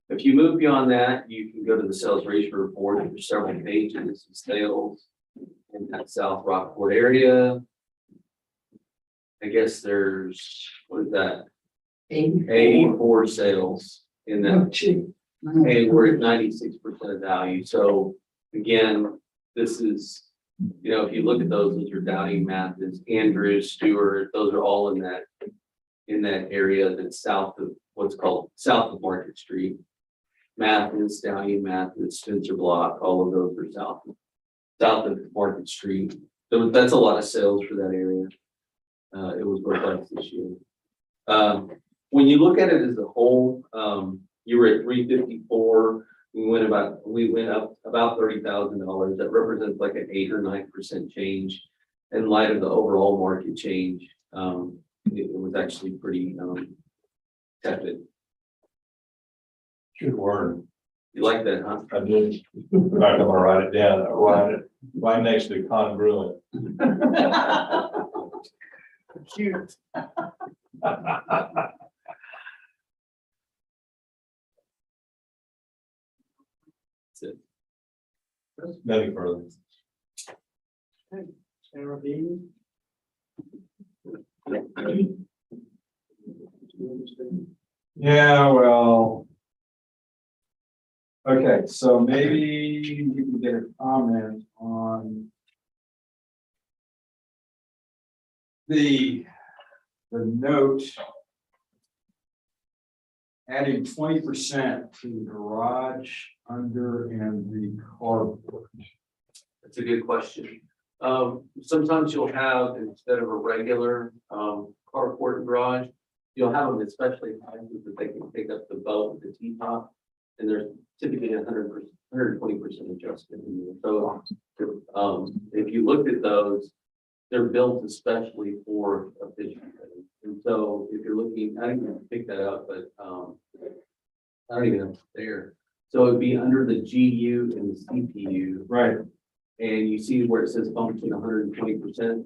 If you move beyond that, you can go to the sales ratio report. There's several pages of sales in that South Rockport area. I guess there's, what is that? 84 sales in that. And we're at 96% of value. So again, this is, if you look at those are Downey, Mathis, Andrews, Stewart, those are all in that area that's south of what's called south of Market Street. Mathis, Downey, Mathis, Spencer Block, all of those are south of Market Street. So that's a lot of sales for that area. It was robust this year. When you look at it as a whole, you were at 354. We went up about $30,000. That represents like an 8 or 9% change. In light of the overall market change, it was actually pretty tepid. Good word. You like that, huh? I did. In fact, I'm gonna write it down. I write it right next to congruent. Cute. Nothing further. ARB. Yeah, well. Okay, so maybe you can get a comment on. The note. Adding 20% to the garage under and the carport. That's a good question. Sometimes you'll have, instead of a regular, carport and garage, you'll have them especially high so that they can pick up the boat with the T-top. And there's typically 120% adjustment in there. So, if you looked at those, they're built especially for a fishing boat. And so if you're looking, I didn't even pick that up, but, I don't even know if it's there. So it'd be under the GU and the CPU. Right. And you see where it says function 120%,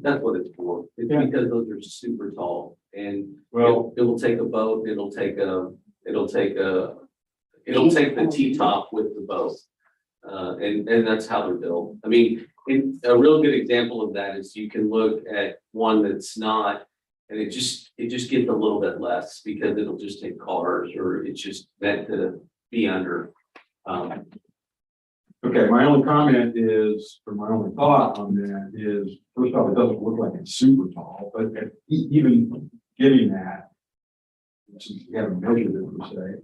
that's what it's for. It's Yeah. because those are super tall and Well, it'll take a boat, it'll take the T-top with the boat. And that's how they're built. I mean, a real good example of that is you can look at one that's not, and it just gets a little bit less because it'll just take cars or it's just meant to be under. okay, my only comment is, or my only thought on that is, first off, it doesn't look like it's super tall, but even getting that. Since we haven't measured it per se.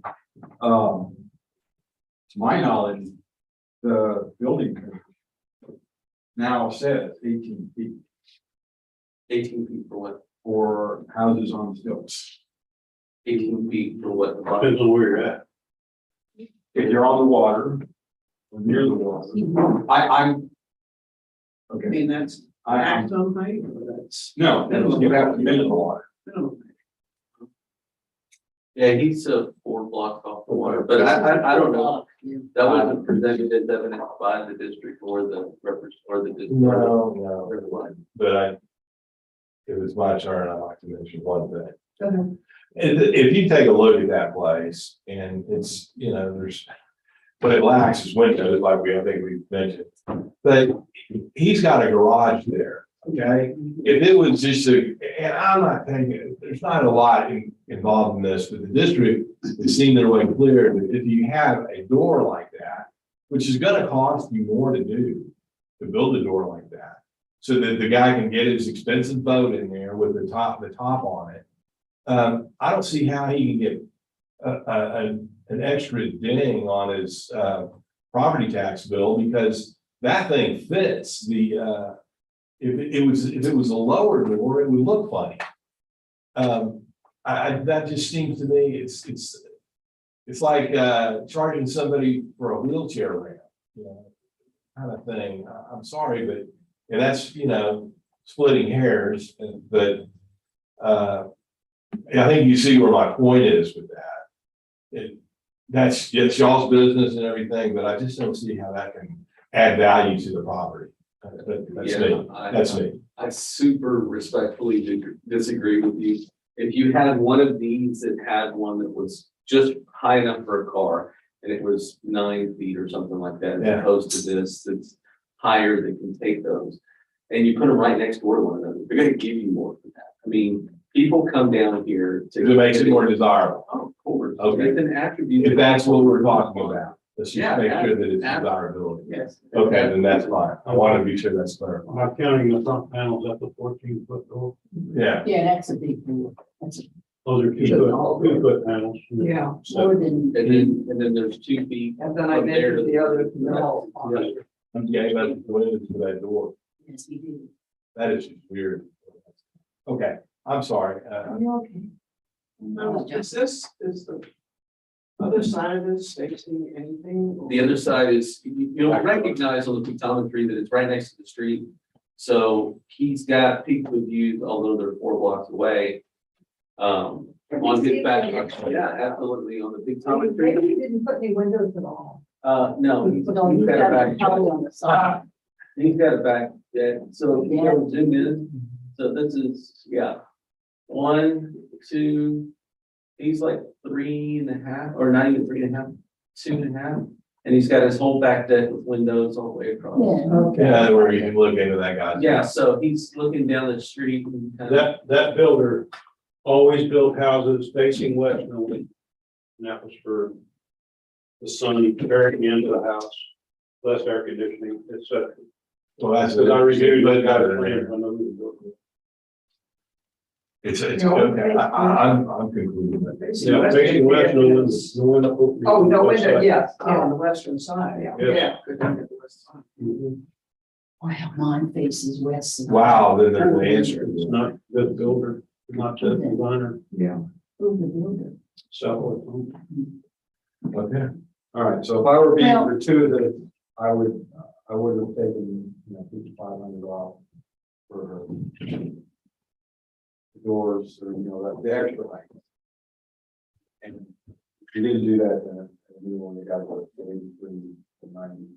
To my knowledge, the building code now says 18 feet 18 feet for what? for houses on stilts. 18 feet for what? Depends on where you're at. If you're on the water, or near the water, I'm. I Okay, mean, that's I'm, maximum height, or that's. no, you have to be in the water. minimum height? Yeah, he's 4 blocks off the water, but I don't know. That wasn't presented as evidence by the district or the or the district. No, Everyone. but it was my turn, I'd like to mention one thing. Go ahead. If you take a look at that place and it's, there's, what it lacks is windows, like I think we mentioned. But he's got a garage there, okay? If it was just and I'm not thinking, there's not a lot involved in this, but the district has seen their way clear that if you have a door like that, which is gonna cost you more to do, to build a door like that, so that the guy can get his expensive boat in there with the top on it. I don't see how he can get an extra ding on his property tax bill because that thing fits the if it was a lower door, it would look funny. That just seems to me it's like charging somebody for a wheelchair ramp, kind of thing. I'm sorry, but and that's splitting hairs, but I think you see where my point is with that. That's y'all's business and everything, but I just don't see how that can add value to the property. That's me. That's me. I super respectfully disagree with you. If you had one of these that had one that was just high enough for a car and it was 9 feet or something like that, as opposed to this that's higher that can take those, and you put them right next door to one another, they're gonna give you more for that. I mean, people come down here to. It makes it more desirable. Oh, of course. Okay. It's an attribute. If that's what we're talking about, let's just Yeah, make sure that it's absolutely. desirability. Yes. Okay, then that's fine. I want to be sure that's clear. Not counting the front panels at the 14-foot door. Yeah. Yeah, that's a big deal. That's Those are 2-foot panels. Yeah, more than. And then there's 2 feet. and then I mentioned the other. No. Okay, that's the windows to that door. Yes, we do. That is just weird. Okay, I'm sorry. You're okay. No, is the other side of this facing anything? The other side is, you'll recognize on the pictometry that it's right next to the street. So he's got people views, although they're 4 blocks away. On his back, yeah, absolutely, on the Maybe pictometry. he didn't put any windows at all. No, he's No, he's got a got back. a color on the side. He's got a back deck, so if you go zoom in, so this is, yeah. 1, 2, he's like 3.5, or not even 3.5, 2.5. And he's got his whole back deck with windows all the way across. Yeah, where you can look into that guy's. Yeah, so he's looking down the street and kind of, That builder always built houses facing west only. And that was for the sun bearing into the house, less air conditioning, etc. Well, that's. Because I reviewed that guy's Yeah. plan when I was building. It's, No, okay, I'm concluding that. Yeah, facing west, no window. Oh, no window, yes, on the western side, yeah. Yes. Yeah, good on the west side. Mhm. Wow, mine faces west. and- Wow, then there's the answer. It's not the builder, not the designer, Yeah. Who's the builder? so. Okay. All right, so if I were being Well- gratuitous, I would have taken, $5,500 off for the doors or, the extra length. And if you didn't do that, then we only got about 83 to 90.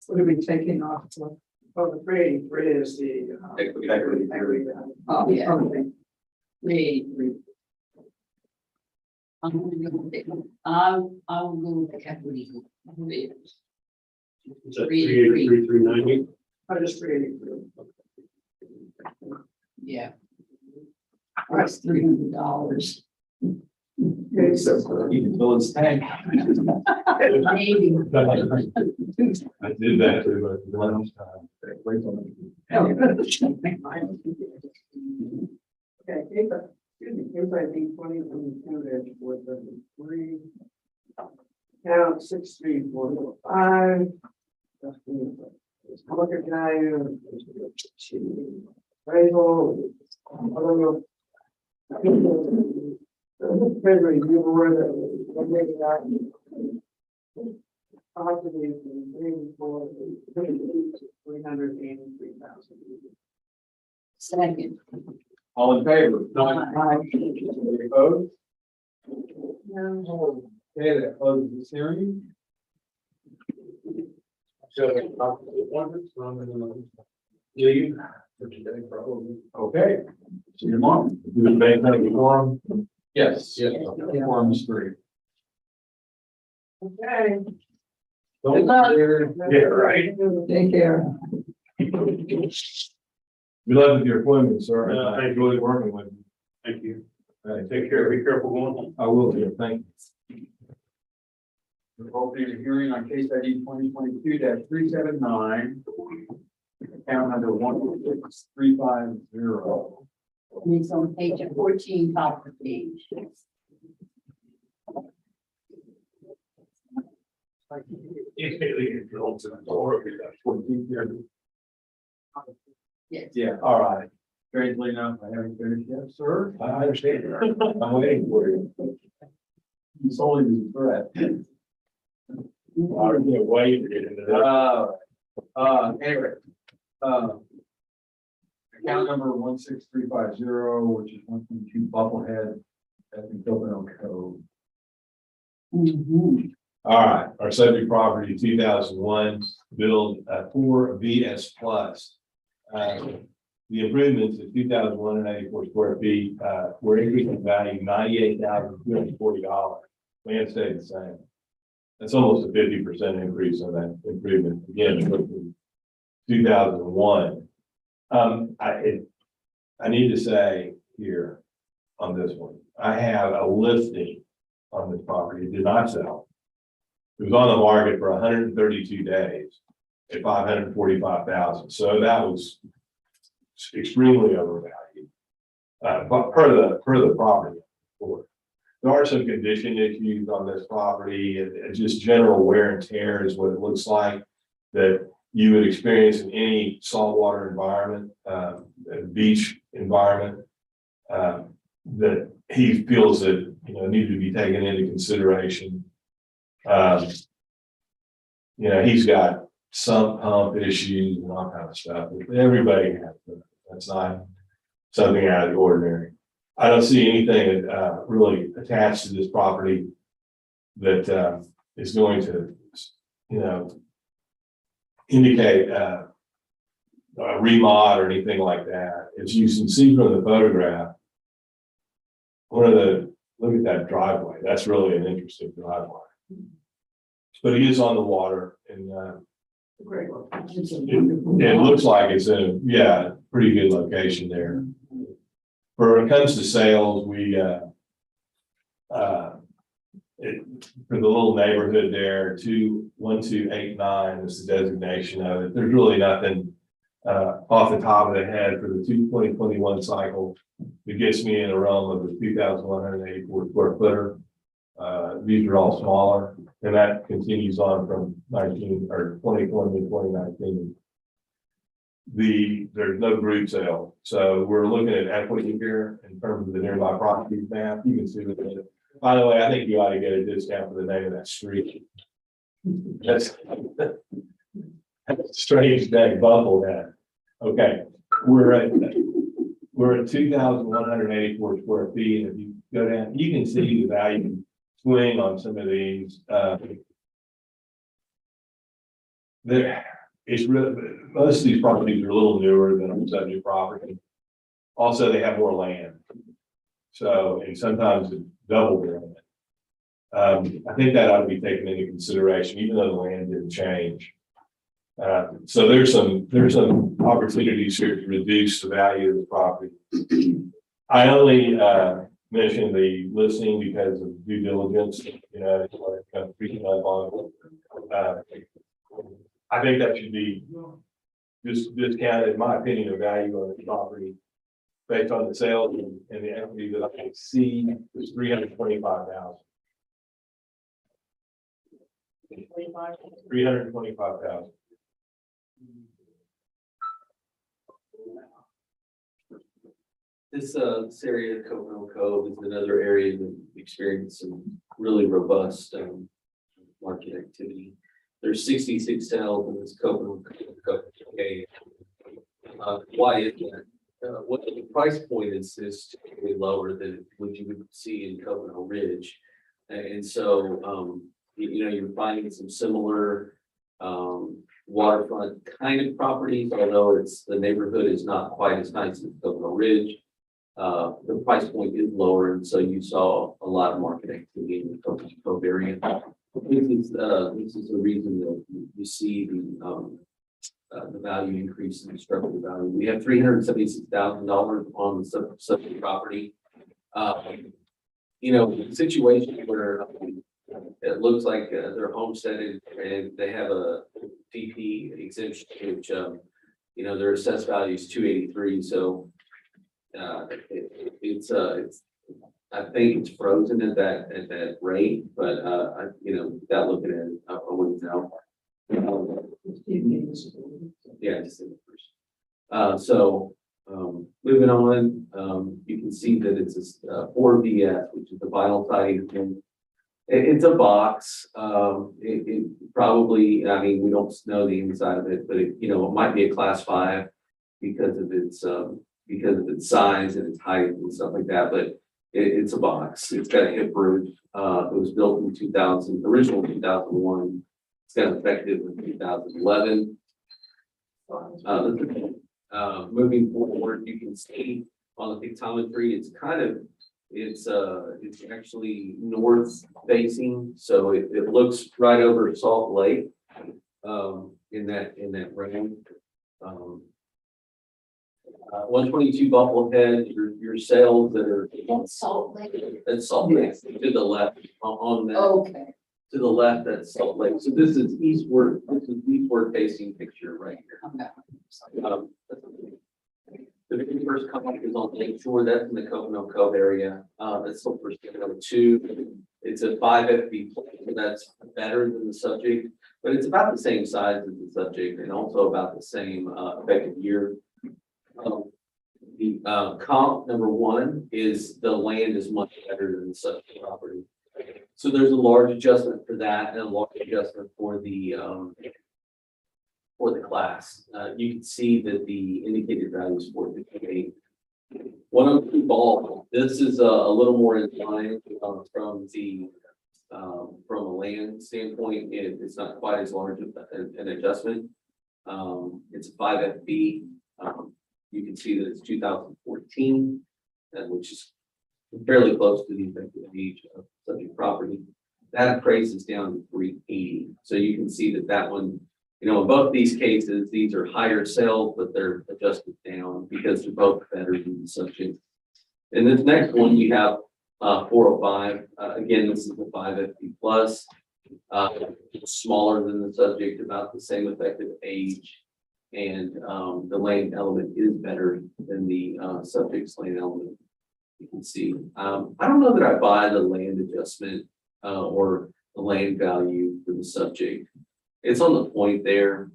What are we taking off? Oh, the 383 is the. Equity. Oh, Yeah. okay. 383. I'm gonna go with it. I will go with the equity. Is that 383, 390? I just 383. Yeah. That's $300. Okay, so. you can fill his tank. Maybe. I did that too, but last time. Okay, case I, excuse me, case ID 2022-473. Count 63405. Market value. Appraisal. Treasury, you were the, maybe that. Possibly, for 383,000. Second. All in favor? Any opposed? No. Okay, that closes this hearing. So, appointments, leave for today, probably. Okay, see you tomorrow. Do the bank have a forum? Yes. Yes. Forum is 3. Okay. Good luck. Yeah, right. Take care. Good luck with your appointment, sir. Yeah, I thank enjoyed working with you. Thank you. Take Take care, be careful going home. I will do. Thank you. We're opening a hearing on case ID 2022-379. Account number 16350. It's on page 14, top of the page. Yes. Yeah, all right. Strangely enough, I haven't finished yet, sir. I understand. I'm waiting for you. He's holding his breath. I can't wait to get into that. Anyway, account number 16350, which is 122 Bubblehead, that's in Gilpin Code. Mhm. All right, our subject property 2001 build 4 VS plus. The improvements of 2,184 square feet were increasing value $98,240. Land stayed the same. That's almost a 50% increase on that improvement. Again, from 2001. I need to say here on this one, I have a listing on this property. It did not sell. It was on the market for 132 days at 545,000. So that was extremely overvalued. But per the property. There are some condition issues on this property and just general wear and tear is what it looks like that you would experience in any saltwater environment, beach environment, that he feels that, need to be taken into consideration. He's got sump pump issues and all kind of stuff. Everybody has them. That's not something out of the ordinary. I don't see anything really attached to this property that is going to, indicate a remod or anything like that. As you can see from the photograph, look at that driveway. That's really an interesting driveway. But it is on the water, and Great. it looks like it's a, pretty good location there. When it comes to sales, for the little neighborhood there, 1289 is the designation of it. There's really nothing off the top of the head for the 2021 cycle. It gets me in the realm of the 2,184 square footer. These are all smaller, and that continues on from 2020 to 2019. There's no group sale, so we're looking at equity here in terms of the nearby properties map. You can see that. By the way, I think you ought to get a discount for the name of that street. That's a strange day, Buffalo that. Okay, we're at 2,184 square feet, and if you go down, you can see the value swing on some of these. It's really, most of these properties are a little newer than a subject property. Also, they have more land. So, and sometimes it's double their land. I think that ought to be taken into consideration, even though the land didn't change. So there's some opportunities here to reduce the value of the property. I only mentioned the listing because of due diligence, kind of freaking up on. I think that should be just discounted, in my opinion, the value of the property based on the sales and the equity that I can see is $325,000. $325,000. This area of Coconut Cove is another area that experienced some really robust market activity. There's 66 sales in this Coconut Cove. Okay. Why is that? What the price point is typically lower than what you would see in Coconut Ridge. And so, you're finding some similar waterfront kind of properties, although the neighborhood is not quite as nice as Coconut Ridge. The price point is lower, and so you saw a lot of market activity in the Coconut Cove area. This is the reason that you see the value increase in the structural value. We have $376,000 on the subject property. Situation where it looks like they're homesteaded and they have a DP exemption, which their assessed value is 283. So it's I think it's frozen at that rate, but without looking at it, I wouldn't know. Yeah, just in the first. So moving on, you can see that it's a 4VS, which is the vinyl siding. It's a box. It probably, we don't know the inside of it, but it might be a class 5 because of its size and its height and stuff like that. But it's a box. It's got a hip roof. It was built in 2000, original 2001. It's got effective in 2011. Moving forward, you can see on the pictometry, it's actually north facing, so it looks right over Salt Lake in that range. 122 Buffalo Head, your sales that are That's Salt Lake. at Salt Lake to the left on that. Okay. To the left, that's Salt Lake. So this is eastward. This is eastward facing picture right here. The very first comment is on Lake Shore. That's in the Coconut Cove area. That's sold for $702. It's a 5 FB plate, so that's better than the subject, but it's about the same size as the subject and also about the same effective year. The comp number 1 is the land is much better than the subject property. So there's a large adjustment for that and a large adjustment for the class. You can see that the indicated value is 458. 102 Ball. This is a little more in line from the from a land standpoint, it's not quite as large of an adjustment. It's a 5FB. You can see that it's 2014, which is fairly close to the effective age of subject property. That appraises down to 380. So you can see that that one, in both these cases, these are higher sales, but they're adjusted down because they're both better than the subject. And this next one, you have 405. Again, this is the 5FB plus. Smaller than the subject, about the same effective age. And the land element is better than the subject's land element. You can see. I don't know that I buy the land adjustment or the land value for the subject. It's on the point there.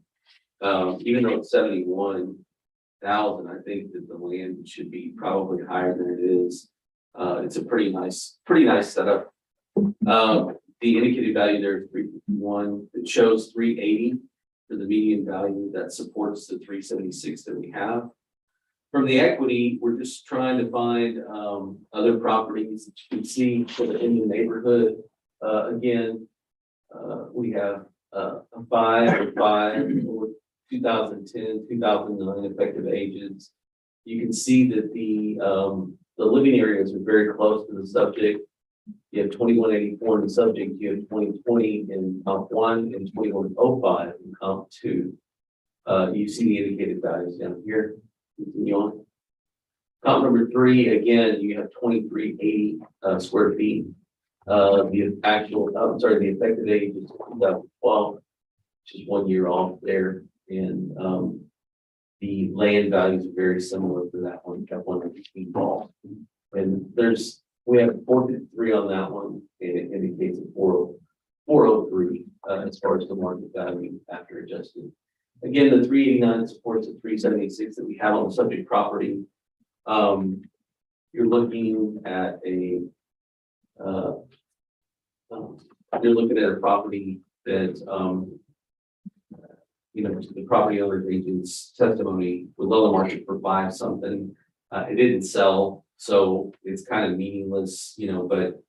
Even though it's 71,000, I think that the land should be probably higher than it is. It's a pretty nice setup. The indicated value there is 351. It shows 380 for the median value that supports the 376 that we have. From the equity, we're just trying to find other properties that you can see in the neighborhood. Again, we have a 5 or 2010, 2009 effective ages. You can see that the living areas are very close to the subject. You have 2184 in the subject, you have 2020 in comp 1 and 2105 in comp 2. You see the indicated values down here. Continue on. Comp number 3, again, you have 2380 square feet. The effective age is 2012, which is 1 year off there. And the land values are very similar to that one, kept 115 ball. And we have 453 on that one, and it indicates a 403 as far as the market value after adjusted. Again, the 389 supports the 376 that we have on the subject property. You're looking at a property that the property owner's agent's testimony was on the market for 5 something. It didn't sell. So it's kind of meaningless, but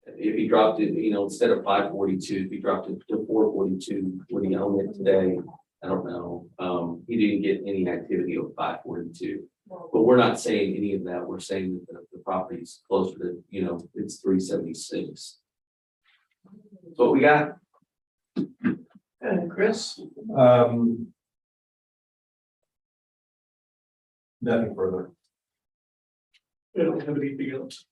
if he dropped it, instead of 542, if he dropped it to 442, would he own it today? I don't know. He didn't get any activity of 542, but we're not saying any of that. We're saying that the property's closer to, it's 376. That's what we got. And Chris? Nothing further. I don't have anything else.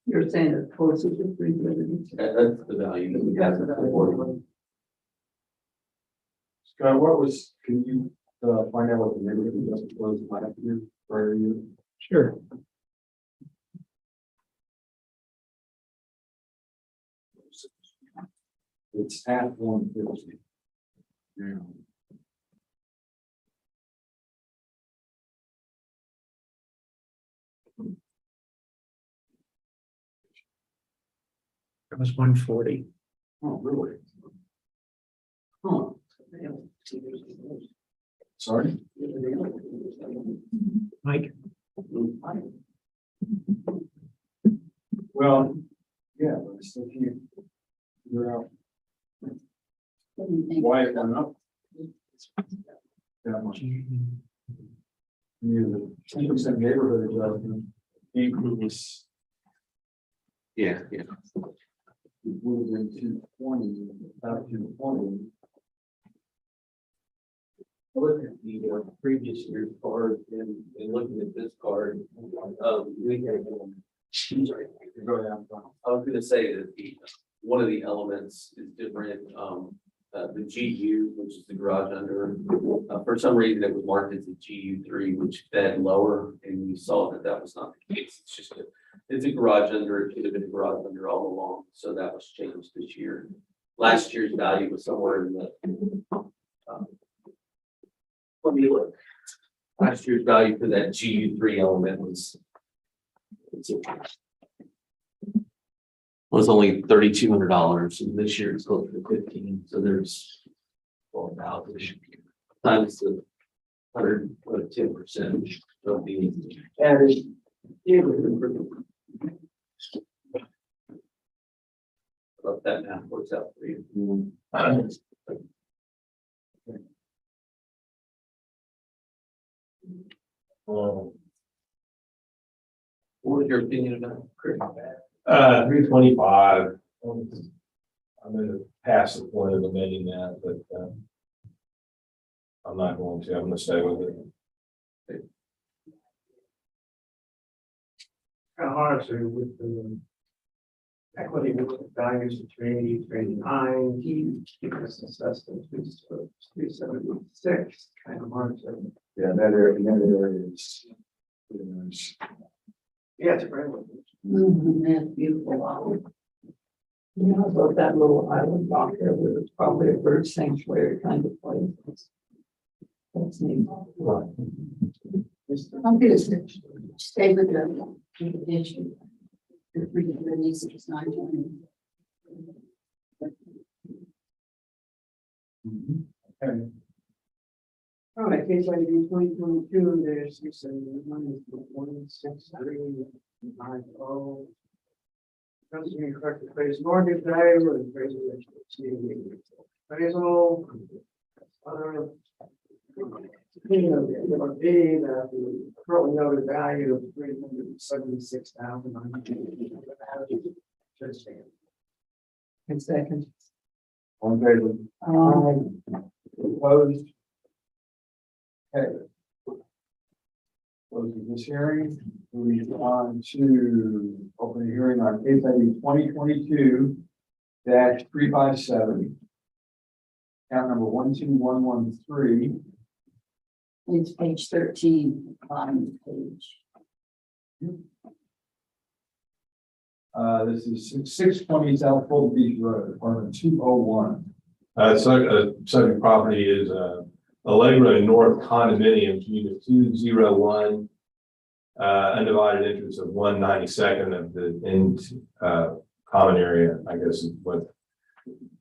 You're saying it's closer to 370. That's the value that we have in the board. Scott, can you find out what the neighborhood adjustment was last year, prior year? Sure. It's at 150. Yeah. It was 140. Oh, really? Huh. Sorry? Mike, Well, yeah, but I still can't figure out What do you think? why it went up that much. The 10% neighborhood adjustment increase Yeah. it would have been 220, about 220. I looked at the previous year's card and looking at this card, we had. Sorry. Go ahead. I was gonna say that one of the elements is different. The GU, which is the garage under, for some reason it was marked as a GU3, which fed lower, and we saw that was not the case. It's a garage under. It should have been a garage under all along, so that was changed this year. Last year's value was somewhere in the. Let me look. Last year's value for that GU3 element was only $3,200, and this year it's closer to 15. So there's 12,000 times the 110% of the added. if that math works out for you. Um, What was your opinion about it, Chris? 325. I'm gonna pass the point of amending that, but, I'm not going to, I'm gonna stay with it. Kind of hard to with the equity with the values of 389, because assessed at 376, kind of hard to. Yeah, that area is. pretty nice. Yeah, it's a great one. That's beautiful. Wow. You know, about that little island dock there, where it's probably a bird sanctuary kind of place. That's neat. I'm gonna stay with them. The issue. The 336, 920. All right, case ID 2022, there's 671, President correct the phrase mortgage value and appraisal appraisal. Other. Opinion of the ARB that the currently noted value of 376,000. Should stand. In second. On favor, opposed? Okay. Closing this hearing, moving on to open the hearing on case ID 2022-357. Count number 12113. It's page 13, bottom page. This is 620 South Fulton Beach Road, apartment 201. Subject property is, Allegra North condominium, unit 201. Undivided interest of 1/92 of the common area, I guess is what.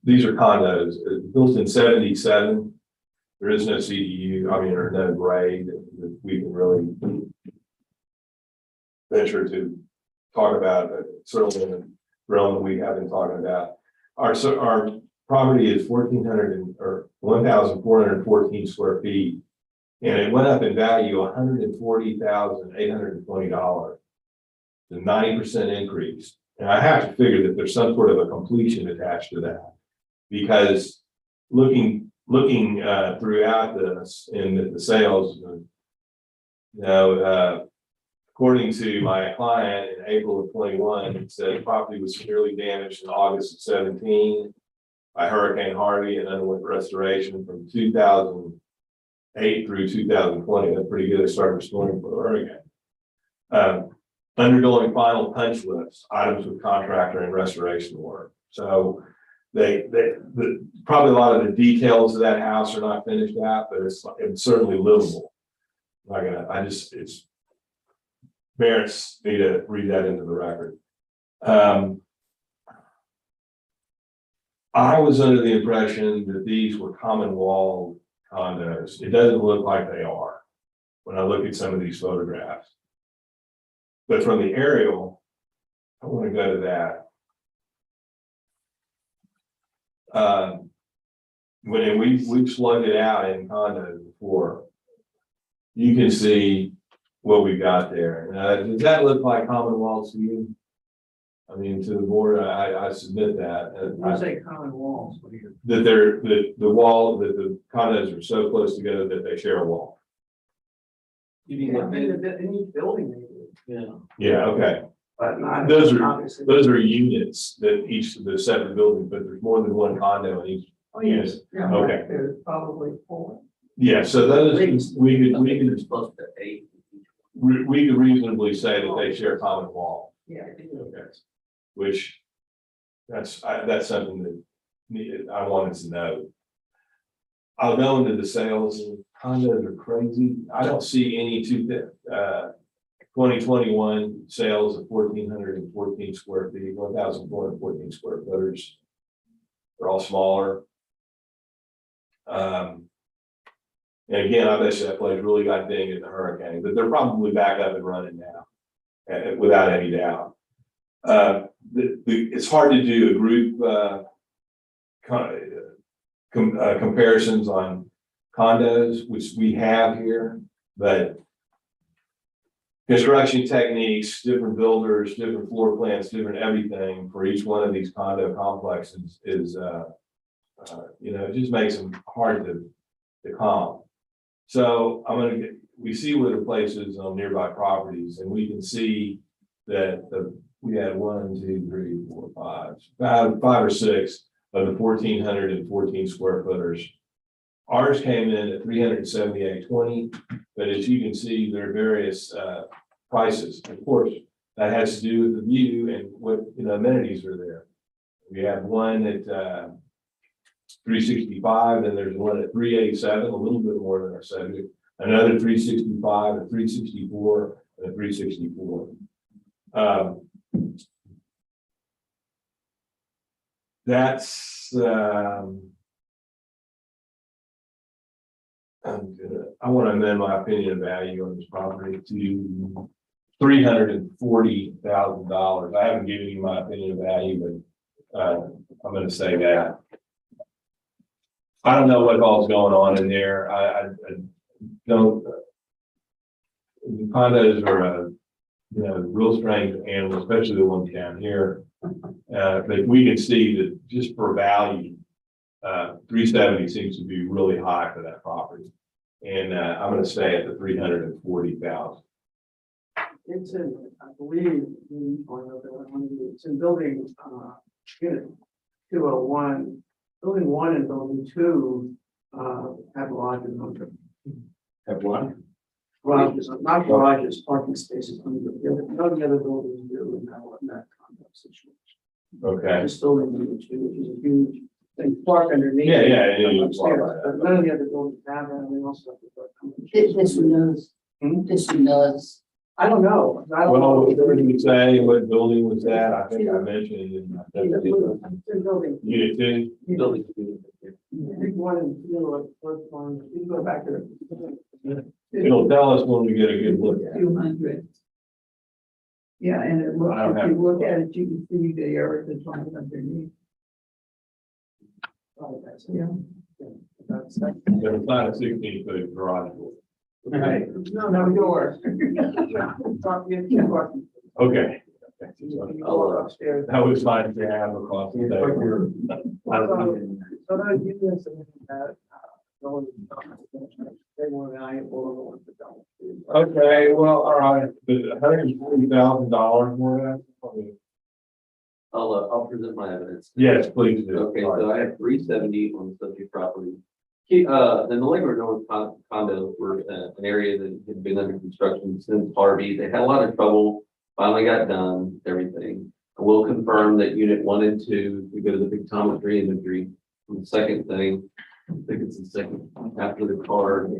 These are condos, built in 77. There is no CDU, or no grade that we can really venture to talk about, certainly in the realm that we have been talking about. Our property is 1,414 square feet, and it went up in value $140,820. The 90% increase. And I have to figure that there's some sort of a completion attached to that. Because looking throughout this in the sales, according to my client in April of 21, it said property was severely damaged in August of 17 by Hurricane Harvey and underwent restoration from 2008 through 2020. That's pretty good. They started restoring for the hurricane. Undergoing final punch lists, items with contractor and restoration work. So probably a lot of the details of that house are not finished out, but it's certainly livable. It's merits me to read that into the record. I was under the impression that these were common wall condos. It doesn't look like they are when I look at some of these photographs. But from the aerial, I want to go to that. When we've slugged it out in condos before, you can see what we got there. Does that look like common walls to you? I mean, to the board, I submit that. When you say common walls, what do you? That the condos are so close together that they share a wall. You mean Yeah, what in each building they do. Yeah. Yeah, okay. But not. Those are obviously. units that each of the separate buildings, but there's more than one condo in each. Oh, yes. Yeah, Okay. there's probably 4. Yeah, so those, we could Close to 8. we could reasonably say that they share a common wall. Yeah. Okay. Which, that's something that I wanted to know. I'll go into the sales. Condos are crazy. I don't see any 2021 sales of 1,414 square feet, 1,414 square footers. They're all smaller. And again, I bet you that place really got dinged in the hurricane, but they're probably back up and running now, without any doubt. It's hard to do a group, comparisons on condos, which we have here, but construction techniques, different builders, different floor plans, different everything for each one of these condo complexes is, it just makes them hard to comp. So we see where the place is on nearby properties, and we can see that we had 1, 2, 3, 4, 5, 5 or 6 of the 1,414 square footers. Ours came in at 378.20, but as you can see, there are various prices. Of course, that has to do with the view and what amenities are there. We have one at 365, and there's one at 387, a little bit more than our subject. Another 365, a 364, and a 364. I want to amend my opinion of value on this property to $340,000. I haven't given you my opinion of value, but I'm going to say that. I don't know what all's going on in there. I don't. The condos are real strange animals, especially the ones down here. But we can see that just for value, 370 seems to be really high for that property. And I'm going to stay at the 340,000. It's in, I believe, it's in building, unit 201, building 1 and building 2, have lodges on them. Have what? Garages, not garages, parking spaces, none of the other buildings do in that condo situation. Okay. This building, which is a huge, they park underneath. Yeah. Upstairs, but none of the other buildings have that, and they also have to park. This one does. This one does. I don't know. Well, what did you say? What building was that? I think I mentioned it in my. Building. Unit 2? Building. Big one and two, first one, you can go back to the. It'll tell us when we get a good look at it. 200. Yeah, and it looks, I don't if have- you look at it, you can see the area that's on underneath. Yeah. That's. But it's not a 16-foot garage door. Right, no, yours. Okay. Upstairs. That was fine to have across the day. So those units that, they were valuable, the ones that don't. Okay, well, all right, but $140,000 more than that? I'll present my evidence. Yes, please do. Okay, so I have 370 on the subject property. The Nalingro North condos were an area that had been under construction since ARB. They had a lot of trouble, finally got done, everything. I will confirm that unit 1 and 2, we go to the pictometry imagery. And the second thing, I think it's the second after the card.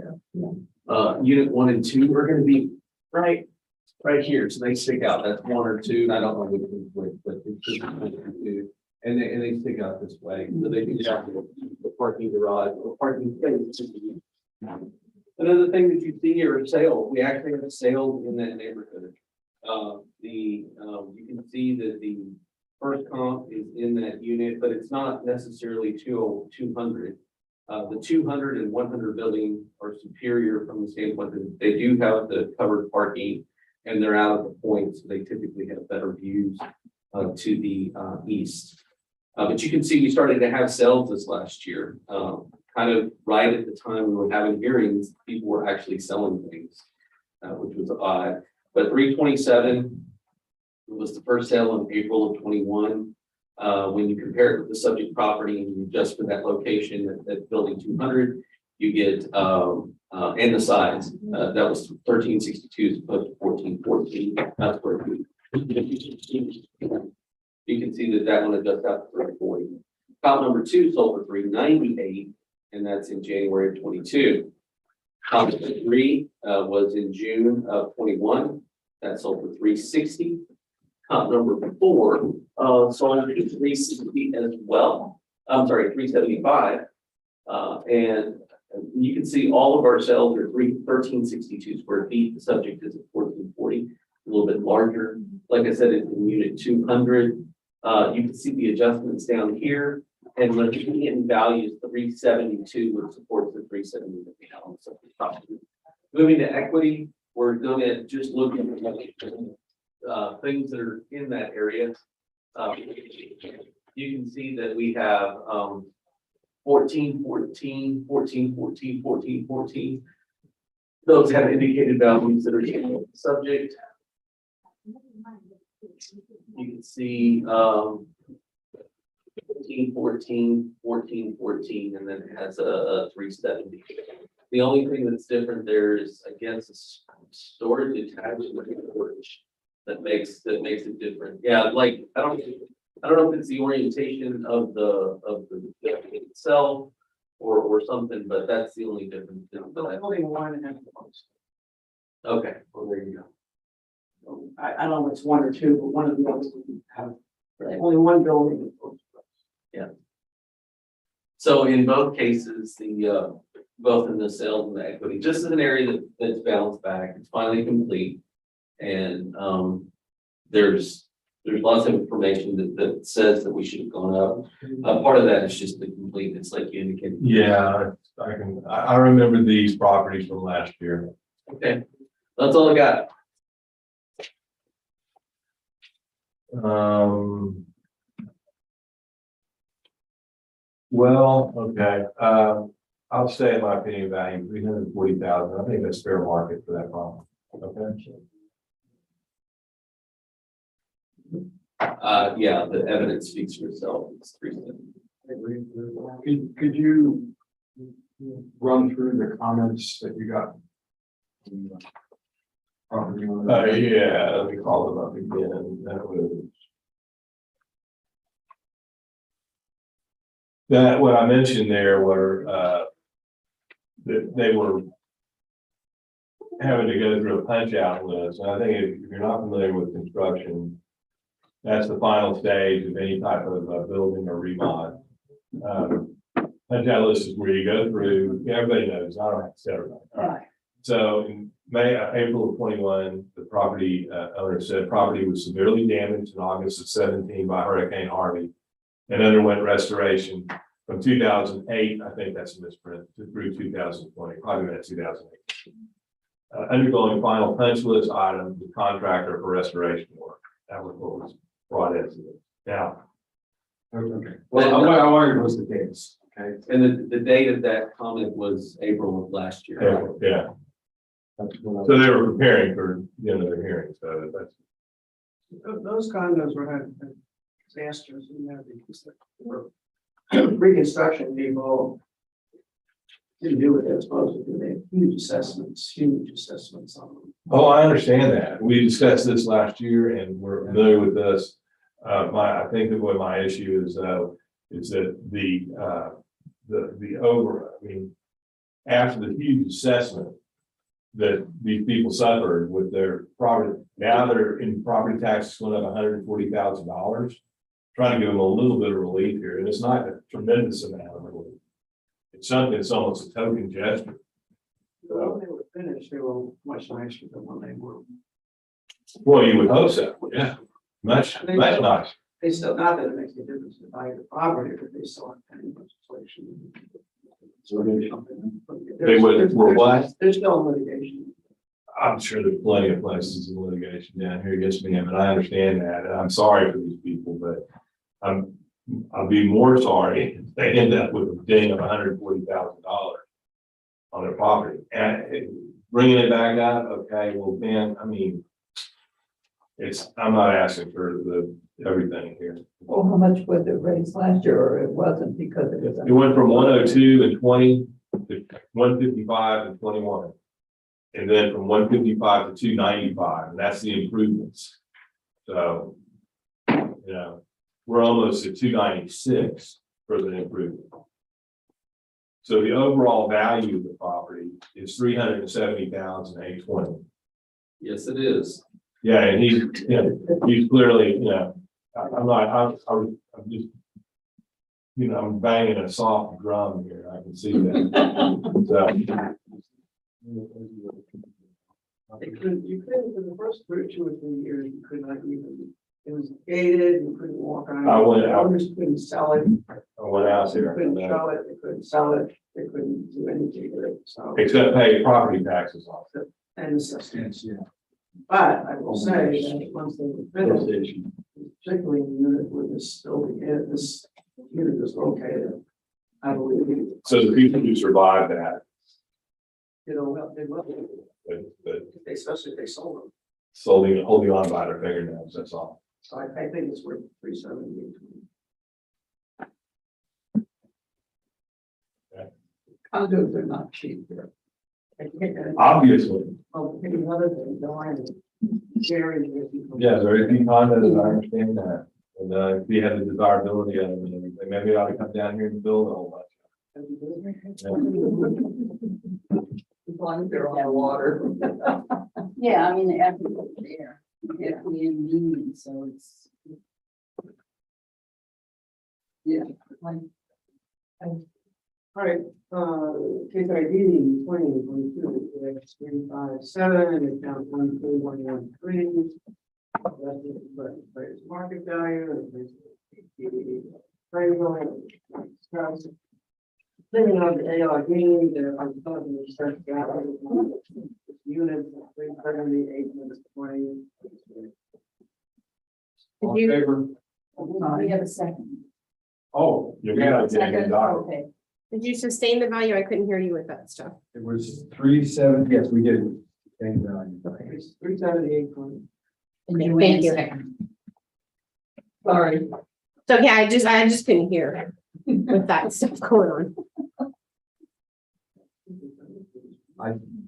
Unit 1 and 2 are going to be right here. So they stick out. That's 1 or 2. And I don't know which one's which, but it's just 1 or 2. And they stick out this way. So they do have the parking garage or parking space. Another thing that you see here are sales. We actually have sales in that neighborhood. You can see that the first comp is in that unit, but it's not necessarily 200. The 200 and 100 building are superior from the standpoint that they do have the covered parking and they're out of the point, so they typically have better views to the east. But you can see we started to have sales this last year. Kind of right at the time we were having hearings, people were actually selling things, which was odd. But 327 was the first sale in April of 21. When you compare it with the subject property and you adjust for that location at building 200, you get and the size that was 1362 as opposed to 1414. That's where you can see that one adjusts out to 340. Comp number 2 sold for 398, and that's in January of 22. Comp 3 was in June of 21. That sold for 360. Comp number 4 sold for 360 as well. I'm sorry, 375. And you can see all of our sales are 1362 square feet. The subject is at 1440, a little bit larger. like I said, it's in unit 200. You can see the adjustments down here, and the median value is 372, which supports the 370 that we have on the surface property. Moving to equity, we're going to just look at things that are in that area. You can see that we have 14, 14, 14, 14, 14, 14. Those have indicated values that are subject. You can see 14, 14, 14, 14, and then it has a 370. The only thing that's different there is, I guess, a storage attached with storage that makes it different. Yeah, like I don't know if it's the orientation of the building itself or something, but that's the only difference. Only one and the most. Okay, well, there you go. I don't know if it's one or two, but one of the others have only one building. So in both cases, the both in the sales and the equity, just as an area that's bounced back, it's finally complete. And there's lots of information that says that we should have gone up. Part of that is just the completeness, like you indicated. Yeah, I remember these properties from last year. Okay, that's all I got. Well, okay, I'll say in my opinion, value 340,000. I think that's fair market for that property. Okay. Yeah, the evidence speaks for itself. It's 370. Could you run through the comments that you got? Property owner? Yeah, let me call them up again. That what I mentioned there were that they were having to go through a punch out list. And I think if you're not familiar with construction, that's the final stage of any type of building or remod. Punch out list is where you go through, everybody knows, I don't have to say everybody. Right. So in April of 21, the property owner said property was severely damaged in August of 17 by Hurricane Harvey and underwent restoration from 2008. I think that's a misprint through 2020, probably that's 2008. Undergoing final punch list item, the contractor for restoration work. That was what was brought into it. Now, Okay, well, I wondered was the case, okay? And the date of that comment was April of last year. yeah. So they were preparing for the end of the hearing. So that's Those condos were had disasters in there because they were reconstruction people didn't do what they were supposed to do. They had huge assessments on them. Oh, I understand that. We discussed this last year and we're familiar with this. I think that what my issue is that after the huge assessment that these people suffered with their property, now they're in property taxes went up $140,000. Trying to give them a little bit of relief here, and it's not a tremendous amount of relief. It's something that's almost a token gesture. When they were finished, they were much nicer than when they were. Well, you would hope so, yeah. Much nice. They still, not that it makes a difference to buy the property, but they still have any legislation. So They were what? There's no litigation. I'm sure there's plenty of places in litigation down here against me, and I understand that, and I'm sorry for these people, but I'll be more sorry if they end up with a ding of $140,000 on their property. And bringing it back up, okay, well, man, I mean, I'm not asking for everything here. Well, how much was it raised last year, or it wasn't because it was? It went from 102 and 20 to 155 and 21. And then from 155 to 295, and that's the improvements. So, we're almost at 296 for the improvement. So the overall value of the property is $370,820. Yes, it is. Yeah, and he's clearly, I'm just, I'm banging a soft drum here. I can see that. So, You couldn't, for the first 2 or 3 years, you could not even, it was gated, you couldn't walk on it. I went out. Owners couldn't sell it. I went out They there. couldn't show it, they couldn't sell it, they couldn't do anything with it, so. Except pay property taxes off. And assessments, yeah. But I will say that once they were finished, particularly in the unit where this building is, this unit is located, I believe, So the people who survived that, well, they will, but especially if they sold them. slowly holding on by their fingernails, that's all. So I think it's worth 378. Condos are not cheap here. Obviously, Oh, maybe another thing, Diane, Jerry. yeah, very few condos, I understand that. And if you have the desirability of them and everything, maybe I ought to come down here and build a whole bunch. As long as they're on the water. Yeah, I mean, the equity there, equity in meaning, so it's. Yeah. All right, case ID 2022, 357, account 13113. That's the greatest market value, Thinking of the ARB, I'm talking the search value. Units, 378 minus 20. All in favor? We have a second. Oh, you're gonna get a dollar. Okay. Did you sustain the value? I couldn't hear you with that stuff. It was 370, yes, we did. Same value. It's 378. And then Thank you. second. Sorry. So yeah, I just couldn't hear with that stuff going on.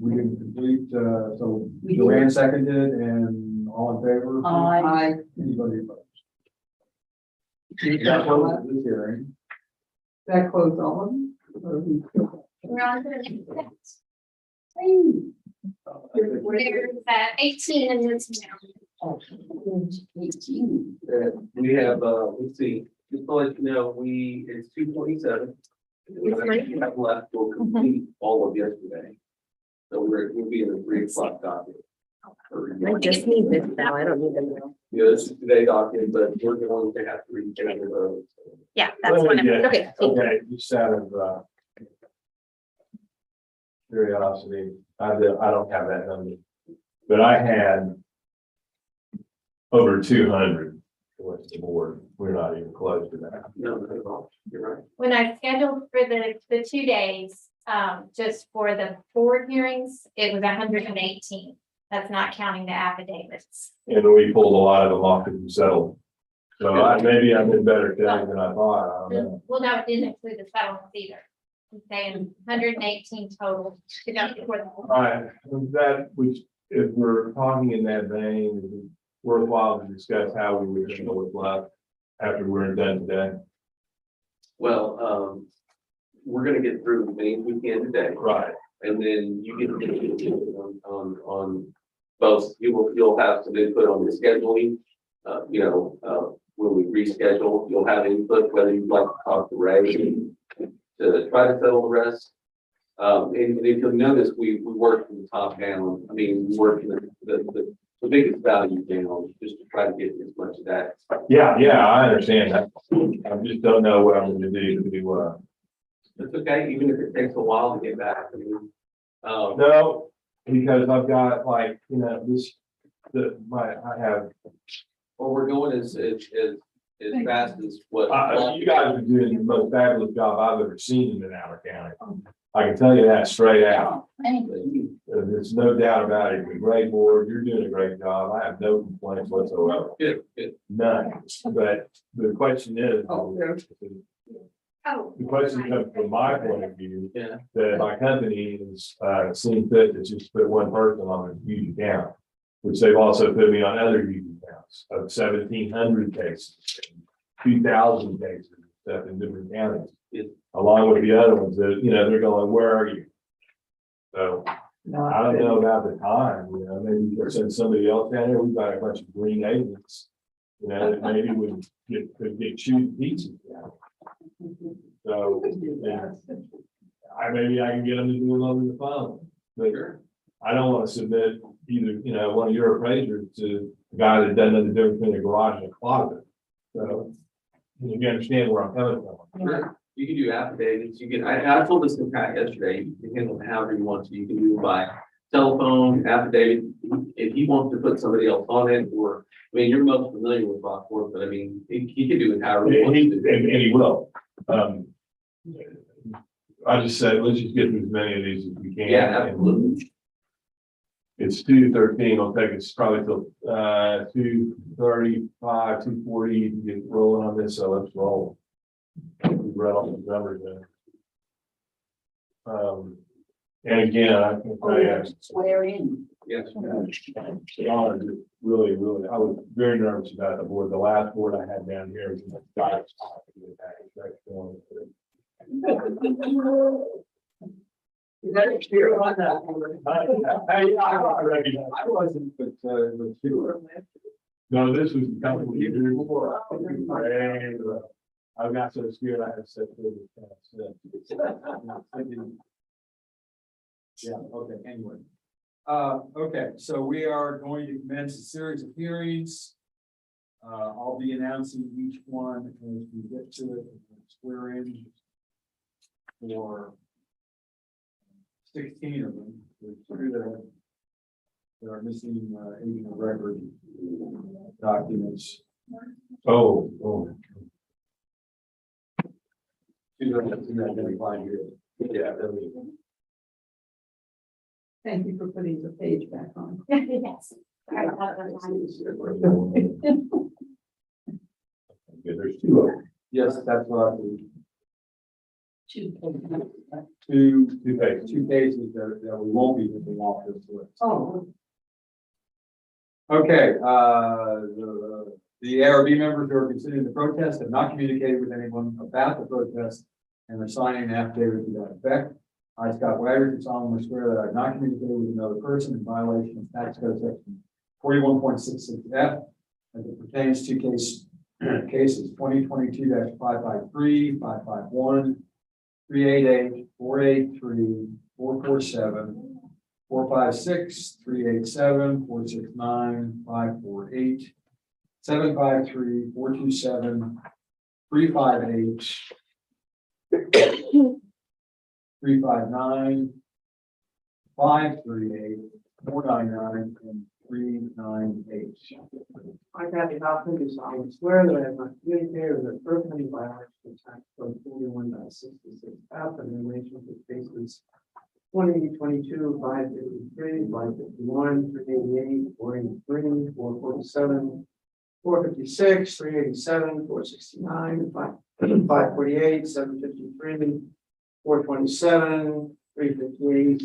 We didn't complete, so Joanne seconded and all in favor? Aye. Anybody opposed? That Close this hearing. closed all of them? Or we still- We're on to the next steps. Hey. There's 18 in this now. 18. We have, let's see, just to let you know, it's 2:27. We have left, we'll complete all of yesterday. So we'll be in the 3 o'clock document. I just need this now. I don't need them now. Yeah, this is today document, but we're going to have to read those. Yeah, that's what I'm, okay. Okay, just out of, curiosity, I don't have that number, but I had over 200 with the board. We're not even close to that. No, no, you're right. When I scheduled for the 2 days, just for the board hearings, it was 118. That's not counting the affidavits. And we pulled a lot of them off and settled. So maybe I'm in better shape than I thought, I don't know. Well, no, it didn't include the settlements either. I'm saying 118 total to go before the board. All right, that, which, if we're talking in that vein, is it worthwhile to discuss how we would handle what's left after we're done today? Well, we're gonna get through the main weekend today. Right. And then you get on both, you'll have some input on the scheduling. When we reschedule, you'll have input, whether you'd like to talk to Ray to try to settle the rest. And if you'll notice, we work from the top down. I mean, we work the biggest value down, just to try to get as much of that. Yeah, I understand that. I just don't know what I'm gonna do to do, It's okay, even if it takes a while to get back. I mean, no, because I've got like, I have, or we're going as fast as what. you guys are doing the most fabulous job I've ever seen in Allen County. I can tell you that straight out. Thank you. There's no doubt about it. You're a great board. You're doing a great job. I have no complaints whatsoever. Good, good. None. But the question is, Oh, there. Oh. the question comes from my point of view, Yeah. that my company is seen fit to just put one person on a huge account, which they've also put me on other huge accounts of 1,700 cases, 2,000 cases, stuff in different counties. Along with the other ones that, they're going, where are you? So I don't know about the time, maybe we'll send somebody else down here. We've got a bunch of green agents, that maybe would could get shooting pieces down. So maybe I can get them to do it over the phone, but I don't want to submit either, you know, one of your appraisers to the guy that doesn't know the difference between a garage and a closet. So you understand where I'm coming from. Sure. You can do affidavits, you can, I told this to Pat yesterday, you can handle it however you want to, you can do it by telephone, affidavit, if he wants to put somebody else on it, or, I mean, you're most familiar with Rockport, but I mean, he can do it however he And wants he, to. and he will. I just said, let's just get through as many of these as we can. Yeah, absolutely. It's 2:13, it'll take us probably till 2:35, 2:40 to get rolling on this, so let's roll. We've read all the numbers there. And again, I can tell you, Swear in. Yes. John, really, really, I was very nervous about the board. The last board I had down here was like, Is that experience on that? I wasn't, but sure. No, this was a couple of years before. I got so scared I had to sit through this. Yeah, okay, anyway. Okay, so we are going to commence a series of hearings. I'll be announcing each one as we get to it, swear in for 16 of them. There's 2 that are missing agent of record documents. Oh. 2 that have been identified here. Yeah. Thank you for putting the page back on. Yes. Sorry about that. Okay, there's 2 of them. Yes, that's what I think. 2. 2 pages. 2 cases that we won't be moving off this list. Oh, Okay, the ARB members who are considering the protest have not communicated with anyone about the protest and are signing an affidavit to that effect. I, Scott Wagner, do solemnly swear that I have not communicated with another person in violation of tax code section 41.66F as it pertains to cases 2022-553, 551, 388, 483, 447, 456, 387, 469, 548, 753, 427, 358, 359, 538, 499, and 398. I, Kathy Hoffman, do solemnly swear that I have not communicated with a person in violation of tax code 41.66F in relation to cases 2022, 553, 551, 388, 483, 447, 456, 387, 469, 548, 753, 427, 358,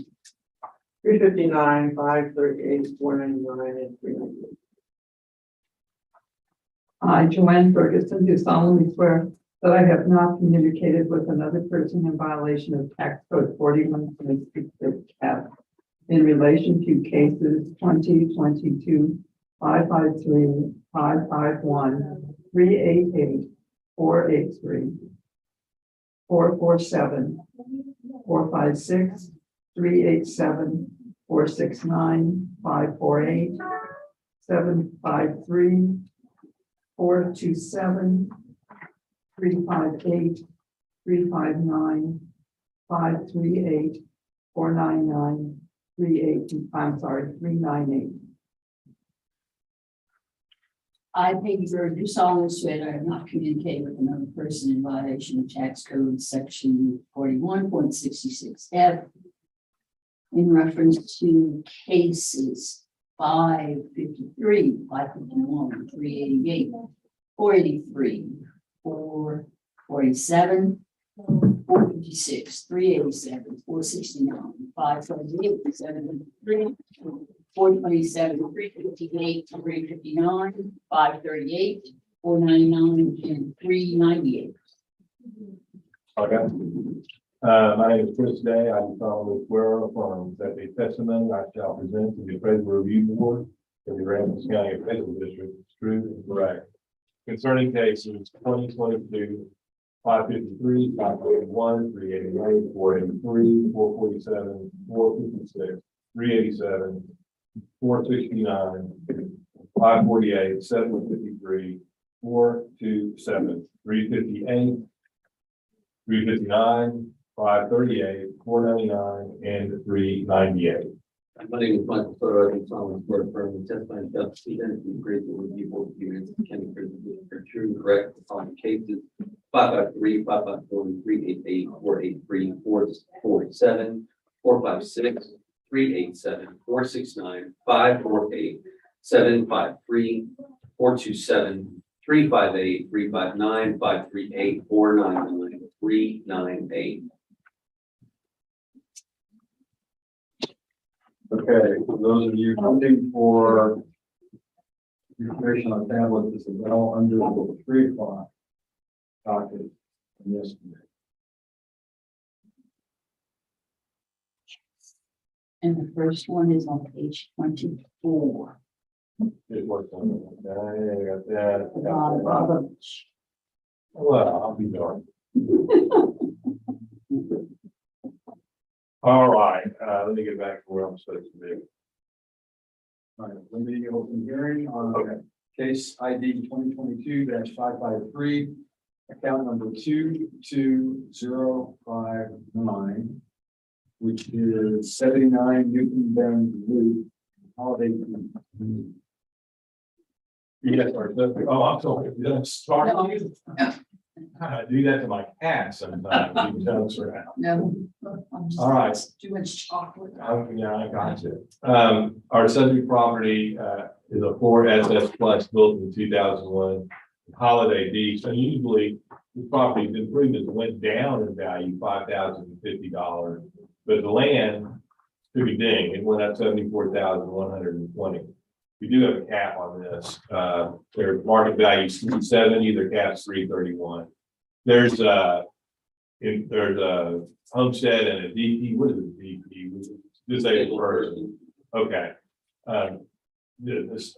359, 538, 499, and 398. I, Joanne Ferguson, do solemnly swear that I have not communicated with another person in violation of tax code 41.66F in relation to cases 2022, 553, 551, 388, 483, 447, 456, 387, 469, 548, 753, 427, 358, 359, 538, 499, 398. I, Peggy Bird, do solemnly swear that I have not communicated with another person in violation of tax code section 41.66F in reference to cases 553, 551, 388, 483, 447, 456, 387, 469, 538, 703, 427, 358, 359, 538, 499, and 398. Okay. My name is Chris Day. I do solemnly swear or affirm that the testimony I shall present to the appraisal review board of the Aransas County Appraisal District is true and correct concerning cases 2022, 553, 551, 388, 483, 447, 456, 387, 469, 548, 753, 427, 358, 359, 538, 499, and 398. My name is Michael Soto, I've been following the board firm and testifying about the and it's been great to review both units of county prison are true and correct the following cases. 553, 554, 388, 483, 447, 456, 387, 469, 548, 753, 427, 358, 359, 538, 499, 398. Okay, for those of you looking for information on tablets, this is all under the 3 o'clock docket. Yes. And the first one is on page 24. It worked on it. I got that. The bottom. Well, I'll be darned. All right, let me get back to where I'm supposed to be. All right, let me open hearing on case ID 2022-553, account number 22059, which is 79 Newton Bend Loop, Holiday. Yes, sorry. Oh, I'm sorry. Did I start? I do that to my cat sometimes. He jumps around. No. I'm just- All right. Too much chocolate. Yeah, I got you. Our subject property, is a 4SS plus built in 2001 Holiday Beach. Unusually, the property's improvements went down in value, $5,050, but the land took a ding. It went up 74,120. We do have a cap on this. Their market value is 370, their cap's 331. There's a homestead and a DP. What is a DP? Disabled person. Okay. On that's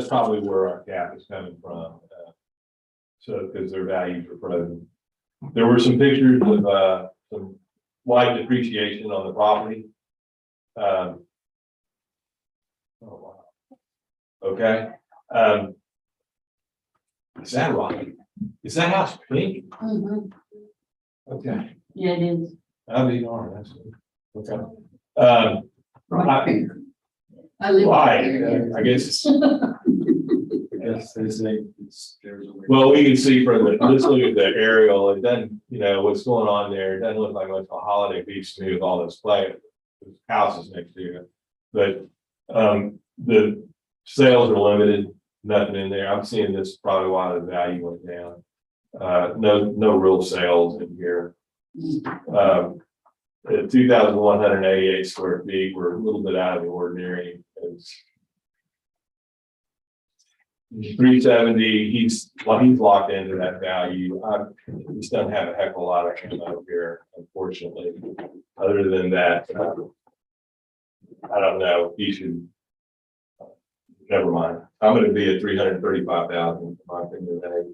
probably where our cap is coming from. So, because their values are frozen. There were some pictures of some wide depreciation on the property. Oh, wow. Okay. Is that right? Is that house pink? Mhm. Okay. Yeah, it is. I'll be darned. That's okay. Right. I live. I guess. I guess they say there's a way. Well, we can see from the, let's look at the aerial. It doesn't, what's going on there. It doesn't look like much of a Holiday Beach to me with all this play. There's houses next to it. But the sales are limited, nothing in there. I'm seeing this probably why the value went down. No real sales in here. 2,188 square feet. We're a little bit out of the ordinary. It's 370. He's locked into that value. I just don't have a heck of a lot of ammo here, unfortunately. Other than that, I don't know. He should. Never mind. I'm going to be at 335,000. In my opinion, today.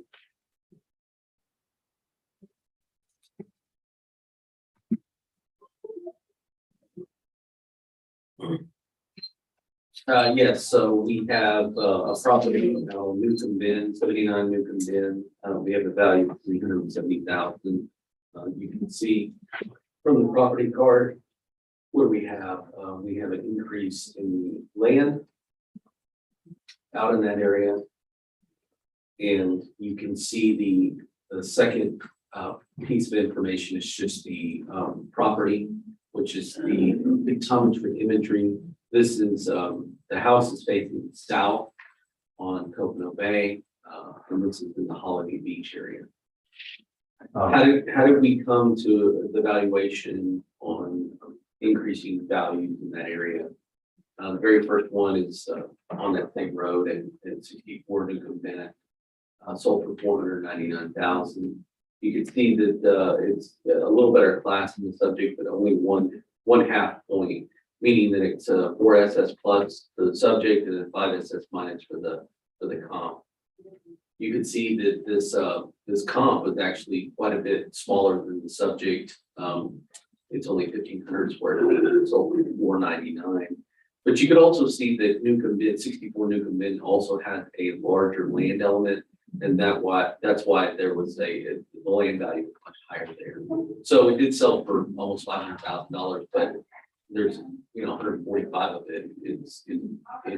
Yes, so we have a property, Newcomb Bend, 79 Newcomb Bend. We have a value of 370,000. You can see from the property card where we have an increase in land out in that area. And you can see the second piece of information is just the property, which is the pictometry imagery. This is the house is facing south on Coconut Bay, and this is in the Holiday Beach area. How did we come to the valuation on increasing values in that area? The very first one is on that same road and 64 Newcomb Bend, sold for 499,000. You can see that it's a little better class in the subject, but only one half point, meaning that it's a 4SS plus for the subject and a 5SS minus for the comp. You can see that this comp was actually quite a bit smaller than the subject. It's only 1,500 square feet, it's sold for 499. But you could also see that Newcomb Bend, 64 Newcomb Bend also had a larger land element. And that's why there was the land value was much higher there. So it did sell for almost $500,000, but there's, 145 of it it's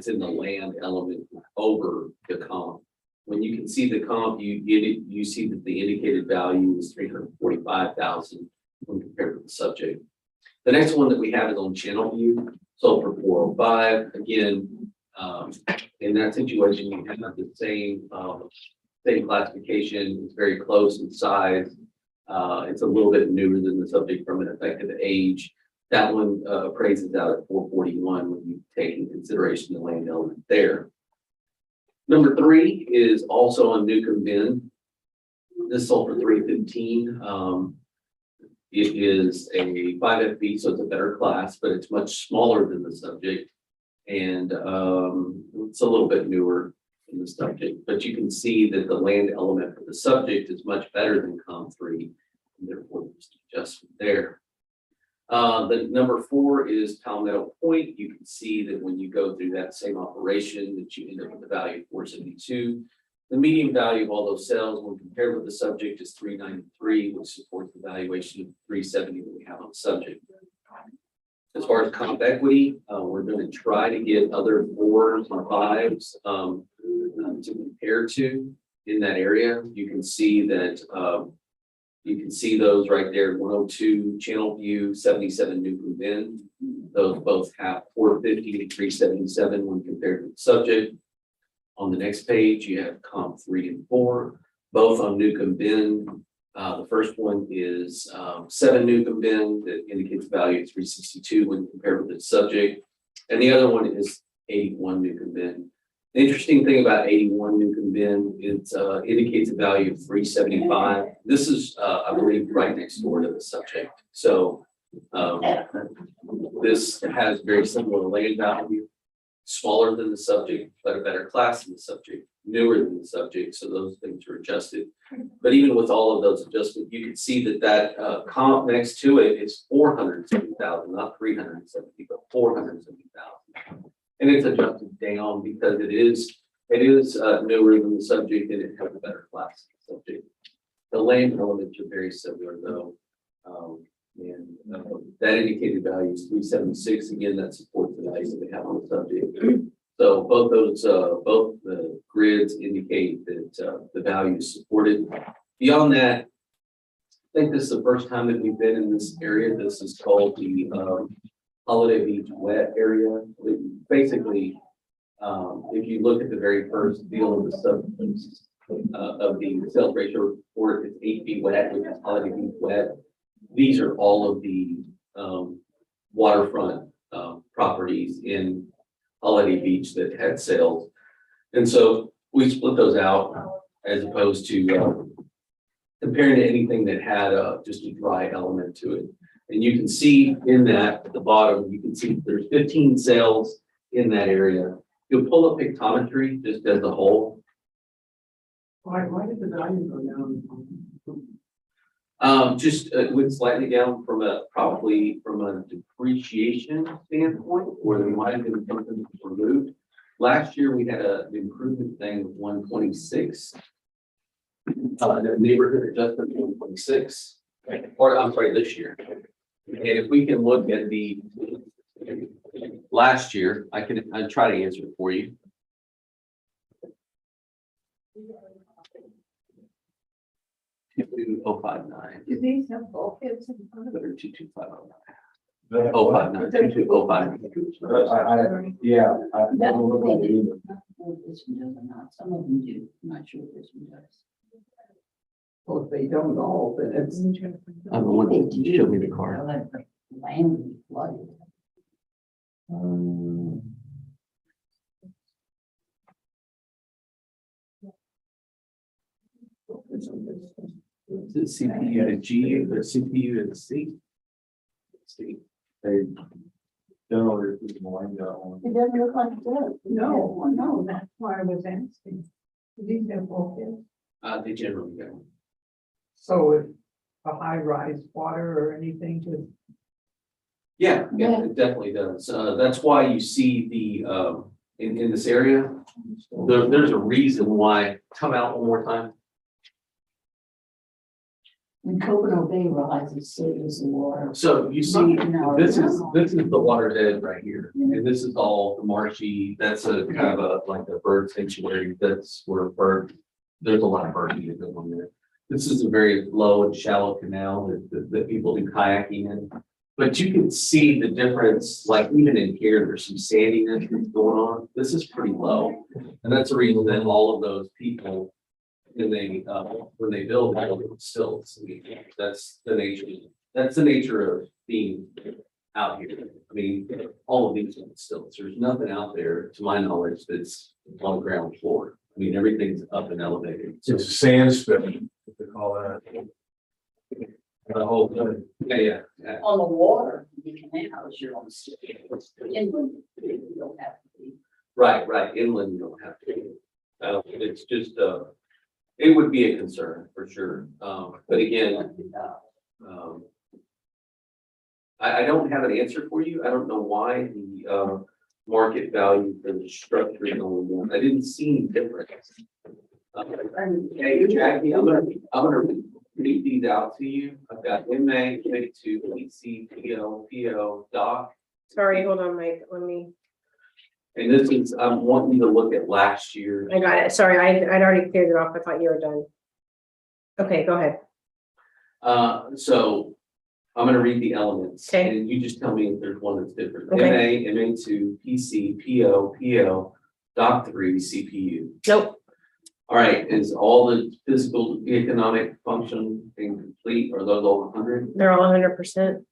in the land element over the comp. When you can see the comp, you see that the indicated value is 345,000 when compared to the subject. The next one that we have is on Channel View, sold for 405. Again, in that situation, you have the same classification. It's very close in size. It's a little bit newer than the subject from an effective age. That one appraises out at 441 when you take in consideration the land element there. Number 3 is also on Newcomb Bend. This sold for 315. It is a 5FB, so it's a better class, but it's much smaller than the subject. And it's a little bit newer than the subject, but you can see that the land element for the subject is much better than Comp 3. And therefore, there's an adjustment there. The number 4 is Palmetto Point. You can see that when you go through that same operation, that you end up with the value of 472. The median value of all those sales when compared with the subject is 393, which supports the valuation of 370 that we have on the subject. As far as comp equity, we're going to try to get other 4s and 5s to compare to in that area. You can see that you can see those right there, 102 Channel View, 77 Newcomb Bend. Those both have 450 to 377 when compared to the subject. On the next page, you have comp 3 and 4, both on Newcomb Bend. The first one is 7 Newcomb Bend that indicates value of 362 when compared with the subject. And the other one is 81 Newcomb Bend. The interesting thing about 81 Newcomb Bend, it indicates a value of 375. This is, I believe, right next door to the subject. So this has very similar land value, smaller than the subject, but a better class than the subject, newer than the subject. So those things are adjusted. But even with all of those adjustments, you can see that comp next to it is 470,000, not 370, but 470,000. And it's adjusted down because it is newer than the subject and it has a better class than the subject. The land elements are very similar though. That indicated value is 376. Again, that supports the values that we have on the subject. So both the grids indicate that the value is supported. Beyond that, I think this is the first time that we've been in this area. This is called the Holiday Beach wet area. Basically, if you look at the very first deal of the substance of the sales ratio report, it's 8B wet, which is Holiday Beach wet. These are all of the waterfront properties in Holiday Beach that had sales. And so we split those out as opposed to comparing to anything that had just a dry element to it. And you can see in that at the bottom, you can see there's 15 sales in that area. You'll pull up pictometry just as a whole. Why did the value go down? Just went slightly down probably from a depreciation standpoint, or there might have been something removed. Last year we had an improvement thing of 126. The neighborhood adjustment 126, or I'm sorry, this year. And if we can look at the last year, I'll try to answer it for you. Oh, 59. Do these have bulkheads in front of it? 22509. Oh, 59, 2205. Yeah. That's what they do. This one does not. Some of them do. I'm not sure if this one does. Well, if they don't all, then it's. I'm the one that you showed me the card. Land is flooded. Is it CPU to G or CPU to C? C. They generally put the line down on. It doesn't look like it does. No, that's why I was asking. Do these have bulkheads? They generally don't. So if a high rise water or anything to. Yeah, it definitely does. That's why you see the, in this area, there's a reason why, come out one more time. When Coconut Bay rises, so does the water. So you see, this is the water's edge right here, and this is all marshy, that's a kind of like a bird sanctuary, that's where there's a lot of bird that go on there. This is a very low and shallow canal that people do kayaking in. But you can see the difference, like even in here, there's some sandiness going on. This is pretty low. And that's the reason that all of those people, when they build stilts, that's the nature of being out here. I mean, all of these are stilts. There's nothing out there, to my knowledge, that's on the ground floor. I mean, everything's up and elevated. So It's a sand spin, what they call that. The whole thing. yeah. On the water, you can house your own stick. Inland, you don't have to be. Right, inland, you don't have to. It's just, it would be a concern for sure. But again, I don't have an answer for you. I don't know why the, market value for the structure is only one. I didn't see any difference. Hey, Jackie, I'm gonna read these out to you. I've got MA, MA2, PC, PO, doc. Sorry, hold on, Mike, let me, And this is, I'm wanting you to look at last year. I got it, sorry, I'd already cleared it off, I thought you were done. Okay, go ahead. So I'm gonna read the elements. Okay. And you just tell me if there's one that's different. Okay. MA, MA2, PC, PO, doc 3, CPU. Nope, All right, is all the physical, economic function and complete, are those all 100? they're all 100%,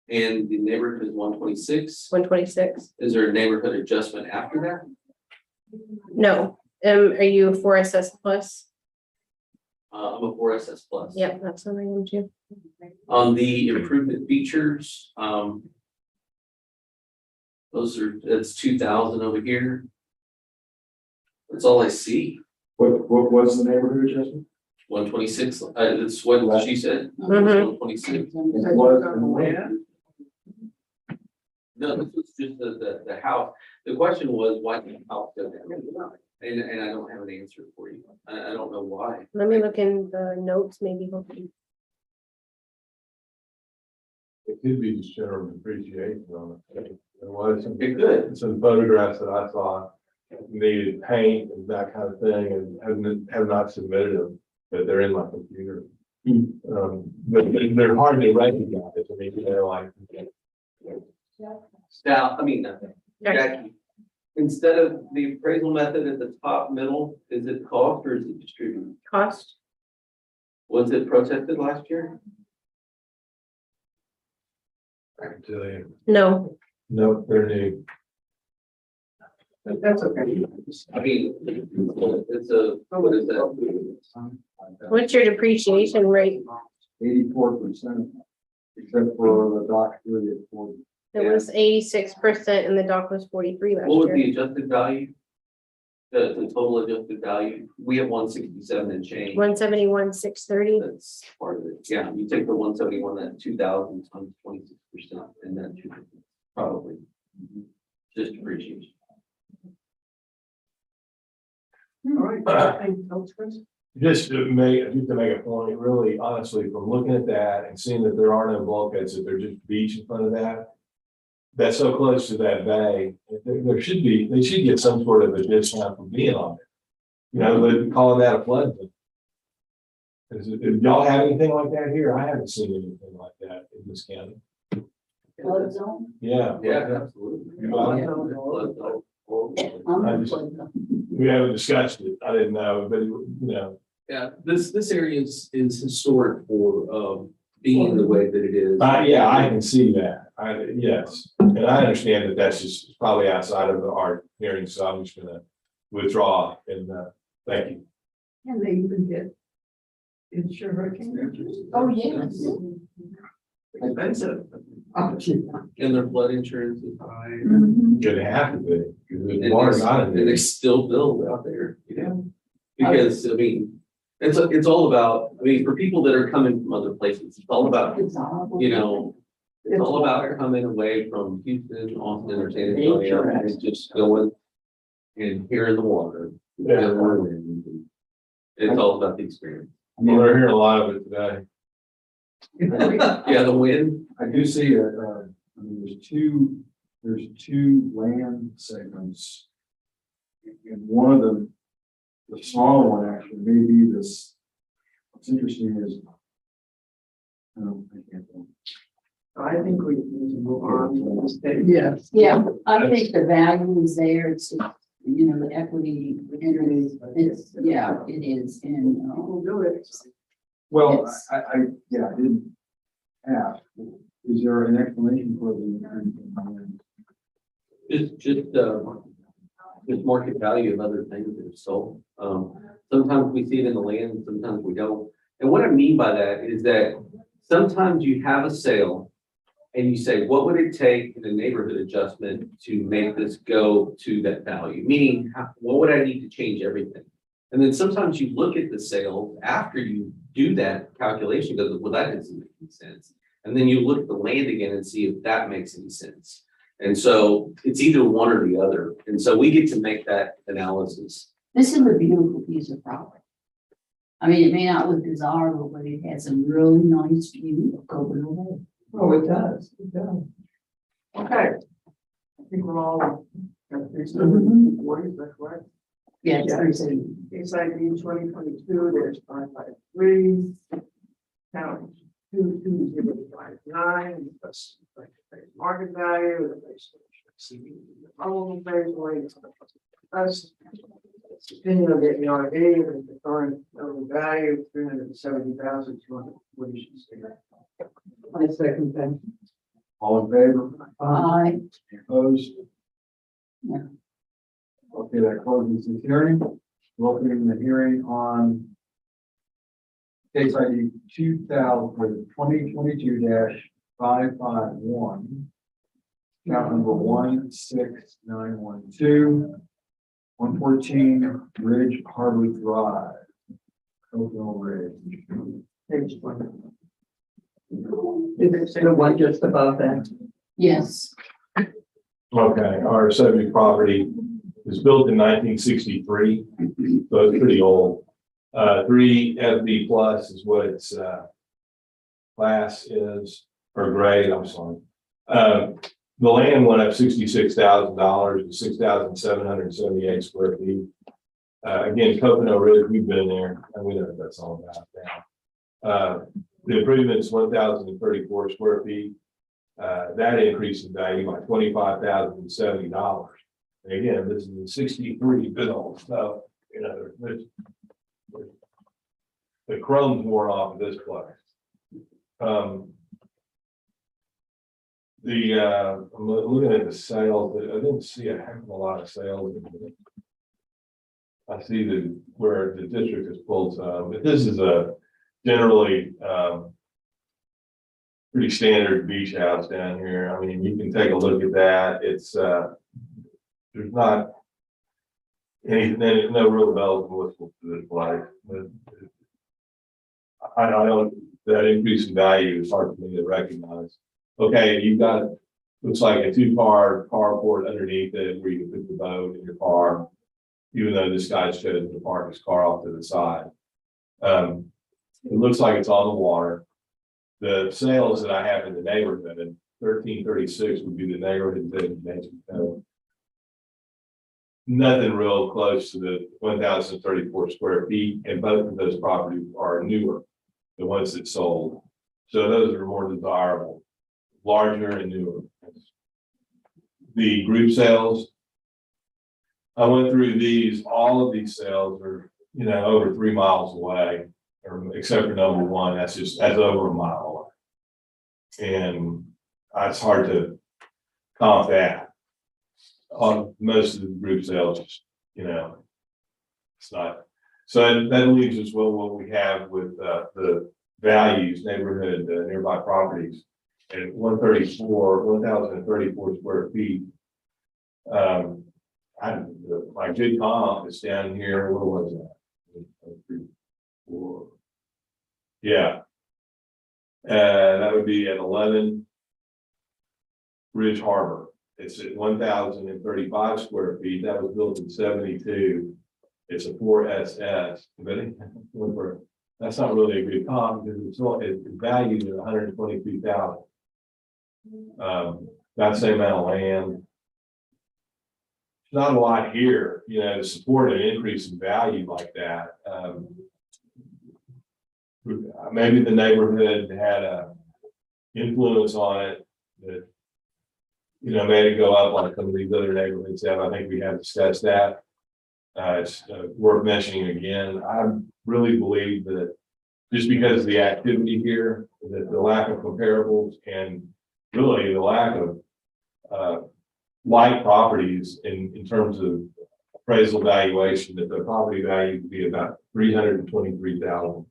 And the neighborhood is 126? 126. Is there a neighborhood adjustment after that? No, are you 4SS plus? I'm a 4SS plus. Yep, that's what I am too. On the improvement features, that's 2,000 over here. That's all I see. What was the neighborhood adjustment? 126, that's what she said. Mhm. 126. No, this was just the house. The question was, why did the house go down? And I don't have an answer for you. I don't know why. Let me look in the notes, maybe. It could be just general depreciation on it. There was some, It could. some photographs that I saw needed paint and that kind of thing and have not submitted them, but they're in my computer. But they're hard to recognize. I mean, they're like. Now, Jackie, instead of the appraisal method at the top middle, is it cost or is it distributed? Cost, Was it protested last year? I can tell you. no, Nope, they're new. That's okay. I mean, it's a, what is that? what's your depreciation rate? 84%, except for the dock 3 at 40. It was 86% and the dock was 43 last What was year. the adjusted value? The total adjusted value, we have 167 and change. 171, 630. That's part of it. Yeah, you take the 171, that 2,000 times 26%, and that should probably just depreciation. All right, anything else, Chris? Just to make a point, really honestly, from looking at that and seeing that there are no bulkheads, that there's just beach in front of that. That's so close to that bay, they should get some sort of a discount for being on it. You know, they're calling that a flood zone. If y'all have anything like that here, I haven't seen anything like that in this county. Flood zone? Yeah. Yeah, absolutely. I'm I in just- flood zone. We haven't discussed it. I didn't know, but you know, Yeah, this area is historic for being the way that it is. yeah, I can see that. Yes, and I understand that that's just probably outside of our hearing, so I'm just gonna withdraw and thank you. And they even get insure hurricane. Oh, yes. Expensive. Oh, gee. And their flood insurance is high. Mhm. Gonna have to be, because And the water's not in and they there. still build out there, you know? Because, I mean, it's all about, I mean, for people that are coming from other places, it's all about, It's awful. you know, It's all about coming away from Houston, Austin, or San Antonio, and just going and hearing the water. Yeah. feeling the wind. It's all about the experience. Well, we're hearing a lot of it today. Yeah, the wind. I do see I mean, there's two land segments. And one of them, the smaller one actually, may be this, what's interesting is. I can't. I think we need to move on to this page. Yes. Yeah, I think the value is there, it's, you know, the equity, it's, yeah, it is, and, We'll do it. Well, Yes. I didn't ask, is there an explanation for the? Just market value of other things that are sold. Sometimes we see it in the land, sometimes we don't. And what I mean by that is that sometimes you have a sale and you say, what would it take in a neighborhood adjustment to make this go to that value? Meaning, what would I need to change everything? And then sometimes you look at the sale after you do that calculation, goes, well, that doesn't make any sense. And then you look at the land again and see if that makes any sense. And so it's either one or the other. And so we get to make that analysis. this is a beautiful piece of property. I mean, it may not look desirable, but it has a really nice view of Coconut Bay. Oh, it does, it does. Okay. I think we're all. Got 340, is that correct? Yeah, it's Yeah. very city. Case ID 2022, there's 553. Count 22059, that's market value, the base. All phase us. Opinion of the ARB, and the current value, 370,240. I second that. All in favor? I, Opposed? Yeah. Okay, that closes the hearing. We'll open the hearing on case ID 2022-551. Count number 16912. 114 Ridge Harbor Drive. Coconut Ridge. Page 20. Is it the one just above that? yes, Okay, our subject property was built in 1963, so it's pretty old. 3 FB plus is what its class is, or grade, I'm sorry. The land went up $66,000 to 6,778 square feet. Again, Coconut Ridge, we've been there, and we know what that's all about now. The improvement's 1,034 square feet. That increased in value by $25,070. And again, this is in 63 bill, so, you know, the chrome's more off of this place. I'm looking at the sales, I didn't see a heck of a lot of sales. I see where the district is pulled some, but this is a generally, pretty standard beach house down here. I mean, you can take a look at that. It's, there's not anything, there's no real bells and whistles to this place. I don't, that increase in value is hard for me to recognize. Okay, you've got, looks like a 2-car carport underneath it where you can put the boat in your car, even though this guy's chosen to park his car off to the side. It looks like it's on the water. The sales that I have in the neighborhood, 1336 would be the neighborhood designation code. Nothing real close to the 1,034 square feet, and both of those properties are newer, the ones that sold. So those are more desirable, larger and newer. The group sales, I went through these, all of these sales are, you know, over 3 miles away, or except for number 1, that's over a mile away. And it's hard to comp that. On most of the group sales, you know, it's not. So that leaves us well what we have with the values, neighborhood, nearby properties. And 1,034 square feet. My good comp is down here. What was that? Yeah. That would be at 11. Ridge Harbor. It's at 1,035 square feet. That was built in 72. It's a 4SS, but that's not really a good comp because it's valued at 122,000. That same amount of land. Not a lot here, you know, to support an increase in value like that. Maybe the neighborhood had a influence on it that, you know, made it go up like some of these other neighborhoods have. I think we have discussed that. It's worth mentioning again. I really believe that just because of the activity here, that the lack of comparables and really the lack of like properties in terms of appraisal valuation, that the property value would be about 323,000.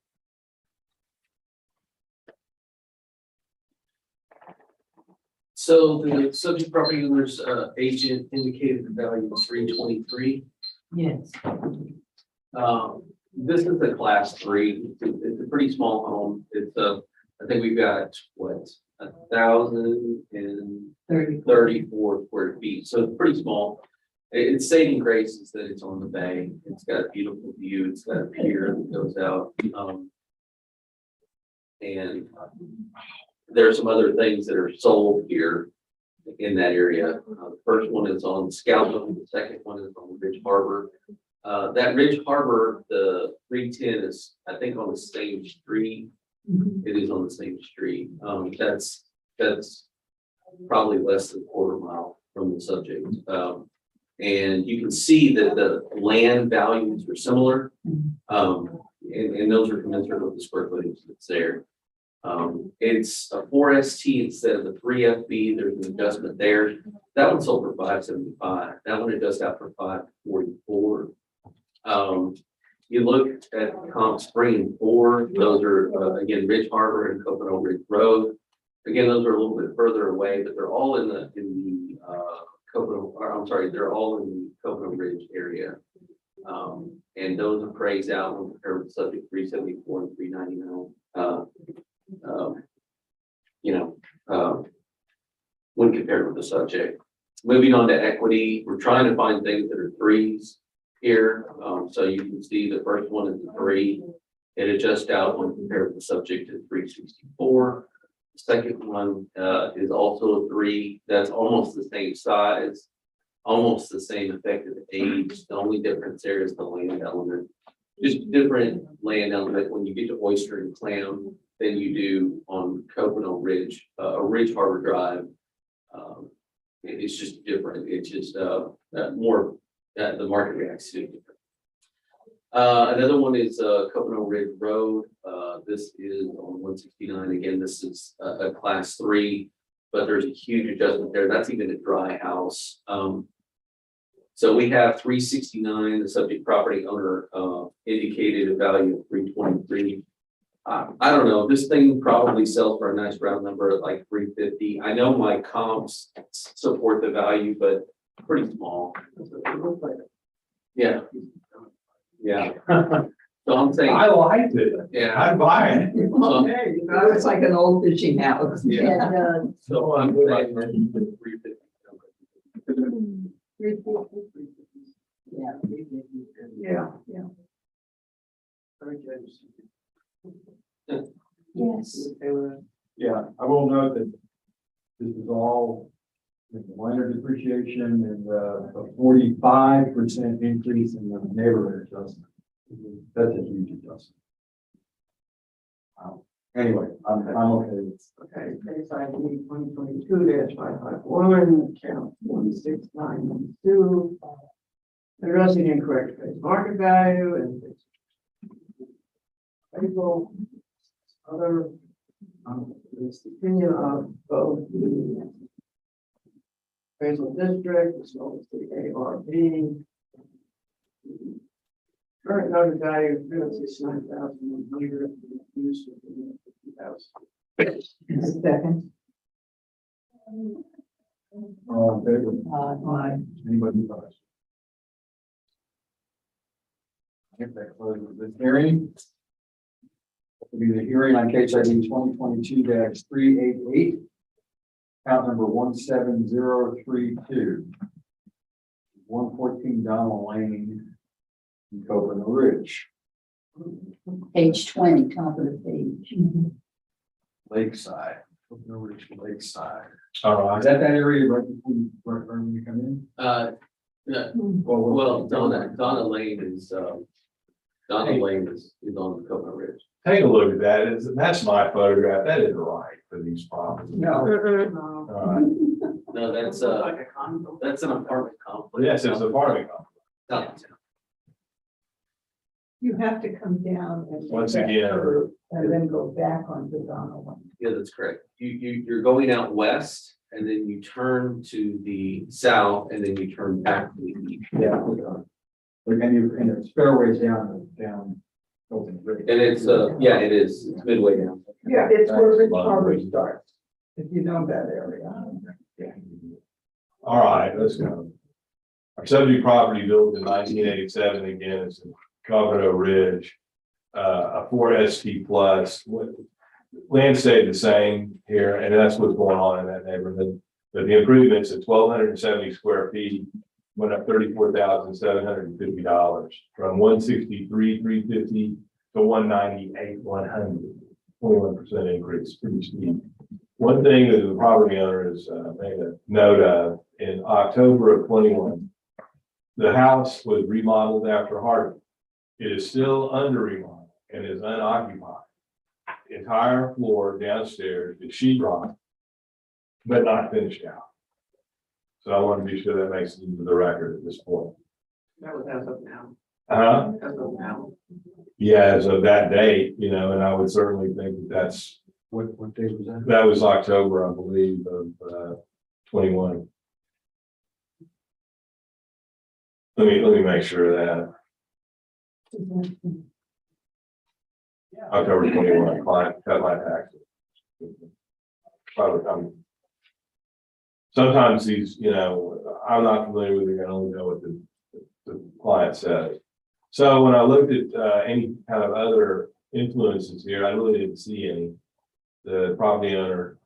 So the subject property owner's agent indicated the value was 323. Yes. This is a class 3. It's a pretty small home. It's I think we've got what, 1,034 square feet. So it's pretty small. Its saving grace is that it's on the bay. It's got a beautiful view. It's got a pier that goes out. And there are some other things that are sold here in that area. The first one is on Scalpel. The second one is on Ridge Harbor. That Ridge Harbor, the 310 is, I think, on the same street. It is on the same street. That's probably less than a quarter mile from the subject. And you can see that the land values are similar. And those are commensurate with the square footage that's there. It's a 4ST instead of the 3FB. There's an adjustment there. That one sold for $575. That one adjusts out for $544. You look at comps 3 and 4. Those are again Ridge Harbor and Coconut Ridge Road. Again, those are a little bit further away, but they're all in the Coconut. Or, I'm sorry, they're all in the Coconut Ridge area. And those appraised out when compared with subject 374 and 399. When compared with the subject. Moving on to equity, we're trying to find things that are 3s here. So you can see the first one is a 3. It adjusts out when compared with the subject to 364. The second one is also a 3. That's almost the same size, almost the same effective age. The only difference there is the land element. Just different land element when you get to oyster and clam than you do on Coconut Ridge, Ridge Harbor Drive. It's just different. It's just more the market reacts to it different. Another one is Coconut Ridge Road. This is on 169. Again, this is a class 3, but there's a huge adjustment there. That's even a dry house. So we have 369. The subject property owner indicated a value of 323. I don't know. This thing probably sells for a nice round number at like 350. I know my comps support the value, but pretty small. Yeah. Yeah. So I'm saying, I liked it. yeah. I'd buy it. Okay, you know, it's like an old fishing house. Yeah. So I'm saying 350. Yeah, yeah. Yes. Yeah, I will note that this is all minor depreciation and a 45% increase in the neighborhood adjustment. That's a huge adjustment. Anyway, I'm okay with this. Okay, case ID 2022-551, count 16912. Addressing incorrect face market value and appraisal. Other, this opinion of both the appraisal district as well as the ARB. Current noted value of 369,100. Use of 50,000. Second. All in favor? Anybody opposed? I think that closes this hearing. Will be the hearing on case ID 2022-388. Account number 17032. 114 Donald Lane in Coconut Ridge, Page 20, top of the page. Lakeside. Coconut Ridge, Lakeside. All right. Is that area right before you, right when you come in? Yeah, well, Donna Lane is on the Coconut Ridge. Take a look at that. That's my photograph. That is right for these properties. No. All right. No, Like a condo. that's an apartment complex. Yes, it's a farming complex. Downtown. You have to come down and. Once take that again. curve And then go back onto Donald. Yeah, that's correct. You're going out west and then you turn to the south and then you turn back to the east. Yeah. And it's fairways down. Coconut Ridge. And it's, yeah, it is. It's midway down. Yeah, it's where Rich Harbor starts, if you know that area. All right, let's go. Our subject property built in 1987, again, it's in Coconut Ridge, a 4ST plus. Land stayed the same here, and that's what's going on in that neighborhood. But the improvements at 1,270 square feet went up $34,750 from 163,350 to 198,100. 21% increase, pretty steep. One thing that the property owners made a note of in October of 21, the house was remodeled after Harvey. It is still under remodel and is unoccupied. Entire floor downstairs is sheetrock, but not finished out. So I want to be sure that makes it into the record at this point. That was as of now. Uh-huh. As of now. Yeah, as of that date, you know, and I would certainly think that that's, What date was that? that was October, I believe, of 21. Let me make sure of that. October 21, client cut my taxes. Probably, sometimes these, you know, I'm not familiar with it, I only know what the client says. So when I looked at any kind of other influences here, I really didn't see any. The property owner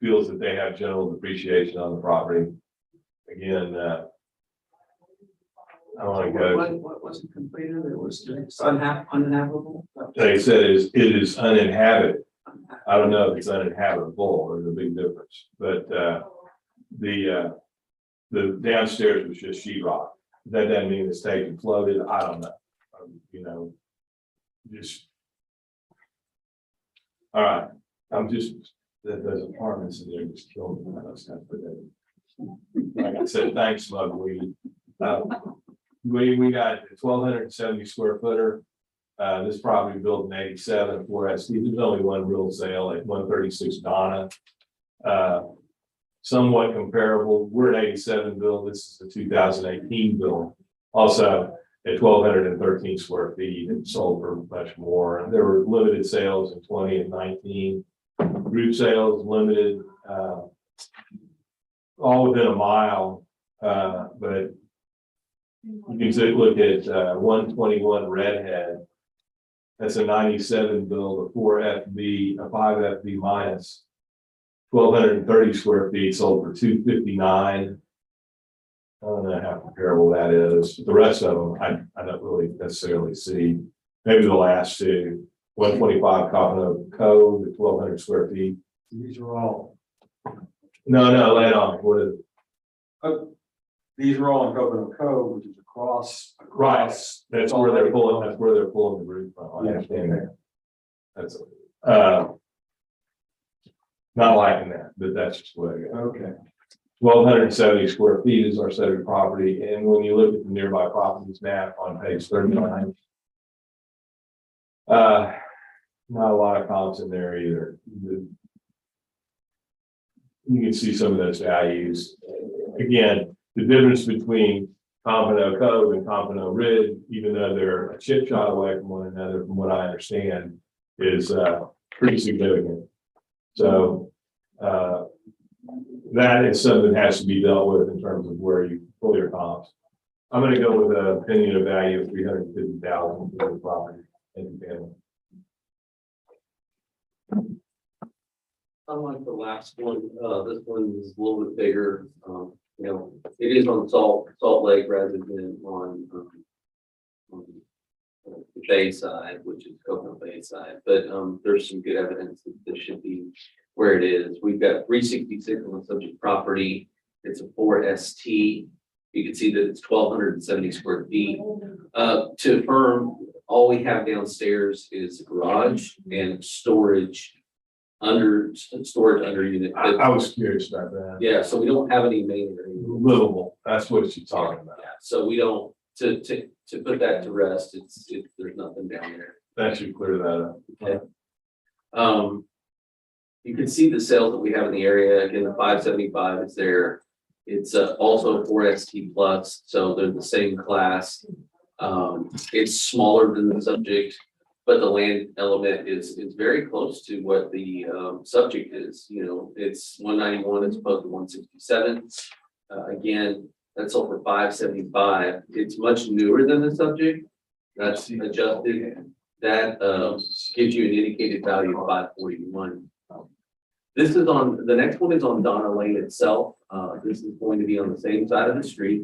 feels that they have general depreciation on the property. Again, I want to go. What wasn't completed? It was uninhabitable. They said it is uninhabited. I don't know if it's uninhabitable. There's a big difference, but the downstairs was just sheetrock. That doesn't mean it's taken floated. I don't know. You know, just all right. I'm just those apartments in there just killed me. Like I said, thanks, Smug Weed. We got 1,270 square footer. This property built in 87 for ST. There's only one real sale at 136 Donna. Somewhat comparable. We're an 87 build. This is the 2018 build. Also at 1,213 square feet and sold for much more. And there were limited sales in 20 and 19. Group sales limited, all within a mile. But you can look at 121 Redhead. That's a 97 build, a 4 FB, a 5 FB minus, 1,230 square feet, sold for $259. I don't know how comparable that is. The rest of them, I don't really necessarily see. Maybe the last two, 125 Coconut Cove at 1,200 square feet. These are all. No, lay it on. What is it? These are all in Coconut Cove, which is across. Right, that's where they're pulling, that's where they're pulling the roof from. I understand that. That's, not liking that, but that's just the way it goes. Okay. 1,270 square feet is our subject property, and when you look at the nearby properties map on page 39, not a lot of comps in there either. You can see some of those values. Again, the difference between Pompano Cove and Pompano Ridge, even though they're a chip shot away from one another, from what I understand, is pretty significant. So that is something that has to be dealt with in terms of where you pull your comps. I'm going to go with an opinion of value of $350,000 for the property and family. unlike the last one, this one is a little bit bigger. It is on Salt Lake rather than on the Bay side, which is Coconut Bay side, but there's some good evidence that this should be where it is. We've got 366 on the subject property. It's a 4ST. You can see that it's 1,270 square feet. To affirm, all we have downstairs is a garage and storage under unit. I was curious about that. Yeah, so we don't have any main area. Livable, that's what she's talking about. Yeah, so we don't, to put that to rest, there's nothing down there. That should clear that up. Okay. You can see the sales that we have in the area. Again, the 575 is there. It's also 4ST plus, so they're the same class. It's smaller than the subject, but the land element is very close to what the subject is. It's 191 as opposed to 167. Again, that's over 575. It's much newer than the subject. That's adjusted. That gives you an indicated value of 541. This is the next one is on Donna Lane itself. This is going to be on the same side of the street,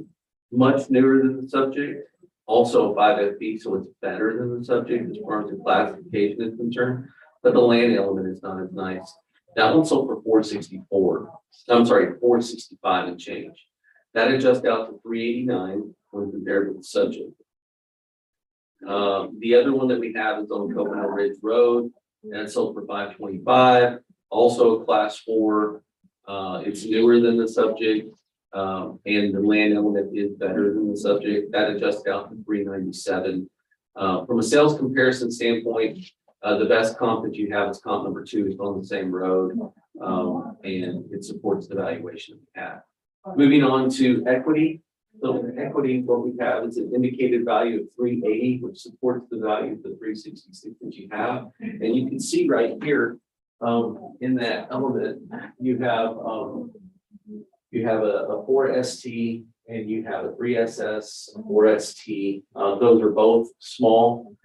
much newer than the subject, also 5FB, so it's better than the subject as far as the classification is concerned, but the land element is not as nice. That one sold for 464. I'm sorry, 465 and change. That adjusts out to 389 when compared with the subject. The other one that we have is on Coconut Ridge Road. That sold for 525. Also class 4, it's newer than the subject, and the land element is better than the subject. That adjusts out to 397. From a sales comparison standpoint, the best comp that you have is comp number 2. It's on the same road, and it supports the valuation that we have. Moving on to equity. So in equity, what we have is an indicated value of 380, which supports the value of the 366 that you have. And you can see right here, in that element, you have a 4ST and you have a 3SS, a 4ST. Those are both small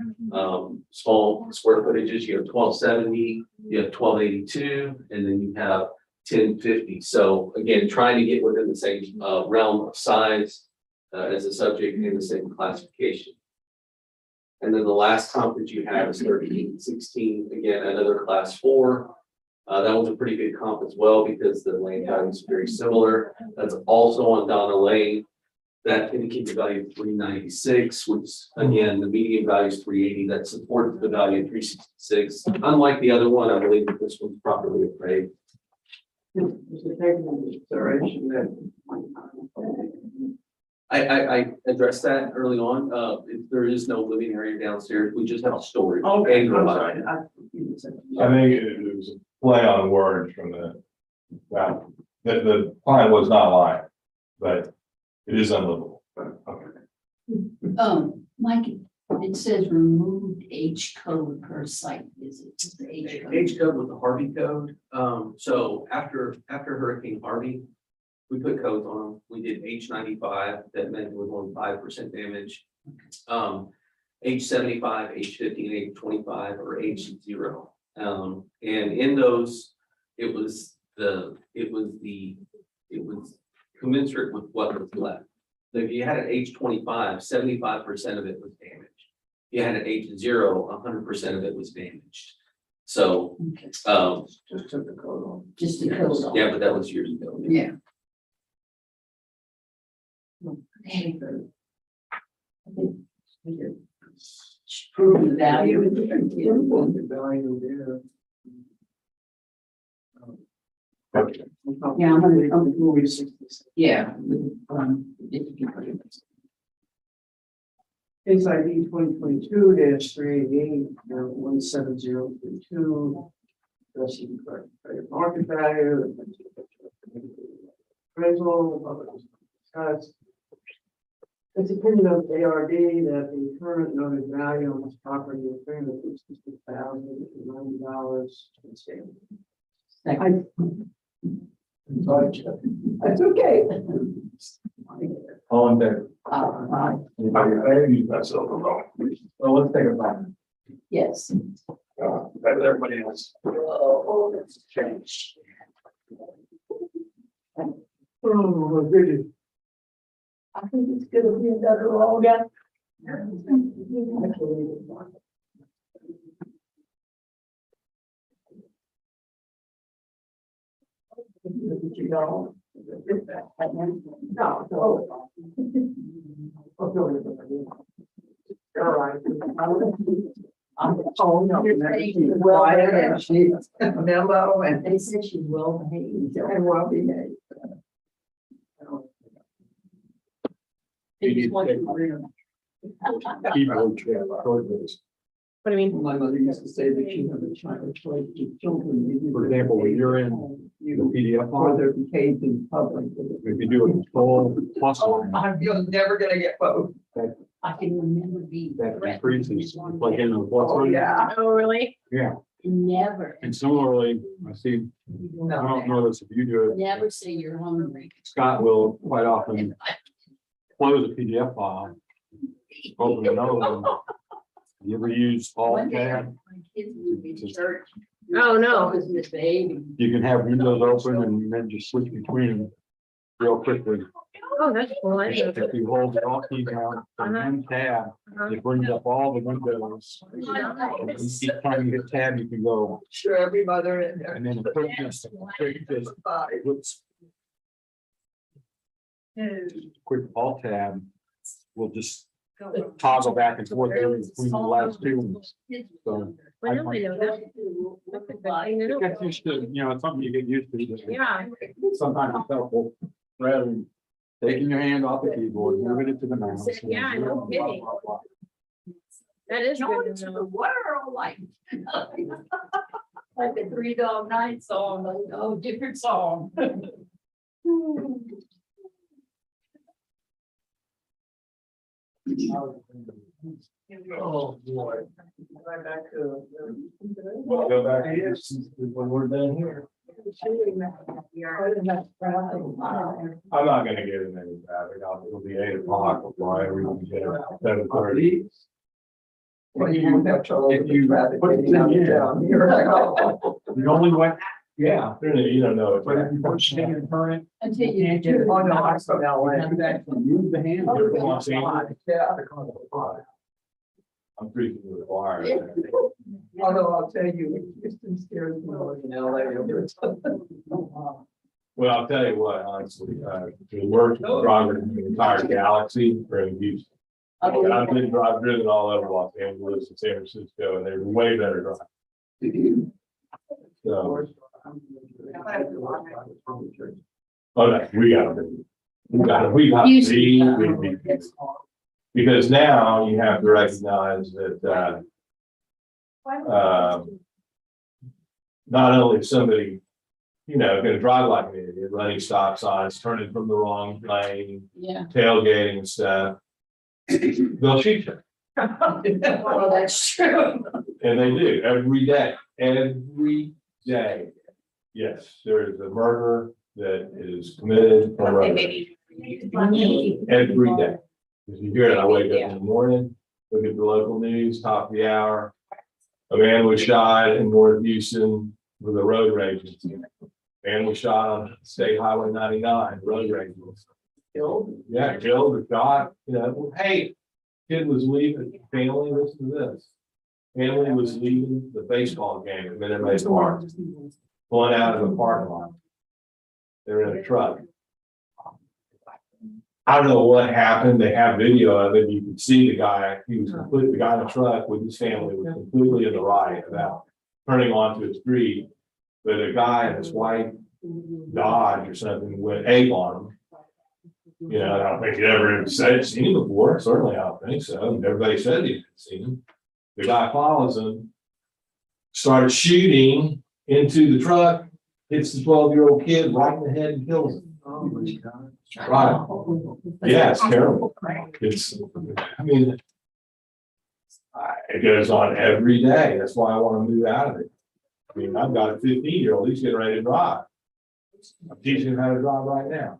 square footages. You have 1270, you have 1282, and then you have 1050. So again, trying to get within the same realm of size as a subject in the same classification. And then the last comp that you have is 1316, again, another class 4. That was a pretty good comp as well because the land value is very similar. That's also on Donna Lane. That indicates a value of 396, which again, the median value is 380. That supports the value of 366. Unlike the other one, I believe that this one's properly appraised. Is it taken into consideration that I addressed that early on. There is no living area downstairs. We just have storage. Okay, And I'm garage. sorry. I think it was a play on words from the client was not lying, but it is unlivable. Okay. Mike, it says removed H code per site visit. Is the H code? H code with the Harvey code. So after Hurricane Harvey, we put codes on them. We did H95, that meant it was only 5% damage. H75, H50, and H25 or H0. And in those, it was commensurate with what was left. So if you had an H25, 75% of it was damaged. If you had an H0, 100% of it was damaged. So, just took the code on? Just the code. on. yeah, but that was years ago. Yeah. Okay. I think we could prove the value. The value there. Okay. Yeah, I'm gonna- Movie 66. Yeah. Case ID 2022-388, 17032. Addressing correct market value. Appraisal. It's opinion of ARB that the current noted value on this property is $366,090. That's okay. All in there. Aye. I use myself alone. Well, let's take a vote. Yes. Better than everybody else. Oh, that's changed. Oh, really? I think it's gonna be another long day. Oh, no, quiet and she's mellow and They said she's well behaved. well behaved. They just want you to realize. Keyboard chair, towards What do you mean? My mother used to say that she had a child choice to children. For example, when you're in the PDF Or file, they're behaved in public. if you do a control plus line, You're never gonna get both. I can remember being. that threatened increases, with like in the plus Oh, line. yeah. Oh, really? Yeah, Never, and similarly, I see, I don't know this if you do it, never say you're hungry. Scott will quite often close a PDF file, open another one. You ever use alt One day, tab? my kids were in church. Oh, I no. was the baby. You can have windows open and then just switch between them real quickly. Oh, that's cool. I didn't know If you hold the alt key down on one tab, that. it brings up all the windows. And each time you hit tab, you can go, Sure, every mother in there. and then the quick just whoops, quick alt tab will just toggle back and forth between the last two ones. So Well, now I know that. That's a good thing to it know. gets used to, it's something you get used to. Yeah. Sometimes it's helpful, rather than taking your hand off the keyboard, moving it to the mouse. Yeah, no kidding. That is Join good to to the know. world like. Like a Three Dog Night song, like, oh, different song. Oh, boy. Right back to. We'll go back to this when we're done here. I'm not gonna get in any traffic. It'll be 8 o'clock before I reach there. 7:30. Well, you won't have trouble with the traffic Put it getting out in of here. town. You're like, oh. The only way, Yeah, you don't know. but if you put it in current, Until you can't get it. Oh, no, I'm from You LA. have to actually move the hand. Yeah. I'm preaching to the choir. Although I'll tell you, Houston scares me more than LA. Well, I'll tell you what, honestly, the worst driver in the entire galaxy are in Houston. I've driven all over Los Angeles and San Francisco, and they're way better drivers. So, oh, no, we gotta be. Because now you have to recognize that, not only is somebody, gonna drive like an idiot, running stop signs, turning from the wrong lane, Yeah. tailgating and stuff, they'll shoot you. Well, that's true. And they do every day. Yes, there is a murder that is committed for road rage every day. If you hear it, I wake up in the morning, look at the local news, top of the hour. A man was shot in North Houston with a road rage incident. Man was shot on State Highway 99, road rage. Killed? Yeah, killed or shot, hey, kid was leaving, family, listen to this. Family was leaving the baseball game at Minute Maid Park, pulling out of the parking lot. They're in a truck. I don't know what happened. They have video of it. You can see the guy, the guy in the truck with his family was completely in the right about turning onto a street. But a guy in his white Dodge or something went ape on him. I don't think he'd ever seen him before. Certainly, I don't think so. And everybody said he'd seen him. The guy follows him, started shooting into the truck, hits the 12-year-old kid right in the head and kills him. Oh, my God. Right. Yeah, it's terrible. It goes on every day. That's why I want to move out of it. I've got a 15-year-old, he's getting ready to drive. I'm teaching him how to drive right now.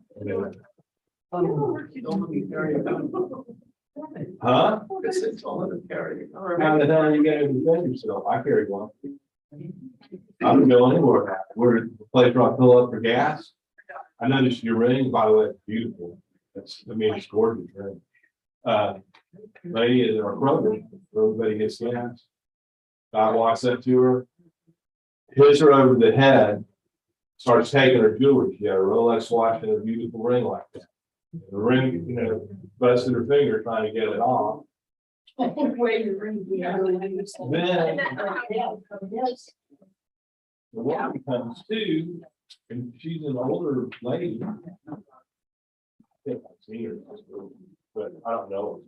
Huh? It's all in the carry. How the hell are you gonna defend yourself? I carry one. I don't go anywhere. Where the place where I fill up for gas. I noticed your ring, by the way, it's beautiful. It's gorgeous ring. Lady is our brother, everybody gets gas. I walks up to her, hits her over the head, starts taking her jewelry. She had a Rolex watch and a beautiful ring like that. The ring, busted her finger trying to get it off. Then the woman comes to, and she's an older lady. I think I've seen her, but I don't know.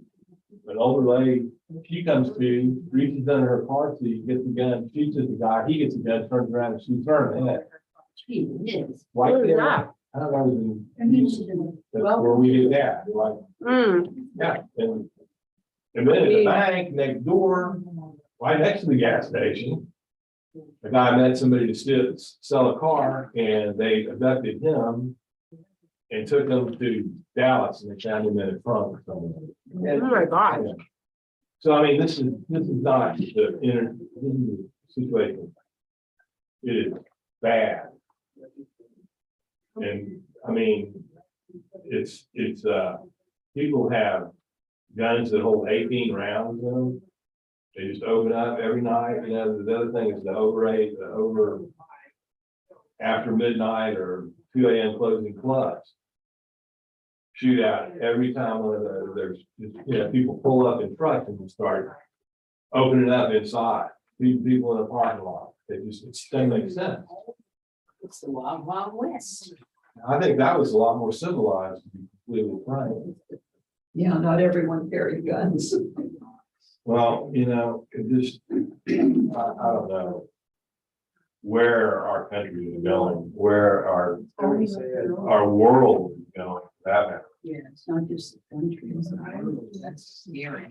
An older lady, she comes to, reaches under her car seat, gets the gun, shoots at the guy, he gets the gun, turns around and shoots her in the head. Yes. Right Who is there. that? I don't know. That's where we did that, like, yeah, and then at the bank next door, right next to the gas station. A guy met somebody to sell a car and they abducted him and took him to Dallas and they found him in a trunk or something. Oh my God. Yeah. So I mean, this is not this is the situation. It is bad. And I mean, it's people have guns that hold 18 rounds in them. They just open up every night. The other thing is the over after midnight or 2 a.m. closing clubs. Shoot out every time one of those. There's just, people pull up in trucks and start opening up inside. People in the parking lot. It doesn't make sense. It's the Wild Wild West. I think that was a lot more civilized, to be completely frank. Yeah, not everyone carried guns. Well, it just, I don't know where our country is going, where our world is going. That Yeah, it's not just the country, it's the world. That's scary.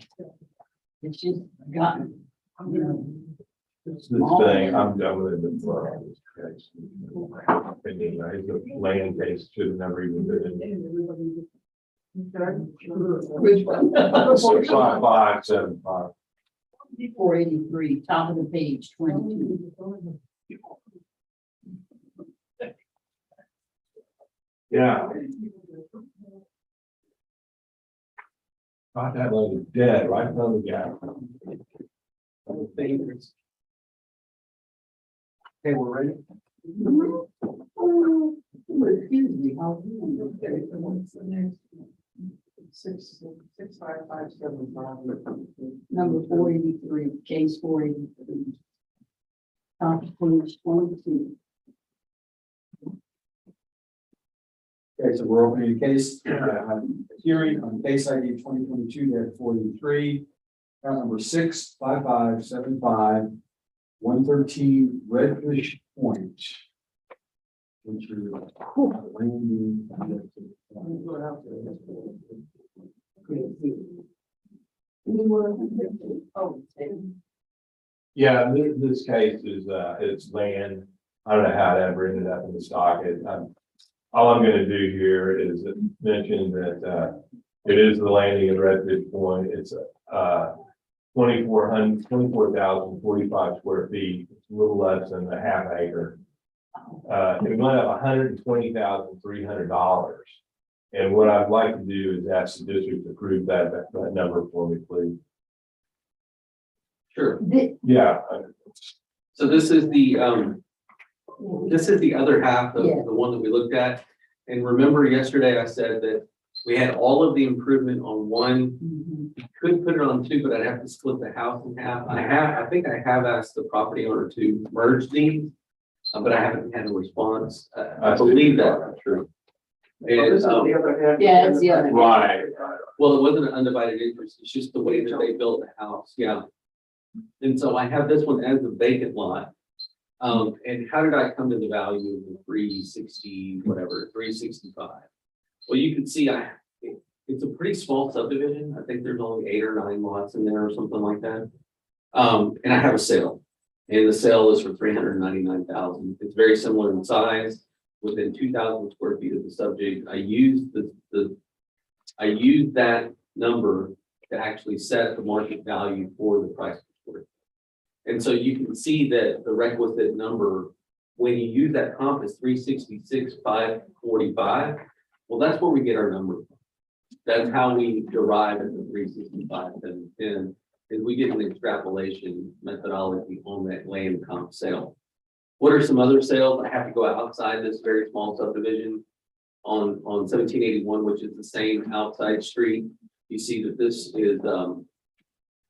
It's just gotten, this thing, I'm done with it for this case. The land case should have never even been in. Which one? 575. 483, top of the page, 22. Yeah. Thought that lady dead right in front of the gap. Okay, we're ready. Excuse me, how do what's the next? 65575. Number 483, case 483. Top of page 22. Okay, so we're opening the case, hearing on case ID 2022-43, count number 65575, 113 Redfish Point. Which are landing. Yeah, this case is, it's land. I don't know how that ever ended up in the docket. All I'm gonna do here is mention that, it is the landing at Redfish Point. It's, 24,045 square feet. It's a little less than a half acre. It went up $120,300. And what I'd like to do is ask the district to approve that number for me, please. Sure. Yeah, So this is the other half of Yeah. the one that we looked at. And remember yesterday I said that we had all of the improvement on one. You could put it on two, but I'd have to split the house in half. I think I have asked the property owner to merge these, but I haven't had a response. I believe that's true. And, Yeah, it's the other. right. well, it wasn't an undivided interest. It's just the way that they built the house. Yeah. And so I have this one as a vacant lot. And how did I come to the value of the 360, whatever, 365? Well, you can see it's a pretty small subdivision. I think there's only 8 or 9 lots in there or something like that. And I have a sale, and the sale is for $399,000. It's very similar in size, within 2,000 square feet of the subject. I used that number to actually set the market value for the price per square. And so you can see that the requisite number, when you use that comp is 366,545. Well, that's where we get our number from. That's how we derive at the 365,710, is we get an extrapolation methodology on that land comp sale. What are some other sales? I have to go outside this very small subdivision on 1781, which is the same outside street. You see that this is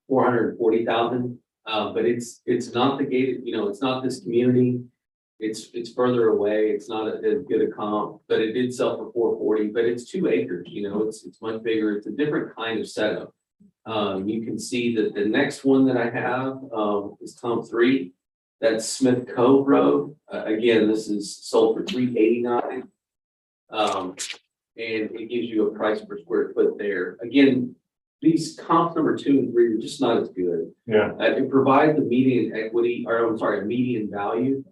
440,000, but it's not the gated, it's not this community. It's further away. It's not as good a comp, but it did sell for 440, but it's 2 acres, it's much bigger. It's a different kind of setup. You can see that the next one that I have is comp 3. That's Smith Cove Road. Again, this is sold for 389. And it gives you a price per square foot there. Again, these comps number 2 and 3 are just not as good. Yeah. It provides the median equity, or I'm sorry, median value,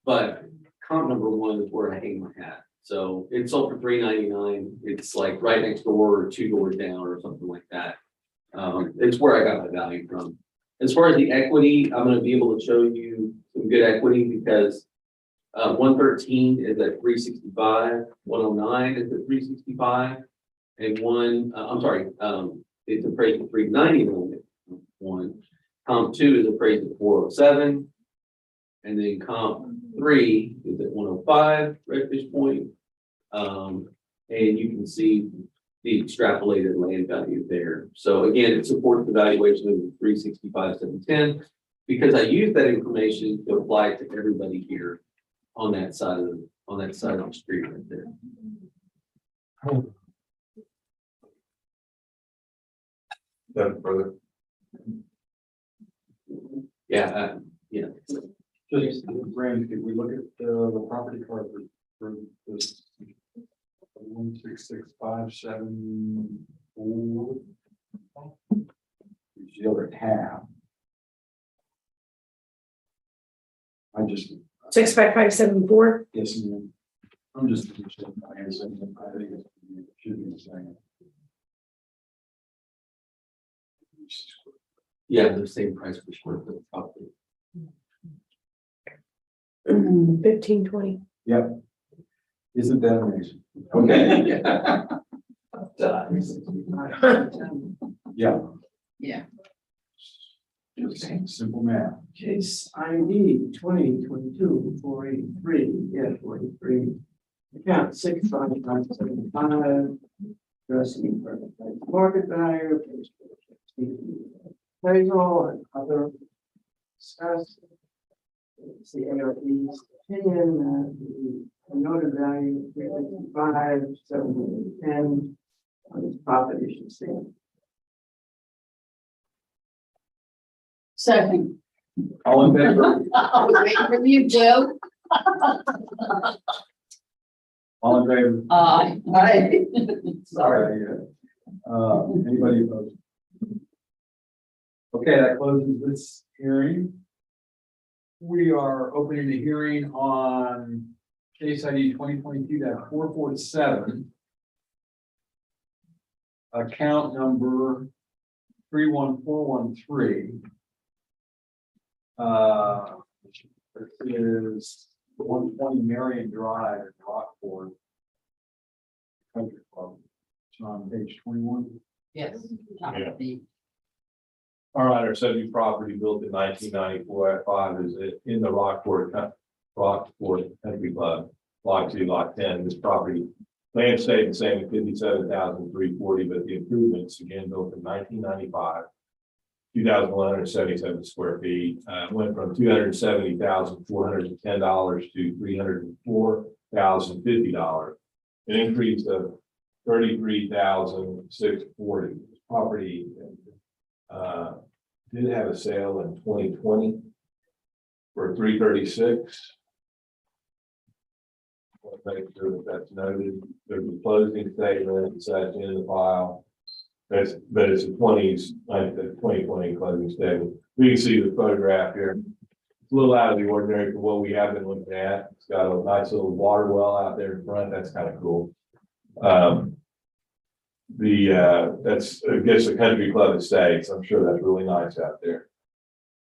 but comp number 1 is where I hang my hat. So it sold for 399. It's like right next door or 2 doors down or something like that. It's where I got my value from. As far as the equity, I'm going to be able to show you some good equity because 113 is at 365, 109 is at 365, and it's appraised at 399. Comp 2 is appraised at 407, and then comp 3 is at 105, Redfish Point. And you can see the extrapolated land value there. So again, it supports the valuation of the 365,710 because I use that information to apply it to everybody here on that side of the street right there. Then further. Yeah. Just, Brandon, could we look at the property card for this 166574? The other half. I just, 65574. yes, ma'am. I'm just. I think it should be the same. Yeah, the same price per square foot property. 1520. Yep. Isn't that amazing? Okay. Yeah. Yeah. Just simple math. Case ID 2022-483, 43. Account 65575. Addressing market value. Appraisal and other discuss. It's the ARB's opinion that the noted value 355,710 on this property should stand. Second. All in favor? I was waiting for you, Joe. All in favor? Aye. Sorry. Anybody opposed? Okay, that closes this hearing. We are opening the hearing on case ID 2022-447. Account number 31413. This is 120 Marion Drive in Rockport Country Club. It's on page 21. Yes. All right, our subject property built in 1994 at 5 is in the Rockport Country Club, Lot 2, Lot 10. This property land stayed the same at 57,340, but the improvements again built in 1995, 2,177 square feet, went from $270,410 to $304,050, an increase of $33,640. This property did have a sale in 2020 for $336. I'll make sure that that's noted. There's a closing statement, it's at the end of the file. But it's a 2020 closing statement. We can see the photograph here. It's a little out of the ordinary for what we have been looking at. It's got a nice little water well out there in front. That's kind of cool. The that's, I guess, the Country Club Estates. I'm sure that's really nice out there.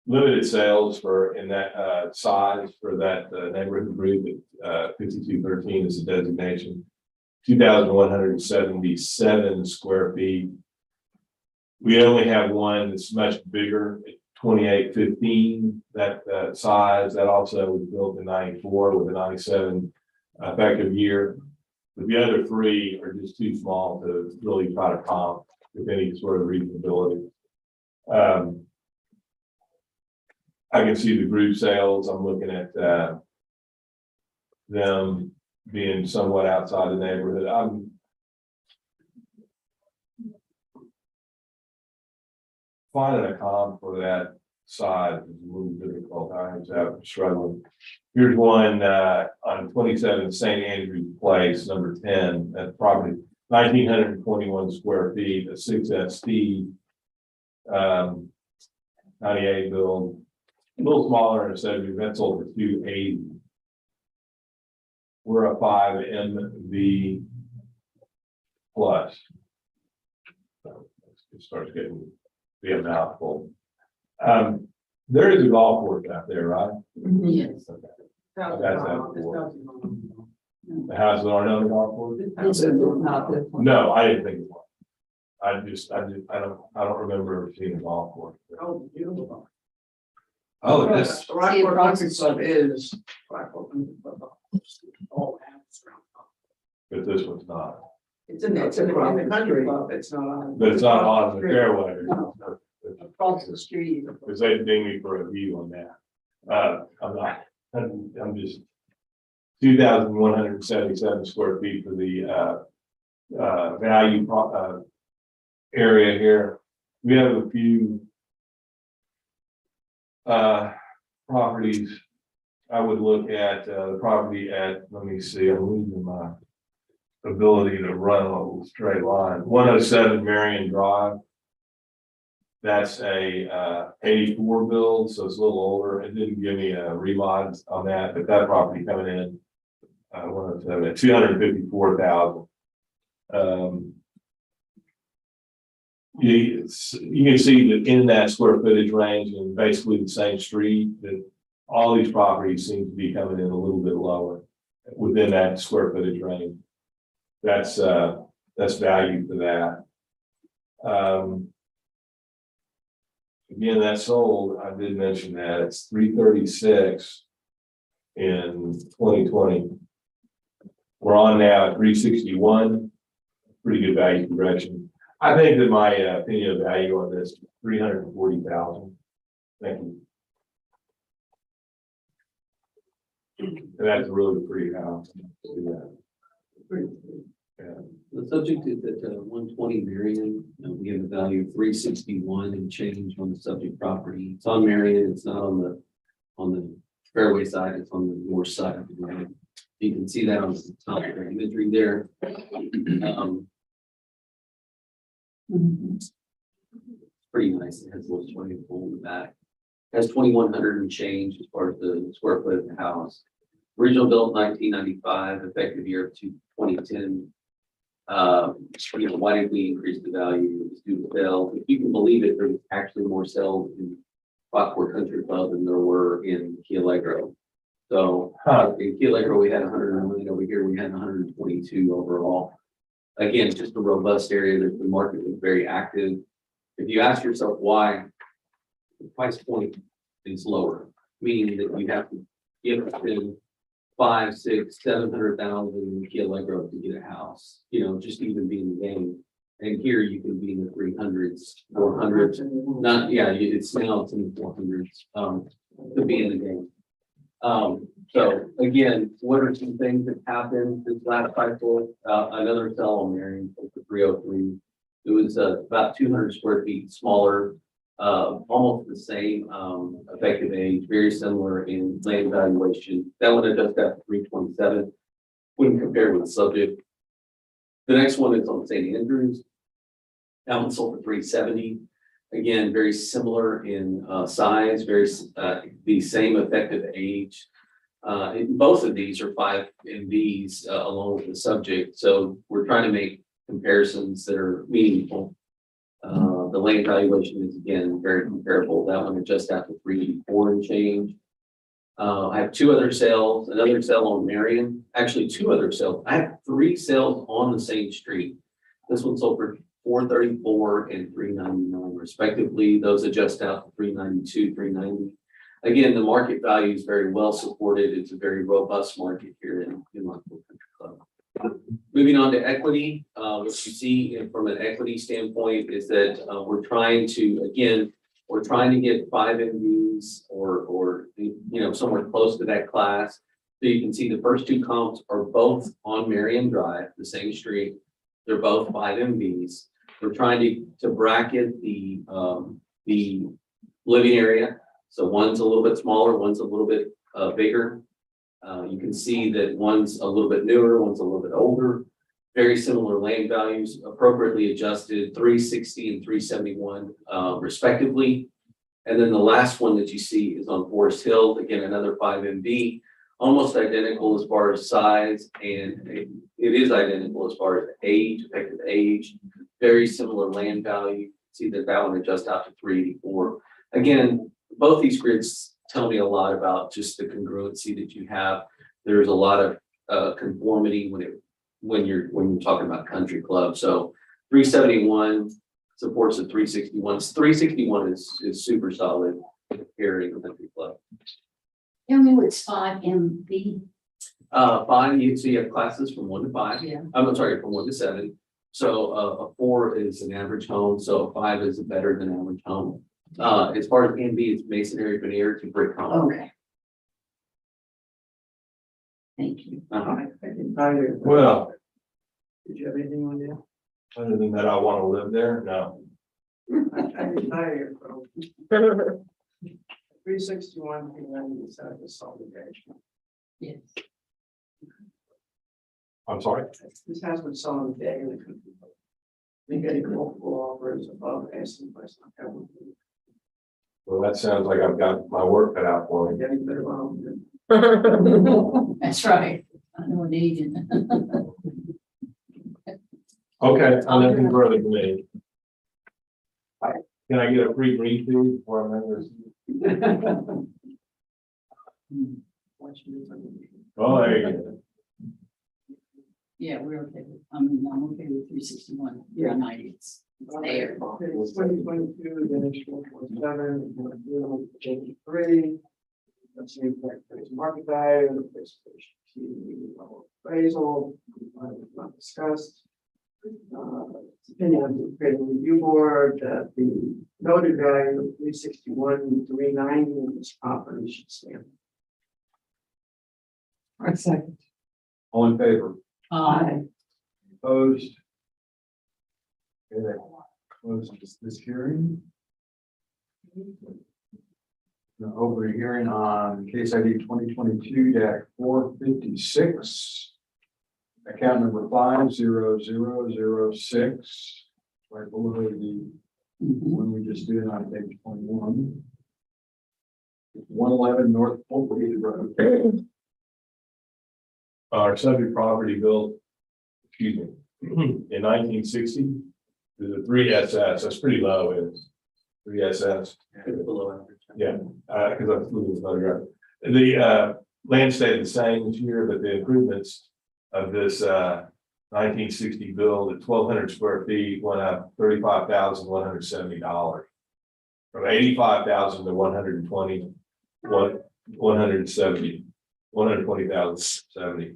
Limited sales for, in that, size for that neighborhood group, 5213 is the designation. 2,177 square feet. We only have one that's much bigger, 2815, that size. That also was built in 94 with a 97 effective year. But the other three are just too small to really try to comp with any sort of reasonability. I can see the group sales. I'm looking at them being somewhat outside the neighborhood. I'm finding a comp for that size is a little difficult. I'm struggling. Here's one on 27 St. Andrews Place, number 10, at property, 1,921 square feet, a 6ST, 98 build, a little smaller in a 70, that's over 280. We're a 5 MV plus. So it starts getting to be a mouthful. There is a golf course out there, right? Yes. Okay. That's out for the houses aren't on the golf course? This is not this one. No, I didn't think it was. I don't remember ever seeing a golf course. Oh, beautiful. Oh, this, Rockport Country Club is. Rockport Country Club. Oh, that's around. But this one's not. It's in the country club, it's not on. But it's not on the fairway. No. Across the street. Because they ding me for a view on that. I'm not, I'm just 2,177 square feet for the value area here. We have a few properties. I would look at the property at, let me see, I'm losing my ability to run a straight line. 107 Marion Drive. That's a 84 build, so it's a little older. It didn't give me a remod on that, but that property coming in 107 at 254,000. You can see that in that square footage range and basically the same street, that all these properties seem to be coming in a little bit lower within that square footage range. That's value for that. Again, that sold, I did mention that, it's 336 in 2020. We're on now at 361, pretty good value progression. I think that my opinion of value on this, 340,000. Thank you. And that's a really pretty house. See that? Yeah. The subject is at 120 Marion, we have a value of 361 and change on the subject property. It's on Marion, it's not on the fairway side, it's on the north side of the road. You can see that on the top of the imagery there. Pretty nice. It has a little swimming pool in the back. It has 2,100 and change as far as the square foot of the house. Original built 1995, effective year of 2010. Why did we increase the value? It was due to sales. If you can believe it, there was actually more sales in Rockport Country Club than there were in Key Allegro. So in Key Allegro, we had 109. Over here, we had 122 overall. Again, just a robust area. The market was very active. If you ask yourself why, the price point is lower, meaning that you have to spend 5, 6, 700,000 in Key Allegro to get a house, just even be in the game. And here you can be in the 300s, 400s, it's now it's in the 400s to be in the game. So again, what are some things that happened this last cycle? Another sell on Marion for 303. It was about 200 square feet smaller, almost the same effective age, very similar in land valuation. That one adjusted at 327. Wouldn't compare with the subject. The next one is on St. Andrews. That one sold for 370. Again, very similar in size, the same effective age. Both of these are 5 MVs along with the subject. So we're trying to make comparisons that are meaningful. The land valuation is again very comparable. That one just after 384 and change. I have two other sales, another sale on Marion, actually two other sales. I have three sales on the same street. This one sold for 434 and 399 respectively. Those adjust out to 392, 390. Again, the market value is very well supported. It's a very robust market here in Lockport Country Club. Moving on to equity, what you see from an equity standpoint is that we're trying to get 5 MDs or somewhere close to that class. So you can see the first two comps are both on Marion Drive, the same street. They're both 5 MDs. We're trying to bracket the living area. So one's a little bit smaller, one's a little bit bigger. You can see that one's a little bit newer, one's a little bit older. Very similar land values, appropriately adjusted, 360 and 371 respectively. And then the last one that you see is on Forest Hill, again, another 5 MD, almost identical as far as size, and it is identical as far as age, effective age, very similar land value. See that one adjusts out to 384. Again, both these grids tell me a lot about just the congruency that you have. There's a lot of conformity when you're talking about country club. So 371 supports the 361. 361 is super solid here in the country club. Tell me what's 5 MB. 5, you have classes from 1 to 5. Yeah. I'm sorry, from 1 to 7. So a 4 is an average home. So a 5 is a better than average home. As far as MB, it's masonry, veneer to brick home. Okay. Thank you. Uh-huh. Well, Did you have anything on that? other than that, I want to live there. No. I retire from 361, and then decided to solve the engagement. Yes. I'm sorry. This has been selling the day in the country. They getting multiple offers above asking price. Well, that sounds like I've got my work cut out for me. Getting better off. That's right. I know an agent. Okay, nothing further to me. Can I get a free green tea before I'm in Oh, there you go. Yeah, we're okay with, I'm okay with 361. Yeah, 90. It's there. 2022, then it's 4.7, change 3. That's the impact market value, appraisal, not discussed. Opinion of the creating review board that the noted value of 361, 390 in this property should stand. I second. All in favor? Aye. Opposed? Okay, that closes this hearing. Now over a hearing on case ID 2022-456. Account number 50006. Right below the one we just did on page 21. 111 North Polk Ridge Road. Our subject property built, excuse me, in 1960. There's a 3SS. That's pretty low. It's 3SS. Below average. Yeah, because I flew this photograph. The land stayed the same this year, but the improvements of this 1960 build at 1,200 square feet went up $35,170 from 85,000 to 120,070.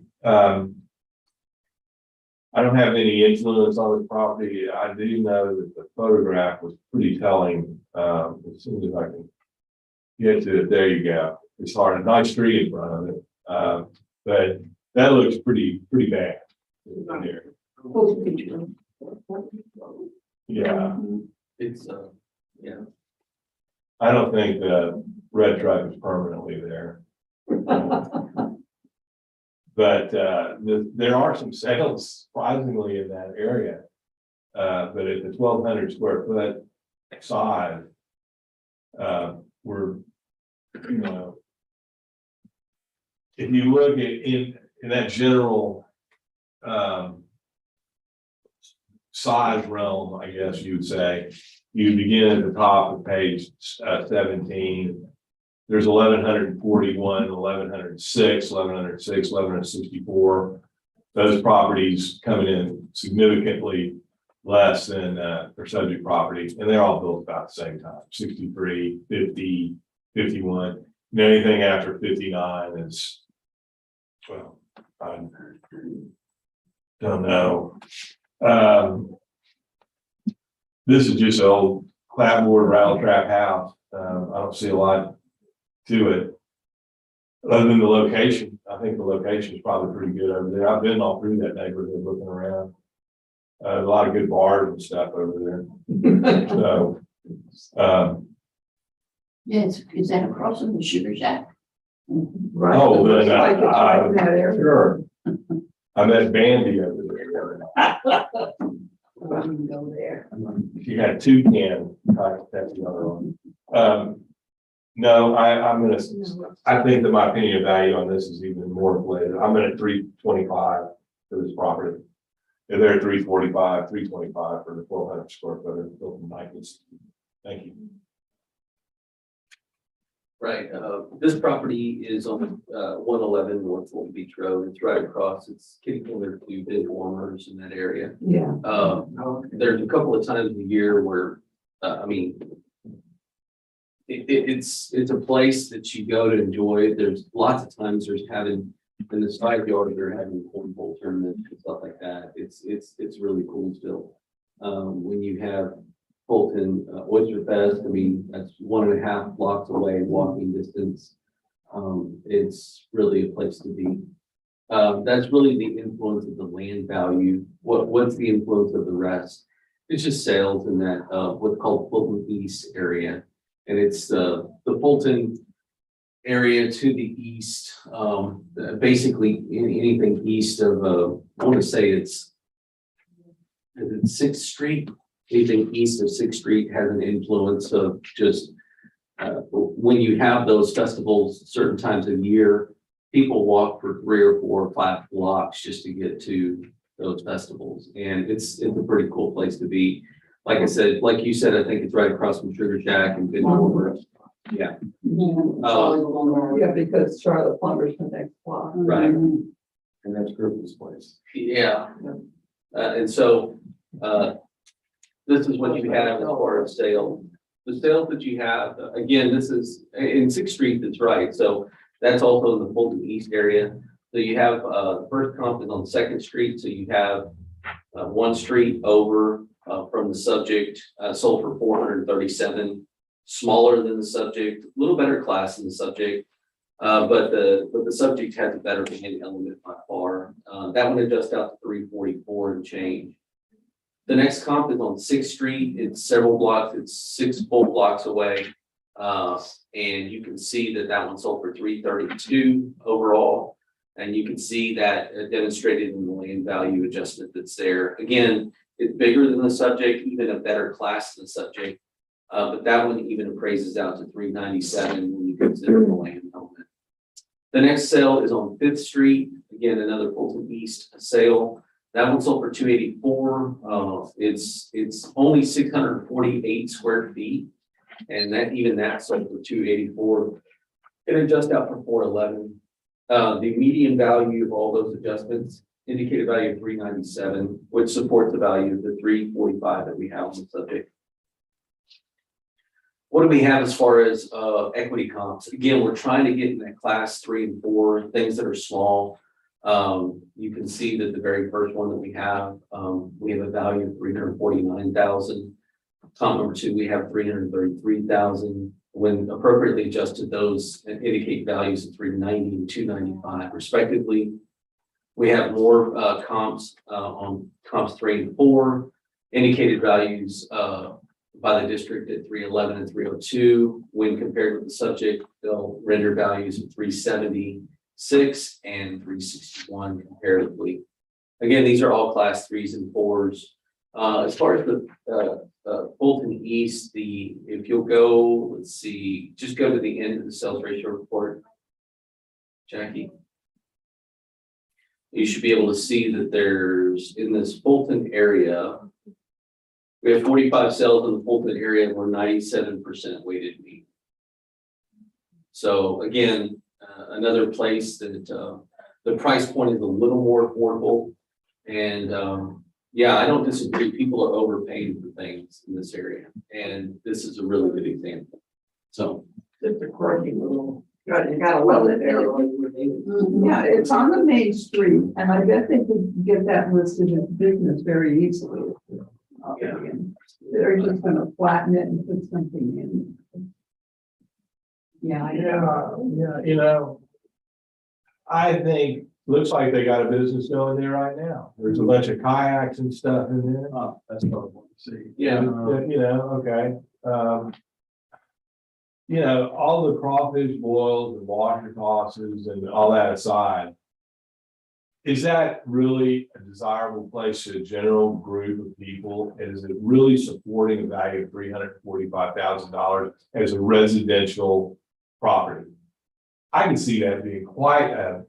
I don't have any influence on this property. I do know that the photograph was pretty telling. As soon as I can get to it, there you go. It's hard, a nice tree in front of it, but that looks pretty bad in there. Yeah, It's yeah. I don't think the red truck is permanently there. But there are some sales surprisingly in that area. But at the 1,200 square foot size, we're, you know, if you look at in that general size realm, I guess you would say. You begin at the top of page 17. There's 1,141, 1,106, 1,106, 1,164. Those properties coming in significantly less than their subject property, and they're all built about the same time, 63, 50, 51. And anything after 59 is, well, I don't know. This is just an old clapboard rattle trap house. I don't see a lot to it. Other than the location, I think the location is probably pretty good over there. I've been all through that neighborhood looking around. A lot of good bars and stuff over there. So, Yes, is that across from the Sugar Shack? Right. Oh, it looks then, like it's right in that area. sure. I met Bandy over there. Or you can go there. She had two can, that's the other one. No, I think that my opinion of value on this is even more inflated. I'm at 325 for this property. If they're at 345, 325 for the 1,200 square foot built in 1960. Thank you. Right, this property is on 111 North Long Beach Road. It's right across, it's kitty corner to big warmers in that area. Yeah. There's a couple of times a year where, it's a place that you go to enjoy. There's lots of times there's having, in the side yard, they're having cornhole tournaments and stuff like that. It's really cool still. When you have Fulton Oyster Fest, I mean, that's 1.5 blocks away, walking distance. It's really a place to be. That's really the influence of the land value. What's the influence of the rest? It's just sales in that what's called Fulton East area. And it's the Fulton area to the east, basically anything east of, I want to say is it 6th Street? Anything east of 6th Street has an influence of just, when you have those festivals, certain times of year, people walk for 3 or 4 or 5 blocks just to get to those festivals. And it's a pretty cool place to be. Like I said, like you said, I think it's right across from Sugar Shack and Big Warmer. Yeah. Yeah, because Charlotte Plumber's the next block. Right. And that's Griffith's place. Yeah. And so, this is what you have as far as sales. The sales that you have, again, this is in 6th Street, that's right. So that's also in the Fulton East area. So you have, the first comp is on 2nd Street. So you have, 1 street over, from the subject, sold for 437, smaller than the subject, a little better class than the subject. But the subject has a better beginning element by far. That one adjusts out to 344 and change. The next comp is on 6th Street. It's several blocks. It's 6 full blocks away. And you can see that one sold for 332 overall. And you can see that demonstrated in the land value adjustment that's there. Again, it's bigger than the subject, even a better class than the subject. But that one even appraises out to 397 when you consider the land element. The next sale is on 5th Street. Again, another Fulton East sale. That one sold for 284. It's only 648 square feet. And that sold for 284. It adjusts out for 411. The median value of all those adjustments, indicated value of 397, which supports the value of the 345 that we have on the subject. What do we have as far as equity comps? Again, we're trying to get in that class 3 and 4, things that are small. You can see that the very first one that we have a value of 349,000. Comp number 2, we have 333,000. When appropriately adjusted, those indicate values of 390 and 295 respectively. We have more comps on comps 3 and 4, indicated values by the district at 311 and 302. When compared with the subject, they'll render values of 376 and 361 comparatively. Again, these are all class 3s and 4s. As far as the Fulton East, if you'll go, let's see, just go to the end of the sales ratio report, Jackie. You should be able to see that there's, in this Fulton area, We have 45 sales in the Fulton area, and we're 97% weighted meat. So again, another place that, the price point is a little more affordable. And, yeah, I don't disagree. People are overpaying for things in this area, and this is a really good example. So, Just a quirky little, you gotta love it there. Yeah, it's on the main street, and I bet they could get that listed as business very easily. They're just gonna flatten it and put something in. Yeah, I think, looks like they got a business going there right now. There's a bunch of kayaks and stuff in there. Oh, that's what I want to see. yeah, Okay. All the crawfish boils and washer tosses and all that aside. Is that really a desirable place to a general group of people? And is it really supporting a value of $345,000 as a residential property? I can see that being quite a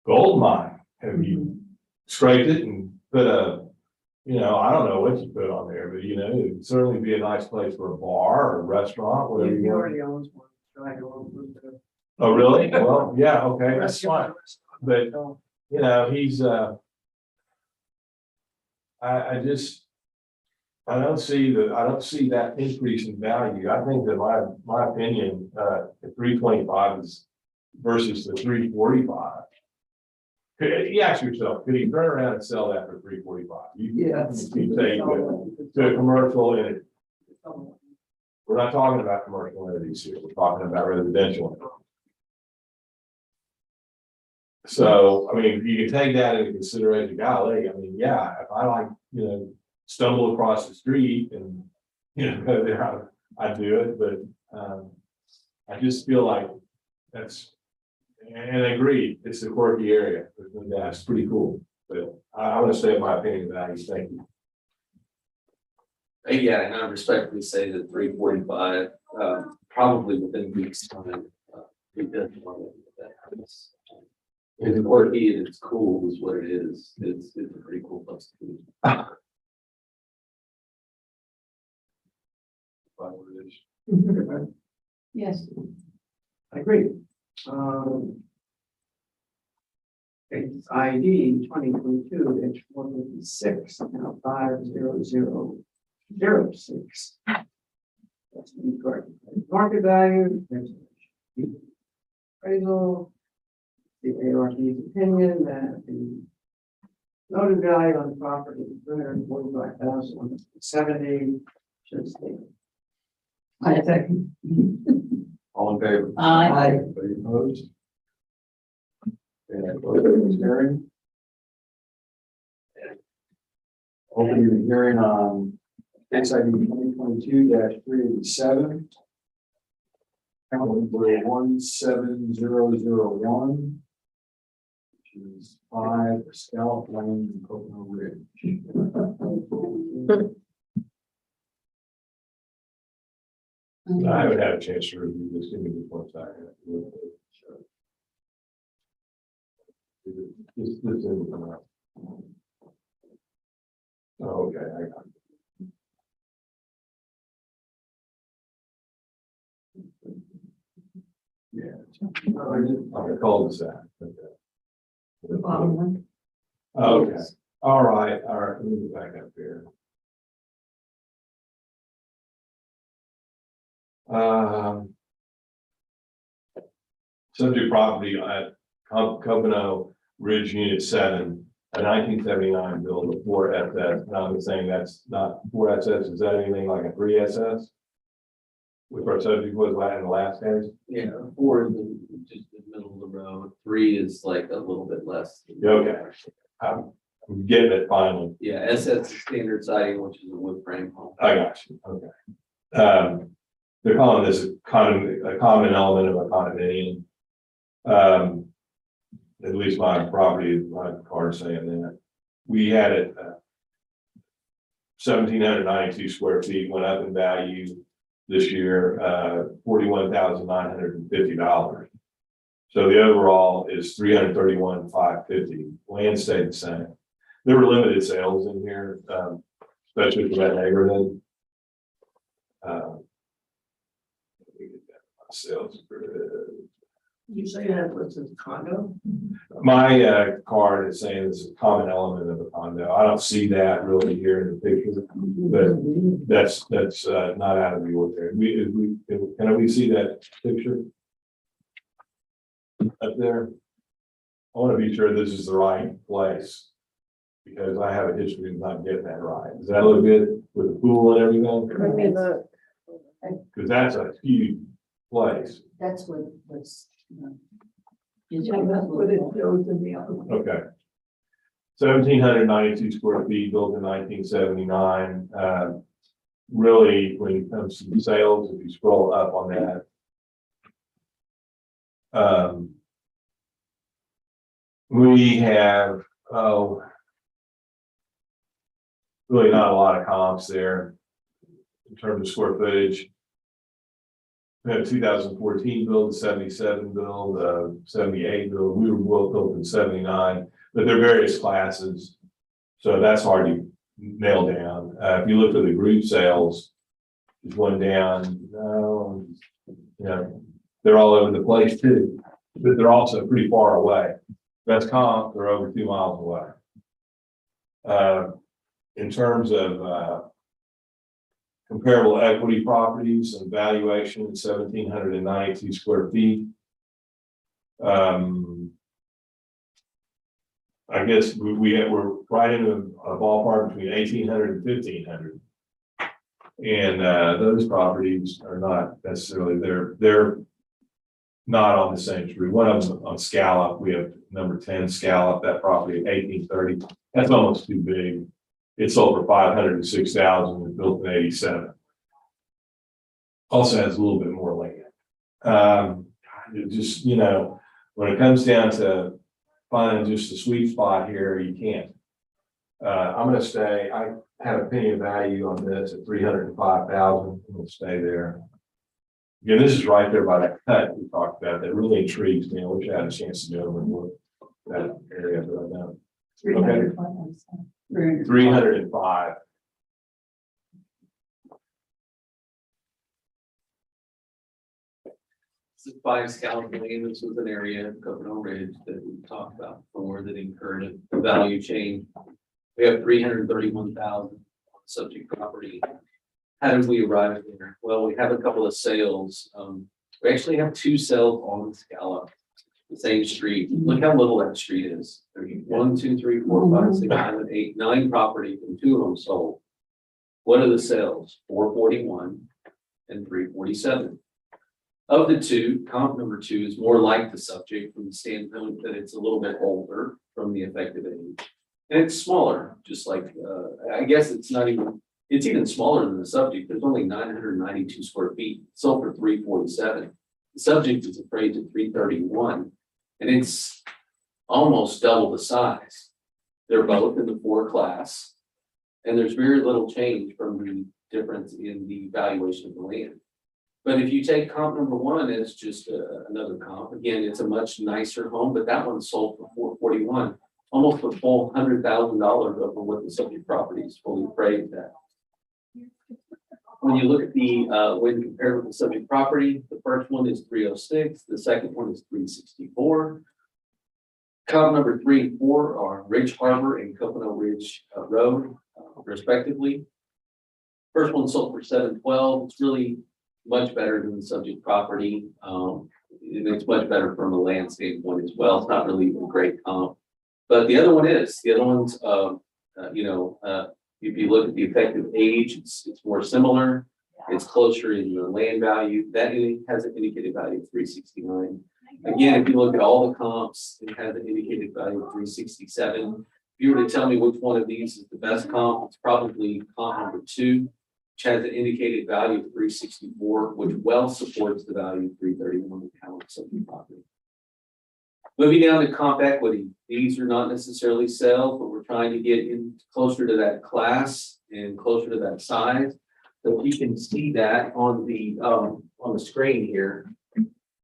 gold mine. Have you scraped it and put a, I don't know what you put on there, but it'd certainly be a nice place for a bar or a restaurant, whatever He you want. already owns one. Trying to open the Oh, really? Well, yeah, okay, that's fine. restaurant. But, he's, I don't see that increase in value. I think that my opinion, the 325 is versus the 345. You ask yourself, could he turn around and sell that for 345? Yes. You say to a commercial entity. We're not talking about commercial entities here. We're talking about residential. So, if you can take that into consideration, golly, yeah, if I stumble across the street and, go there, I'd do it, but, I just feel like that's, and I agree, it's a quirky area, there's no doubt, it's pretty cool, but I want to say my opinion about it, thank you. yeah, and I respectfully say that 345, probably within weeks' time, we definitely want to do that. It's quirky and it's cool is what it is. It's a pretty cool place to be. Yes. I agree. It's ID 2022-456, now 50006. That's incorrect. Market value. Appraisal. The ARB's opinion that the noted value on the property is 345,170. Should stay. I second. All in favor? Aye. Anybody opposed? And close hearing. Opening the hearing on case ID 2022-387. Count number 17001. Which is 5 Scallop Lane, Pocono Ridge. I haven't had a chance to review this, give me this one second. This isn't coming up. Oh, okay, I got it. Yeah. I call this that. The bottom one. Okay, all right, let me go back up here. Subject property at Pocono Ridge Unit 7, a 1979 build, a 4SS. Now I'm saying that's not 4SS. Is that anything like a 3SS? Which our subject was in the last case? Yeah, 4 is just the middle of the road. 3 is like a little bit less. Okay. I'm getting it finally. Yeah, SS is standard siding, which is a wood frame home. I got you. Okay. They're calling this a common element of a condominium. At least my property, my card saying that. We had it 1,792 square feet, went up in value this year, $41,950. So the overall is $331,550. Land stayed the same. There were limited sales in here. especially for that neighborhood. Let me get that sales grid. You say that was a condo? My card is saying it's a common element of a condo. I don't see that really here in the picture, but that's not out of the ordinary. Can we see that picture up there? I want to be sure this is the right place because I have a history of not getting that right. Does that look good with the pool and everything? Let me look. Because that's a huge place. That's what was. Yeah, that's what it shows in the other one. Okay. 1,792 square feet, built in 1979. Really, when it comes to sales, if you scroll up on that, we have, really not a lot of comps there in terms of square footage. We had a 2014 build, 77 build, 78 build. We were both built in 79, but they're various classes. So that's hard to nail down. If you look at the group sales, there's one down, they're all over the place too, but they're also pretty far away. That's comp, they're over 2 miles away. In terms of comparable equity properties and valuation, 1,792 square feet. I guess we're right in a ballpark between 1,800 and 1,500. And those properties are not necessarily, they're not on the same street. One of them on Scallop, we have number 10 Scallop, that property at 1830. That's almost too big. It's sold for 506,000 and built in 87. Also has a little bit more land. It just, when it comes down to finding just the sweet spot here, you can't. I'm going to stay. I have a penny of value on this at 305,000. I'm going to stay there. Again, this is right there by that cut we talked about. That really intrigues me. I wish I had a chance to go and look at that area, but I don't. 305. This is by Scallop Lane. This was an area in Coconut Ridge that we talked about before that incurred a value change. We have 331,000 subject property. How did we arrive there? Well, we have a couple of sales. We actually have 2 sales on Scallop, the same street. Look how little that street is. There's 1, 2, 3, 4, 5, 6, 7, 8, 9 properties, and 2 of them sold. What are the sales? 441 and 347. Of the 2, comp number 2 is more like the subject from the standpoint that it's a little bit older from the effective age. And it's smaller, just like, I guess it's even smaller than the subject. There's only 992 square feet, sold for 347. The subject is appraised at 331, and it's almost double the size. They're both in the 4 class, and there's very little change from the difference in the valuation of the land. But if you take comp number 1 as just another comp, again, it's a much nicer home, but that one sold for 441, almost a full $100,000 over what the subject property is fully appraised at. When you look at the when compared with the subject property, the first one is 306, the second one is 364. Comp number 3 and 4 are Ridge Harbor and Coconut Ridge Road, respectively. First one sold for 712. It's really much better than the subject property. And it's much better from a land standpoint as well. It's not really a great comp, but the other one is. The other one's, if you look at the effective age, it's more similar. It's closer in the land value. That has an indicated value of 369. Again, if you look at all the comps, it has an indicated value of 367. If you were to tell me which one of these is the best comp, it's probably comp number 2, which has an indicated value of 364, which well supports the value of 331 of the subject property. Moving down to comp equity, these are not necessarily sales, but we're trying to get in closer to that class and closer to that size. So you can see that on the screen here.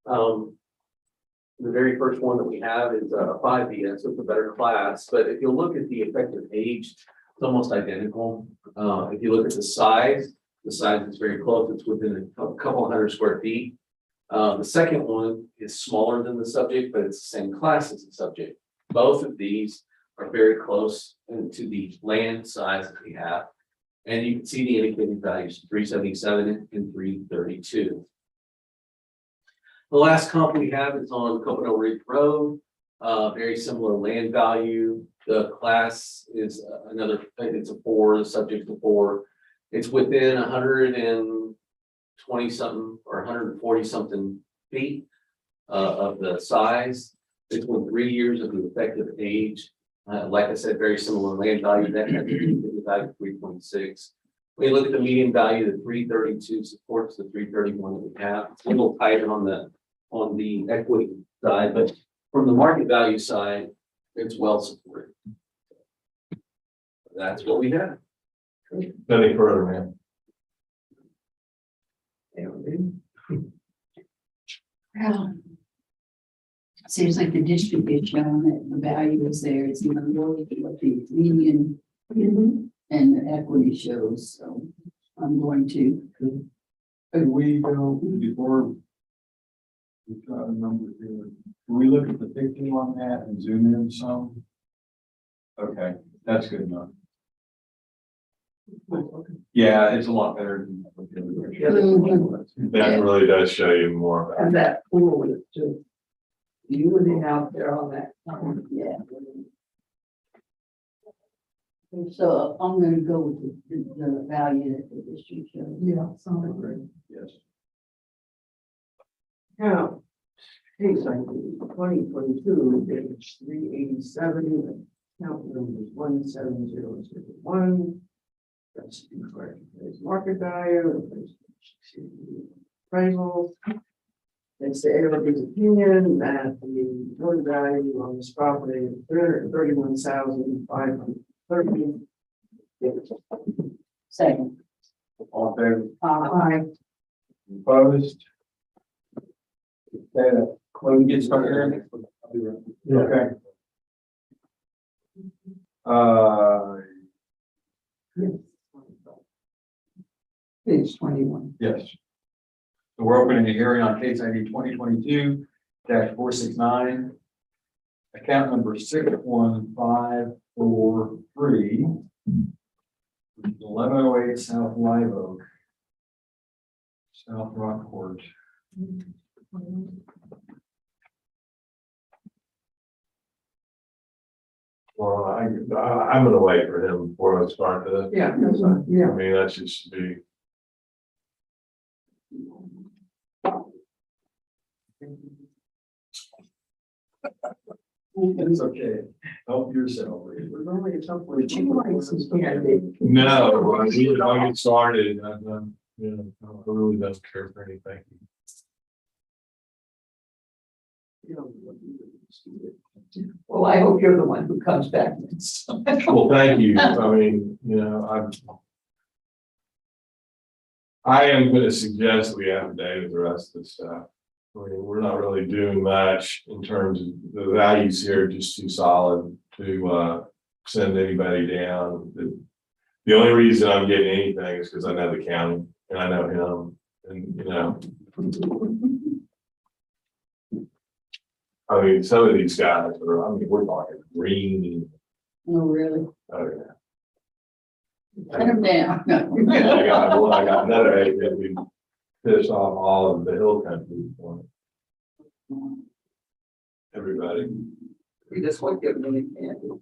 The very first one that we have is a 5BS, so it's a better class. But if you look at the effective age, It's almost identical. If you look at the size is very close. It's within a couple hundred square feet. The second one is smaller than the subject, but it's the same class as the subject. Both of these are very close to the land size that we have. And you can see the indicated values, 377 and 332. The last comp we have is on Coconut Ridge Road. Very similar land value. The class is another, it's a 4, the subject's a 4. It's within 120 something or 140 something feet of the size. It's within 3 years of the effective age. Like I said, very similar land value. That had the value of 3.6. When you look at the median value, the 332 supports the 331 that we have. It's a little tighter on the equity side, but from the market value side, it's well supported. That's what we have. Nothing further, man. Well, seems like the district is showing that the value is there. It's even more than what the median and the equity shows. So I'm going to. Hey, we go before. We've got a number here. Can we look at the picture on that and zoom in some? Okay, that's good enough. Yeah, it's a lot better than. That really does show you more about. And that pool is just beauty out there on that. Yeah. So I'm gonna go with the value that the district shows. Yeah, sounds great. Yes. Now, case ID 2022, page 387, account number 17001. That's incorrect. There's market value. Appraisal. It's the ARB's opinion that the total value on this property is $331,530. Second. All in favor? Aye. Opposed? Okay, when we get started. Okay. Page 21. Yes. So we're opening a hearing on case ID 2022-469. Account number 61543. 1108 South Live Oak. South Rockport. Well, I'm gonna wait for him before I start this. Yeah, that's right. I Yeah. mean, that should be. It's okay. Help yourself. There's only a couple. Would you like some candy? No, I get started. You know, I really don't care for anything. Well, I hope you're the one who comes back next time. Well, thank you. I mean, you know, I am gonna suggest we have a day with the rest of the stuff. I mean, we're not really doing much in terms of the values here, just too solid to send anybody down. The only reason I'm getting anything is because I know the county and I know him, and you know. I mean, some of these guys are, I mean, we're talking green. Oh, really? Oh, yeah. Put them down. I got another egg that we pissed off all of the hill country for everybody. We just want to give them any candy.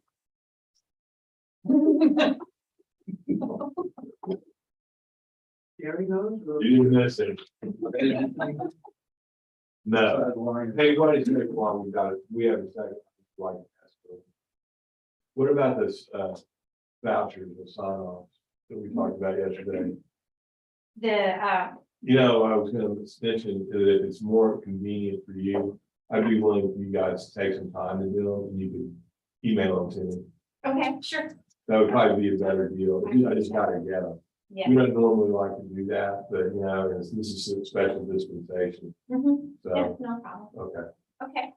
Gary knows. You didn't miss it. No. Hey, what is it? Well, we have a second. Like, what about this vouchers and sign offs that we talked about yesterday? You know, I was gonna mention that if it's more convenient for you, I'd be willing for you guys to take some time to do them and you could email them to me. Okay, sure. That would probably be a better deal. I just gotta get them. Yeah. We don't normally like to do that, but you know, this is a special dispensation. Mhm. Yeah, So, no problem. okay, Okay,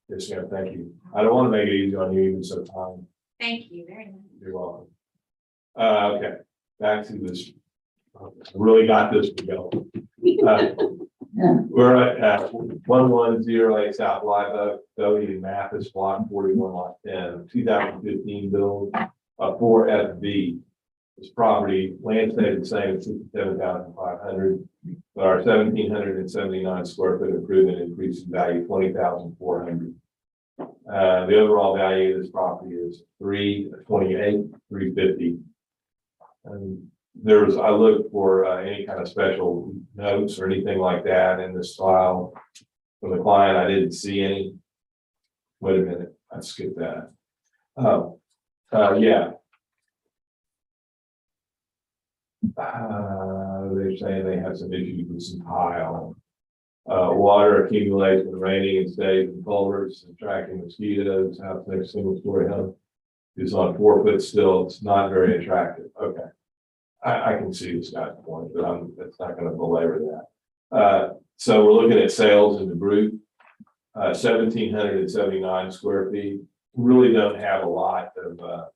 yes, yeah, thank you. I don't want to make it easy on you even so time. thank you very much. You're welcome. Okay, back to this. Really got this to go. We're at 110 South Live Oak, W Mathis, block 41, lot 10, 2015 build, 4FB. This property, land stayed the same at 67,500, but our 1,779 square foot improvement increased in value 20,400. The overall value of this property is 328, 350. And I looked for any kind of special notes or anything like that in this file from the client. I didn't see any. Wait a minute, I skipped that. Oh, yeah. They're saying they have some issues with some tile. Water accumulates when raining and stays in culverts, attracting mosquitoes. House next single story home is on 4 foot still. It's not very attractive. Okay. I can see this guy's point, but it's not going to belabor that. So we're looking at sales in the group, 1,779 square feet. Really don't have a lot of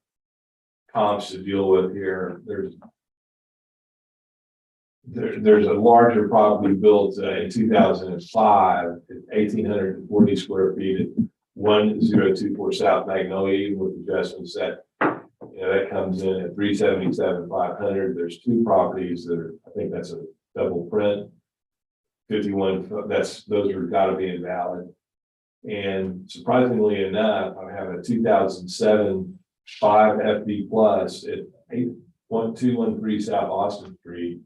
comps to deal with here. There's a larger property built in 2005, 1,840 square feet at 1024 South Magnolia, even with adjustments that. That comes in at 377,500. There's two properties that are, I think that's a double print. 51, those are gotta be invalid. And surprisingly enough, I have a 2007 5 FB plus at 81213 South Austin Street.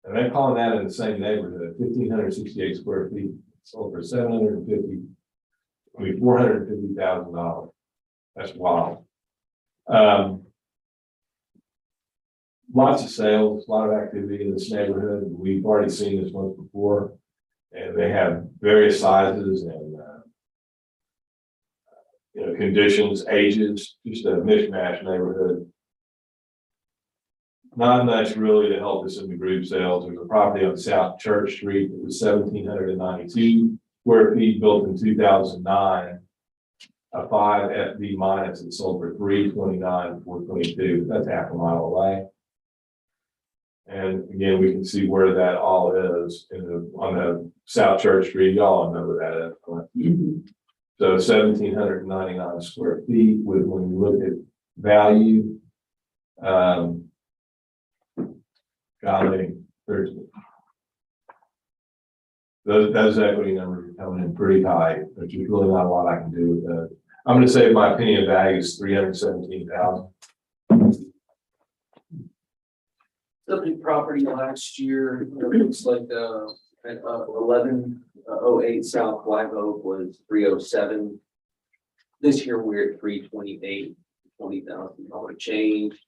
And they're calling that in the same neighborhood, 1,568 square feet, sold for $450,000. That's wild. Lots of sales, a lot of activity in this neighborhood. We've already seen this once before, and they have various sizes and conditions, ages, just a mishmash neighborhood. Not much really to help us in the group sales. There's a property on South Church Street that was 1,792 square feet, built in 2009. A 5 FB minus that sold for 329, 422. That's half a mile away. And again, we can see where that all is on the South Church Street. Y'all know where that is. Mm-hmm. So 1,799 square feet with, when you look at value, golly, those equity numbers are coming in pretty high. There's just really not a lot I can do with that. I'm going to say my opinion value is 317,000. Subject property last year, it looks like at 1108 South Live Oak was 307. This year we're at 328, $20,000 change.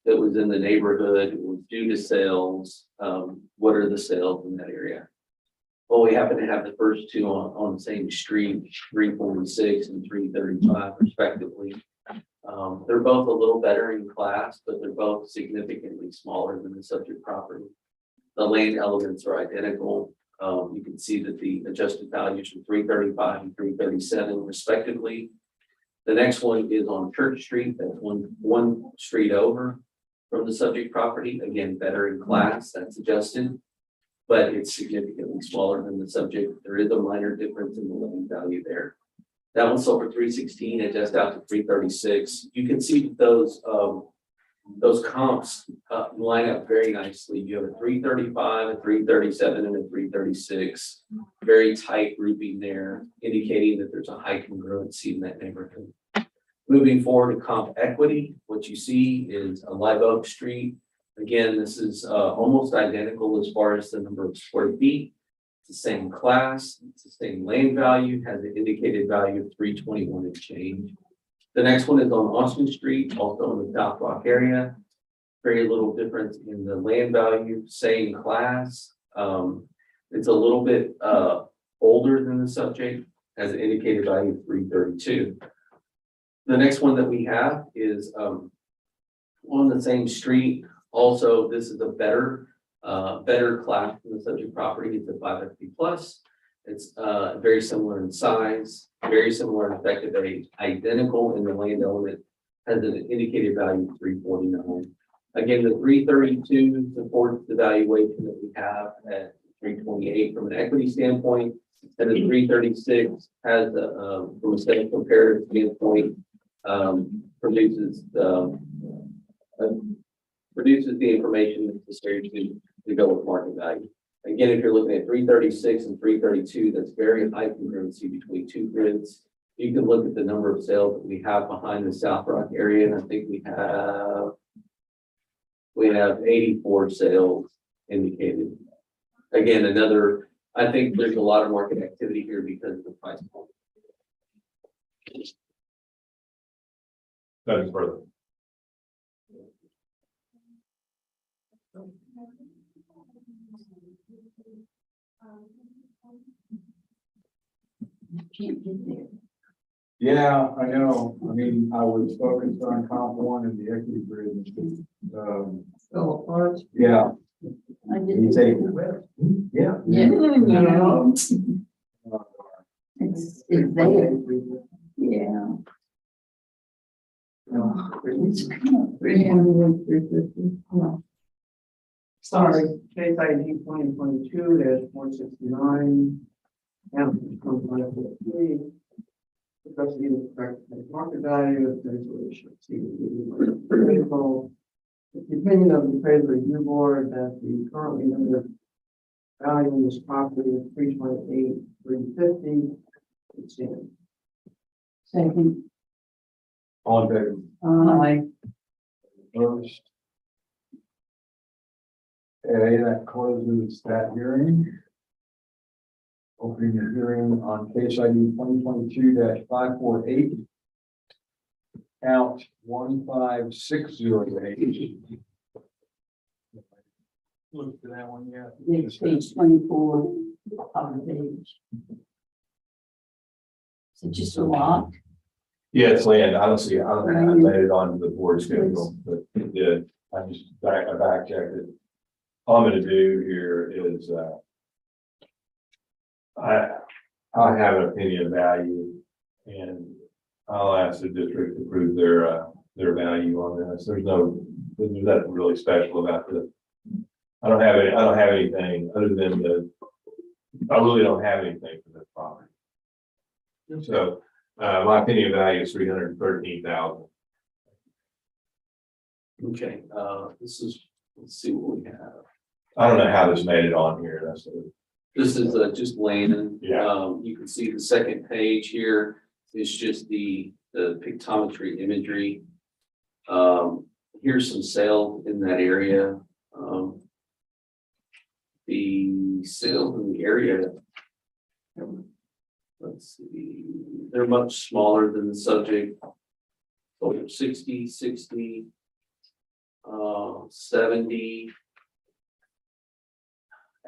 That was in the neighborhood. It was due to sales. What are the sales in that area? Well, we happen to have the first two on the same street, 346 and 335 respectively. They're both a little better in class, but they're both significantly smaller than the subject property. The land elements are identical. You can see that the adjusted values are 335 and 337 respectively. The next one is on Church Street. That's one street over from the subject property. Again, better in class, that's adjusted, but it's significantly smaller than the subject. There is a minor difference in the land value there. That one sold for 316, it just out to 336. You can see those comps line up very nicely. You have a 335, a 337, and a 336. Very tight grouping there, indicating that there's a high congruency in that neighborhood. Moving forward to comp equity, what you see is a Live Oak Street. Again, this is almost identical as far as the number of square feet. It's the same class, it's the same land value, has an indicated value of 321 and change. The next one is on Austin Street, also in the South Rock area. Very little difference in the land value, same class. It's a little bit older than the subject, has an indicated value of 332. The next one that we have is on the same street. Also, this is a better class than the subject property. It's a 5FP plus. It's very similar in size, very similar in effective age, identical in the land element, has an indicated value of 349. Again, the 332 supports the valuation that we have at 328 from an equity standpoint. And the 336 has, from a sales comparative standpoint, produces the information necessary to go with market value. Again, if you're looking at 336 and 332, that's very high congruency between two grids. You can look at the number of sales that we have behind the South Rock area, and I think we have 84 sales indicated. Again, I think there's a lot of market activity here because of the price point. Nothing further. Can't get there. Yeah, I know. I mean, I was focused on comp one and the equity bridge. Go apart. Yeah. I You didn't. take, yeah. Yeah. It's there, yeah. Oh, it's kind of, 300, 350. well, Sorry, case ID 2022-469. And custody of the correct market value of the resolution. The opinion of the appraisal review board that the currently limited value of this property is 328, 350. It's in. second, On favor. I, First. Okay, that closes that hearing. Opening the hearing on case ID 2022-548. Count 15608. Look to that one yet. it's page 24 of the page. Is it just a lot? Yeah, it's land. I don't think I made it onto the board schedule, but it did. I back checked it. All I'm gonna do here is, I have an opinion of value, and I'll ask the district to prove their value on this. There's nothing really special about this. I don't have anything other than I really don't have anything for this property. So, my opinion of value is 313,000. Okay, let's see what we have. I don't know how this made it on here. This is just Landon. Yeah. You can see the second page here is just the pictometry imagery. Here's some sales in that area. The sales in the area, let's see, they're much smaller than the subject. So 60, 60, 70.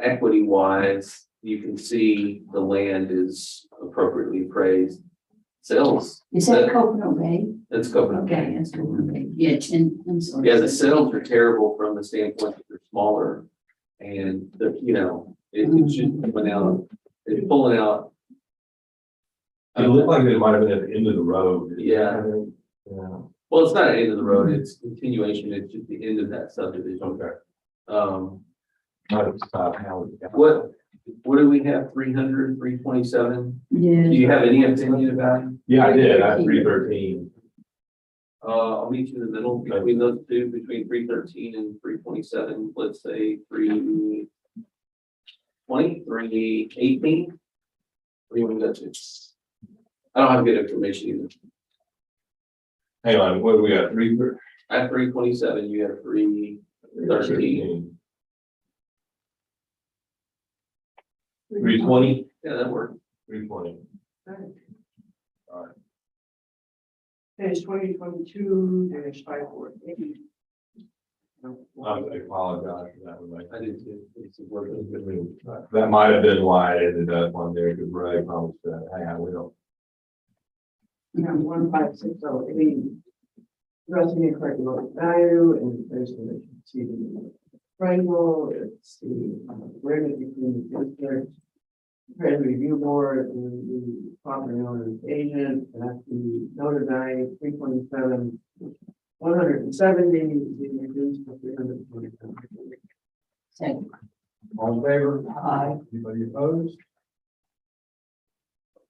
Equity wise, you can see the land is appropriately appraised. Sales. Is that Coconut Bay? That's Coconut. Okay, that's Coconut Bay. Yeah, I'm sorry. Yeah, the sales are terrible from the standpoint that they're smaller. And it's just pulling out. It looked like it might have been at the end of the road. Yeah. Yeah. Well, it's not the end of the road, it's continuation, it's just the end of that subdivision. Okay. What do we have, 300, 327? Yeah. Do you have any opinion about it? Yeah, I did. I had 313. I'll meet you in the middle between those two, between 313 and 327, let's say 320, 318. What do you want to go to? I don't have good information either. Hang on, what do we got? I have 327, you have 313. 320? Yeah, that works. 320. Page 2022-548. I apologize for that one. I did too. That might have been why it ended up on there, because Ray promised that, hey, I will. 15608. Addressing the correct market value and there's the exceeding appraisal. It's the agreement between the district, appraisal review board, and the property owner's agent. That's the noted value 327, 170. The motions for 320. Second. All in favor? Aye. Anybody opposed?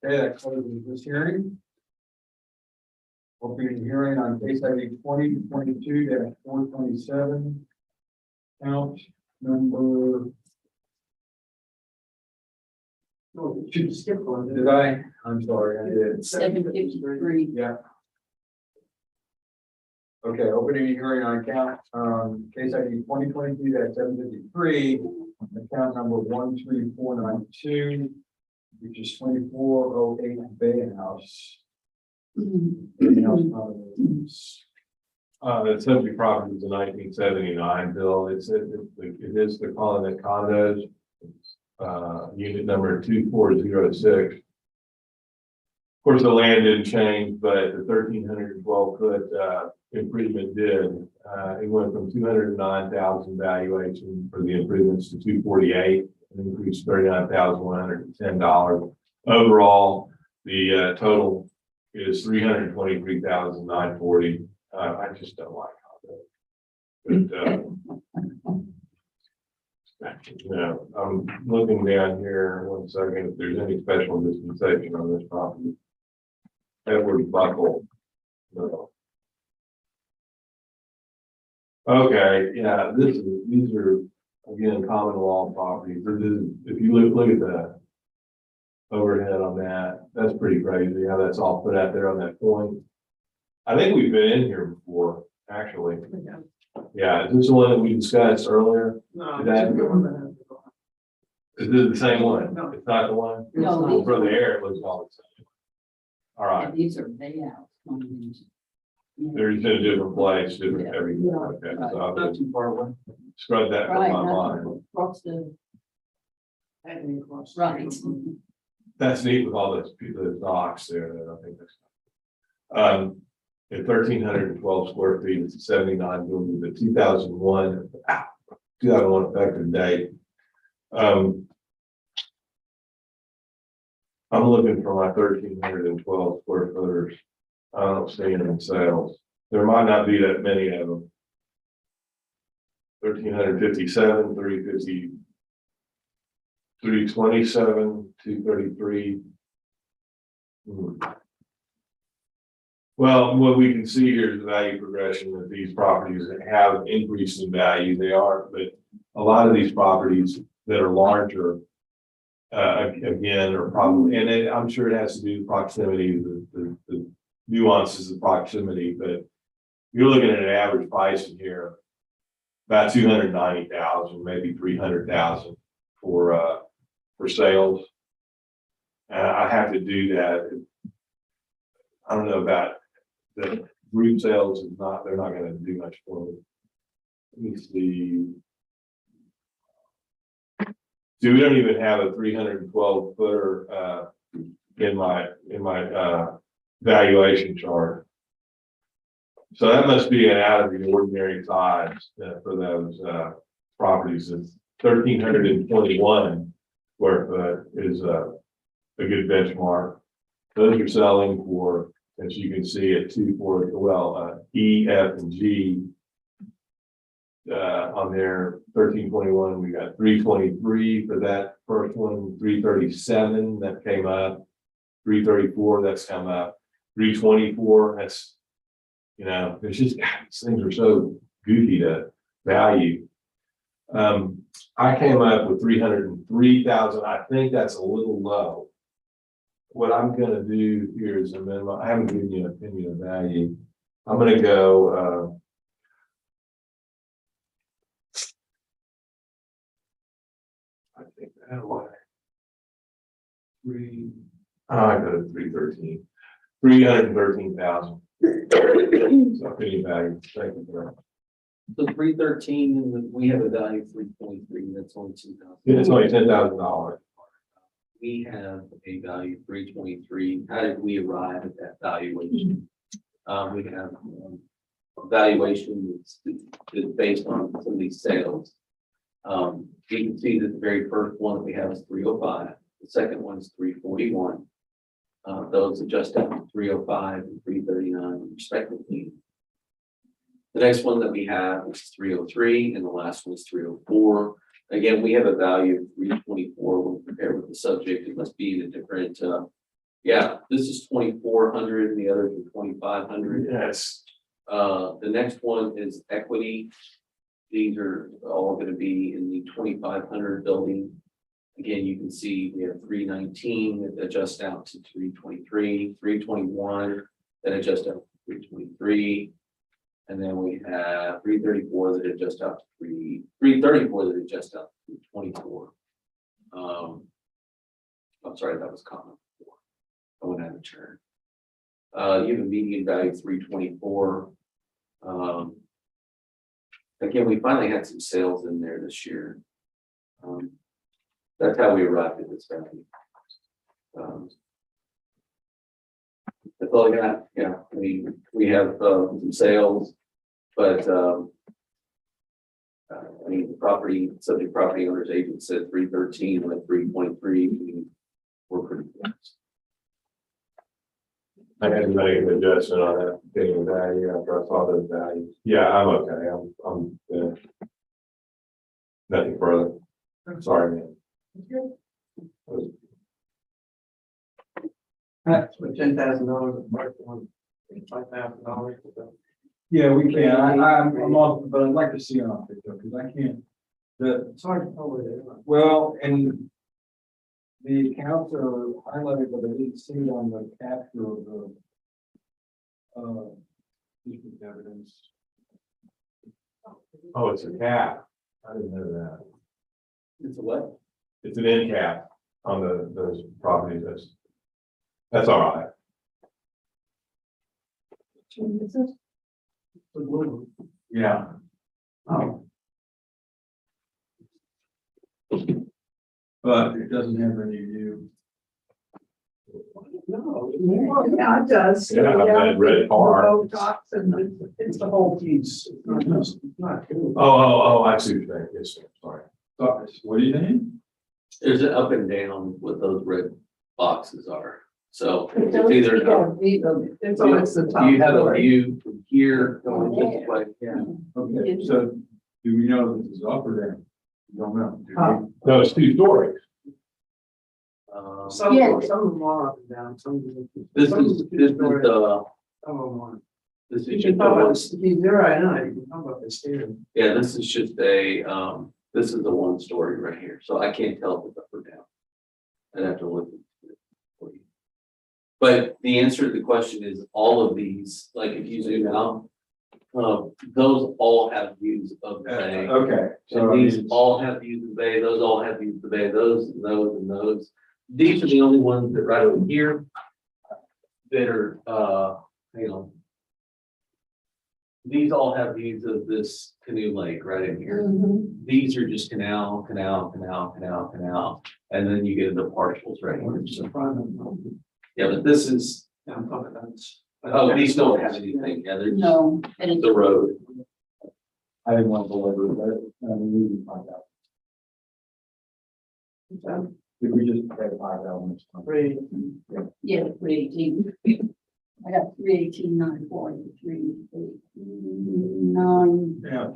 Okay, that closes this hearing. Opening hearing on case ID 2022-427. Count number, No, you should skip one. did I? I'm sorry, I did. 753. Yeah. Okay, opening hearing on count, case ID 2022-753, account number 13492, which is 2408 Bay House. The subject property is a 1979 bill. It is the Colonnade condos, unit number 2406. Of course, the land didn't change, but the 1,312 foot improvement did. It went from 209,000 valuation for the improvements to 248, an increase $39,110. Overall, the total is 323,940. I just don't like condos. But I'm looking down here, one second, if there's any special dispensation on this property. Edward Buckle. No. Okay, yeah, these are, again, common law properties. If you look at the overhead on that, that's pretty crazy how that's all put out there on that point. I think we've been in here before, actually. Yeah, is this the one that we discussed earlier? No, Did that- it's a good one, but I have to go. Is this the same one? No. It's not the one? No, It's these For the air, it looks all the same. All right, These are layouts. they're just in a different place, different Yeah. everything. Yeah. Okay, Right. so I'll Not just too far away. scrub that from Right, my not mind. across the, I didn't cross. right. That's neat with all those people, those docks there, that I think that's. At 1,312 square feet, it's a 79 building, the 2001 effective date. I'm looking for my 1,312 square footers. I don't see them in sales. There might not be that many of them. 1,357, 350, 327, 233. Well, what we can see here is the value progression that these properties have increased in value. They are, but a lot of these properties that are larger, again, are probably, and I'm sure it has to do with proximity, the nuances of proximity, but you're looking at an average price in here, about 290,000, maybe 300,000 for sales. I have to do that. I don't know about the group sales is not, they're not gonna do much for me. Let me see. See, we don't even have a 312 footer in my valuation chart. So that must be an out of the ordinary size for those properties. It's 1,321 square foot is a good benchmark. Those are selling for, as you can see, at E, F, and G. On their 1321, we got 323 for that first one, 337 that came up, 334 that's come up, 324. That's, it's just these things are so goofy to value. I came up with 303,000. I think that's a little low. What I'm gonna do here is a minimum. I haven't given you an opinion of value. I'm gonna go. I think that way. I go to 313. 313,000. So opinion value. Thank you for that. So 313, we have a value of 323, that's only 2,000. It's only $10,000. We have a value of 323. How did we arrive at that valuation? We have a valuation that's based on some of these sales. You can see that the very first one that we have is 305. The second one is 341. Those adjust up to 305 and 339 respectively. The next one that we have is 303, and the last one is 304. Again, we have a value of 324 when compared with the subject. It must be in a different, yeah, this is 2,400 and the others are 2,500. Yes. The next one is equity. These are all going to be in the 2,500 building. Again, you can see we have 319 that adjusts out to 323, 321 that adjust out to 323. And then we have 334 that adjust out to 334 that adjust out to 24. I'm sorry, that was common. I went out of turn. You have a median value of 324. Again, we finally had some sales in there this year. That's how we arrived at this value. That's all I got. Yeah, we have some sales, but I mean, the property, subject property owners agent said 313 with 3.3. We're pretty close. I had to make an adjustment on that getting value after I saw those values. Yeah, I'm okay. I'm good. Nothing further. Sorry, man. That's what $10,000 mark on $5,000. Yeah, we can. I'm off, but I'd like to see it on picture because I can't. It's hard to tell where they are. Well, and the accounts are highlighted, but I didn't see it on the capture of the district evidence. Oh, it's a cap. I didn't know that. It's a what? It's an end cap on those properties. That's all right. Yeah. Oh. But it doesn't have any view. No. Yeah, it does. Yeah, that red car. Botox and It's the whole piece. It's not good. Oh, I see what you're saying. Yes, sir. Sorry. What do you think? There's an up and down what those red boxes are. So it's Don't either you gotta read them. It's always the top you have a story. view from here going this way. Yeah. Okay, so do we know if this is up or down? Don't know. Do we? No, it's 2 stories. Some Yeah. of them are up and down, some of them. This some is of them are- some Some of them are. this You is can just talk about, a, he's right now, you can talk about the steering. yeah, this is just a this is the 1 story right here. So I can't tell if it's up or down. I'd have to look at it for you. But the answer to the question is all of these, like if you zoom out, those all have views of the bay. Okay. So So these it's- all have views of the bay, those all have views of the bay, those, and those, and those. These are the only ones that right over here that are, hang on. These all have views of this canoe lake right in here. Mhm. These are just canal, and then you get into partials right here. It's a private one. Yeah, but this is, Yeah, I'm talking about. oh, these don't have anything, yeah, they're just No, and it's the road. I didn't want to deliver, but we can find out. So, Did we just pay 5,000? Three, yeah, 318. I got 318,940, 318,900. Yeah.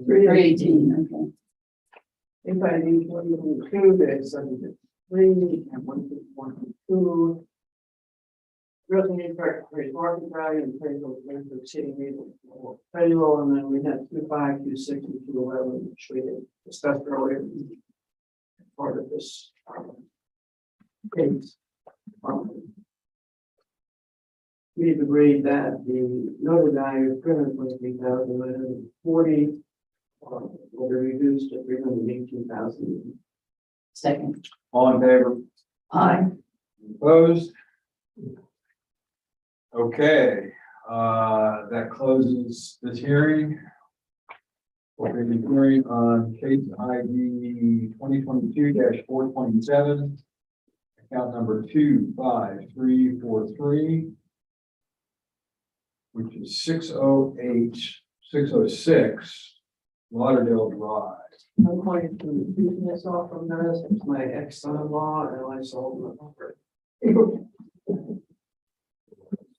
318, okay. if I need 1.2, there's 73, and 1.2. Really need for market value and payroll, exceeding payroll, and then we had 2.5, 2.6, and 2.11, which we had discussed earlier. Part of this. Case. We've agreed that the noted value of 323,940 will be reduced to 318,000. Second. All in favor? Aye. Opposed? Okay, that closes this hearing. We'll be hearing on case ID 2022-427, account number 25343, which is 606 Lauderdale Drive. I'm going to do this off from this, it's my ex-son-in-law, and I sold my property.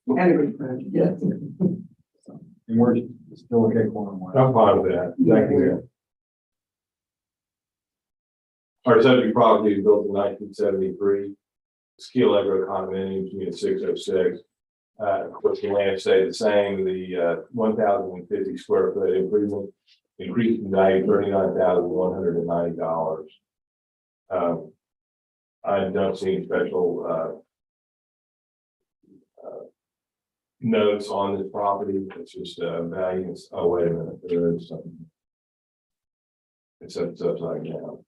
And a good friend, yes. And we're still okay corner one. I'm fine with that. Thank you. Our subject property was built in 1973. Ski Allegro condominium, unit 606. Of course, the land stayed the same. The 1,050 square foot improvement increased in value $39,190. I don't see any special notes on this property. It's just value. Oh, wait a minute. There is something. It's upside down.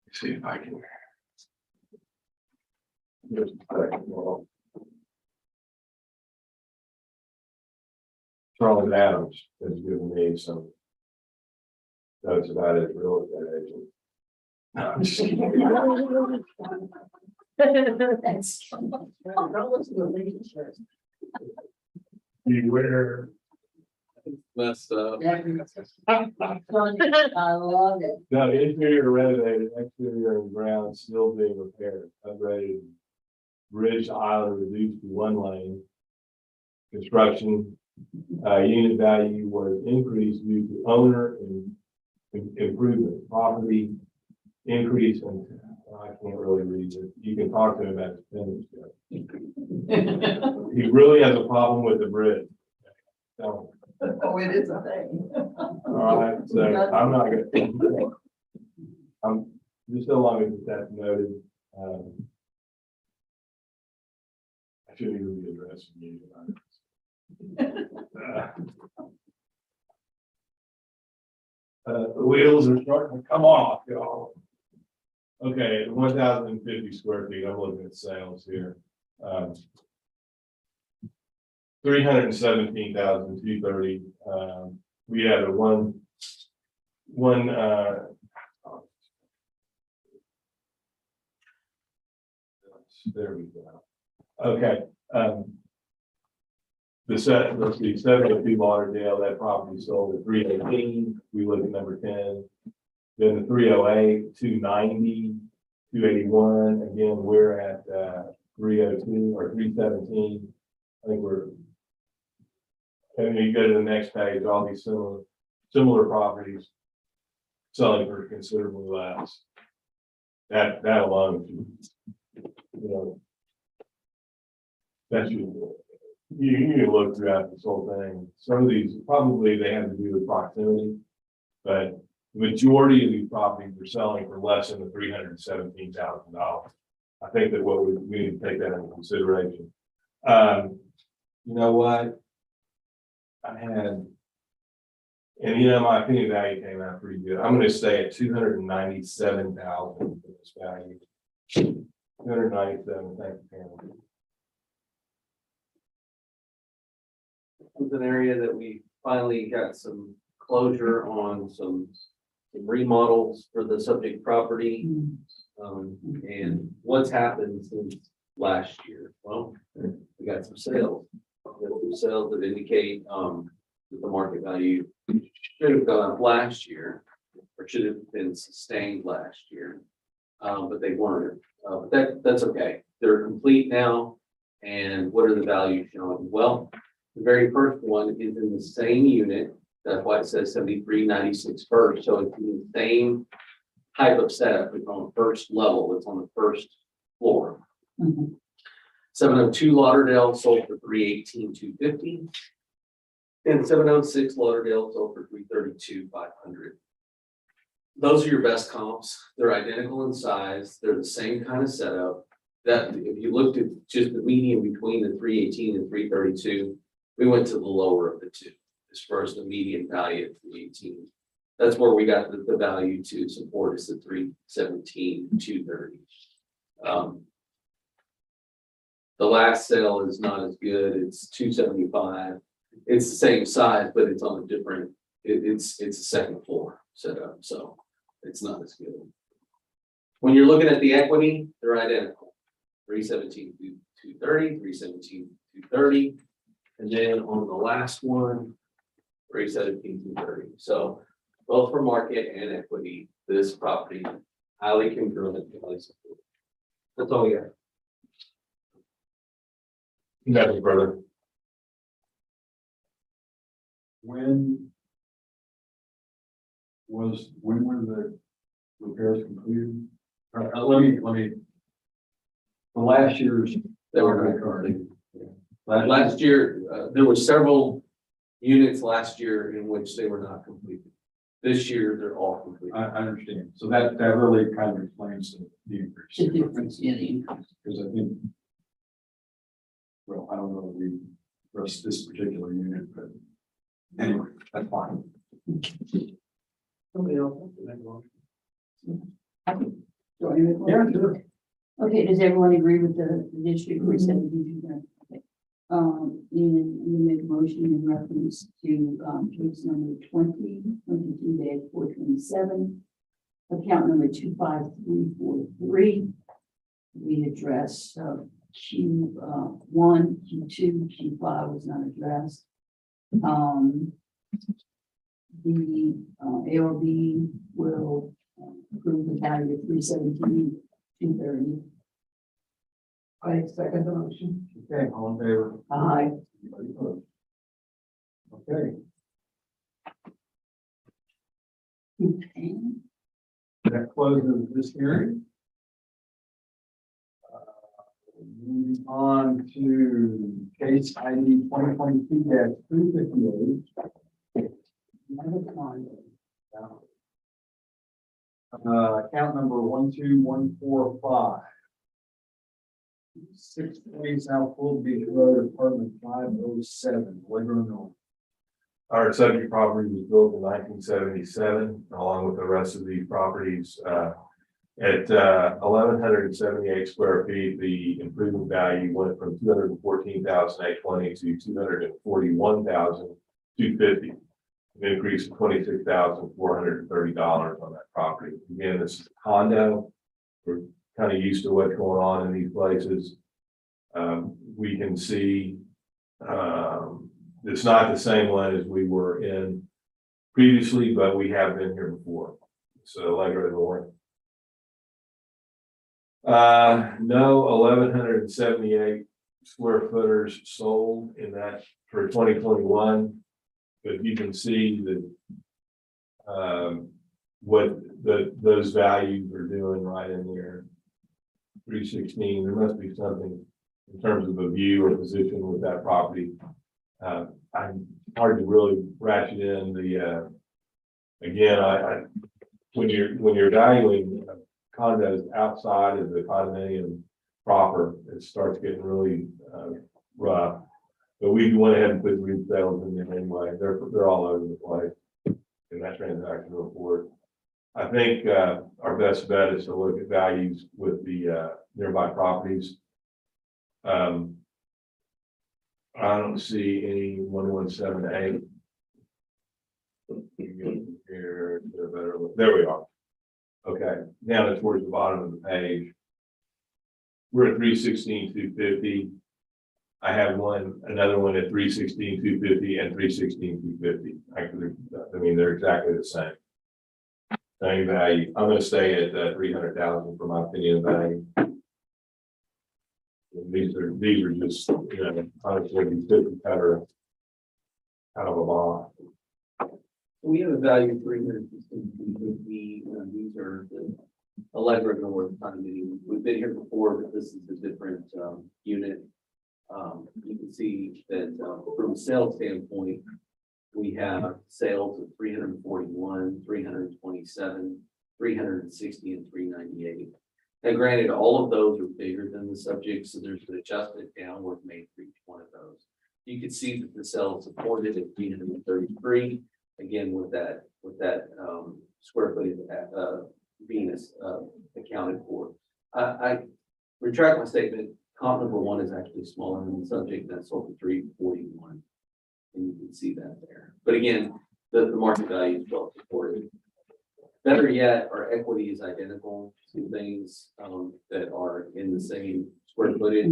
Let's see if I can. Just a second. Well, Charles Adams has given me some notes about his real estate agent. No, I'm just kidding. That's. Beware. Messed up. I love it. No, interior renovated, exterior and ground still being repaired, upgraded. Bridge island reduced to 1 lane. Construction, unit value was increased due to owner and improvement, property increase, and I can't really read it. You can talk to him about his pennies. He really has a problem with the bridge. So, Oh, it is a thing. all right, so I'm not gonna. I'm just so long as that's noted. I shouldn't even be addressing you. The wheels are starting to come off, y'all. Okay, 1,050 square feet. I'm looking at sales here. 317,230. We had a there we go. Okay. Let's see, 702 Lauderdale, that property sold at 318. We look at number 10. Then the 308, 290, 281. Again, we're at 302 or 317. I think we're. And you go to the next page, all these similar properties selling for considerably less. That alone, you know, that should. You can look throughout this whole thing. Some of these, probably they have to do with proximity, but the majority of these properties are selling for less than the $317,000. I think that what we need to take that into consideration. You know what? I had, and you know, my opinion value came out pretty good. I'm going to stay at 297,000 for this value. 297, thank you, Pam. This is an area that we finally got some closure on some remodels for the subject property. And what's happened since last year? Well, we got some sales. We got some sales that indicate that the market value should have gone up last year or should have been sustained last year. But they weren't. But that's okay. They're complete now. And what are the values showing? Well, the very first one is in the same unit. That's why it says 7396 first. So it's in the same type of setup. It's on the first level. It's on the first floor. 702 Lauderdale sold for 318,250. And 706 Lauderdale sold for 332,500. Those are your best comps. They're identical in size. They're the same kind of setup. That if you looked at just the median between the 318 and 332, we went to the lower of the two as far as the median value at 318. That's where we got the value to support us at 317, 230. The last sale is not as good. It's 275. It's the same size, but it's on a different, it's a second floor setup, so it's not as good. When you're looking at the equity, they're identical. 317, 230, 317, 230. And then on the last one, 317, 230. So both for market and equity, this property highly congruent. That's all we got. Nothing further. when were the repairs completed? Let me. The last year's. They were not completed. Last year, there were several units last year in which they were not completed. This year, they're all completed. I understand. So that really kind of explains the increase. The difference, yeah, the increase. Because I think. Well, I don't know if we rest this particular unit, but anyway, that's fine. Somebody else wants to make a motion? Do I make one? Yeah, sure. Okay, does everyone agree with the district three seventy? Okay. And we make a motion in reference to, case number 2022-427, account number 25343. We address, Q1, Q2, Q5 was not addressed. The ARB will approve the value of 317,230. I second the motion. Okay, all in favor? Aye. Anybody opposed? Okay, Okay. that closes this hearing. Moving on to case ID 2022-358. Account number 12145. 620 South Full Beach Road, apartment 507, Waverly North. Our subject property was built in 1977, along with the rest of the properties. At 1,178 square feet, the improvement value went from 214,820 to 241,250. An increase of $26,430 on that property. Again, this is a condo. We're kind of used to what's going on in these places. We can see it's not the same one as we were in previously, but we have been here before. So Allegra North. No 1,178 square footers sold in that for 2021. But you can see that what those values are doing right in there. 316, there must be something in terms of a view or position with that property. I'm hard to really ratchet in the, again, when you're valuing condos outside of the condominium proper, it starts getting really rough. But we went ahead and put resales in there anyway. They're all over the place in that transaction report. I think our best bet is to look at values with the nearby properties. I don't see any 1178. Here, there we are. Okay, down towards the bottom of the page. We're at 316,250. I have another one at 316,250 and 316,250. Actually, I mean, they're exactly the same. Same value. I'm going to stay at 300,000 for my opinion value. These are just, you know, honestly, these different kind of a bomb. We have a value of 350. These are the Allegra North condominium. We've been here before, but this is a different unit. You can see that from a sales standpoint, we have sales of 341, 327, 360, and 398. Now, granted, all of those are bigger than the subject, so there's an adjustment downward made for each one of those. You can see that the sales supported at 333. Again, with that square footage Venus accounted for. I retract my statement. Comp number 1 is actually smaller than the subject. That's sold for 341, and you can see that there. But again, the market value is well supported. Better yet, our equity is identical to things that are in the same square footage.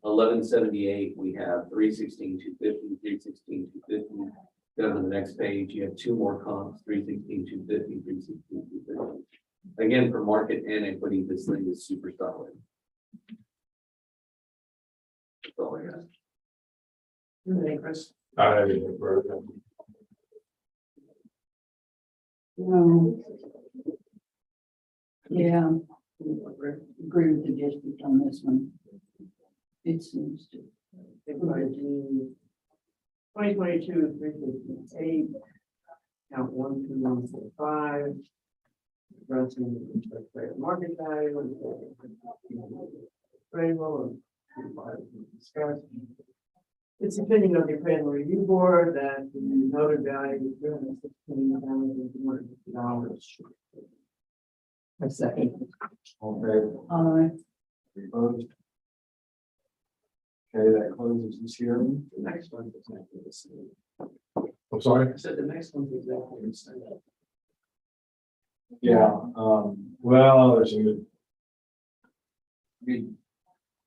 1178, we have 316,250, 316,250. Go to the next page, you have 2 more comps, 316,250, 316,250. Again, for market and equity, this thing is super solid. That's all I got. Anything, Chris? I have anything further. Yeah, agree with the district on this one. It seems to. Twenty twenty-two, 358. Count 12145. Addressing the fair market value and. Appraisal and. Discuss. It's opinion of the appraisal review board that the noted value is $216,250. A second. Okay, opposed? Okay, that closes this hearing. The next one is exactly the same. I'm sorry? I said the next one's exactly the same. Yeah, well, there's some,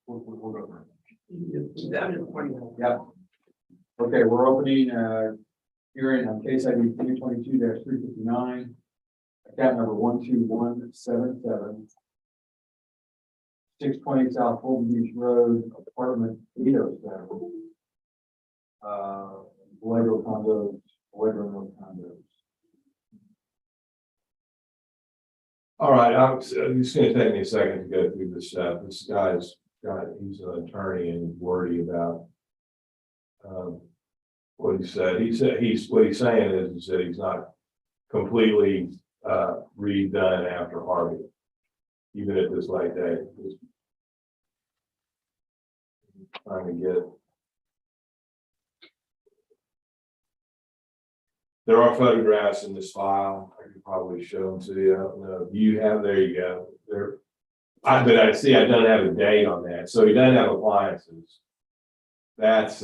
We'll go over it. That is 21. Yep. Okay, we're opening, hearing on case ID 322-359. Account number 12177. 620 South Fulton Beach Road, apartment 807. Allegro condos, Allegro condos. all right, it's gonna take me a second to go through this stuff. This guy's he's an attorney and he's worried about what he said. What he's saying is that he's not completely redone after Harvey, even at this late date. Just trying to get. There are photographs in this file. I could probably show them to you. I don't know. You have, there you go. There. But I see I don't have a date on that. So he doesn't have appliances. That's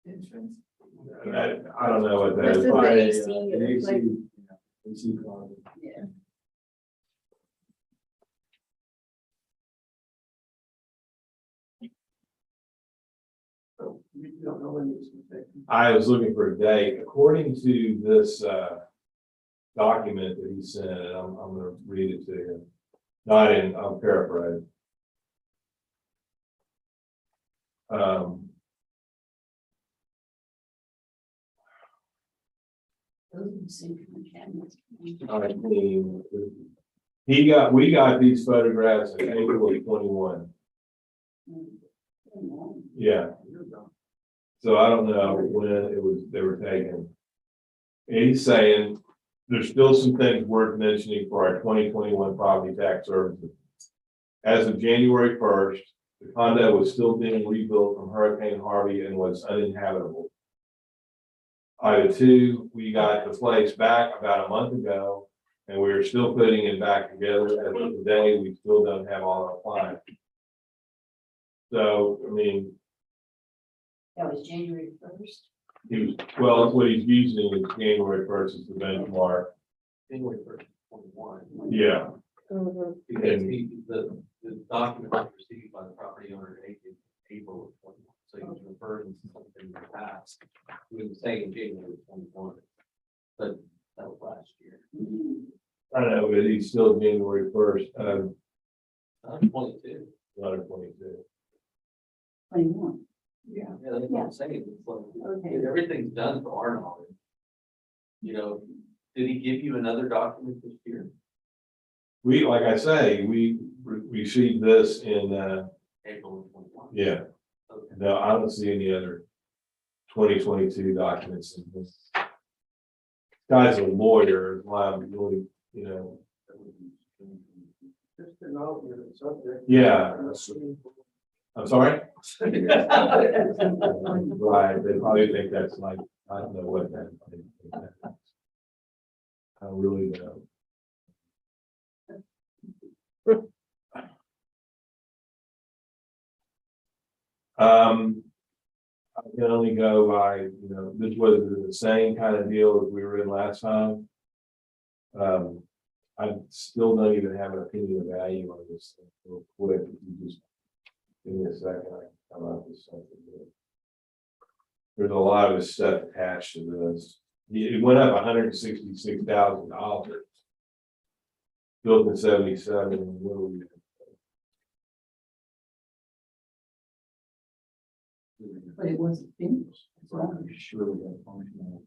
Entrance. I don't know what that This is. is but- the An AC, AC, like- yeah, AC closet. Yeah. So we don't know when this was taken. I was looking for a date. According to this document that he sent, and I'm gonna read it to you. I'm paraphrasing. Those are the same kind of cabinets. We got these photographs in April of 21. Yeah. So I don't know when they were taken. And he's saying there's still some things worth mentioning for our 2021 property tax services. As of January 1st, the condo was still being rebuilt from Hurricane Harvey and was uninhabitable. Item 2, we got the place back about a month ago, and we're still putting it back together. As of today, we still don't have all our appliances. So, I mean, That was January 1st. what he's using is January 1st as the benchmark. January 1st, 21. Yeah, Mhm. Because the document was received by the property owner in April of 21. So he was referring to something in the past. He was saying January of 21. But that was last year. I don't know, but he's still January 1st, 22. not 22. 21. Yeah, that's what I'm saying. It's like, Okay. everything's done to our knowledge. You know, did he give you another document this year? Like I say, we received this in, April of 21. yeah, Okay. no, I don't see any other 2022 documents in this. Guy's a lawyer, is why I'm really, Just to know, you're the subject. yeah, I'm sorry? Right, they probably think that's like, I don't know what that. I really don't. I can only go by, this was the same kind of deal as we were in last time. I still don't even have an opinion of value on this thing real quick. If you just give me a second, I can come up with something. There's a lot of this stuff attached to this. It went up $166,000. Built in 77. And what are we doing? But it wasn't finished. I'm sure we got functional.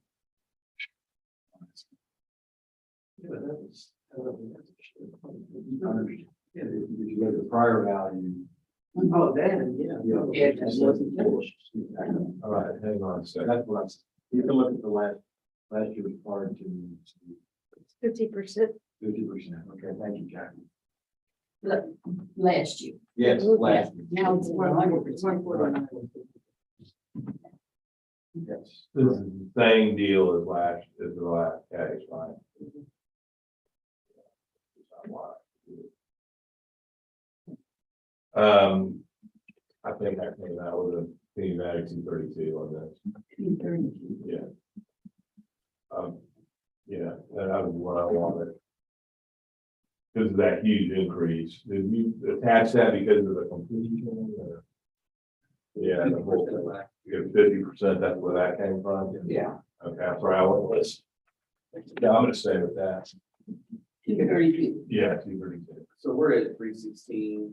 Yeah, if you look at the prior value. Oh, then, yeah. Yeah, that wasn't finished. All right, hang on a second. That's what I, you can look at the last year's part to 50%. 50%. Okay, thank you, Jackie. Last year. Yes, last year. Now it's 100%. Yes. This is the same deal as the last case, right? I think I came out with a penny value 232 on this. Yeah. Yeah, that was what I wanted. Because of that huge increase. Did you attach that because of the completion or? Yeah, the whole thing. You have 50%, that's where that came from? Yeah. Okay, that's where I went with this. Yeah, I'm gonna stay with that. 232. Yeah, 232. So we're at 316.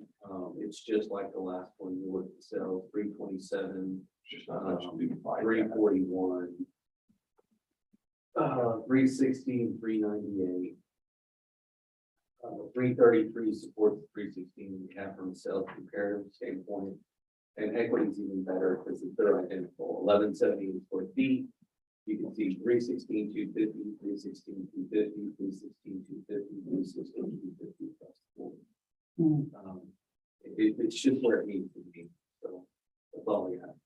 It's just like the last one, you look at sales, 327, Just not much to do. 341. 316, 398. 333 supports the 316 we have from a sales comparative standpoint. And equity is even better because they're identical. 1178 square feet. You can see 316, 250, 316, 250, 316, 250, 316, 250 across the board. It's just where it needs to be. So that's all we have.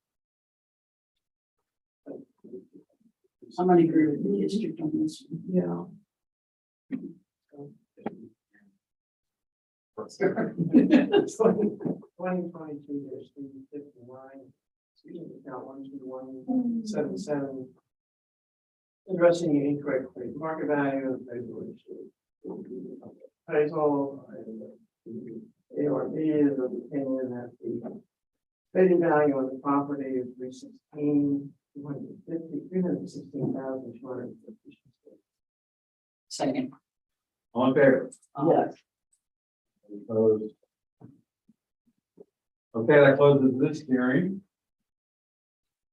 I'm gonna agree with the district on this one. Yeah. Twenty 2022-359. Excuse me, account 12177. Addressing the incorrect market value of appraisal. ARB is of the opinion that the trading value of the property is 316,250. Second. All in favor? Yes. Opposed? Okay, that closes this hearing.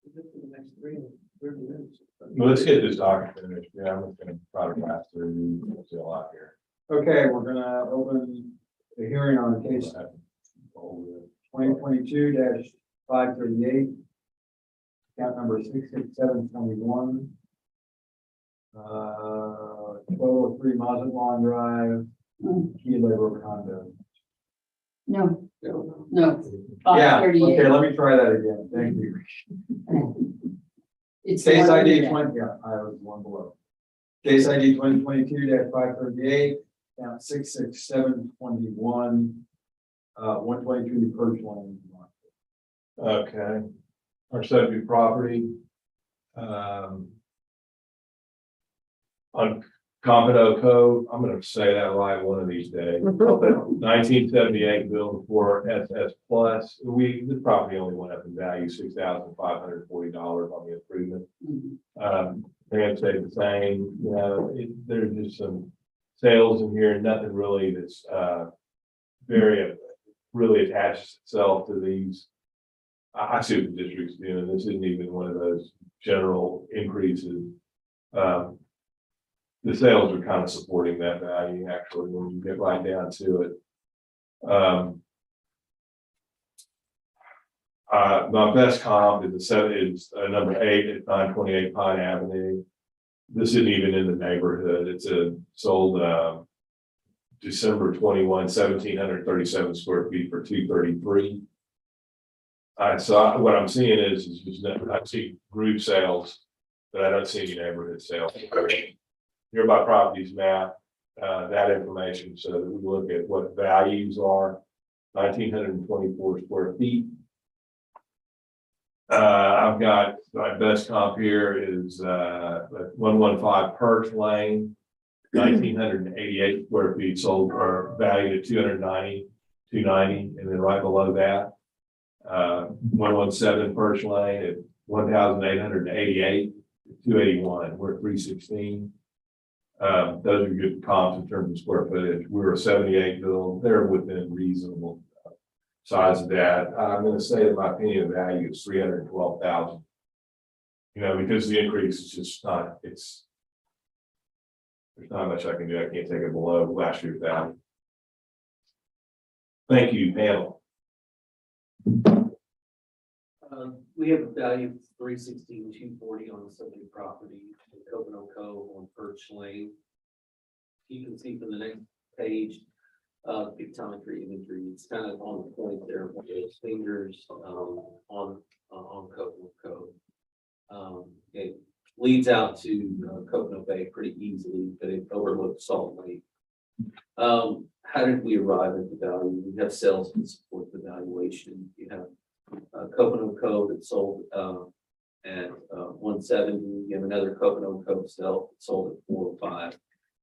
The next 30 minutes. Well, let's get this document finished. Yeah, I'm just gonna try to pass through. We'll see a lot here. Okay, we're gonna open the hearing on case 2022-538. Account number 66721. 1203 Mazatlan Drive, Key Labor Condo. No, So, no. Yeah, 538. okay, let me try that again. Thank you. It's the Case one ID that- 20, yeah, I was one below. Case ID 2022-538, account 66721, 123 Perch Lane. Okay. Our subject property. On Compado Cove, I'm gonna say that right one of these days. 1978 built for SS plus. This property only went up in value $6,540 on the improvement. Mhm. They stayed the same, you know, there's just some sales in here, nothing really that's very really attaches itself to these. I see what the district's doing. This isn't even one of those general increases. The sales are kind of supporting that value, actually, when you get right down to it. My best comp is number 8 at 928 Pine Avenue. This isn't even in the neighborhood. It's sold December 21, 1,737 square feet for 233. So what I'm seeing is just I see group sales, but I don't see any neighborhood sales. Nearby properties map, that information so that we look at what values are, 1,924 square feet. I've got my best comp here is 115 Perch Lane, 1,988 square feet sold or valued at 290, and then right below that, 117 Perch Lane at 1,888, 281. We're at 316. Those are good comps in terms of square footage. We're a 78 build. They're within reasonable size of that. I'm going to say, in my opinion, the value is 312,000. You know, because the increase is just not. It's There's not much I can do. I can't take it below last year's value. Thank you, panel. We have a value of $316,240 on the subject property, in Coconut Cove on Perch Lane. You can see from the next page, pictometry imagery, it's kind of on the point there with those fingers, on Coconut Cove. It leads out to Coconut Bay pretty easily, but it overlooks Salt Lake. How did we arrive at the value? We have sales to support the valuation. You have Coconut Cove that sold at 170. You have another Coconut Cove sale that sold at 405.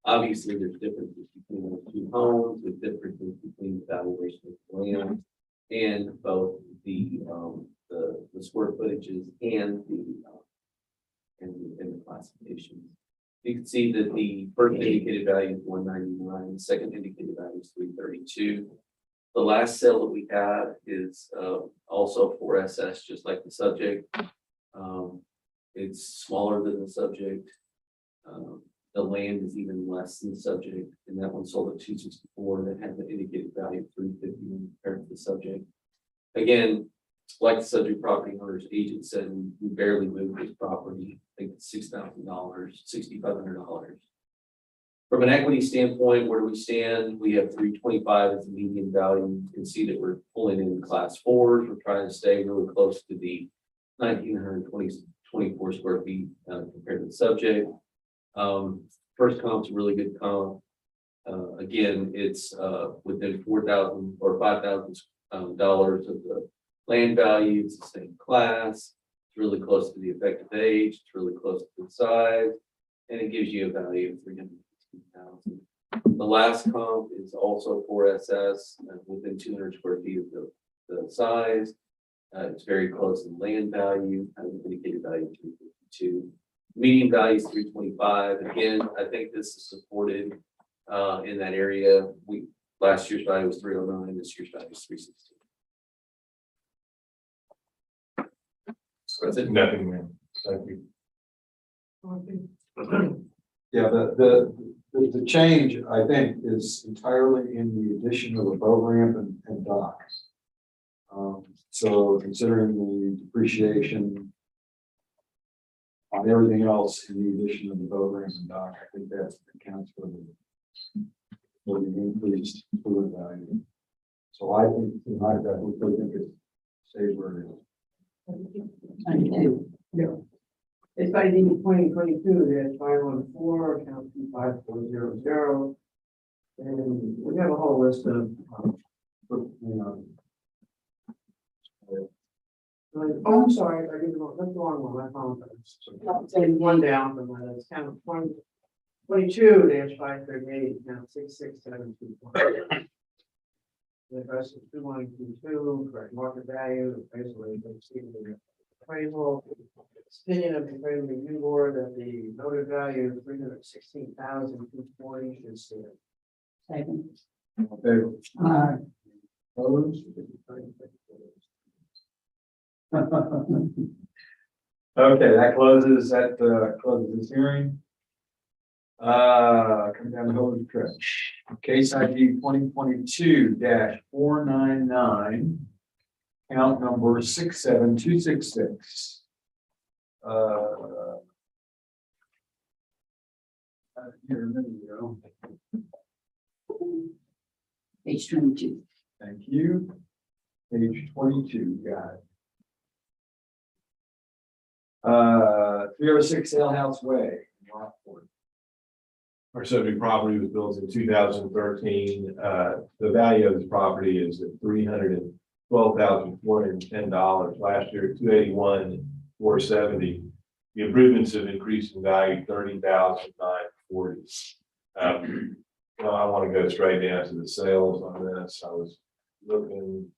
Obviously, there's differences between those two homes, there's differences between the valuation of the land and both the square footages and the classifications. You can see that the first indicated value is 199, the second indicated value is 332. The last sale that we had is also for SS, just like the subject. It's smaller than the subject. The land is even less than the subject, and that one sold at 264, and it had the indicated value of 350 compared to the subject. Again, like the subject property owner's agent said, we barely moved this property. I think it's $6,000, $6,500. From an equity standpoint, where do we stand? We have 325 as the median value. You can see that we're pulling in class 4s. We're trying to stay really close to the 1,924 square feet compared to the subject. First comp's a really good comp. Again, it's within $4,000 or $5,000 dollars of the land value. It's the same class. It's really close to the effective age. It's really close to the size, and it gives you a value of $315,000. The last comp is also 4SS within 200 square feet of the size. It's very close to the land value, has an indicated value of 352. Median value is 325. Again, I think this is supported in that area. Last year's value was 309. This year's value is 316. That's it. Nothing, man. Thank you. Yeah, the change, I think, is entirely in the addition of a boat ramp and docks. So considering the depreciation on everything else in the addition of the boat ramp and dock, I think that accounts for the increased fluid value. So I think, I definitely think it stays where it is. I do. Yeah. It's ID 2022-514, account 25400. And we have a whole list of, oh, I'm sorry, I did the wrong, that's the wrong one, I apologize. Take one down from that, it's count 22-538, count 66724. The address is 2122, correct market value, basically, appraisal. Opinion of the appraisal review board that the noted value of 316,240 should stand. Second. Okay. Opposed? Okay, that closes this hearing. Come down the whole stretch. Case ID 2022-499, count number 67266. Here, there we go. Page 22. Thank you. Page 22, got it. 306 Ale House Way, Rockport. Our subject property was built in 2013. The value of this property is at $312,410. Last year, $281,470. The improvements have increased in value $30,940. Well, I want to go straight down to the sales on this. I was looking.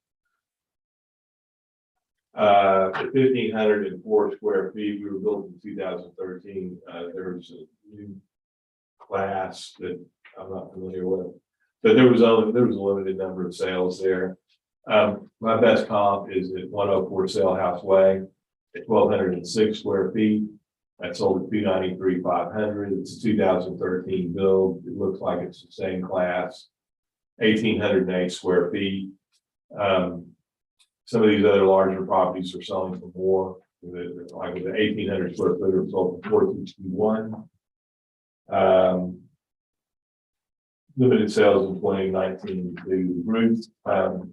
1,504 square feet. We were built in 2013. There was a new class that I'm not familiar with, but there was a limited number of sales there. My best comp is at 104 Sale House Way at 1,206 square feet. That sold at $293,500. It's 2013 build. It looks like it's the same class, 1,808 square feet. Some of these other larger properties are selling for more. Like the 1,800 square foot are sold for $4,221. Limited sales in 2019 to Ruth. Let's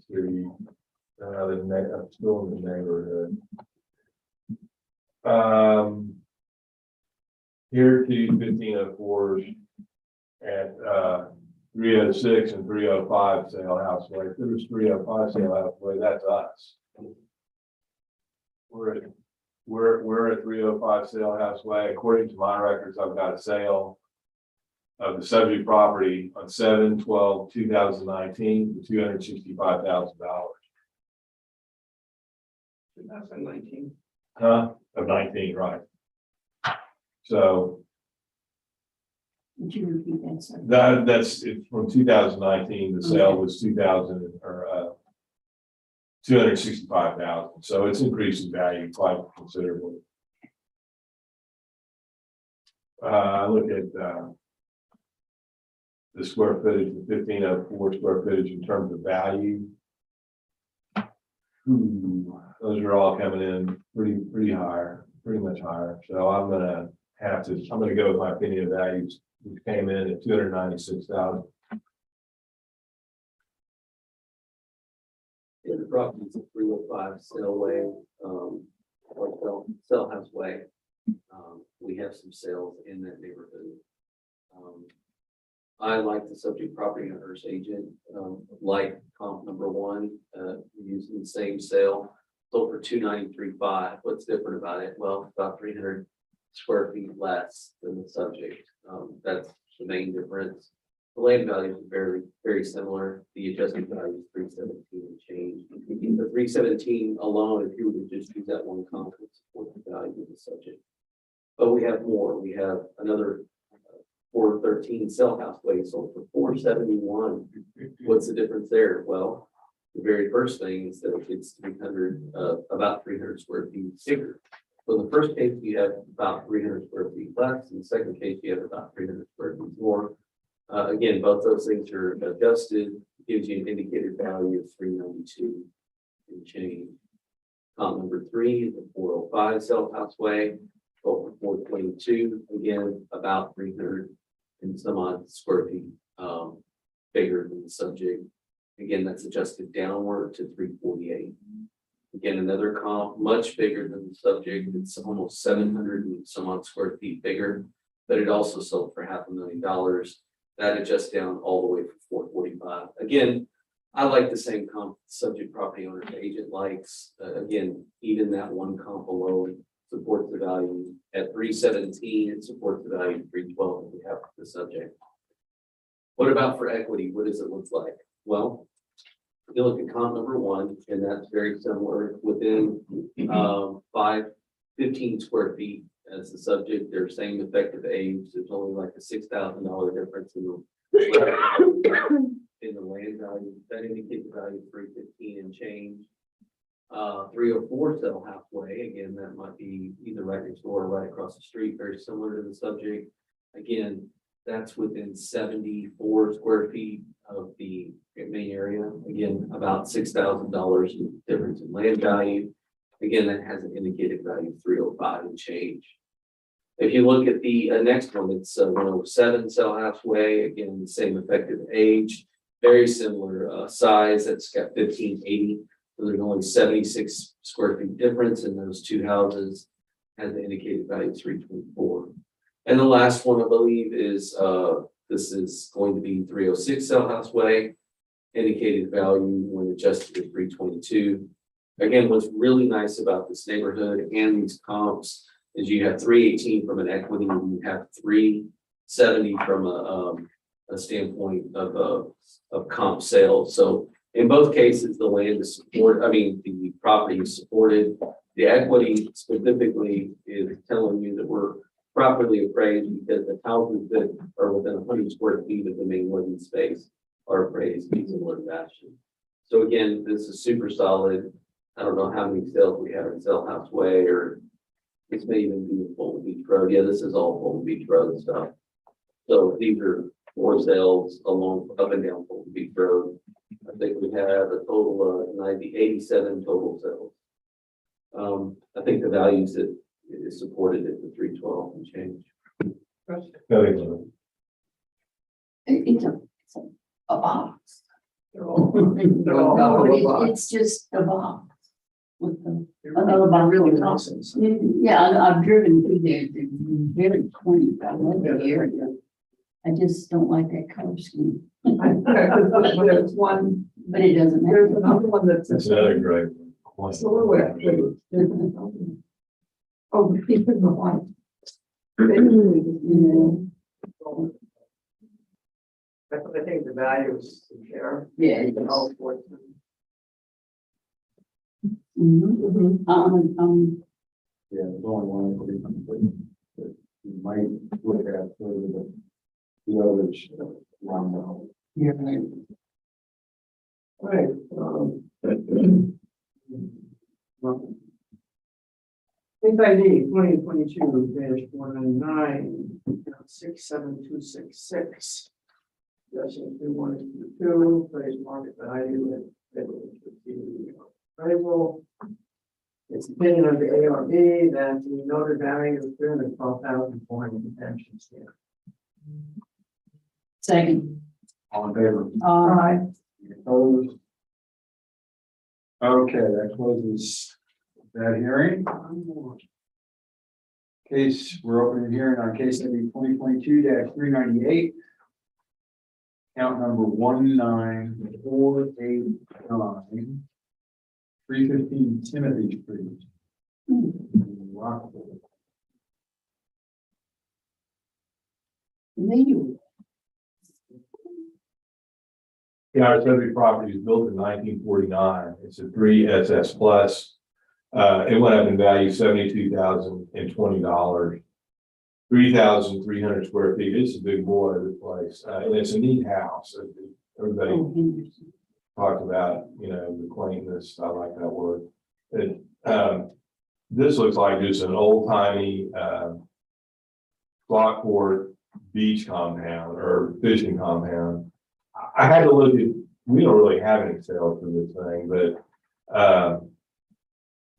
see, I'm still in the neighborhood. Here to 1504s at 306 and 305 Sale House Way. If there's 305 Sale House Way, that's us. We're at 305 Sale House Way. According to my records, I've got a sale of the subject property on 7/12/2019 for $265,000. That's in 19. Of 19, right? So Would you repeat that, sir? that's it from 2019. The sale was 265,000. So it's increasing value quite considerably. I look at the square footage, the 1504 square footage in terms of value. Those are all coming in pretty higher, pretty much higher. So I'm gonna go with my opinion of values, which came in at 296,000. Yeah, the properties at 305 Sailway, or Cell House Way. We have some sales in that neighborhood. I like the subject property owner's agent, like comp number one, using the same sale, sold for $293,500. What's different about it? Well, about 300 square feet less than the subject. That's the main difference. The land values are very similar. The adjusted value is 317 and change. The 317 alone, if you were to just use that one comp, would support the value of the subject. But we have more. We have another 413 Cell House Way sold for $471. What's the difference there? Well, the very first thing is that it's 300, about 300 square feet bigger. So in the first case, you have about 300 square feet less. In the second case, you have about 300 square feet more. Again, both those things are adjusted, gives you an indicated value of 392 and change. Comp number three is the 405 Cell House Way, sold for $422. Again, about 300 and some odd square feet bigger than the subject. Again, that's adjusted downward to 348. Again, another comp much bigger than the subject. It's almost 700 and some odd square feet bigger, but it also sold for $500,000. That adjusts down all the way for 445. Again, I like the same comp subject property owner agent likes. Again, even that one comp alone supports the value at 317. It supports the value of 312 if we have the subject. What about for equity? What does it look like? Well, you look at comp number one, and that's very similar within 15 square feet as the subject. Their same effective age. There's only like a $6,000 difference in the land value. That indicates the value of 315 and change. 304 Cell House Way. Again, that might be either right next door or right across the street. Very similar to the subject. Again, that's within 74 square feet of the main area. Again, about $6,000 difference in land value. Again, that has an indicated value of 305 and change. If you look at the next one, it's 107 Cell House Way. Again, the same effective age, very similar size. That's got 1580. So there's only 76 square feet difference in those two houses. Has an indicated value of 324. And the last one, I believe, is this is going to be 306 Cell House Way. Indicated value when adjusted to 322. Again, what's really nice about this neighborhood and these comps is you have 318 from an equity, and you have 370 from a standpoint of comp sales. So in both cases, the land is the property is supported. The equity specifically is telling you that we're properly appraised because the houses that are within 100 square feet of the main living space are appraised in similar fashion. So again, this is super solid. I don't know how many sales we have in Cell House Way or This may even be Fulton Beach Road. Yeah, this is all Fulton Beach Road stuff. So these are for sales along up and down Fulton Beach Road. I think we have a total of 87 total sales. I think the values that is supported at the 312 and change. It's a box. They're all It's just a box. With the, They're really nice inside. yeah, I've driven through there, they're very quaint, I love the area. I just don't like that color scheme, There's one, but it doesn't there's matter. another one that's. That's another great one. Silhouette. Oh, the pink and the white. You I think the value is there. Yeah. You can all afford them. Mhm. Yeah, there's only one that you might look at further, but the others around the. You're right. Right. Case ID 2022-199, 67266. Adjustment 2122, place market value at appraisal. It's opinion of the ARB that the noted value is 312,400 detention stand. Second. All in favor? Aye. Any opposed? Okay, that closes that hearing. Case, we're opening hearing on case ID 2022-398. Count number 19489. 315 Timothy Street. Rockville. Legal. Yeah, our subject property was built in 1949. It's a 3 SS plus. It went up in value $72,020. 3,300 square feet. It's a big boy, this place, and it's a neat house. Everybody Oh, Henderson. talked about, the quaintness. I like that word. This looks like just an old timey Lockport beach compound or fishing compound. I had to look at, we don't really have any sales for this thing, but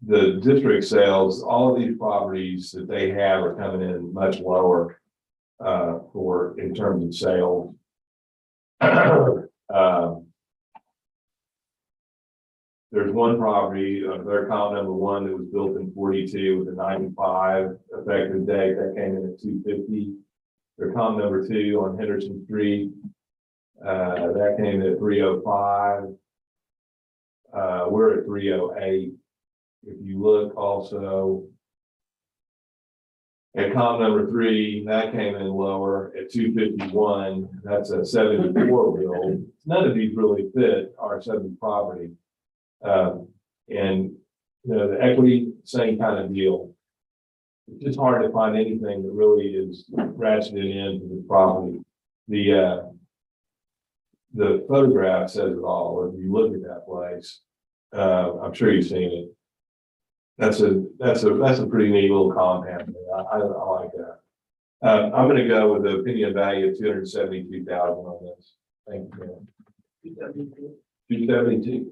the district sales, all of these properties that they have are coming in much lower in terms of sales. There's one property, their comp number one that was built in 42 with a 95 effective date that came in at 250. Their comp number two on Henderson Street, that came in at 305. We're at 308. If you look also at comp number three, that came in lower at 251. That's a 74 build. None of these really fit our subject property. And the equity, same kind of deal. It's just hard to find anything that really is ratcheted into the property. The photograph says it all. If you look at that place, I'm sure you've seen it. That's a pretty neat little compound. I like that. I'm going to go with the opinion value of 272,000 on this. Thank you. 272.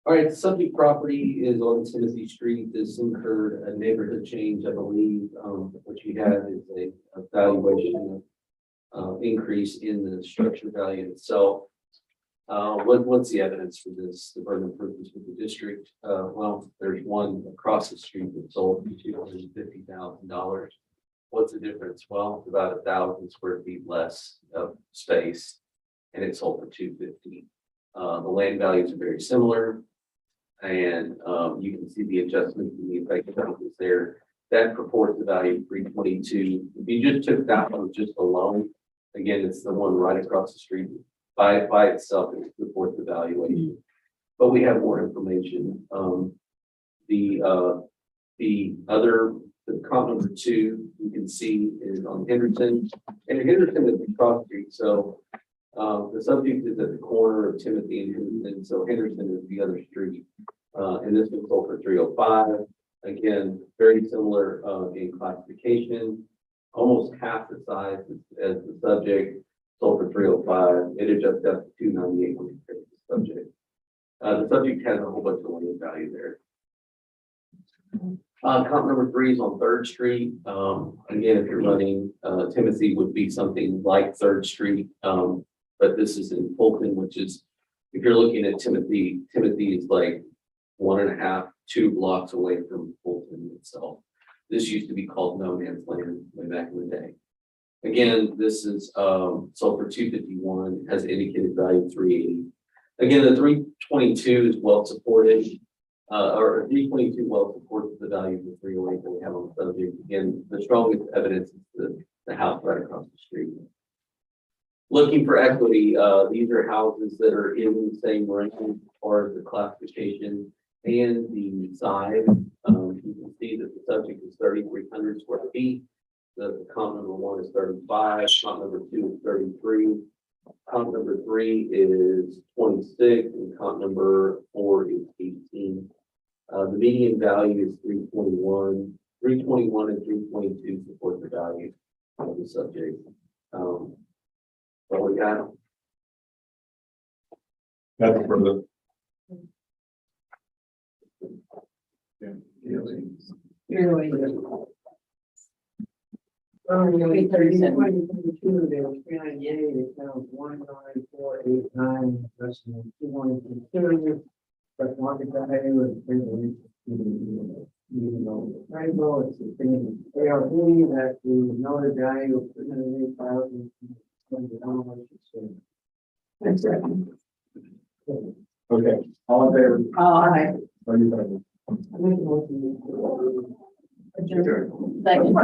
All right, the subject property is on Timothy Street. This incurred a neighborhood change, I believe. What you have is a valuation increase in the structure value itself. What's the evidence for this? The burden of proof is with the district. Well, there's one across the street that sold for $250,000. What's the difference? Well, it's about 1,000 square feet less of space, and it sold for $250,000. The land values are very similar, and you can see the adjustment in the effective values there. That purports the value of 322. If you just took that one just alone, again, it's the one right across the street. By itself, it reports the valuation, but we have more information. The comp number two, you can see is on Henderson, and Henderson is across the street. So the subject is at the corner of Timothy and Henderson. So Henderson is the other street, and this was sold for 305. Again, very similar, in classification, almost half the size as the subject, sold for 305. It adjusts up to 298 when you pick the subject. The subject has a whole bunch of land value there. Comp number 3 is on Third Street. Again, if you're running, Timothy would be something like Third Street. But this is in Fulton, which is, if you're looking at Timothy, Timothy is like 1.5, 2 blocks away from Fulton itself. This used to be called no man's land way back in the day. Again, this is, sold for 251, has indicated value of 380. Again, the 322 is well supported. Or 322 well supports the value of the 308 that we have on the subject. Again, the strongest evidence is the house right across the street. Looking for equity, these are houses that are in the same range as far as the classification and the size. You can see that the subject is 3,300 square feet. The comp number 1 is 35, comp number 2 is 33. Comp number 3 is 26, and comp number 4 is 18. The median value is 321. 321 and 322 support the value of the subject. What we got? That's for the, Really, Three thirty-seven. 2022, there was 398, it found 19489, that's 212. But market value is pretty right now, it's the thing, ARB, that the noted value of 308,000. That's right. okay, all in favor? Aye. Are you voting? Second.